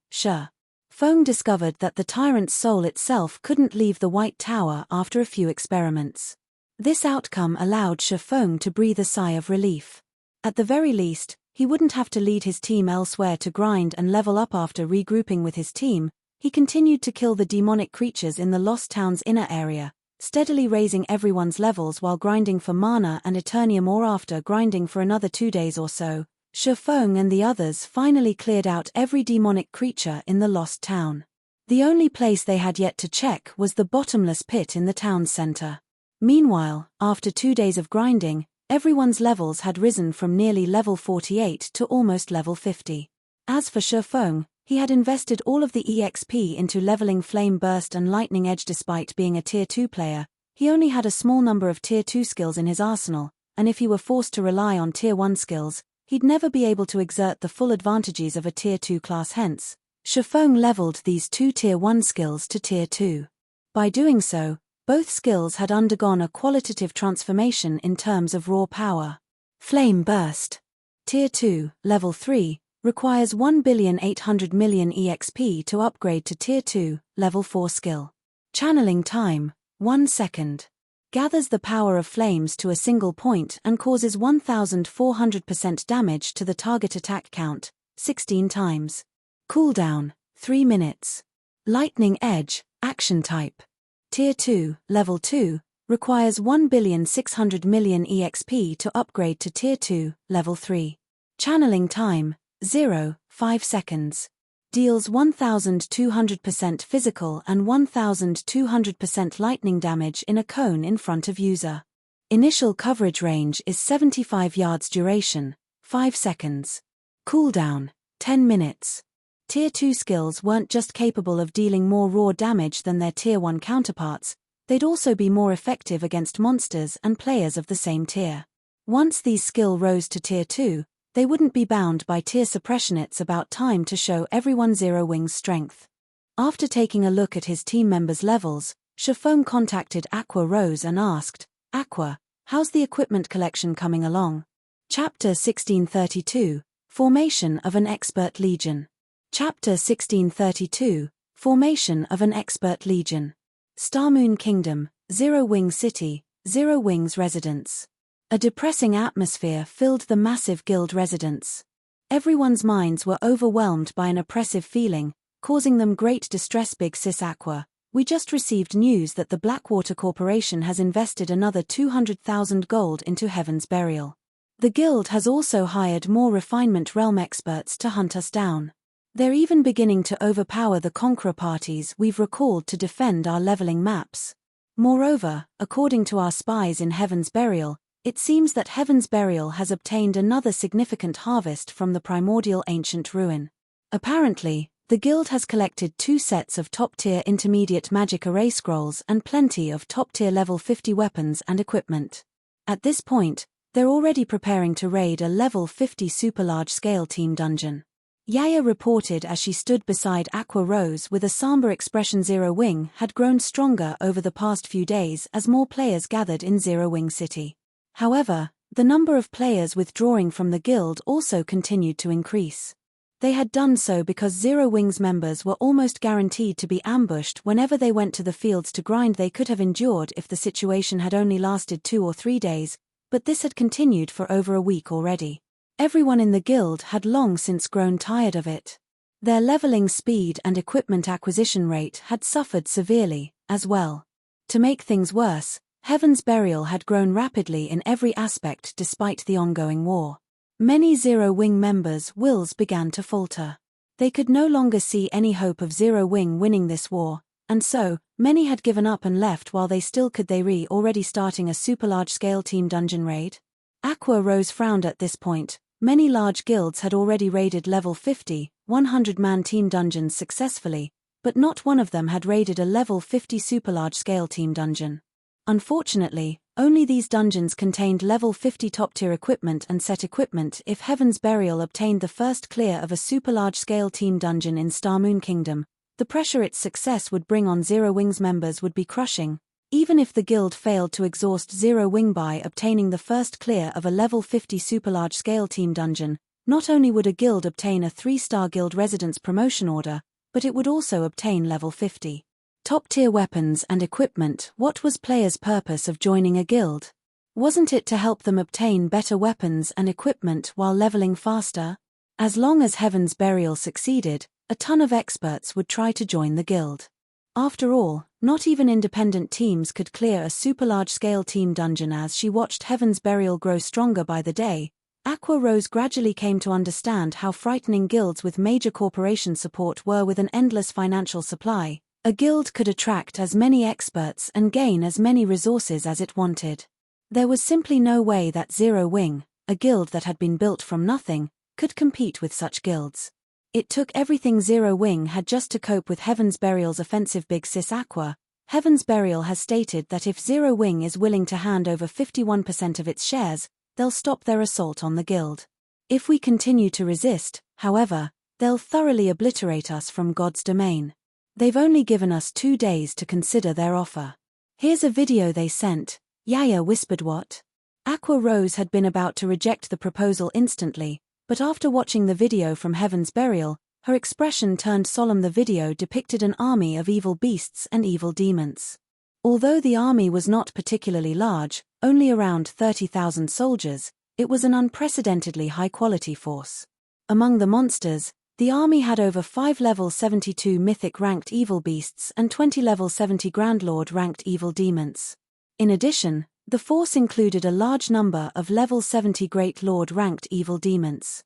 Feng discovered that the Tyrant's soul itself couldn't leave the White Tower after a few experiments. This outcome allowed Shifeng to breathe a sigh of relief. At the very least, he wouldn't have to lead his team elsewhere to grind and level up. After regrouping with his team, he continued to kill the demonic creatures in the Lost Town's inner area, steadily raising everyone's levels while grinding for mana and Eternium ore. After grinding for another 2 days or so, Shifeng and the others finally cleared out every demonic creature in the Lost Town. The only place they had yet to check was the bottomless pit in the town's center. Meanwhile, after 2 days of grinding, everyone's levels had risen from nearly level 48 to almost level 50. As for Shifeng, he had invested all of the EXP into leveling Flame Burst and Lightning Edge. Despite being a Tier 2 player, he only had a small number of Tier 2 skills in his arsenal, and if he were forced to rely on Tier 1 skills, he'd never be able to exert the full advantages of a Tier 2 class. Hence, Feng leveled these two Tier 1 skills to Tier 2. By doing so, both skills had undergone a qualitative transformation in terms of raw power. Flame Burst. Tier 2, Level 3, requires 1,800,000,000 EXP to upgrade to Tier 2, Level 4 skill. Channeling time, 1 second. Gathers the power of flames to a single point and causes 1400% damage to the target attack count, 16 times. Cooldown, 3 minutes. Lightning Edge, Action Type. Tier 2, Level 2, requires 1,600,000,000 EXP to upgrade to Tier 2, Level 3. Channeling time, 0.5 seconds. Deals 1200% physical and 1200% lightning damage in a cone in front of user. Initial coverage range is 75 yards. Duration, 5 seconds. Cooldown, 10 minutes. Tier 2 skills weren't just capable of dealing more raw damage than their Tier 1 counterparts, they'd also be more effective against monsters and players of the same tier. Once these skills rose to Tier 2, they wouldn't be bound by tier suppression. It's about time to show everyone Zero Wing's strength. After taking a look at his team members' levels, Feng contacted Aqua Rose and asked, "Aqua, how's the equipment collection coming along?" Chapter 1632, Formation of an Expert Legion. Chapter 1632, Formation of an Expert Legion. Starmoon Kingdom, Zero Wing City, Zero Wing's residence. A depressing atmosphere filled the massive guild residence. Everyone's minds were overwhelmed by an oppressive feeling, causing them great distress. Big Sis Aqua, we just received news that the Blackwater Corporation has invested another 200,000 gold into Heaven's Burial. The guild has also hired more refinement realm experts to hunt us down. They're even beginning to overpower the Conqueror parties we've recalled to defend our leveling maps. Moreover, according to our spies in Heaven's Burial, it seems that Heaven's Burial has obtained another significant harvest from the Primordial ancient ruin. Apparently, the guild has collected 2 sets of top-tier intermediate magic array scrolls and plenty of top-tier level 50 weapons and equipment. At this point, they're already preparing to raid a level 50 super large-scale team dungeon. Yaya reported as she stood beside Aqua Rose with a somber expression. Zero Wing had grown stronger over the past few days as more players gathered in Zero Wing City. However, the number of players withdrawing from the guild also continued to increase. They had done so because Zero Wing's members were almost guaranteed to be ambushed whenever they went to the fields to grind. They could have endured if the situation had only lasted 2 or 3 days, but this had continued for over a week already. Everyone in the guild had long since grown tired of it. Their leveling speed and equipment acquisition rate had suffered severely, as well. To make things worse, Heaven's Burial had grown rapidly in every aspect despite the ongoing war. Many Zero Wing members' wills began to falter. They could no longer see any hope of Zero Wing winning this war, and so, many had given up and left while they still could. They were already starting a super large-scale team dungeon raid. Aqua Rose frowned at this point. Many large guilds had already raided level 50, 100-man team dungeons successfully, but not one of them had raided a level 50 super large-scale team dungeon. Unfortunately, only these dungeons contained level 50 top-tier equipment and set equipment. If Heaven's Burial obtained the first clear of a super large-scale team dungeon in Starmoon Kingdom, the pressure its success would bring on Zero Wing's members would be crushing. Even if the guild failed to exhaust Zero Wing by obtaining the first clear of a level 50 super large-scale team dungeon, not only would a guild obtain a 3-star guild residence promotion order, but it would also obtain level 50. Top-tier weapons and equipment. What was players' purpose of joining a guild? Wasn't it to help them obtain better weapons and equipment while leveling faster? As long as Heaven's Burial succeeded, a ton of experts would try to join the guild. After all, not even independent teams could clear a super large-scale team dungeon. As she watched Heaven's Burial grow stronger by the day, Aqua Rose gradually came to understand how frightening guilds with major corporation support were. With an endless financial supply, a guild could attract as many experts and gain as many resources as it wanted. There was simply no way that Zero Wing, a guild that had been built from nothing, could compete with such guilds. It took everything Zero Wing had just to cope with Heaven's Burial's offensive. Big Sis Aqua, Heaven's Burial has stated that if Zero Wing is willing to hand over 51% of its shares, they'll stop their assault on the guild. If we continue to resist, however, they'll thoroughly obliterate us from God's domain. They've only given us 2 days to consider their offer. Here's a video they sent. Yaya whispered what? Aqua Rose had been about to reject the proposal instantly, but after watching the video from Heaven's Burial, her expression turned solemn. The video depicted an army of evil beasts and evil demons. Although the army was not particularly large, only around 30,000 soldiers, it was an unprecedentedly high-quality force. Among the monsters, the army had over 5 level 72 mythic ranked evil beasts and 20 level 70 Grandlord ranked evil demons. In addition, the force included a large number of level 70 Great Lord ranked evil demons.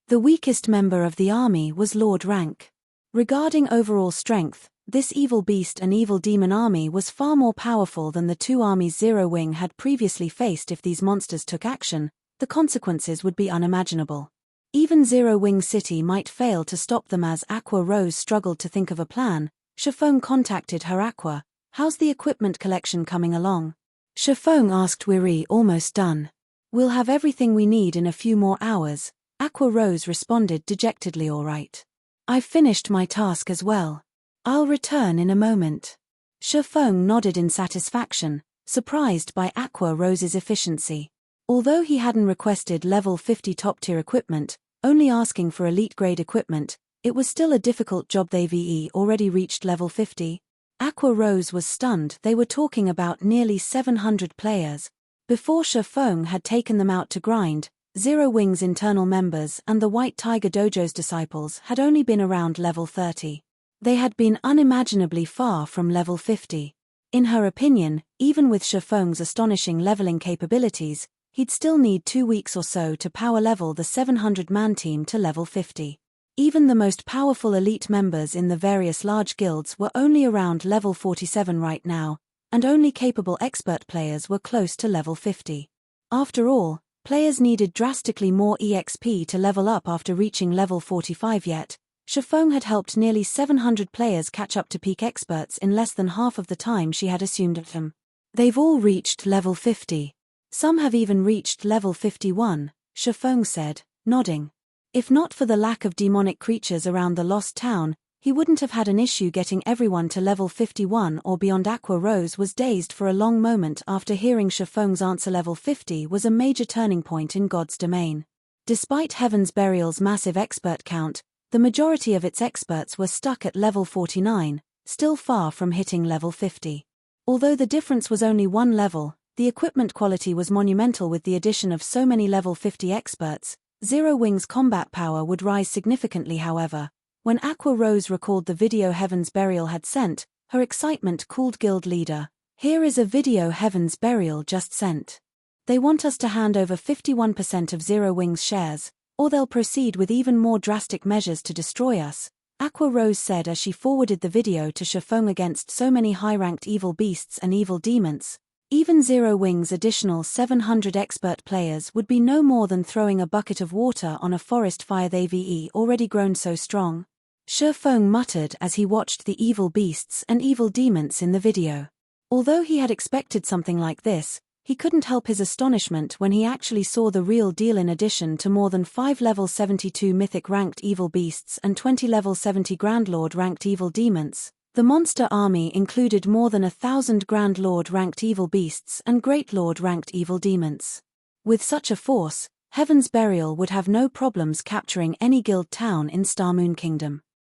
The weakest member of the army was Lord rank. Regarding overall strength, this evil beast and evil demon army was far more powerful than the 2 armies Zero Wing had previously faced. If these monsters took action, the consequences would be unimaginable. Even Zero Wing City might fail to stop them. As Aqua Rose struggled to think of a plan, Feng contacted her. Aqua, how's the equipment collection coming along? Feng asked. We're almost done. We'll have everything we need in a few more hours, Aqua Rose responded dejectedly. All right. I've finished my task as well. I'll return in a moment. Feng nodded in satisfaction, surprised by Aqua Rose's efficiency. Although he hadn't requested level 50 top-tier equipment, only asking for elite-grade equipment, it was still a difficult job. They've already reached level 50. Aqua Rose was stunned. They were talking about nearly 700 players. Before Feng had taken them out to grind, Zero Wing's internal members and the White Tiger Dojo's disciples had only been around level 30. They had been unimaginably far from level 50. In her opinion, even with Feng's astonishing leveling capabilities, he'd still need 2 weeks or so to power level the 700-man team to level 50. Even the most powerful elite members in the various large guilds were only around level 47 right now, and only capable expert players were close to level 50. After all, players needed drastically more EXP to level up after reaching level 45. Yet, Feng had helped nearly 700 players catch up to peak experts in less than half of the time she had assumed of them. They've all reached level 50. Some have even reached level 51, Feng said, nodding. If not for the lack of demonic creatures around the lost town, he wouldn't have had an issue getting everyone to level 51 or beyond. Aqua Rose was dazed for a long moment after hearing Feng's answer. Level 50 was a major turning point in God's domain. Despite Heaven's Burial's massive expert count, the majority of its experts were stuck at level 49, still far from hitting level 50. Although the difference was only 1 level, the equipment quality was monumental. With the addition of so many level 50 experts, Zero Wing's combat power would rise significantly. However, when Aqua Rose recalled the video Heaven's Burial had sent, her excitement cooled. Guild leader, here is a video Heaven's Burial just sent. They want us to hand over 51% of Zero Wing's shares, or they'll proceed with even more drastic measures to destroy us, Aqua Rose said as she forwarded the video to Feng. Against so many high-ranked evil beasts and evil demons, even Zero Wing's additional 700 expert players would be no more than throwing a bucket of water on a forest fire. They've already grown so strong, Feng muttered as he watched the evil beasts and evil demons in the video. Although he had expected something like this, he couldn't help his astonishment when he actually saw the real deal. In addition to more than 5 level 72 mythic ranked evil beasts and 20 level 70 Grandlord ranked evil demons, the monster army included more than 1,000 Grand Lord ranked evil beasts and Great Lord ranked evil demons. With such a force, Heaven's Burial would have no problems capturing any guild town in Star Moon Kingdom.